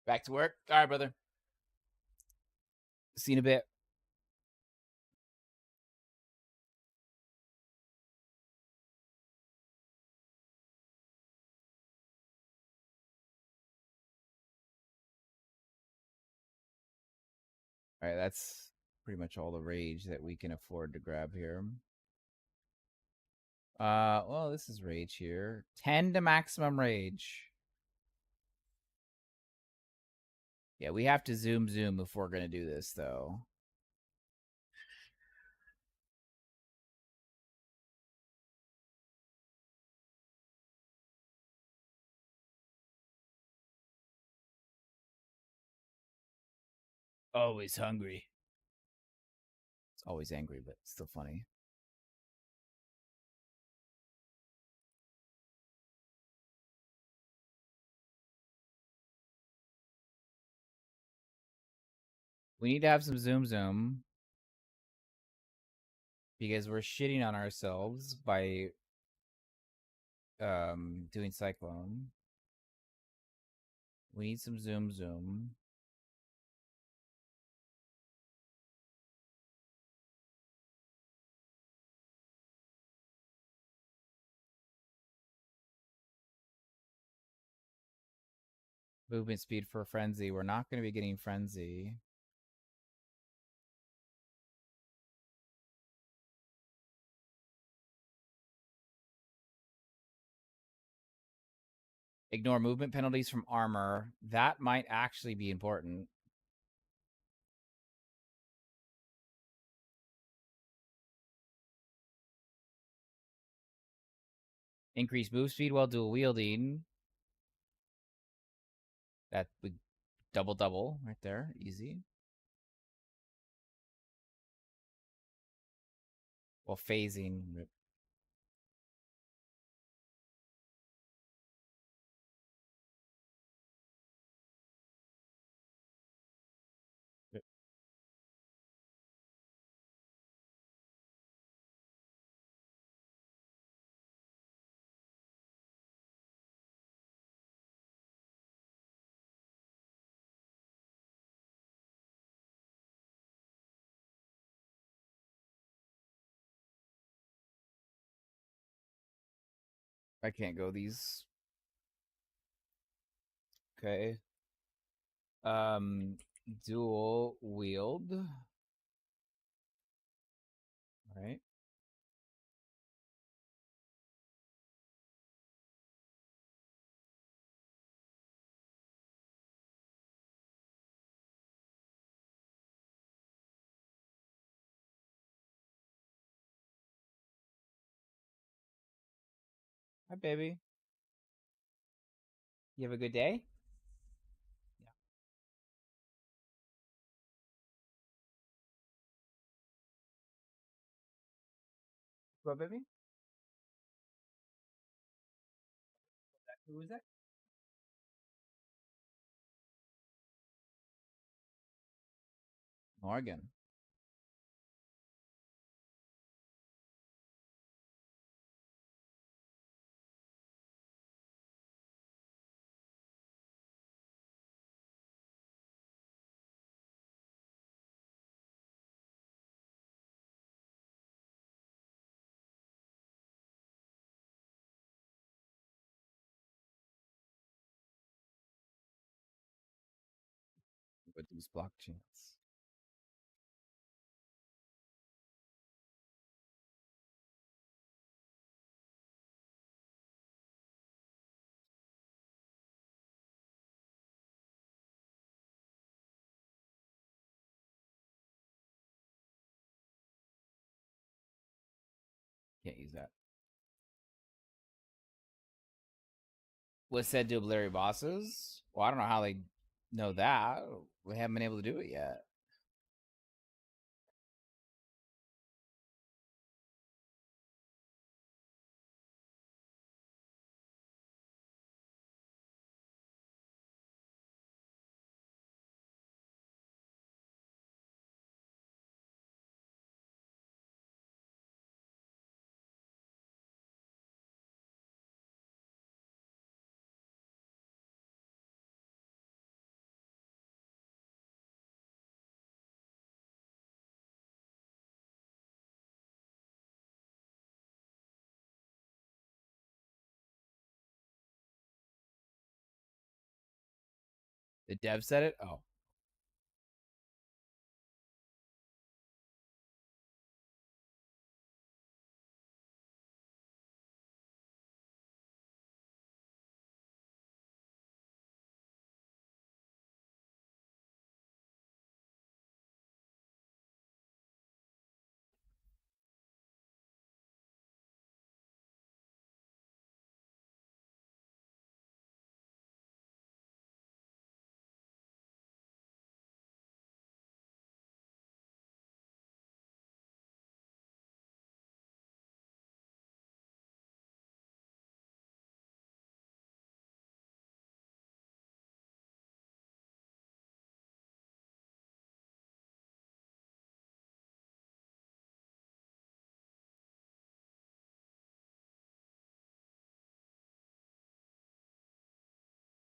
Back to work. All right, brother. See you in a bit. All right, that's pretty much all the rage that we can afford to grab here. Well, this is rage here. 10 to maximum rage. Yeah, we have to zoom if we're gonna do this, though. Always hungry. It's always angry, but still funny. We need to have some zoom because we're shitting on ourselves by doing cyclone. We need some zoom. Movement speed for frenzy. We're not going to be getting frenzy. Ignore movement penalties from armor. That might actually be important. Increase move speed while dual wielding. That would double right there. Easy. While phasing. I can't go these. Okay. Dual wield. All right. Hi, baby. You have a good day? Yeah. What, baby? Who was that? Morgan. With these blockchains. Can't use that. Was said to Larry bosses? Well, I don't know how they know that. We haven't been able to do it yet. The dev said it? Oh.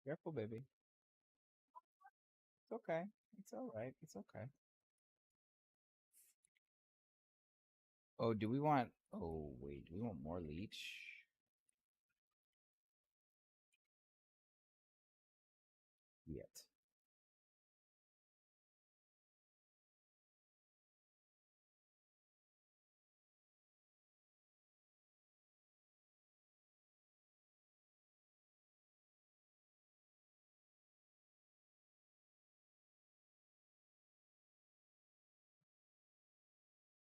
Careful, baby. It's okay. It's all right. It's okay. Oh, do we want? Oh, wait. Do we want more leech? Yet.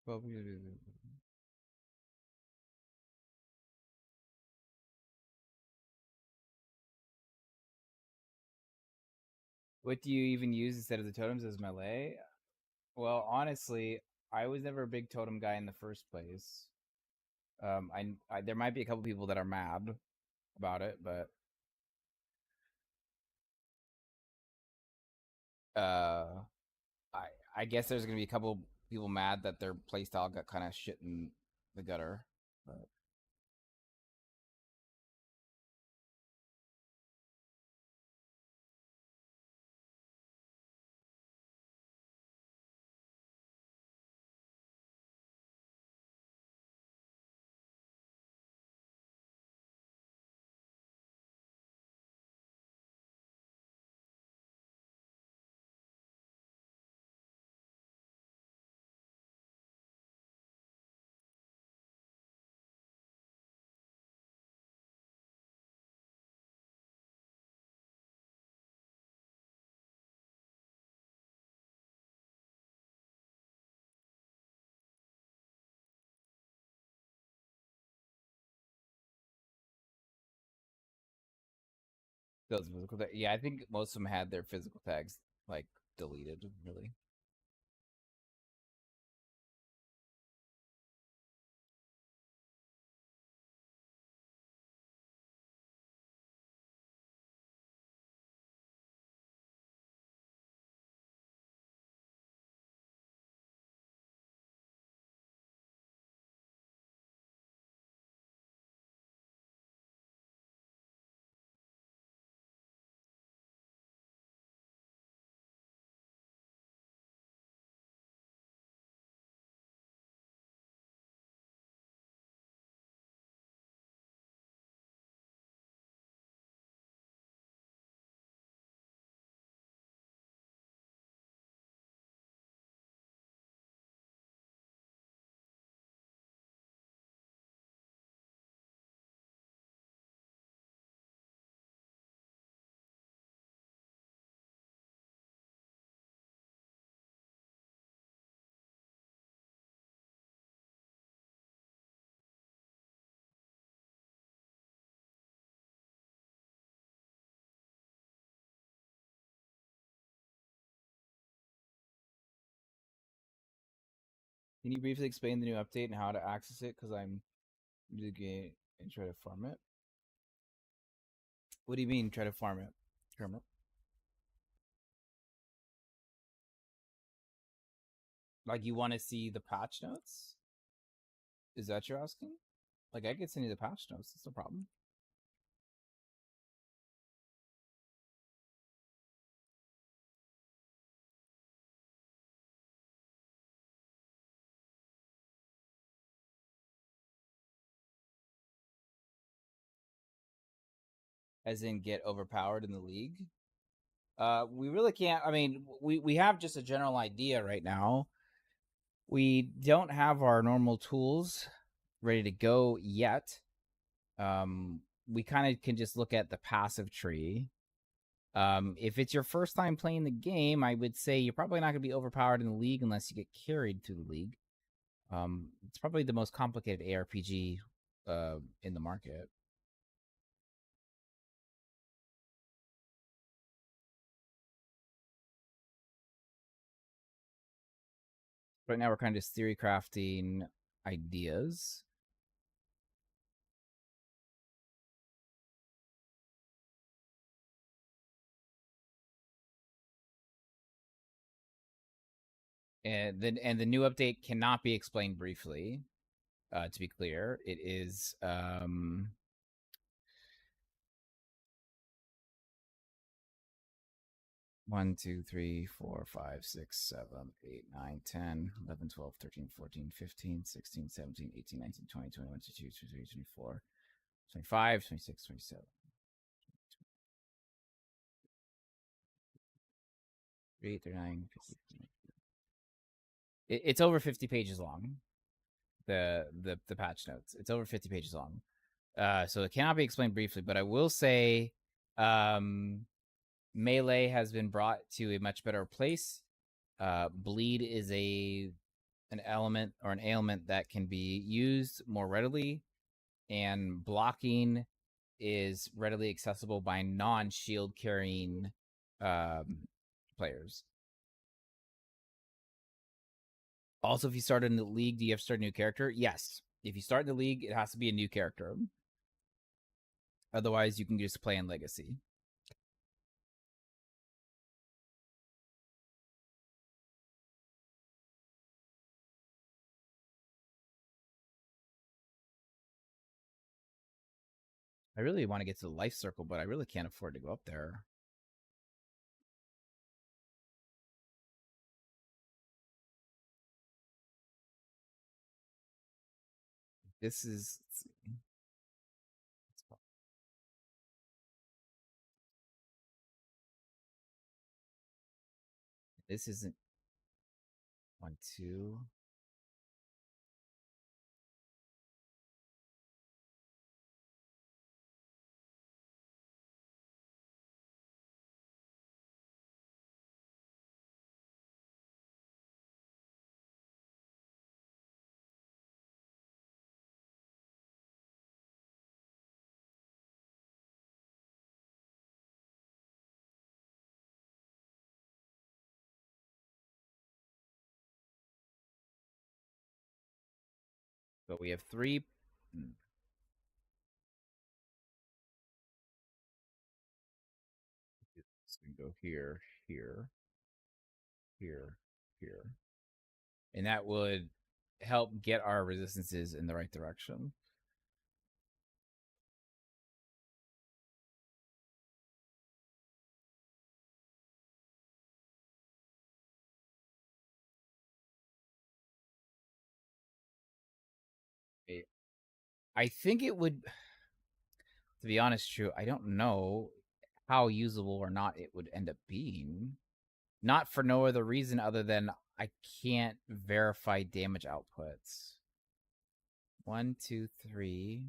Well, what do you even use instead of the totems as melee? Well, honestly, I was never a big totem guy in the first place. I there might be a couple people that are mad about it, but uh, I I guess there's gonna be a couple people mad that their playstyle got kind of shit in the gutter. But those physical yeah, I think most of them had their physical tags like deleted. Really, can you briefly explain the new update and how to access it? Because I'm new to the game and try to farm it. What do you mean try to farm it, Kermit? Like you want to see the patch notes? Is that you're asking? Like I could send you the patch notes. It's no problem. As in get overpowered in the league. We really can't. I mean, we have just a general idea right now. We don't have our normal tools ready to go yet. We kind of can just look at the passive tree. If it's your first time playing the game, I would say you're probably not going to be overpowered in the league unless you get carried through the league. It's probably the most complicated ARPG in the market. Right now, we're kind of just theory crafting ideas. And the new update cannot be explained briefly. To be clear, it is 1, 2, 3, 4, 5, 6, 7, 8, 9, 10, 11, 12, 13, 14, 15, 16, 17, 18, 19, 20, 21, 22, 23, 24, 25, 26, 27. 38, 39, 50. It's over 50 pages long. The patch notes. It's over 50 pages long. So it cannot be explained briefly, but I will say melee has been brought to a much better place. Bleed is an element or an ailment that can be used more readily, and blocking is readily accessible by non-shield carrying players. Also, if you start in the league, do you have to start a new character? Yes. If you start in the league, it has to be a new character. Otherwise, you can just play in Legacy. I really want to get to the life circle, but I really can't afford to go up there. This is... This isn't... 1, 2... But we have 3... It's going to go here, here, here, here. And that would help get our resistances in the right direction. I think it would... To be honest, true, I don't know how usable or not it would end up being. Not for no other reason other than I can't verify damage outputs. 1, 2, 3,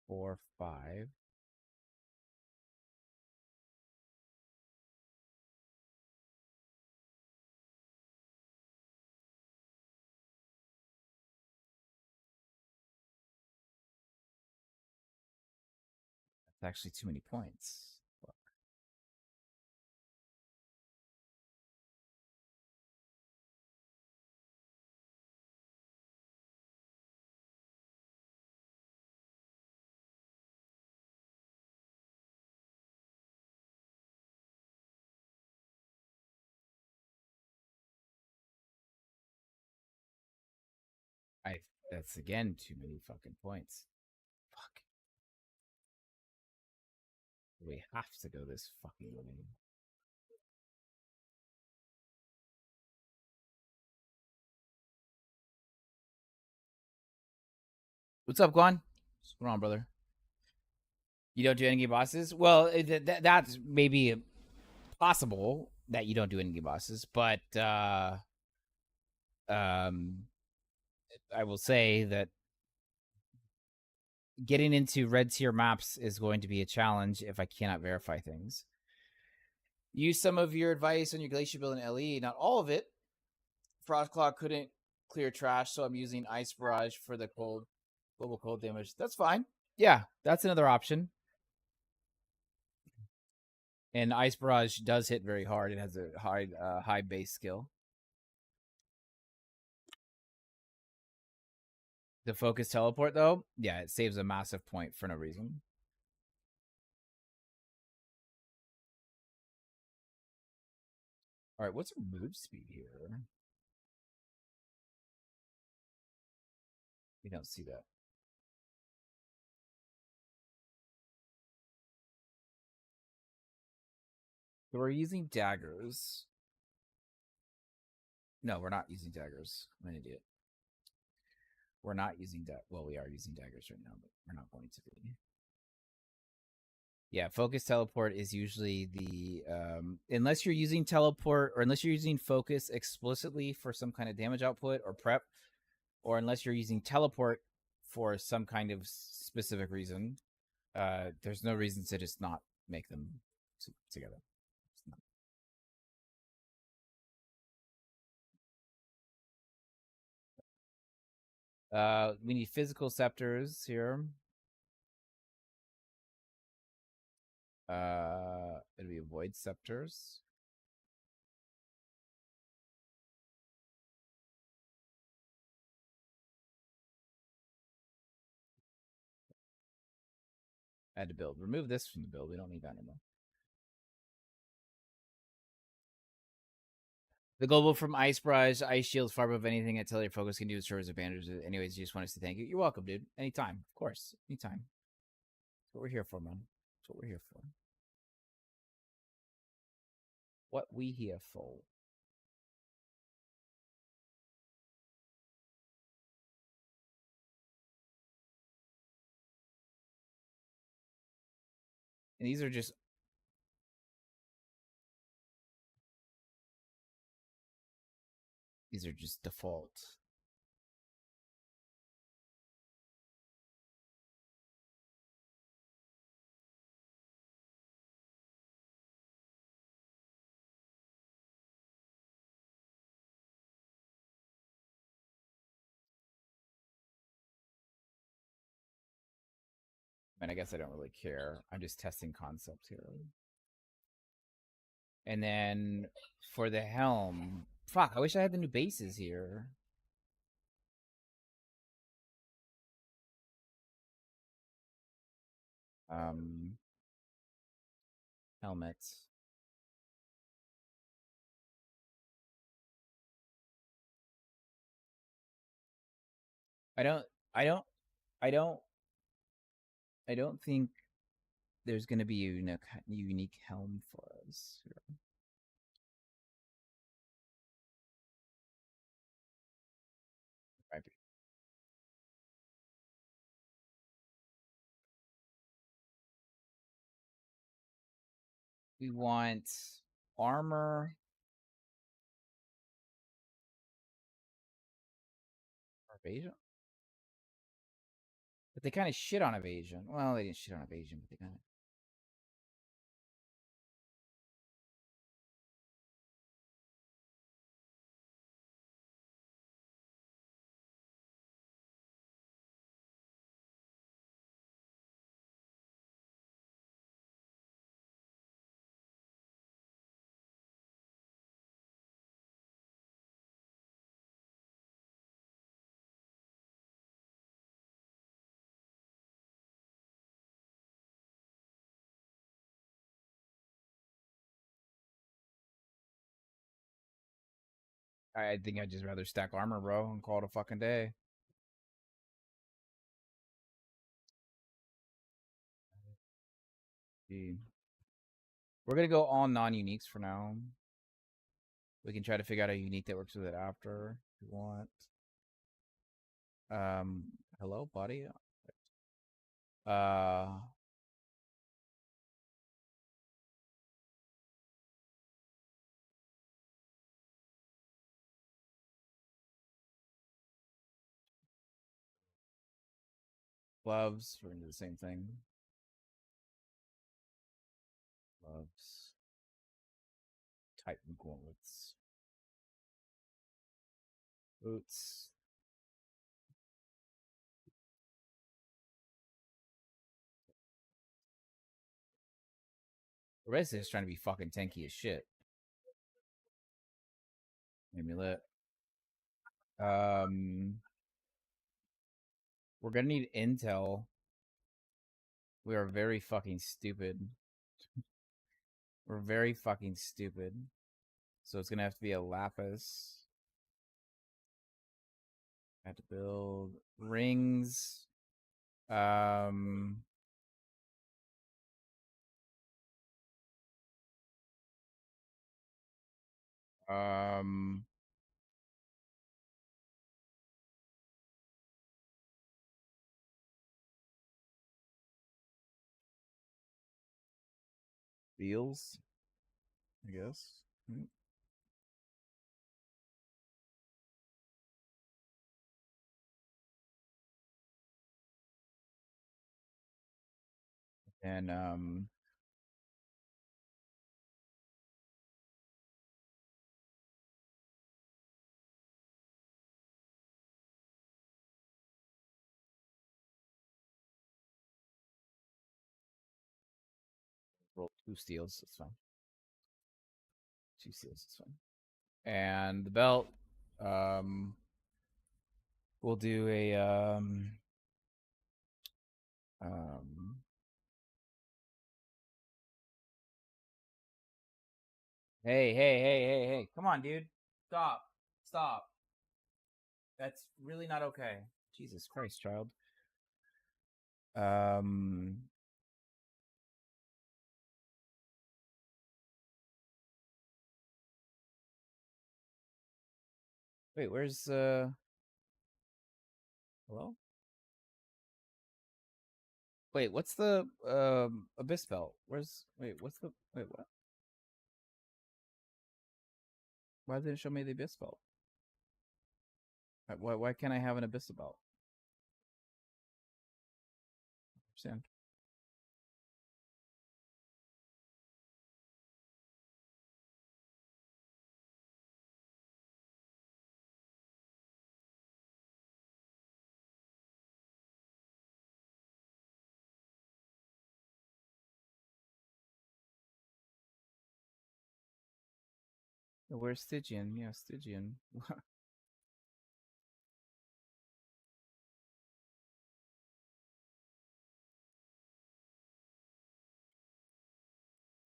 4, 5. That's actually too many points. Fuck. That's again too many fucking points. Fuck. We have to go this fucking way. What's up, Guan? What's going on, brother? You don't do any game bosses? Well, that's maybe possible that you don't do any game bosses, but I will say that getting into red tier maps is going to be a challenge if I cannot verify things. Use some of your advice on your glacier build in LE, not all of it. Frostclaw couldn't clear trash, so I'm using Ice Barrage for the global cold damage. That's fine. Yeah, that's another option. And Ice Barrage does hit very hard. It has a high base skill. The focus teleport, though, yeah, it saves a massive point for no reason. All right, what's our move speed here? We don't see that. So we're using daggers. No, we're not using daggers. I'm an idiot. We're not using well, we are using daggers right now, but we're not going to be. Yeah, focus teleport is usually the unless you're using teleport or unless you're using focus explicitly for some kind of damage output or prep, or unless you're using teleport for some kind of specific reason, there's no reason to just not make them together. We need physical scepters here. It'll be void scepters. Add to build. Remove this from the build. We don't need that anymore. The global from Ice Brush, Ice Shield, far above anything that Teleport Focus can do to serve as advantage. Anyways, you just want us to thank you. You're welcome, dude. Anytime. Of course. Anytime. That's what we're here for, man. That's what we're here for. What we here for. And these are just default. I mean, I guess I don't really care. I'm just testing concepts here. And then for the helm, fuck, I wish I had the new bases here. Helmets. I don't think there's going to be a unique helm for us here. Might be. We want armor. Evasion? But they kind of shit on evasion. Well, they didn't shit on evasion, but they kind of. I think I'd just rather stack armor, bro, and call it a fucking day. We're gonna go all non-uniques for now. We can try to figure out a unique that works with it after if you want. Hello, buddy. Gloves. We're gonna do the same thing. Gloves. Titan gauntlets. Boots. We're basically just trying to be fucking tanky as shit. Amulet. We're gonna need intel. We are very fucking stupid. We're very fucking stupid. So it's gonna have to be a lapis. I have to build rings. I Um. Deals, I guess. And roll 2 steals. That's fine. 2 steals. That's fine. And the belt. Um. We'll do a um. Hey! Come on, dude. Stop. That's really not okay. Jesus Christ, child. Um. Wait, where's hello? Wait, what's the abyss belt? What's the what? Why didn't it show me the abyss belt? Why can't I have an abyss belt? Understand? Where's Stygian? Yeah, Stygian.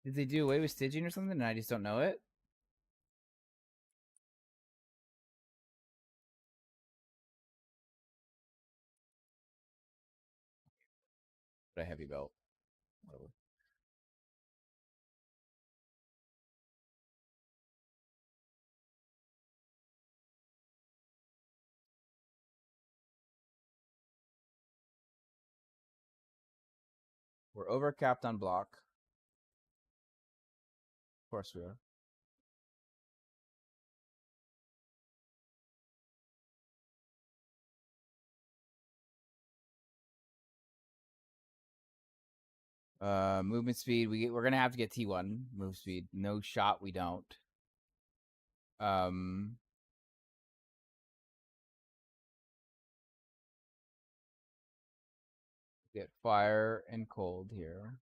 Did they do away with Stygian or something and I just don't know it? But a heavy belt. Whatever. We're overcapped on block. Of course we are. Movement speed. We're gonna have to get T1 move speed. No shot. We don't. Um, get fire and cold here.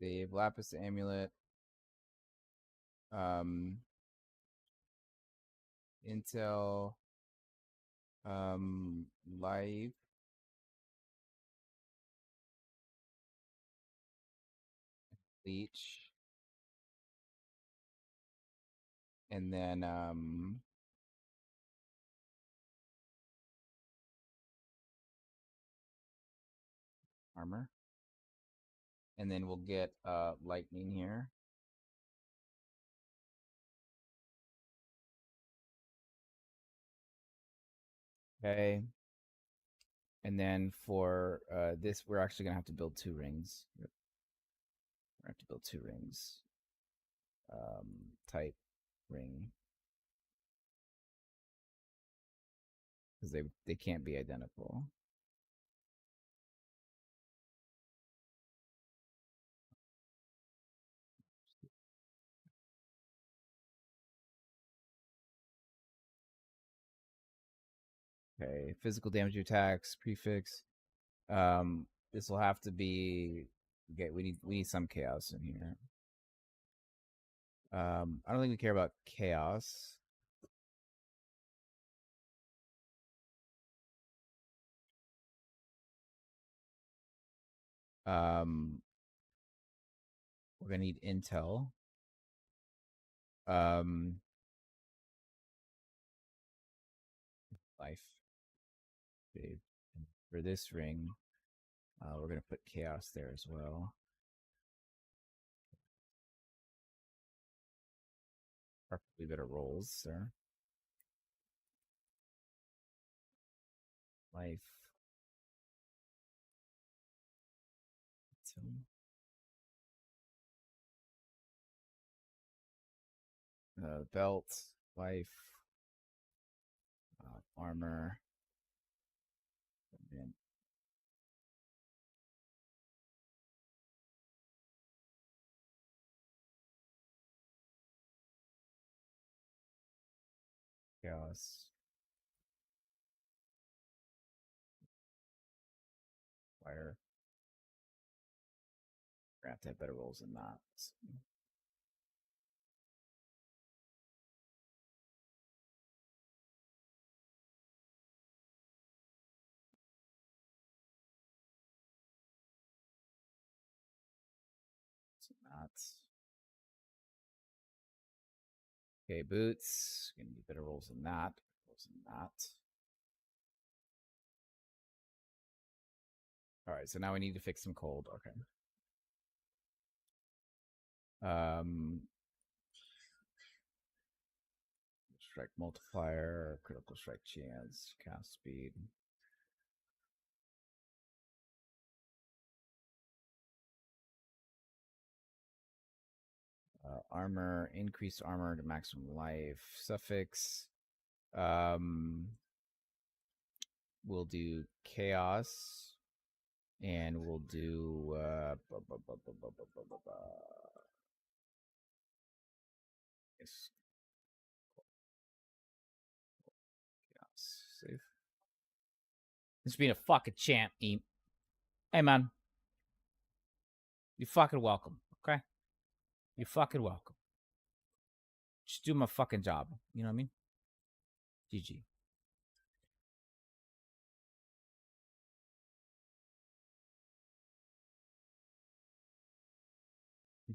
Save lapis amulet. Um, intel. Life. Leech. And then armor. And then we'll get lightning here. Okay. And then for this, we're actually gonna have to build 2 rings. We're gonna have to build 2 rings. Type ring. Because they can't be identical. Okay, physical damage to attacks, prefix. This will have to be. Okay, we need some chaos in here. I don't think we care about chaos. Um, we're gonna need intel. Life. Save. And for this ring, we're gonna put chaos there as well. We better rolls, sir. Life. Belt. Life. Armor. And chaos. Fire. We're gonna have to have better rolls than that. So not. Okay, boots. Gonna be better rolls than that. Rolls than that. All right, so now we need to fix some cold. Okay. Strike multiplier, critical strike chance, cast speed. Armor, increased armor to maximum life. Suffix. We'll do chaos, and we'll do yes, chaos. Save. This being a fucking champ, Eep. Hey man, you fucking welcome. Okay, you fucking welcome. Just do my fucking job. You know what I mean? GG.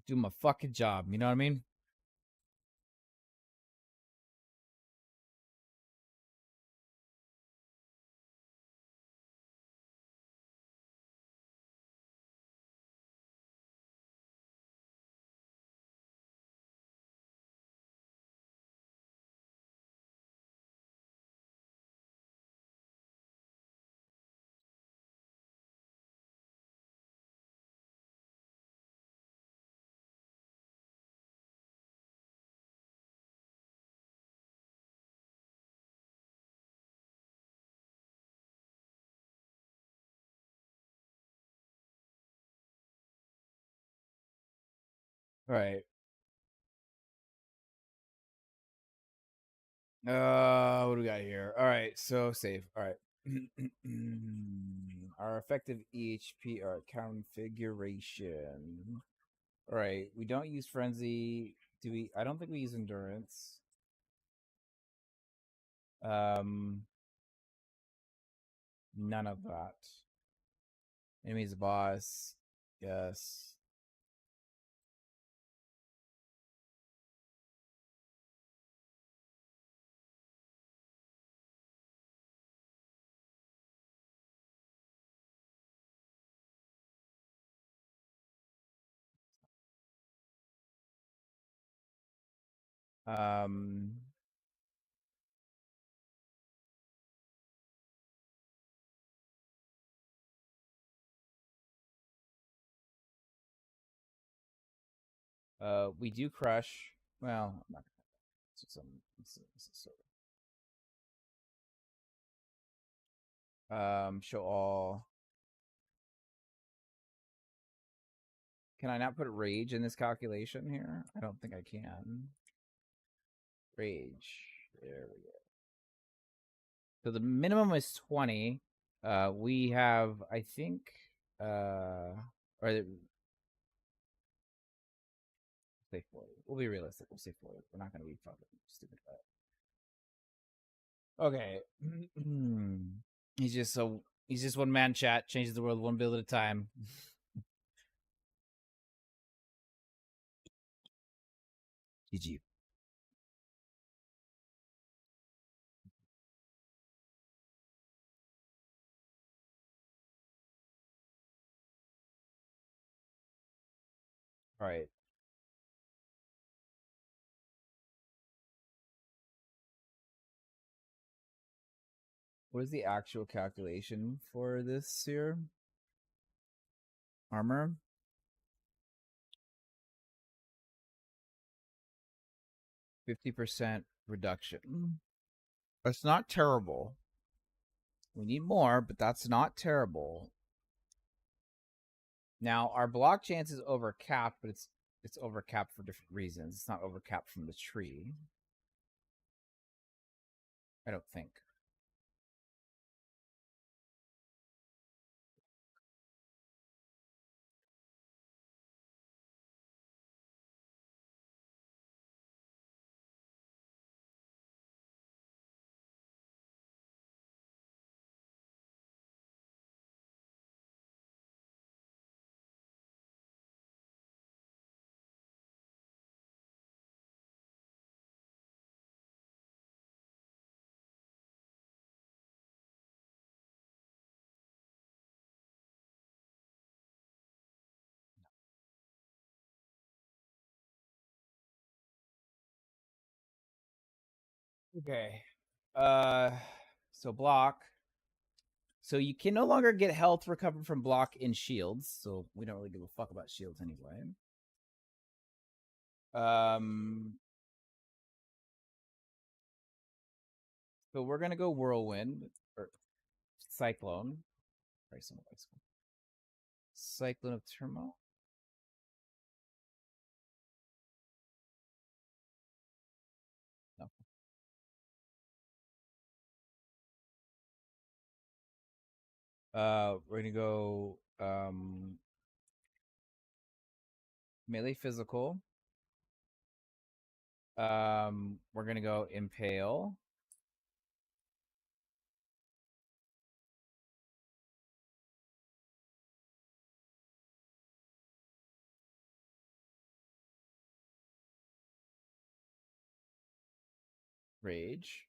Do my fucking job. You know what I mean? All right. What do we got here? All right, so save. All right. Our effective EHP, our configuration. All right, we don't use frenzy. Do we? I don't think we use endurance. None of that. Enemy's boss. Yes. Um. We do crush. Well, I'm not gonna. Show all. Can I not put rage in this calculation here? I don't think I can. Rage. There we go. So the minimum is 20. We have, I think, or say 40. We'll be realistic. We'll say 40. We're not going to be fucking stupid about it. Okay. He's just one man chat, changes the world one build at a time. GG. All right. What is the actual calculation for this here? Armor? 50% reduction. That's not terrible. We need more, but that's not terrible. Now, our block chance is overcapped, but it's overcapped for different reasons. It's not overcapped from the tree. I don't think. Okay. So block. So you can no longer get health recovered from block in shields. So we don't really give a fuck about shields anyway. So we're gonna go whirlwind or cyclone. Cyclone of turmoil. No. We're gonna go melee physical. We're gonna go impale. Rage.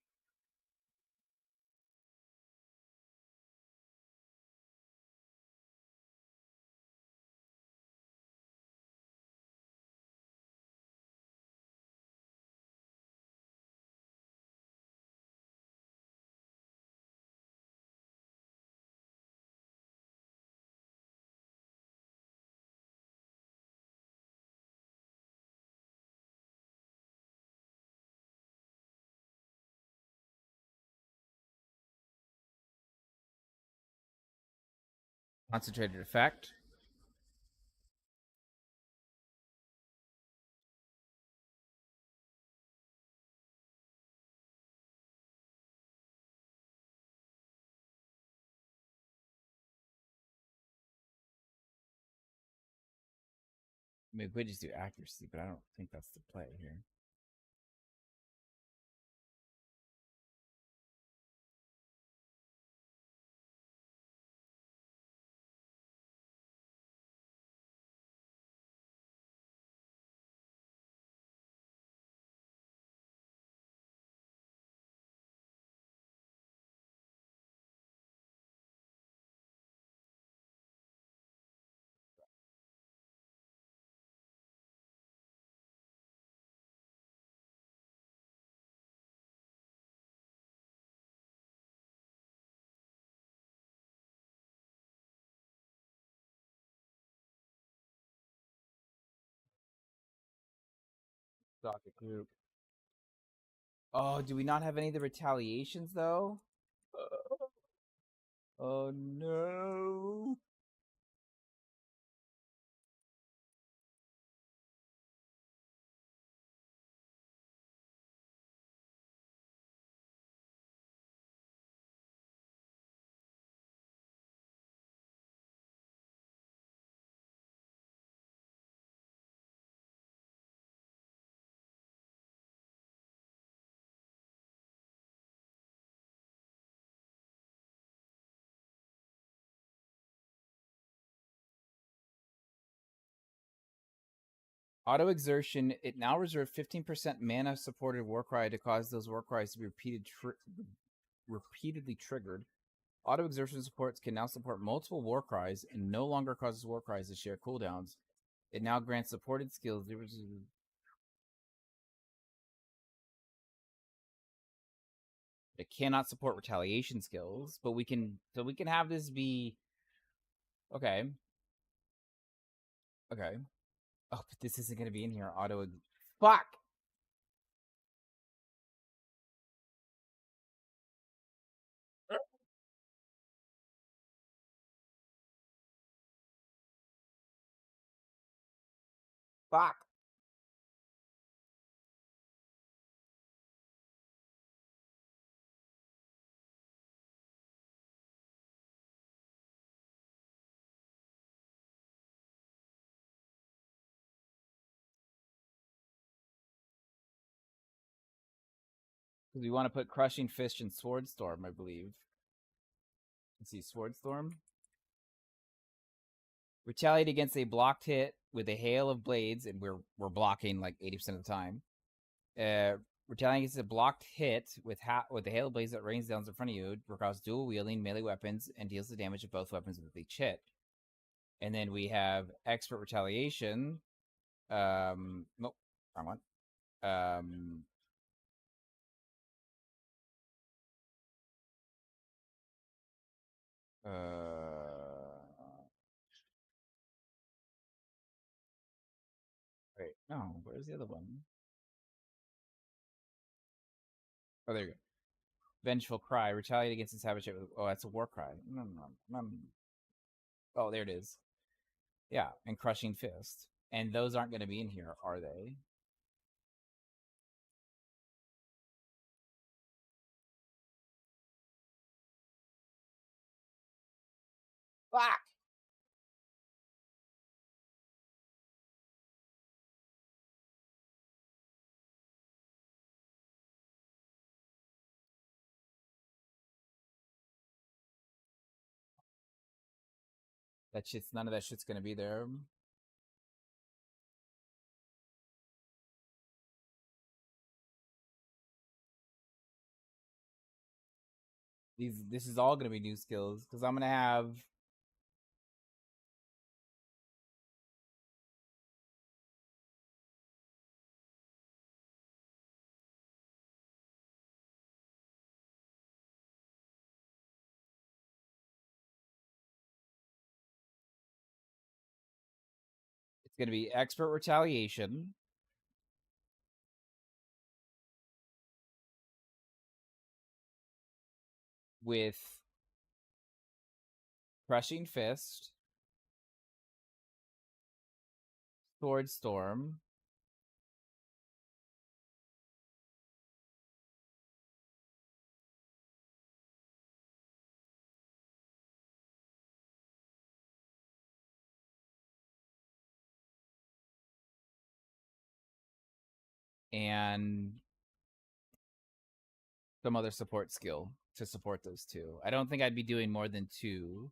Concentrated effect. I mean, we just do accuracy, but I don't think that's the play here. Socket group. Oh, do we not have any of the retaliations though? Oh no. Auto exertion. It now reserves 15% mana supported Warcry to cause those Warcries to be repeatedly triggered. Auto exertion supports can now support multiple Warcries and no longer causes Warcries to share cooldowns. It now grants supported skills. It cannot support retaliation skills, but we can have this be okay. Okay. Oh, but this isn't gonna be in here. Fuck. Fuck. Because we want to put Crushing Fist and Sword Storm, I believe. Let's see, Sword Storm. Retaliate against a blocked hit with a hail of blades, and we're blocking like 80% of the time. Retaliating against a blocked hit with the hail of blades that rains down in front of you, requires dual wielding melee weapons and deals the damage of both weapons with each hit. And then we have Expert Retaliation. Nope, wrong one. Wait, no, where's the other one? Oh, there you go. Vengeful Cry. Retaliate against the savage. Oh, that's a war cry. Oh, there it is. Yeah, and Crushing Fist. And those aren't going to be in here, are they? Fuck! None of that shit's going to be there. This is all going to be new skills because I'm going to have it's going to be Expert Retaliation with Crushing Fist, Sword Storm, and some other support skill to support those two. I don't think I'd be doing more than two.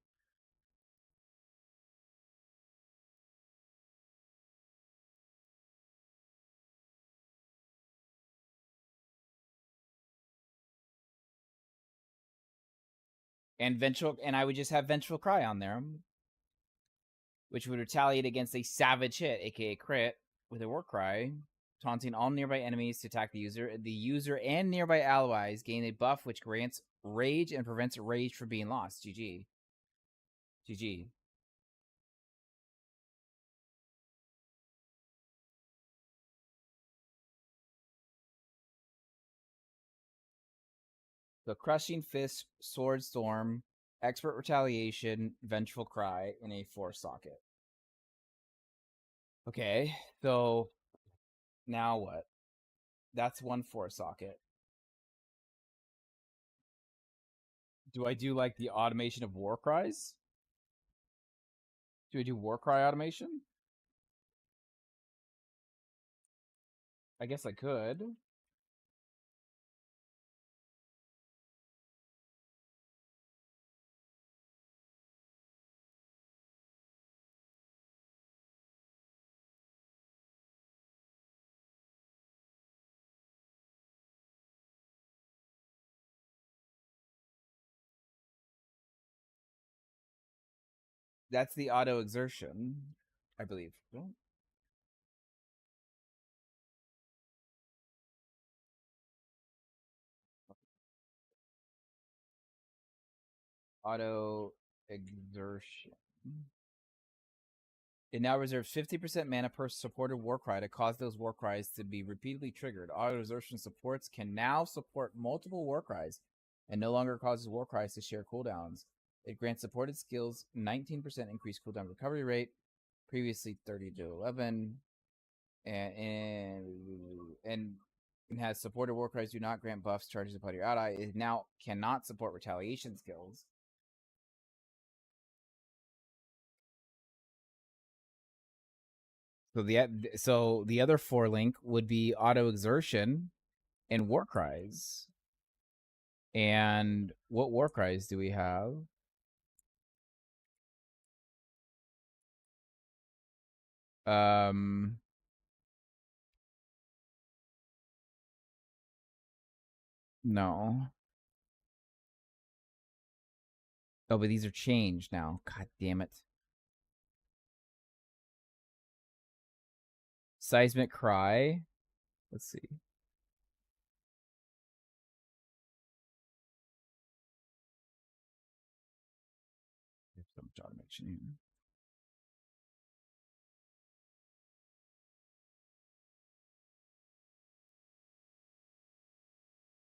And I would just have Vengeful Cry on there, which would retaliate against a savage hit, aka crit, with a war cry, taunting all nearby enemies to attack the user. The user and nearby allies gain a buff which grants rage and prevents rage from being lost. GG. GG. So Crushing Fist, Sword Storm, Expert Retaliation, Vengeful Cry in a 4-socket. Okay, so now what? That's 1 4-socket. Do I do like the automation of war cries? Do I do war cry automation? I guess I could. That's the auto exertion, I believe. Auto exertion. It now reserves 50% mana per supported war cry to cause those war cries to be repeatedly triggered. Auto exertion supports can now support multiple war cries and no longer causes war cries to share cooldowns. It grants supported skills 19% increased cooldown recovery rate, previously 30 to 11, and has supported war cries do not grant buffs charges upon your ally. It now cannot support retaliation skills. So the other 4 link would be auto exertion and war cries. And what war cries do we have? No. Oh, but these are changed now. God damn it. Seismic Cry. Let's see. There's so much automation here.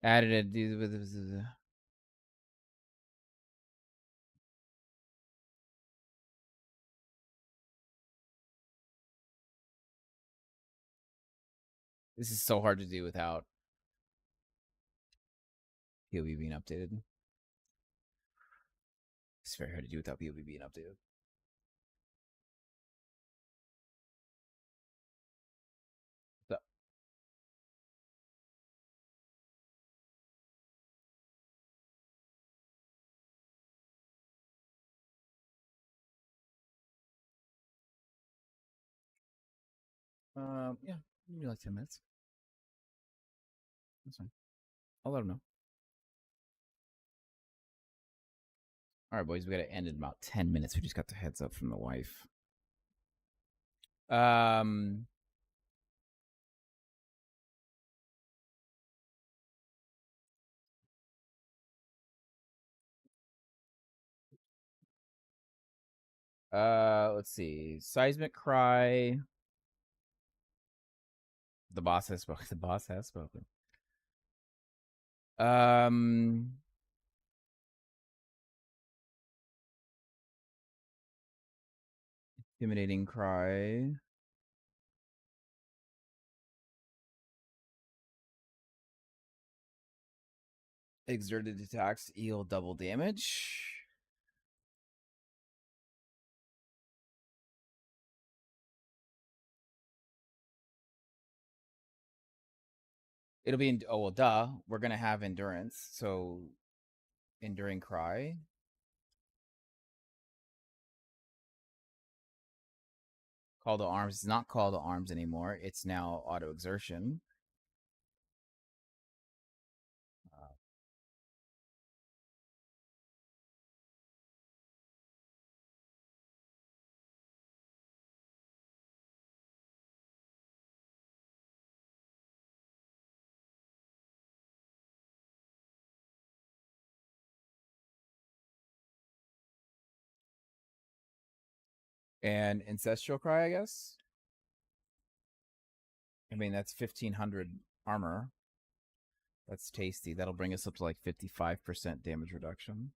Added a This is so hard to do without POV being updated. It's very hard to do without POV being updated. So, yeah, maybe like 10 minutes. That's fine. I'll let them know. All right, boys, we got to end in about 10 minutes. We just got the heads up from the wife. Let's see. Seismic Cry. The boss has spoken. The boss has spoken. Intimidating Cry. Exerted attacks deal double damage. It'll be in, oh well, duh. We're gonna have endurance, so enduring cry. Call to arms is not call to arms anymore. It's now auto exertion. And ancestral cry, I guess. I mean, that's 1500 armor. That's tasty. That'll bring us up to like 55% damage reduction.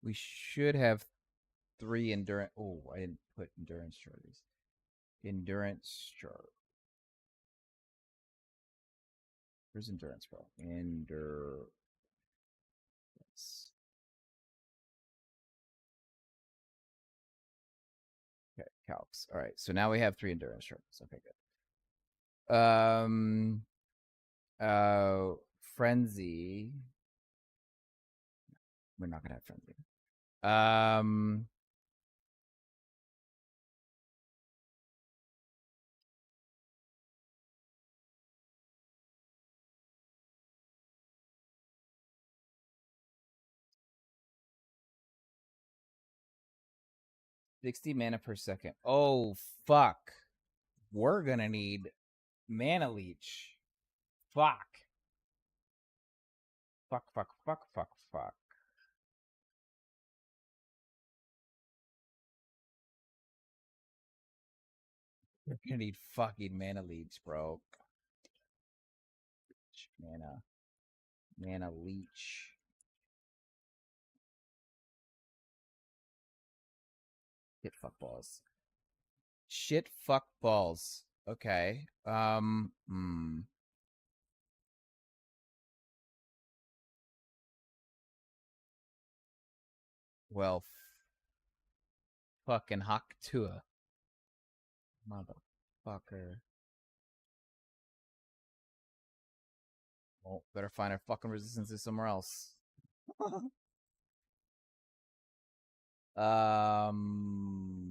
We should have 3 endurance. Oh, I didn't put endurance charges. Endurance chart. Where's endurance, bro? Endurance. Okay, calcs. All right, so now we have 3 endurance charges. Okay, good. Frenzy. We're not gonna have frenzy. 60 mana per second. Oh, fuck. We're gonna need mana leech. Fuck. Fuck, fuck, fuck, fuck, fuck. We're gonna need fucking mana leech, bro. Mana leech. Shit, fuck balls. Shit, fuck balls. Okay. Well, fucking Haktua. Motherfucker. Well, better find our fucking resistances somewhere else. um.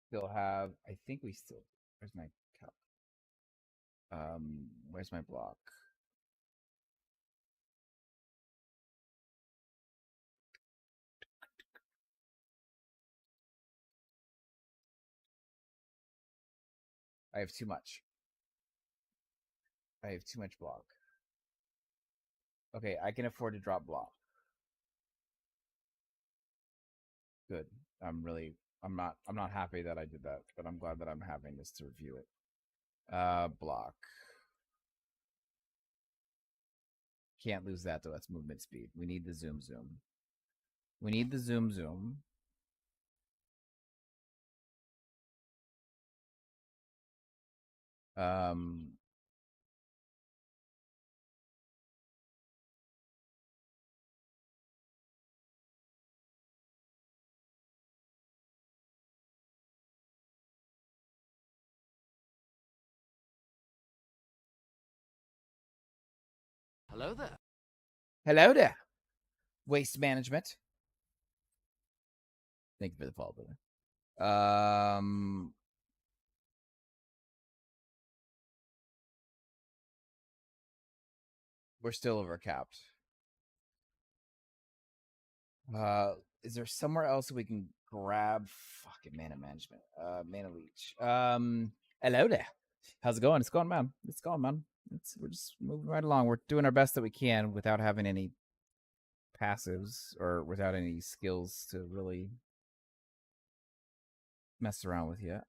Still have. I think we still. Where's my cup? Where's my block? I have too much. I have too much block. Okay, I can afford to drop block. Good. I'm not happy that I did that, but I'm glad that I'm having this to review it. Block. Can't lose that though. That's movement speed. We need the zoom. We need the zoom. Um, Hello there. Hello there. Waste management. Thank you for the follow, brother. We're still overcapped. Is there somewhere else we can grab fucking mana management? Mana leech. Hello there. How's it going? It's going, man. We're just moving right along. We're doing our best that we can without having any passives or without any skills to really mess around with yet.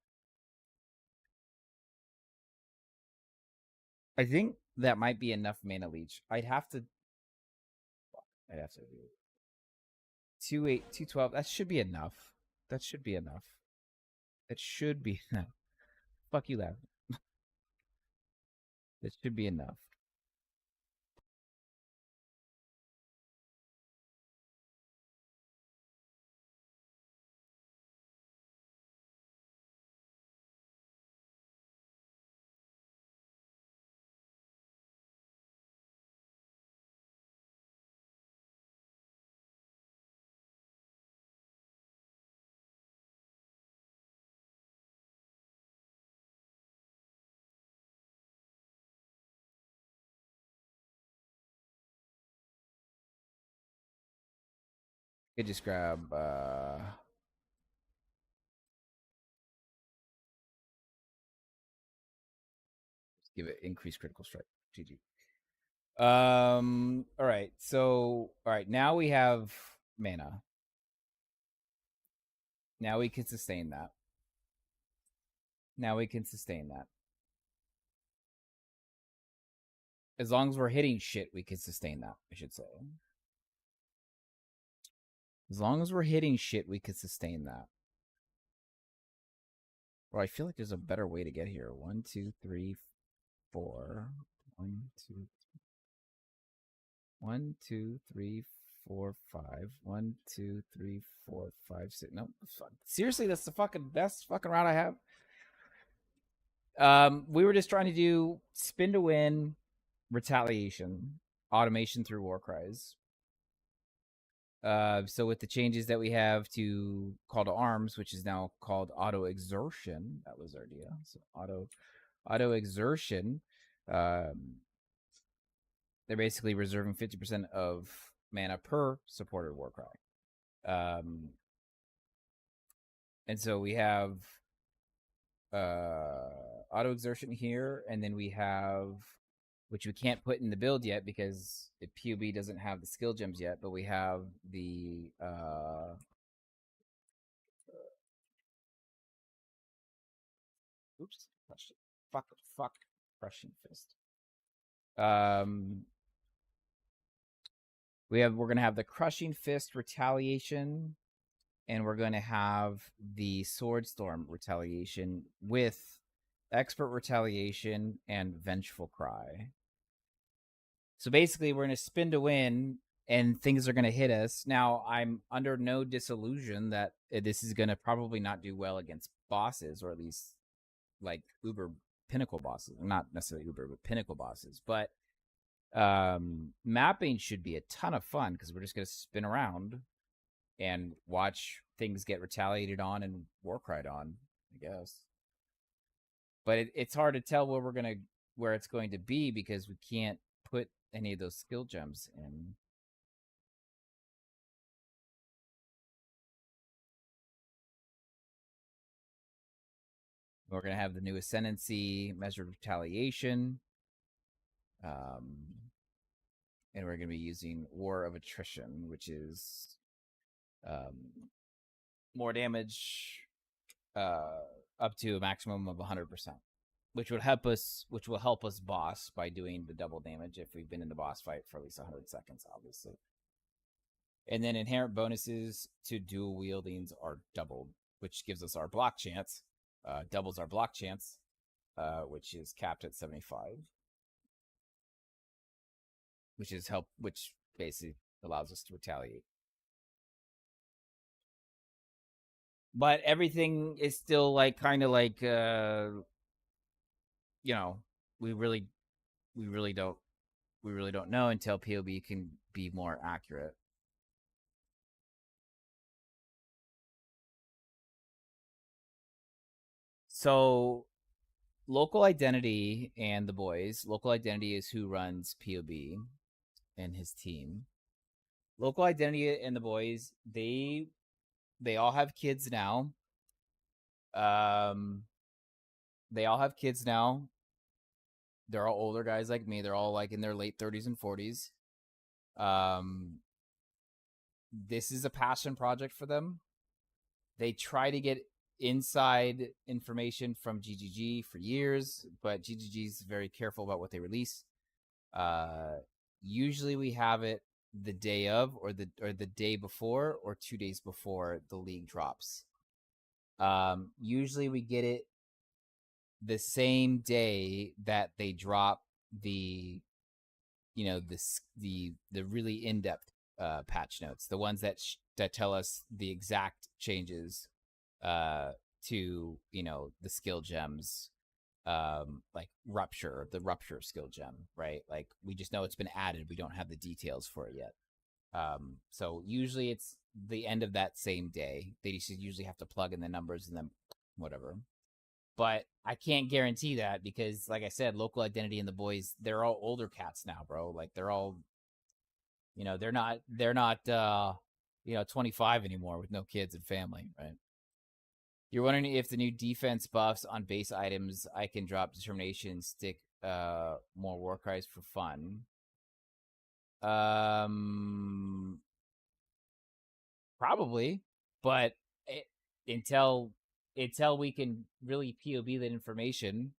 I think that might be enough mana leech. I'd have to do 2/8, 2/12. That should be enough. That should be enough. Fuck you, lad. That should be enough. Could just grab give it increased critical strike. GG. All right. So all right, now we have mana. Now we can sustain that. Now we can sustain that. As long as we're hitting shit, we can sustain that, I should say. As long as we're hitting shit, we can sustain that. Well, I feel like there's a better way to get here. 1, 2, 3, 4. 1, 2, 1, 2, 3, 4, 5. 1, 2, 3, 4, 5, 6. No, seriously, that's the fucking best fucking route I have. We were just trying to do spin to win, retaliation, automation through war cries. So with the changes that we have to call to arms, which is now called auto exertion, that was our idea. So auto exertion. They're basically reserving 50% of mana per supported war cry. And so we have auto exertion here, and then we have, which we can't put in the build yet because POB doesn't have the skill gems yet, but we have the oops, fuck, crushing fist. We're gonna have the crushing fist retaliation, and we're gonna have the sword storm retaliation with expert retaliation and vengeful cry. So basically, we're gonna spin to win, and things are gonna hit us. Now, I'm under no disillusion that this is gonna probably not do well against bosses, or at least like uber pinnacle bosses. Not necessarily uber, but pinnacle bosses. But mapping should be a ton of fun because we're just gonna spin around and watch things get retaliated on and war cried on, I guess. But it's hard to tell where it's going to be because we can't put any of those skill gems in. We're going to have the new Ascendancy, Measured Retaliation. And we're going to be using War of Attrition, which is more damage up to a maximum of 100%, which will help us boss by doing the double damage if we've been in the boss fight for at least 100 seconds, obviously. And then inherent bonuses to dual wieldings are doubled, which gives us our block chance, doubles our block chance, which is capped at 75, which basically allows us to retaliate. But everything is still like kind of like we really don't know until POB can be more accurate. So local identity and the boys. Local identity is who runs POB and his team. Local identity and the boys, they all have kids now. They all have kids now. They're all older guys like me. They're all like in their late 30s and 40s. This is a passion project for them. They try to get inside information from GGG for years, but GGG is very careful about what they release. Usually we have it the day of, or the day before, or 2 days before the league drops. Usually we get it the same day that they drop the really in-depth patch notes, the ones that tell us the exact changes to the skill gems, like the rupture skill gem, right? Like we just know it's been added, we don't have the details for it yet. So usually it's the end of that same day. They usually have to plug in the numbers and then whatever. But I can't guarantee that because, like I said, local identity and the boys, they're all older cats now, bro. Like they're all, they're not 25 anymore with no kids and family, right? You're wondering if the new defense buffs on base items, I can drop determination, stick more war cries for fun. Probably, but until we can really POV that information,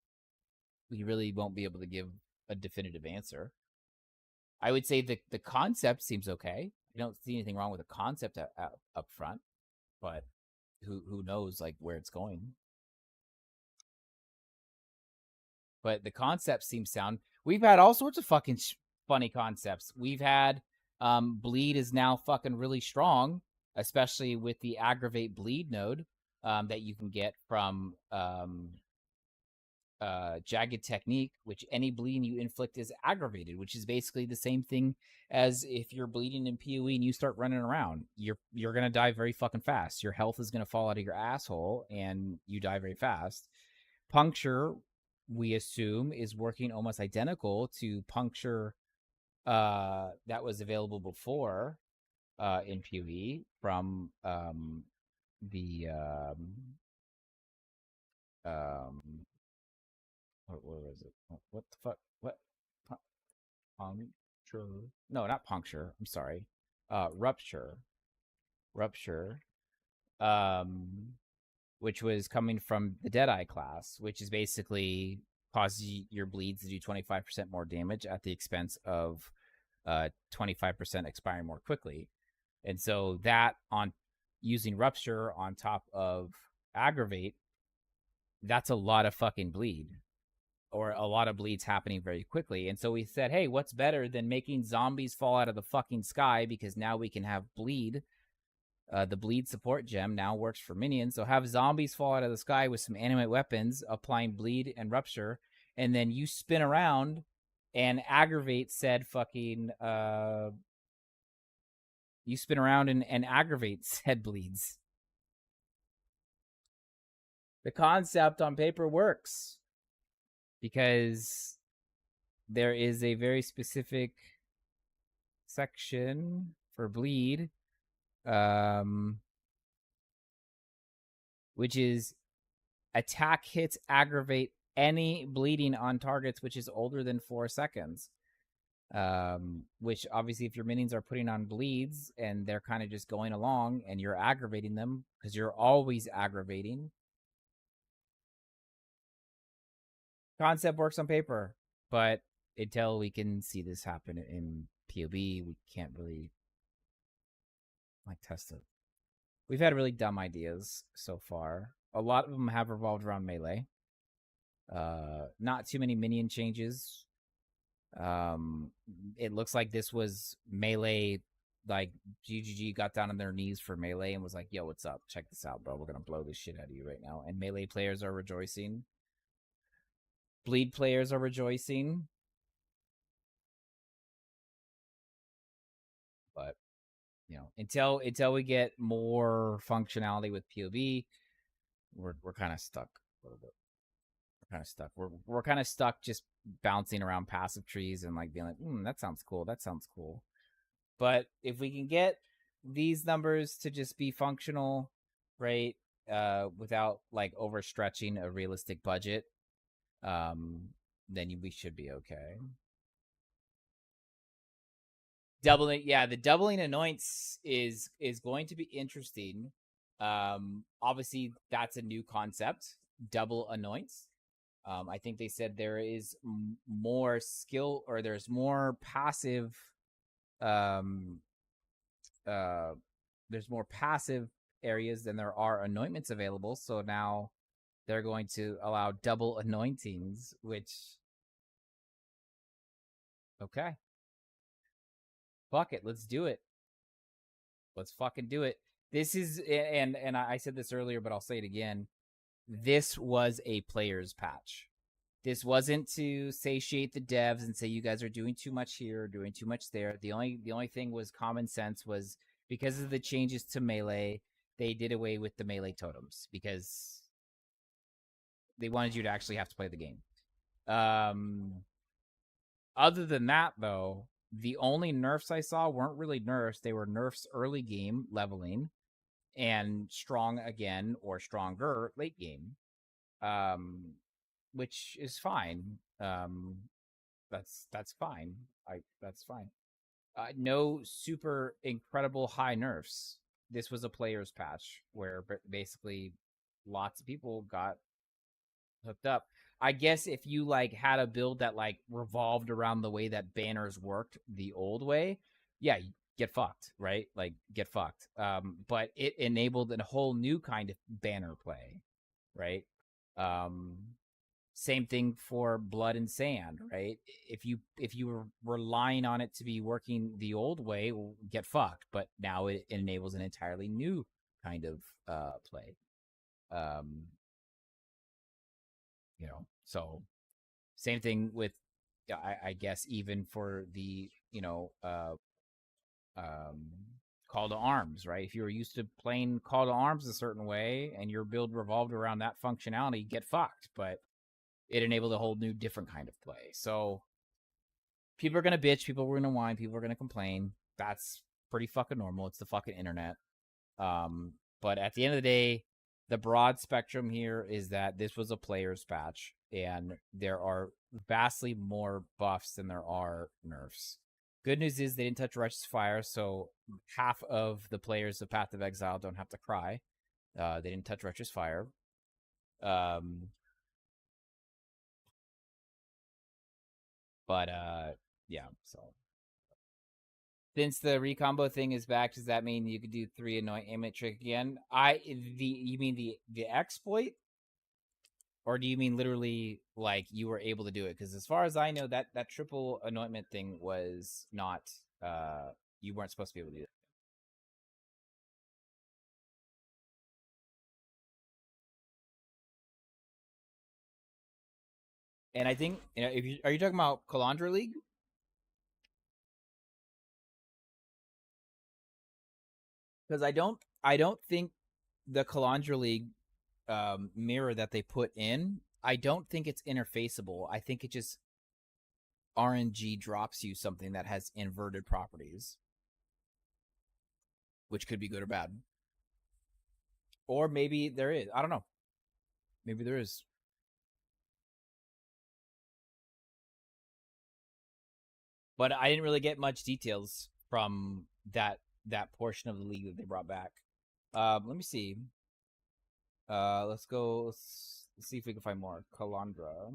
we really won't be able to give a definitive answer. I would say the concept seems okay. I don't see anything wrong with the concept up front, but who knows like where it's going. But the concept seems sound. We've had all sorts of fucking funny concepts. We've had bleed is now fucking really strong, especially with the aggravate bleed node that you can get from jagged technique, which any bleeding you inflict is aggravated, which is basically the same thing as if you're bleeding in PoE and you start running around. You're gonna die very fucking fast. Your health is gonna fall out of your asshole, and you die very fast. Puncture, we assume, is working almost identical to puncture that was available before in PoE from the what was it? What the fuck? What? Puncture? No, not puncture. I'm sorry. Rupture. Rupture. Which was coming from the Deadeye class, which is basically causes your bleeds to do 25% more damage at the expense of 25% expiring more quickly. And so that on using Rupture on top of Aggravate, that's a lot of fucking bleed, or a lot of bleeds happening very quickly. And so we said, hey, what's better than making zombies fall out of the fucking sky, because now we can have bleed. The bleed support gem now works for minions. So have zombies fall out of the sky with some animate weapons, applying bleed and Rupture, and then you spin around and aggravate said fucking you spin around and aggravate said bleeds. The concept on paper works because there is a very specific section for bleed, which is attack hits aggravate any bleeding on targets which is older than 4 seconds. Which obviously, if your minions are putting on bleeds and they're kind of just going along and you're aggravating them, because you're always aggravating. Concept works on paper, but until we can see this happen in PoE, we can't really like test it. We've had really dumb ideas so far. A lot of them have revolved around melee. Not too many minion changes. It looks like this was melee. Like GGG got down on their knees for melee and was like, "Yo, what's up? Check this out, bro. We're gonna blow this shit out of you right now." And melee players are rejoicing. Bleed players are rejoicing. But you know, until we get more functionality with PoE, we're kind of stuck a little bit. We're kind of stuck. We're kind of stuck just bouncing around passive trees and like being like, that sounds cool. That sounds cool. But if we can get these numbers to just be functional, right, without like overstretching a realistic budget, then we should be okay. Doubling, yeah, the doubling annoyance is going to be interesting. Obviously, that's a new concept, double annoyance. I think they said there is more skill, or there's more passive. There's more passive areas than there are anointments available. So now they're going to allow double anointings, which, okay, fuck it, let's do it. Let's fucking do it. This is, and I said this earlier, but I'll say it again. This was a player's patch. This wasn't to satiate the devs and say you guys are doing too much here, doing too much there. The only thing was common sense, was because of the changes to melee, they did away with the melee totems because they wanted you to actually have to play the game. Other than that, though, the only nerfs I saw weren't really nerfs. They were nerfs early game leveling and strong again or stronger late game, which is fine. That's fine. That's fine. No super incredible high nerfs. this was a player's patch where basically lots of people got hooked up. I guess if you like had a build that like revolved around the way that banners worked the old way, yeah, you get fucked, right? Like get fucked. But it enabled a whole new kind of banner play, right? Um, same thing for Blood and Sand, right? If you were relying on it to be working the old way, well, get fucked. But now it enables an entirely new kind of play. Um, so same thing with I guess even for the call to arms, right? If you were used to playing call to arms a certain way and your build revolved around that functionality, get fucked. But it enabled a whole new different kind of play. So people are gonna bitch, people are gonna whine, people are gonna complain. That's pretty fucking normal. It's the fucking internet. But at the end of the day, the broad spectrum here is that this was a player's patch, and there are vastly more buffs than there are nerfs. Good news is they didn't touch Righteous Fire, so half of the players of Path of Exile don't have to cry. They didn't touch Righteous Fire. But yeah, so since the recombo thing is back, does that mean you could do 3 annoying amulet trick again? You mean the exploit? Or do you mean literally like you were able to do it? Because as far as I know, that triple anointment thing was not you weren't supposed to be able to do it. And I think if you are you talking about Calandra League? Because I don't think the Calandra League mirror that they put in, I don't think it's interfaceable. I think it just RNG drops you something that has inverted properties, which could be good or bad. Or maybe there is. I don't know. Maybe there is. But I didn't really get much details from that portion of the league that they brought back. Let me see. Let's go. Let's see if we can find more. Calandra.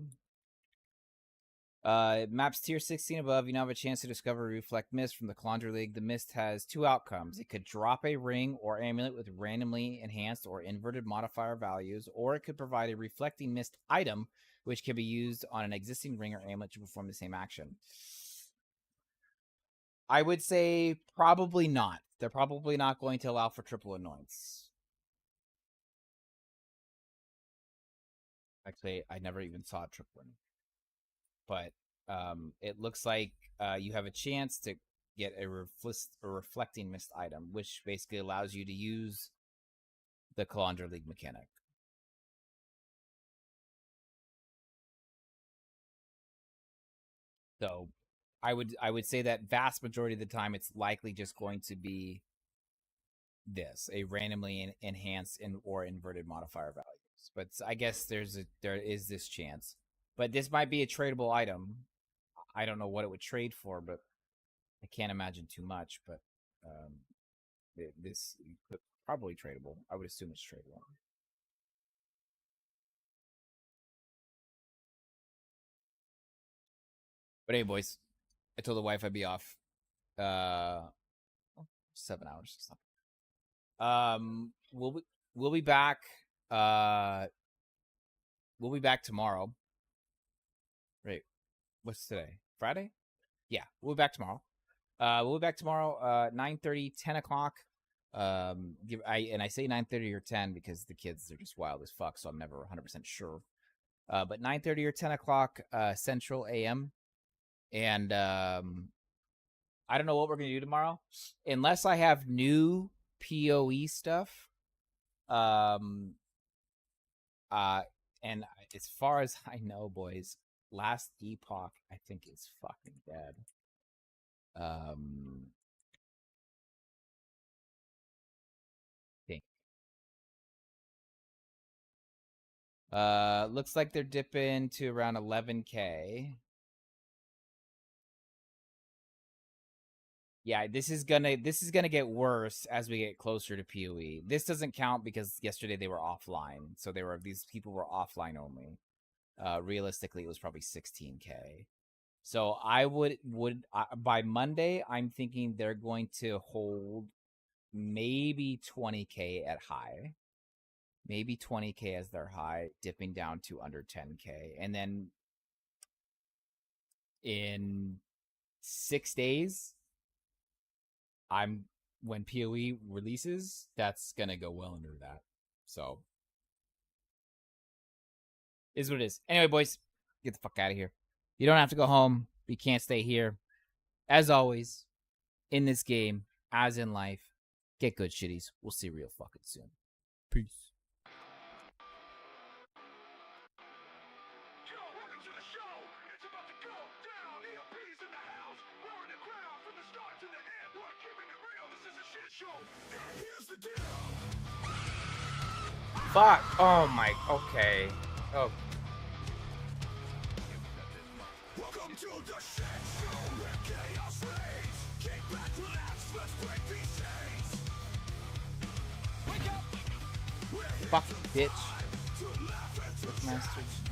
Maps tier 16 above. You now have a chance to discover Reflect Mist from the Calandra League. The Mist has 2 outcomes. It could drop a ring or amulet with randomly enhanced or inverted modifier values, or it could provide a Reflecting Mist item, which can be used on an existing ring or amulet to perform the same action. I would say probably not. They're probably not going to allow for triple anoints. Actually, I never even saw a triple anoint. But it looks like you have a chance to get a reflecting mist item, which basically allows you to use the Calandra League mechanic. So I would say that vast majority of the time it's likely just going to be this, a randomly enhanced or inverted modifier values. But I guess there is this chance. But this might be a tradable item. I don't know what it would trade for, but I can't imagine too much. But this could probably tradable. I would assume it's tradable. But hey, boys, I told the wife I'd be off 7 hours. We'll be back. We'll be back tomorrow. Right. What's today? Friday? Yeah, we'll be back tomorrow. We'll be back tomorrow, 9:30, 10 o'clock. I say 9:30 or 10 because the kids are just wild as fuck, so I'm never 100% sure. But 9:30 or 10 o'clock Central AM. And I don't know what we're going to do tomorrow. Unless I have new PoE stuff. And as far as I know, boys, Last Epoch, I think, is fucking dead. Think. Looks like they're dipping to around 11K. Yeah, this is gonna get worse as we get closer to PoE. This doesn't count because yesterday they were offline, so these people were offline only. Realistically, it was probably 16K. So I would by Monday, I'm thinking they're going to hold maybe 20K at high, maybe 20K as their high, dipping down to under 10K, and then in 6 days, when PoE releases, that's gonna go well under that. So is what it is. Anyway, boys, get the fuck out of here. You don't have to go home. You can't stay here. As always, in this game, as in life, get good, shitties. We'll see you real fucking soon. Peace. Yo, welcome to the show. It's about to go down. EMP's in the house. We're in the ground from the start to the end. We're keeping it real. This is a shit show. And here's the deal. Fuck. Oh my. Okay. Oh. Welcome to the shit show where chaos reigns. Kick back, relax, let's break these chains. Wake up. We're here Fuck, bitch. to laugh and to Masters.